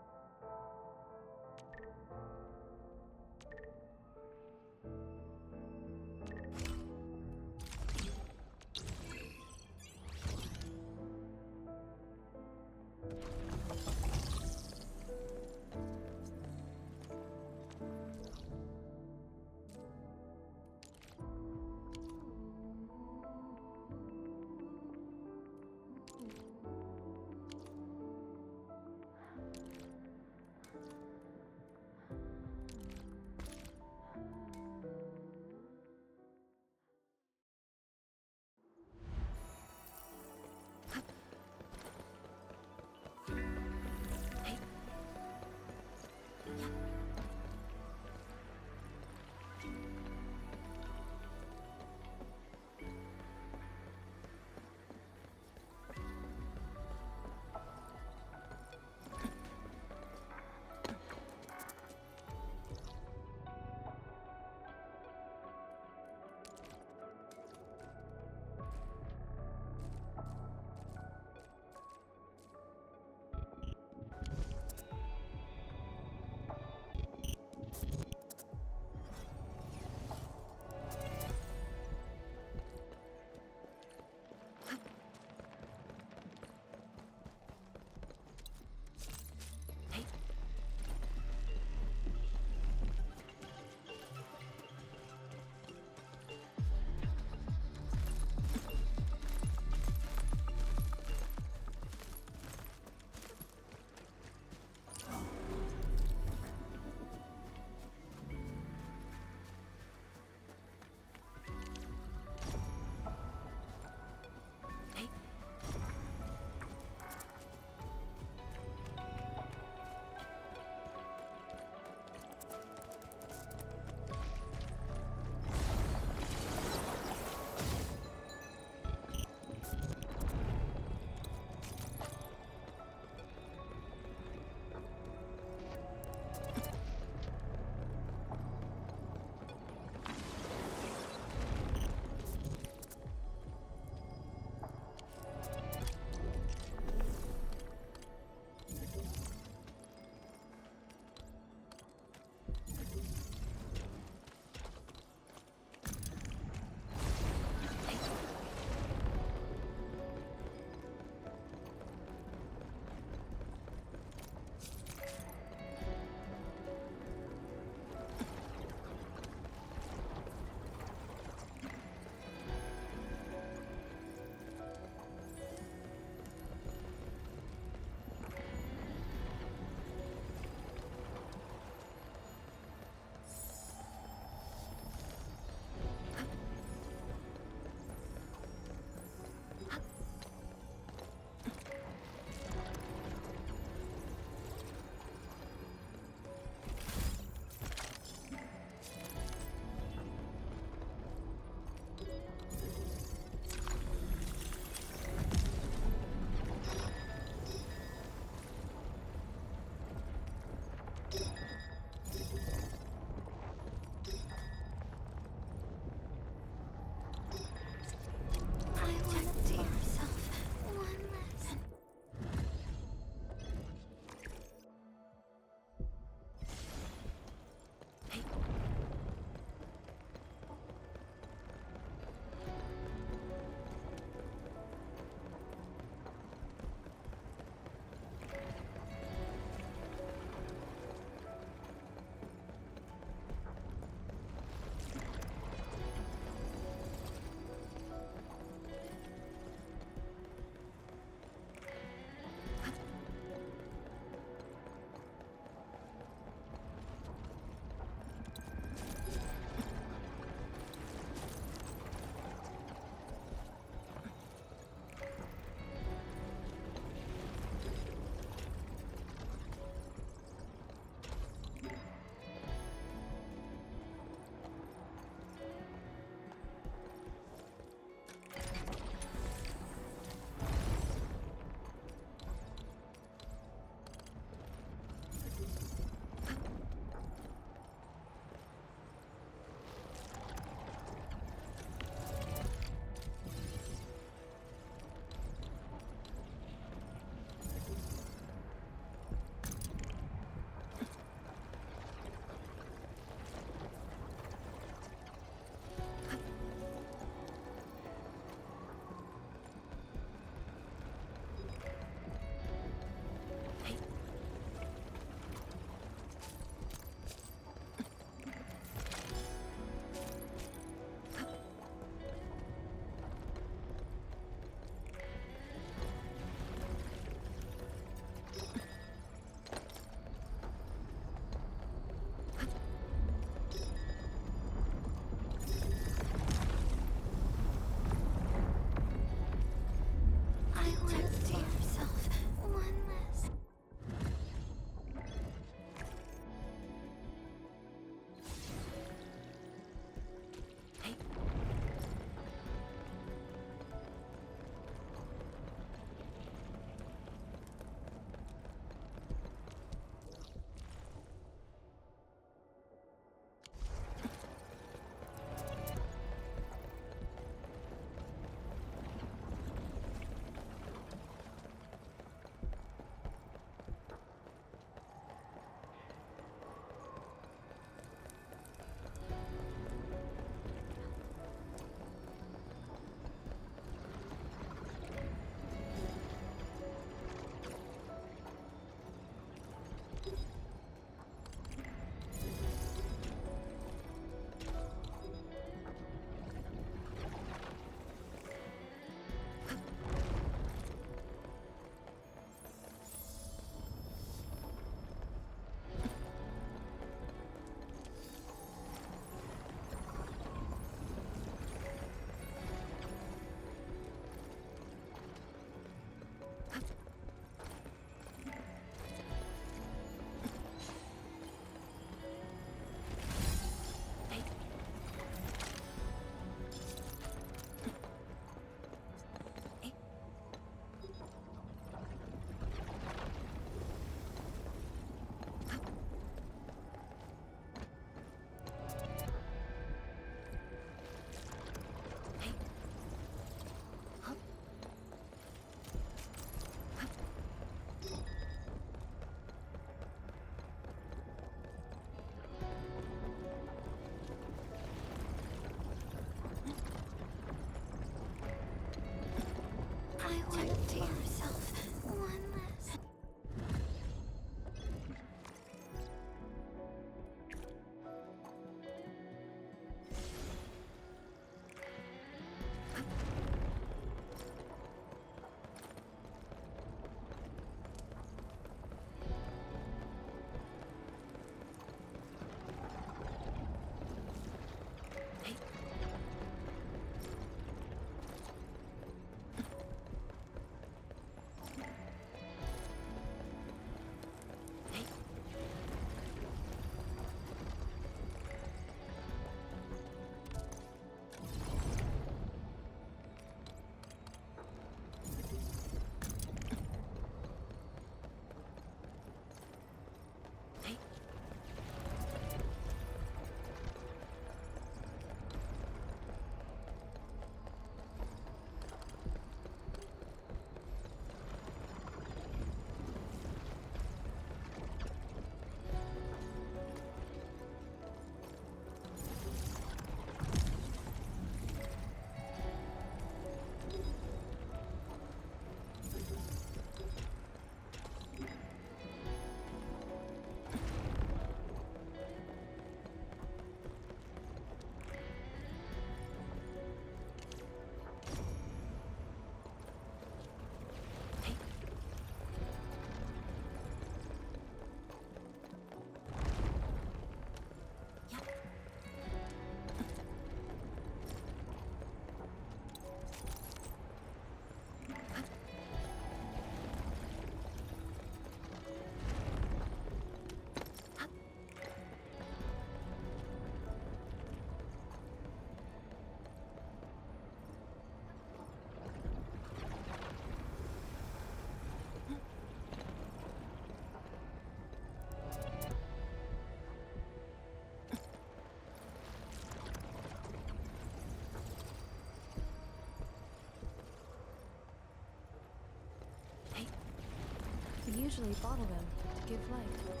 L: usually bottle them to give light.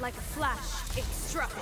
F: Like a flash, it struck.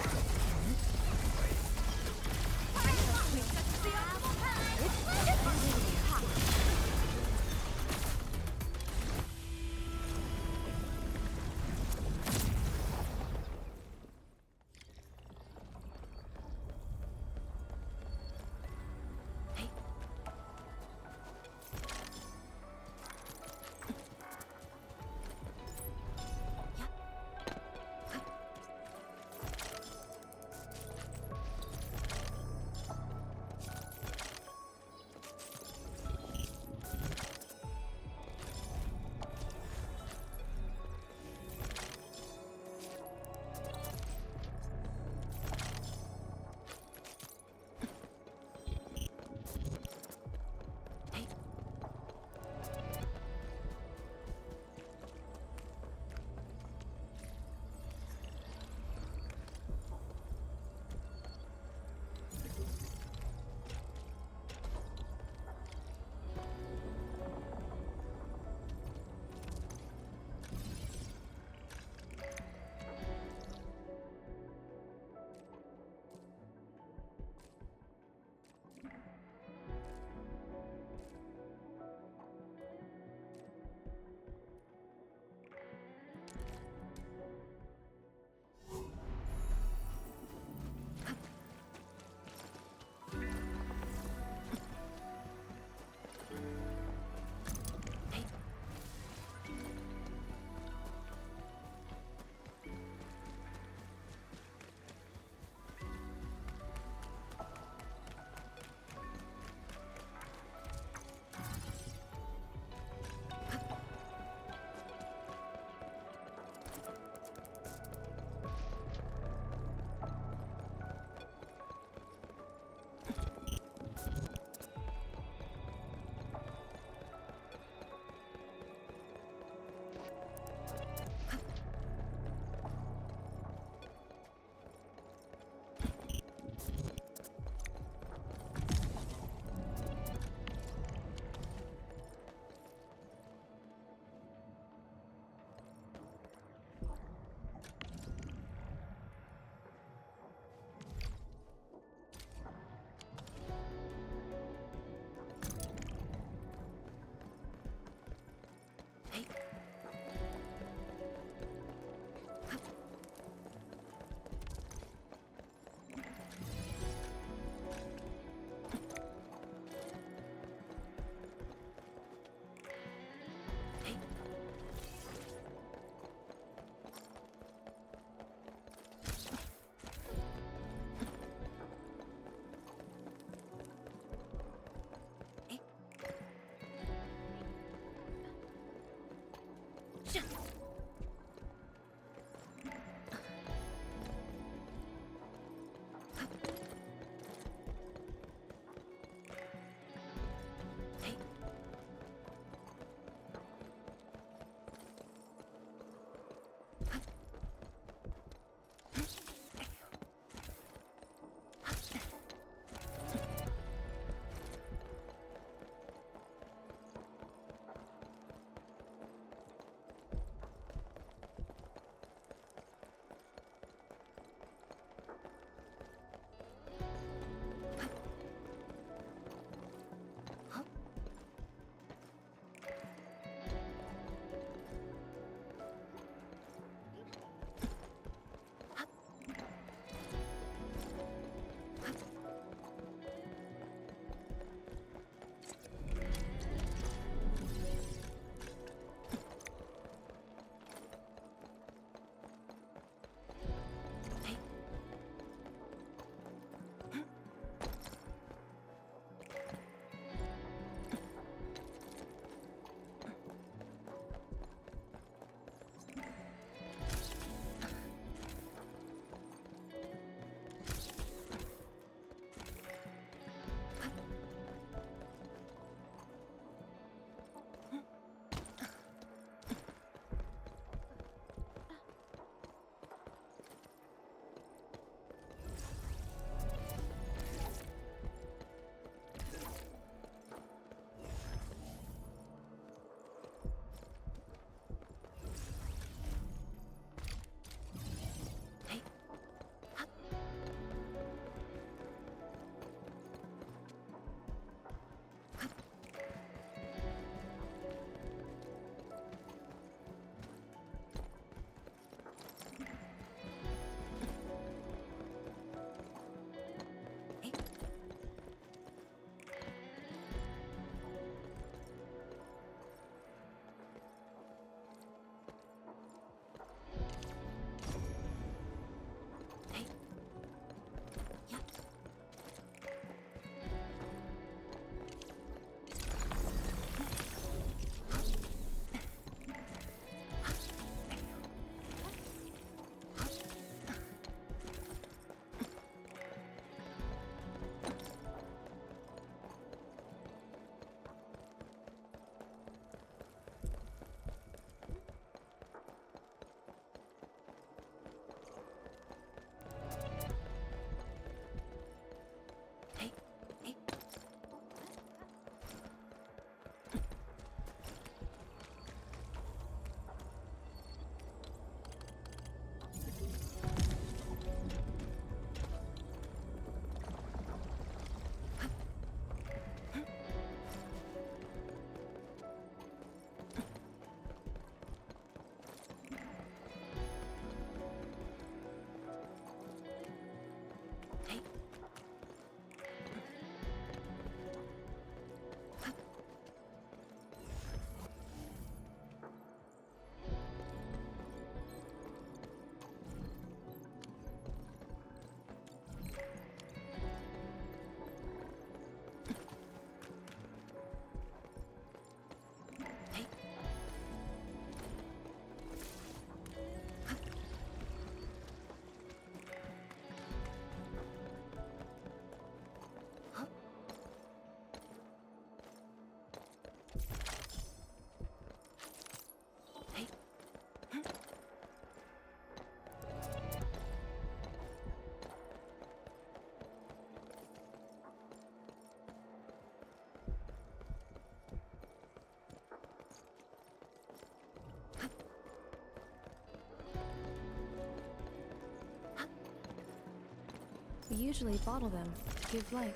L: We usually bottle them to give light.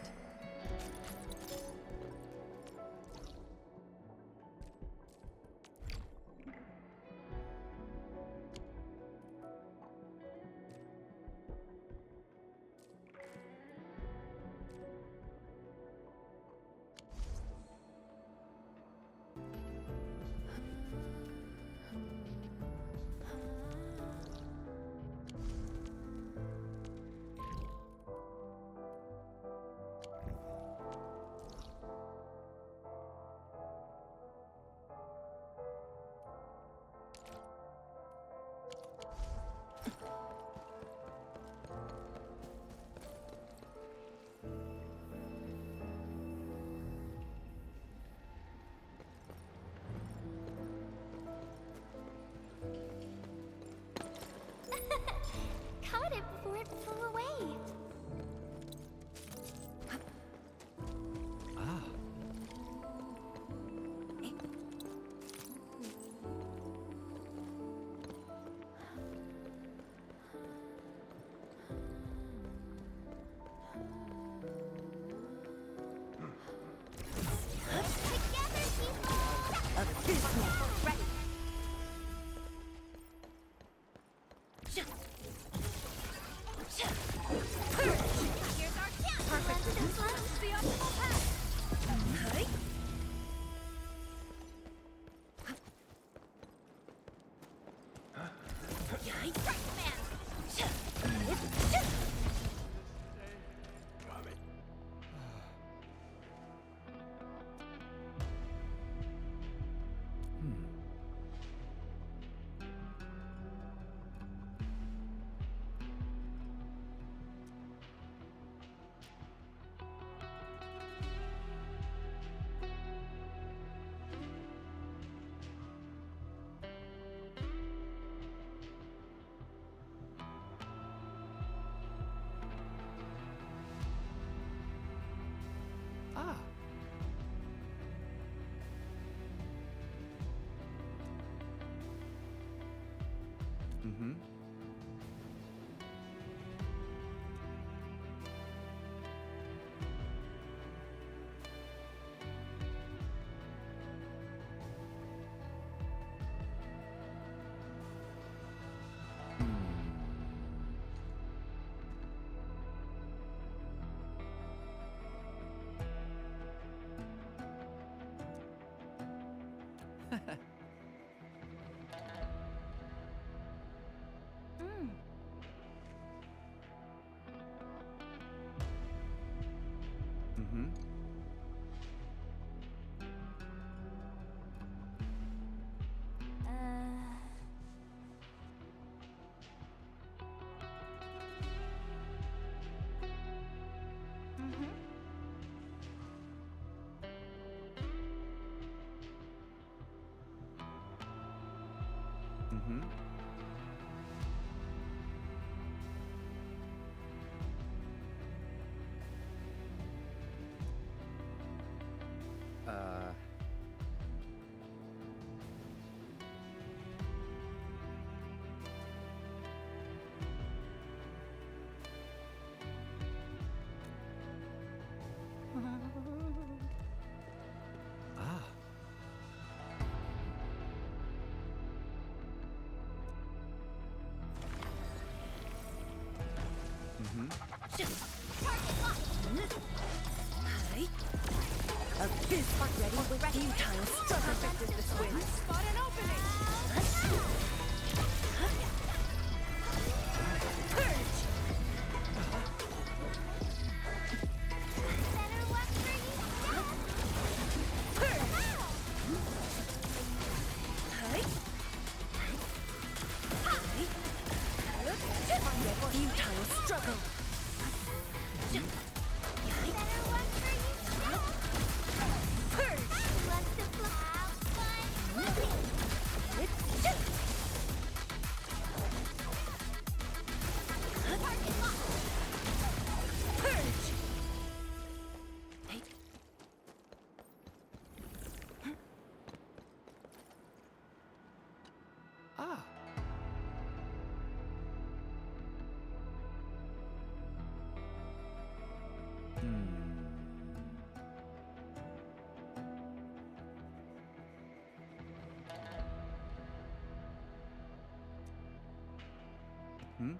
J: Caught it before it flew away.
O: Ah.
J: Together, people!
B: Abysmal.
J: Ready. Here's our chance. Perfect. Let's the optimal path.
O: Ah. Mm-hmm. Mm-hmm. Mm-hmm. Ah. Mm-hmm.
B: Abyss ready with futile struggle.
J: Perfect as this wind. Spot an opening. Purge. Better luck for you. Purge.
B: Futile struggle.
J: Better luck for you. Purge. Wants to fly. Fun.
S: Hmm?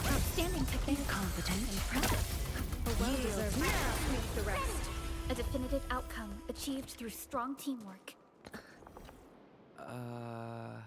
A: Outstanding technique. Incompetent. Impressive. A well-deserved sweeps the rest. A definitive outcome achieved through strong teamwork.
S: Ah.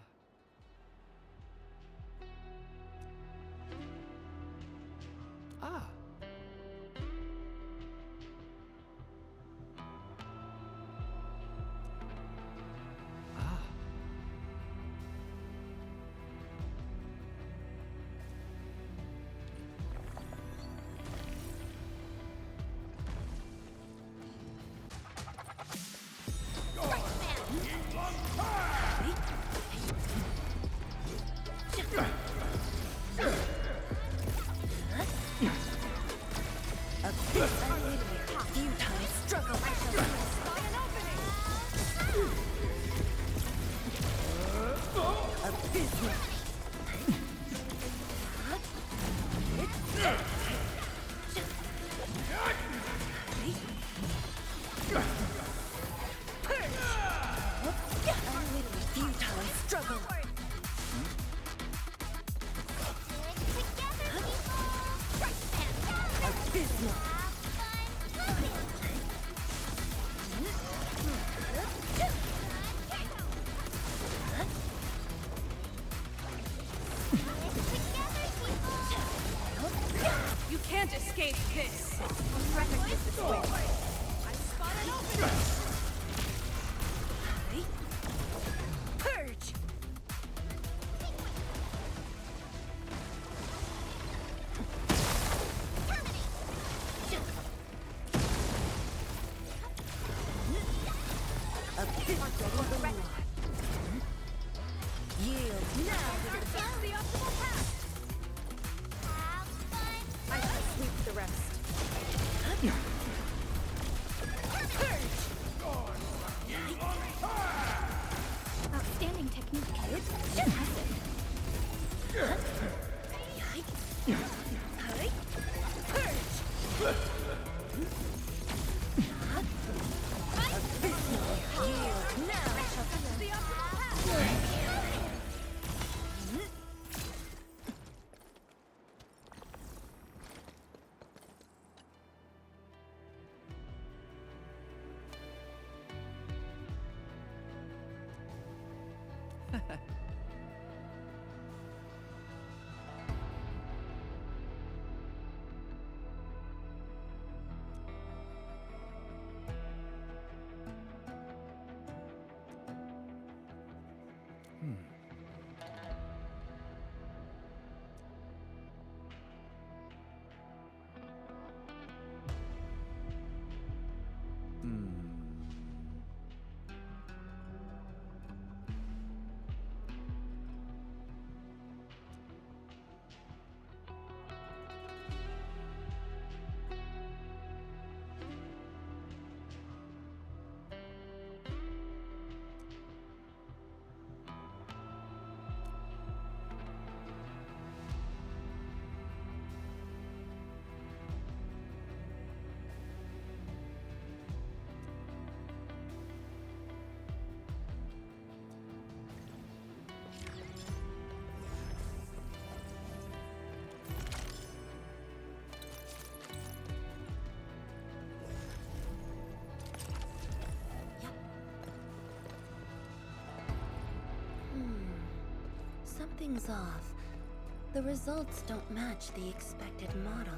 F: You can't escape this. Recognize this way. I spot an opening. Purge.
B: Yield now.
F: The optimal path. I shall sweep the rest.
A: Outstanding technique.
B: Something's off. The results don't match the expected model.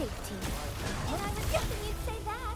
J: safety. And I was guessing you'd say that.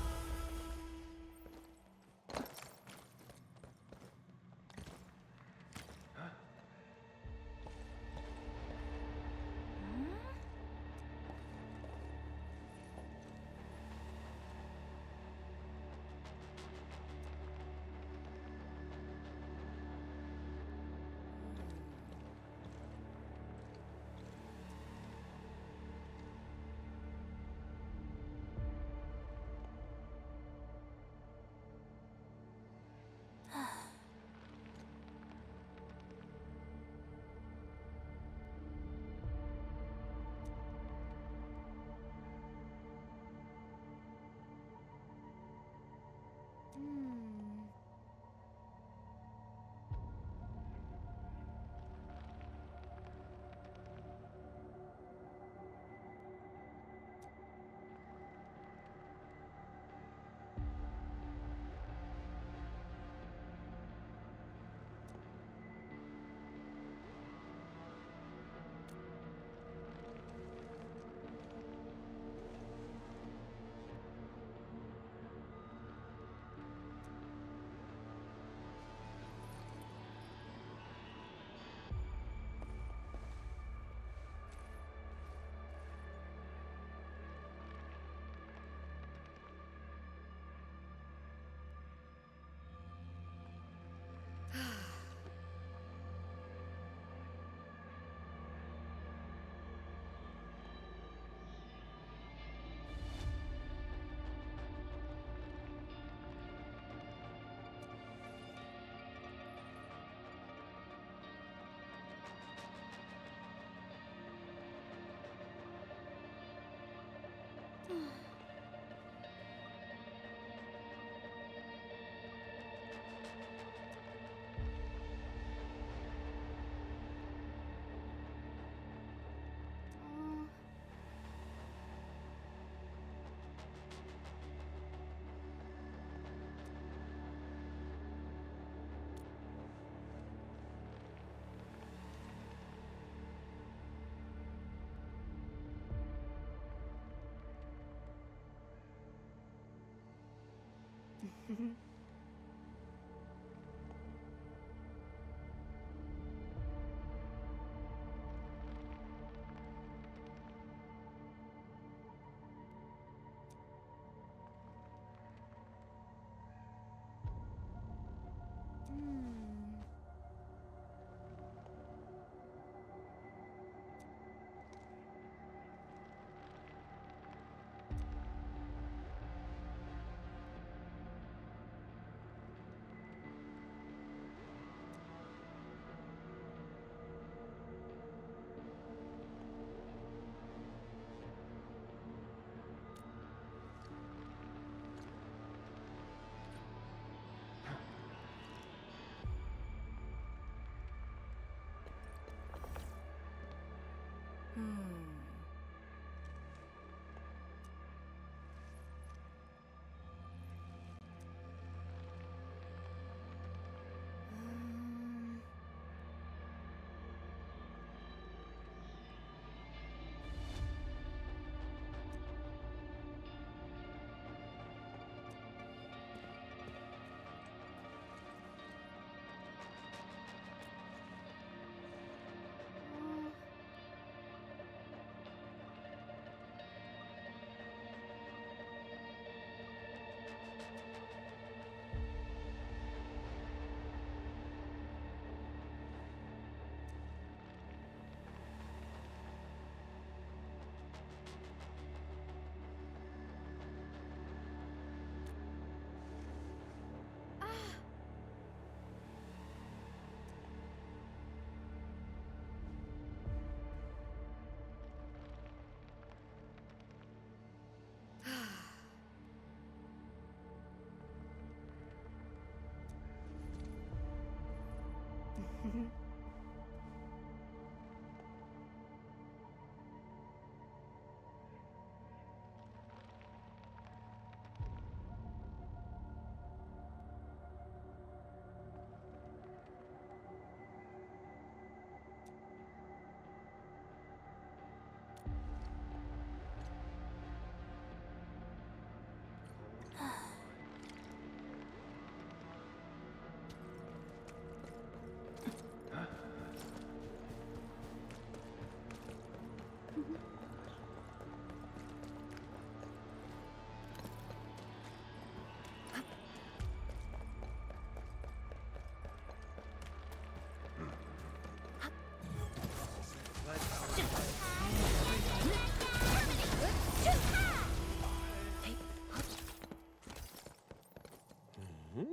G: Pledge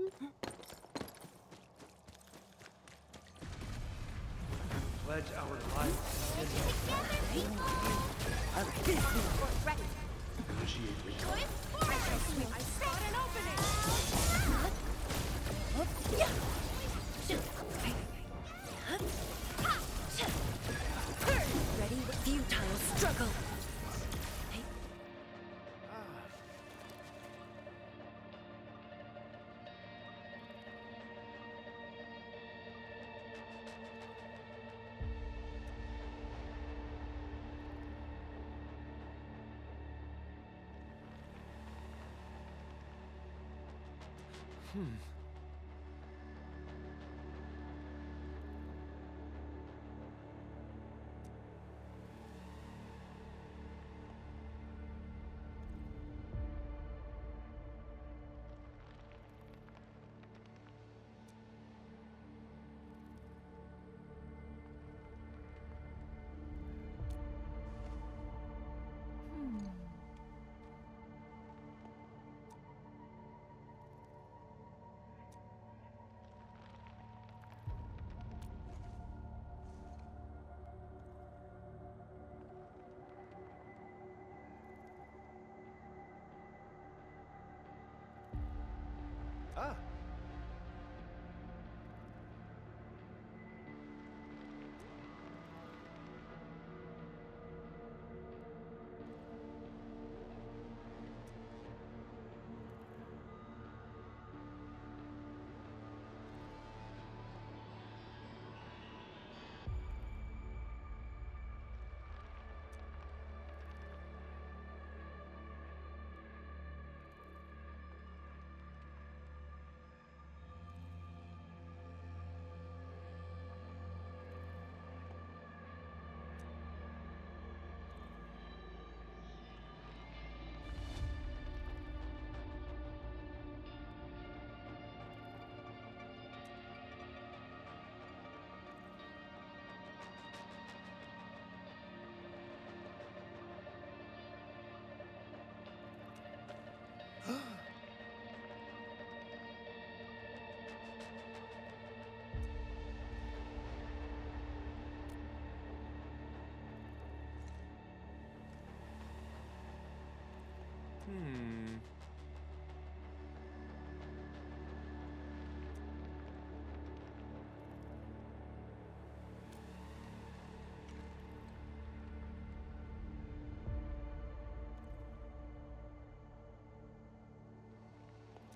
G: our lives. Initiate recon.
J: I spot an opening!
B: Ready? Futile struggle!
G: Ah.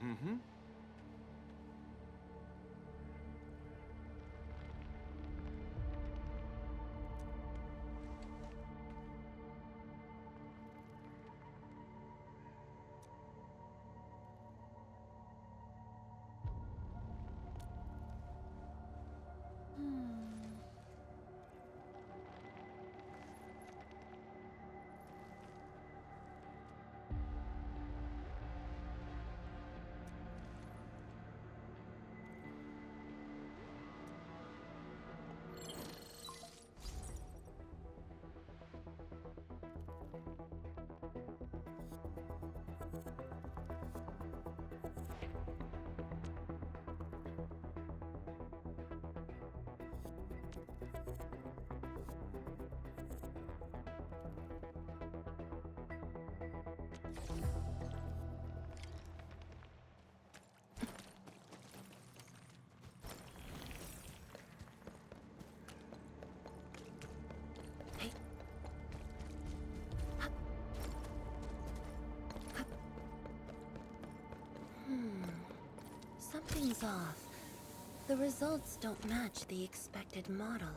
O: Mm-hmm.
B: Something's off. The results don't match the expected model.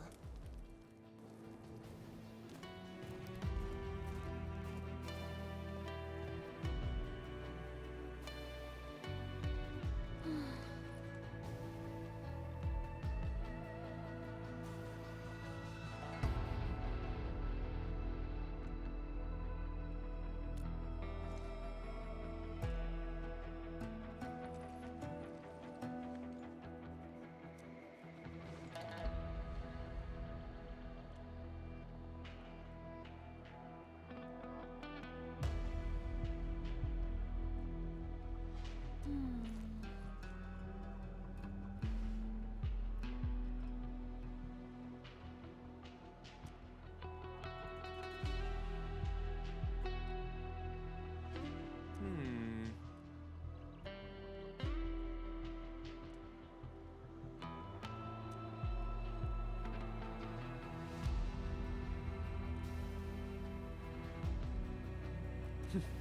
M: Ah.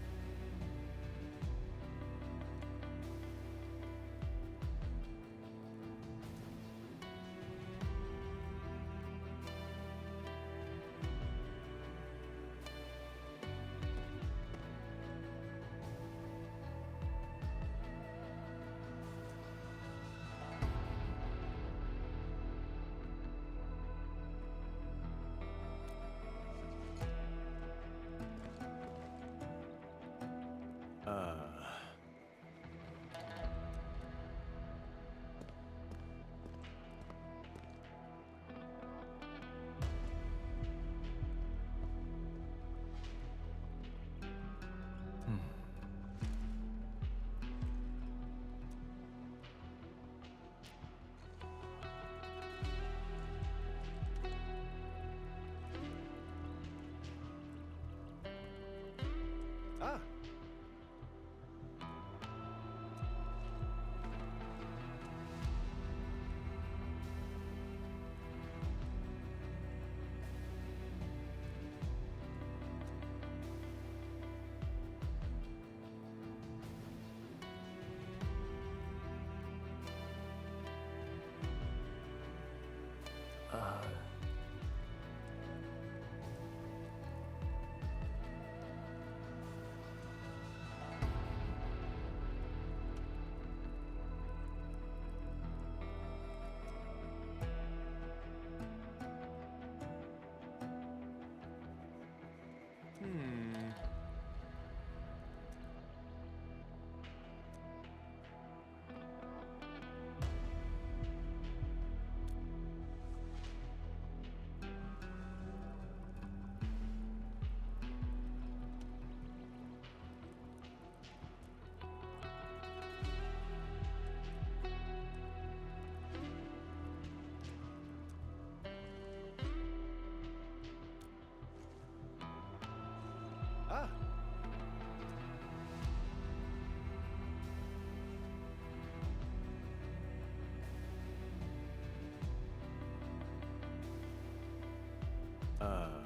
M: Ah.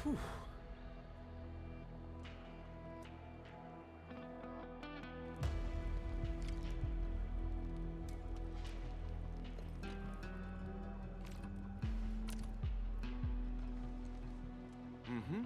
M: Whew. Mm-hmm.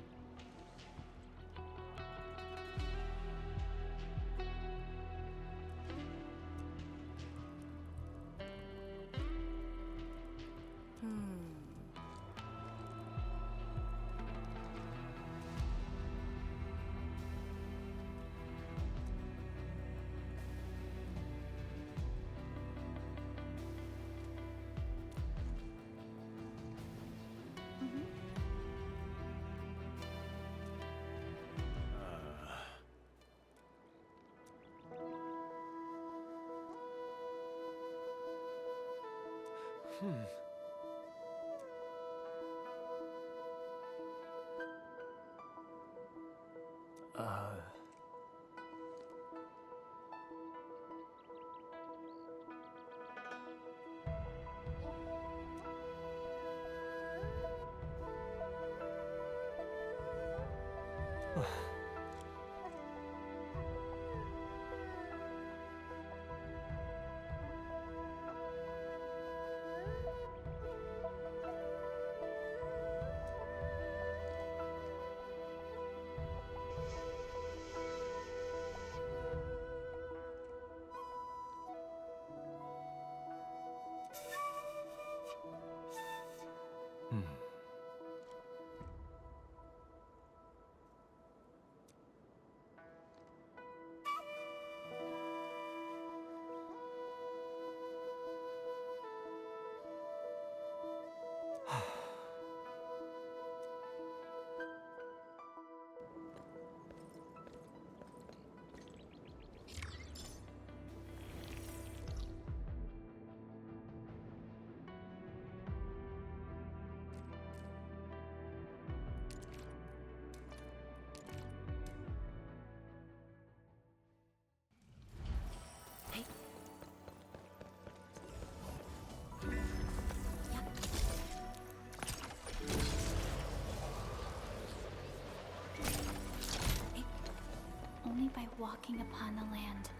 A: walking upon the land,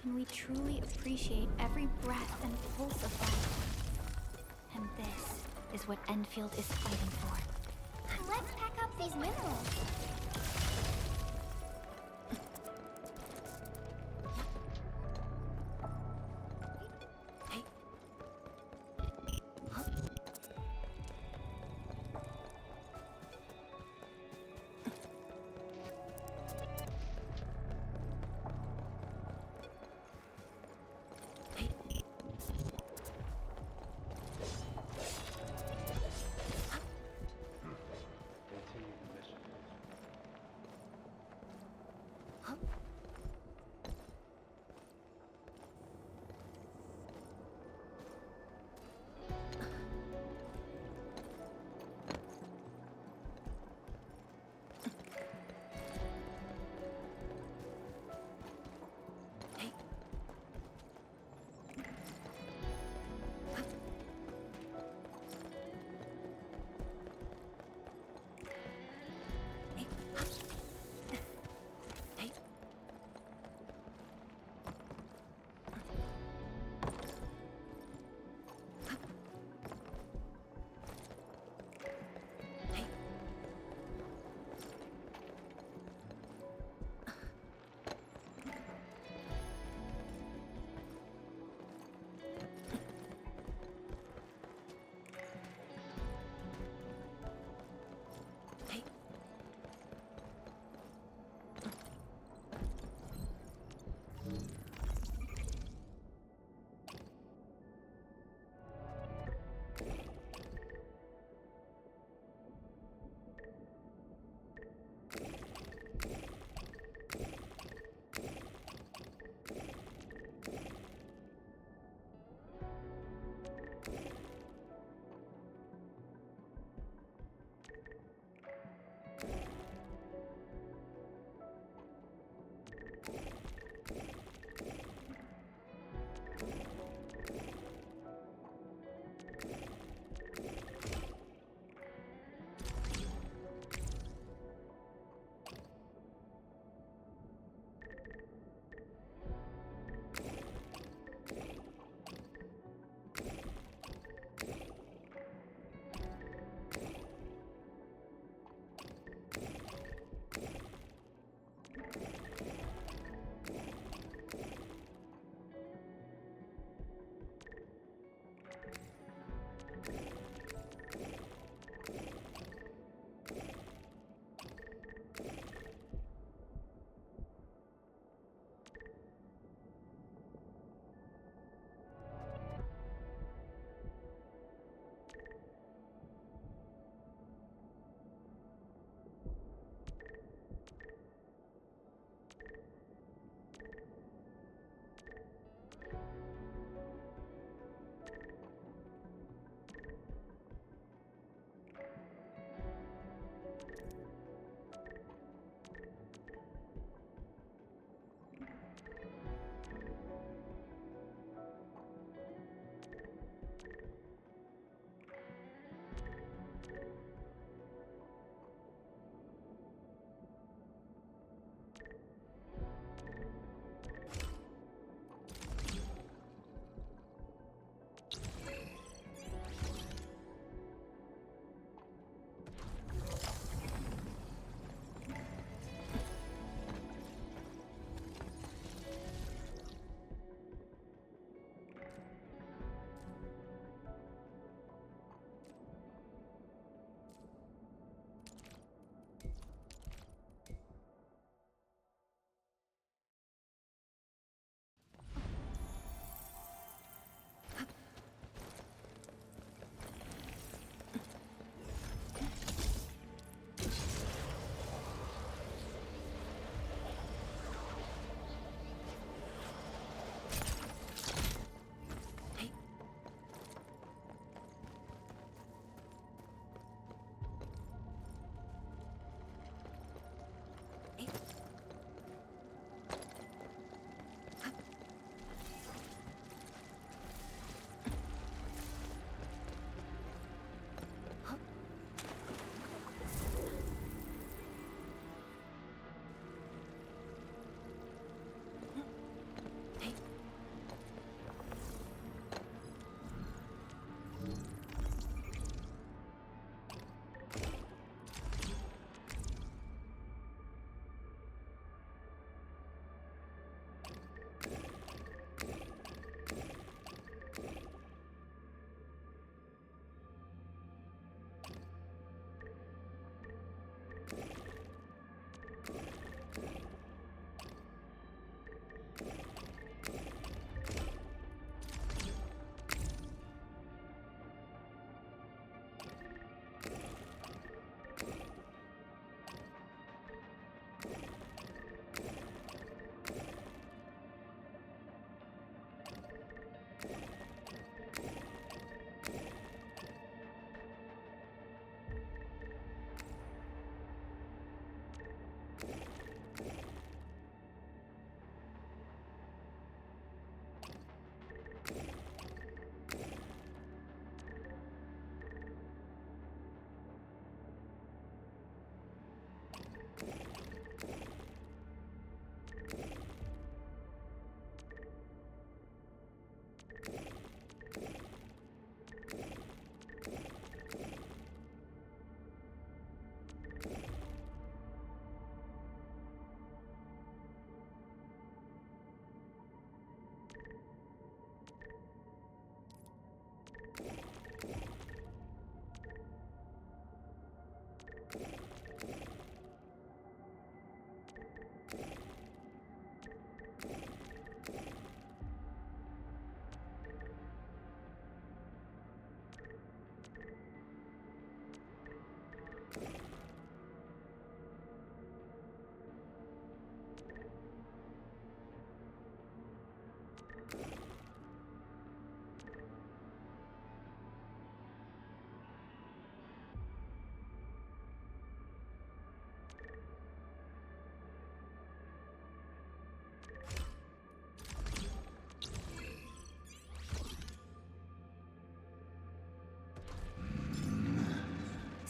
A: can we truly appreciate every breath and pulse of life. And this is what Enfield is fighting for.
J: Let's pack up these minerals.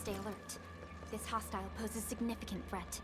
A: Stay alert. This hostile poses significant threat.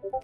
G: Continue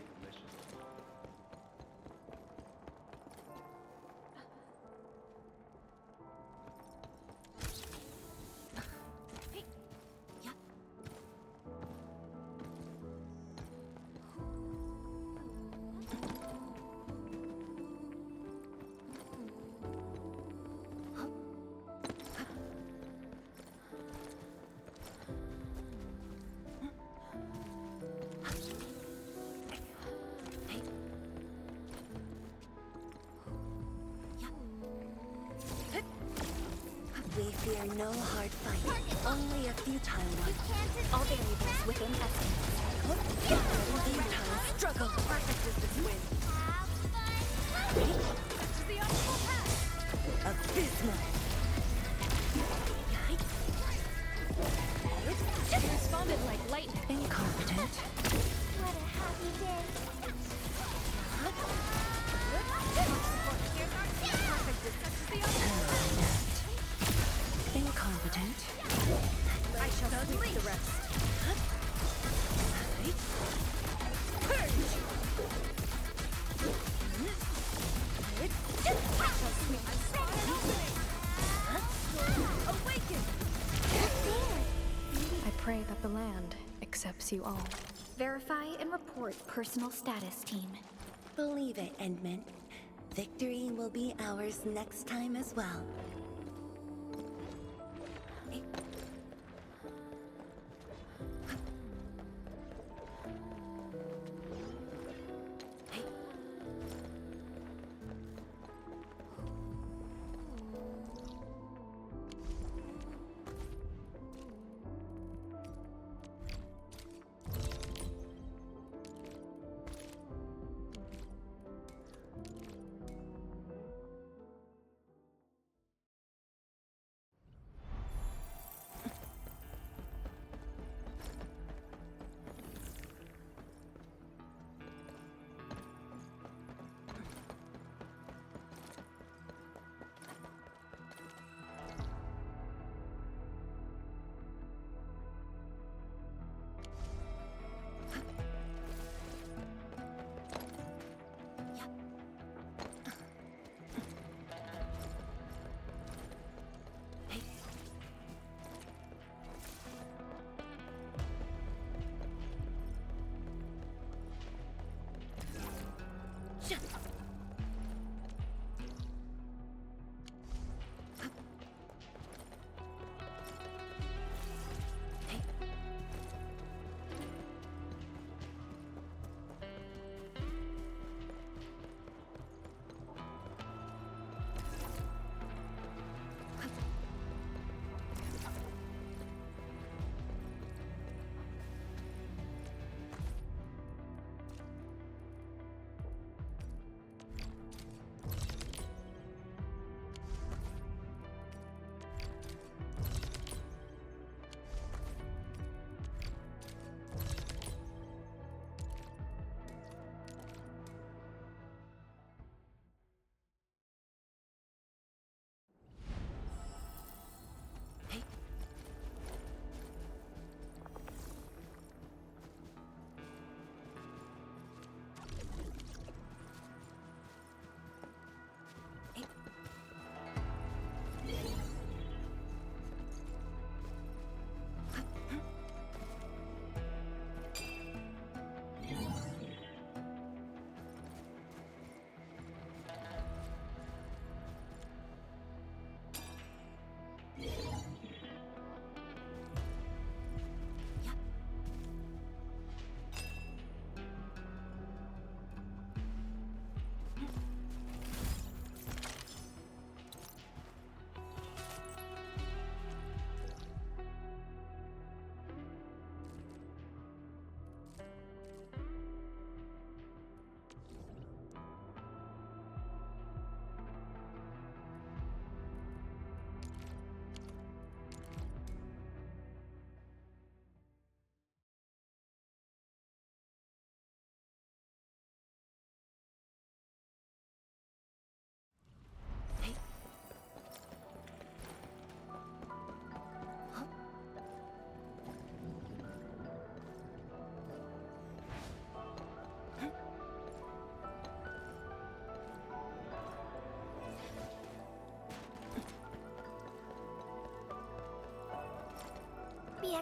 G: the mission.
B: We fear no hard fight, only a futile one.
A: All variables within estimate.
B: Futile struggle.
F: Perfect is this win. This is the optimal path.
B: Abysmal.
F: She responded like lightning.
B: Incompetent.
J: What a happy day.
F: Perfect is this is the optimal.
B: Incompetent.
F: I shall sweep the rest.
L: I pray that the land accepts you all.
A: Verify and report personal status, team.
B: Believe it, Endman. Victory will be ours next time as well.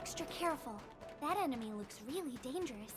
J: extra careful. That enemy looks really dangerous.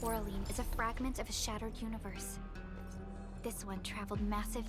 A: Wuling is a fragment of a shattered universe. This one traveled massive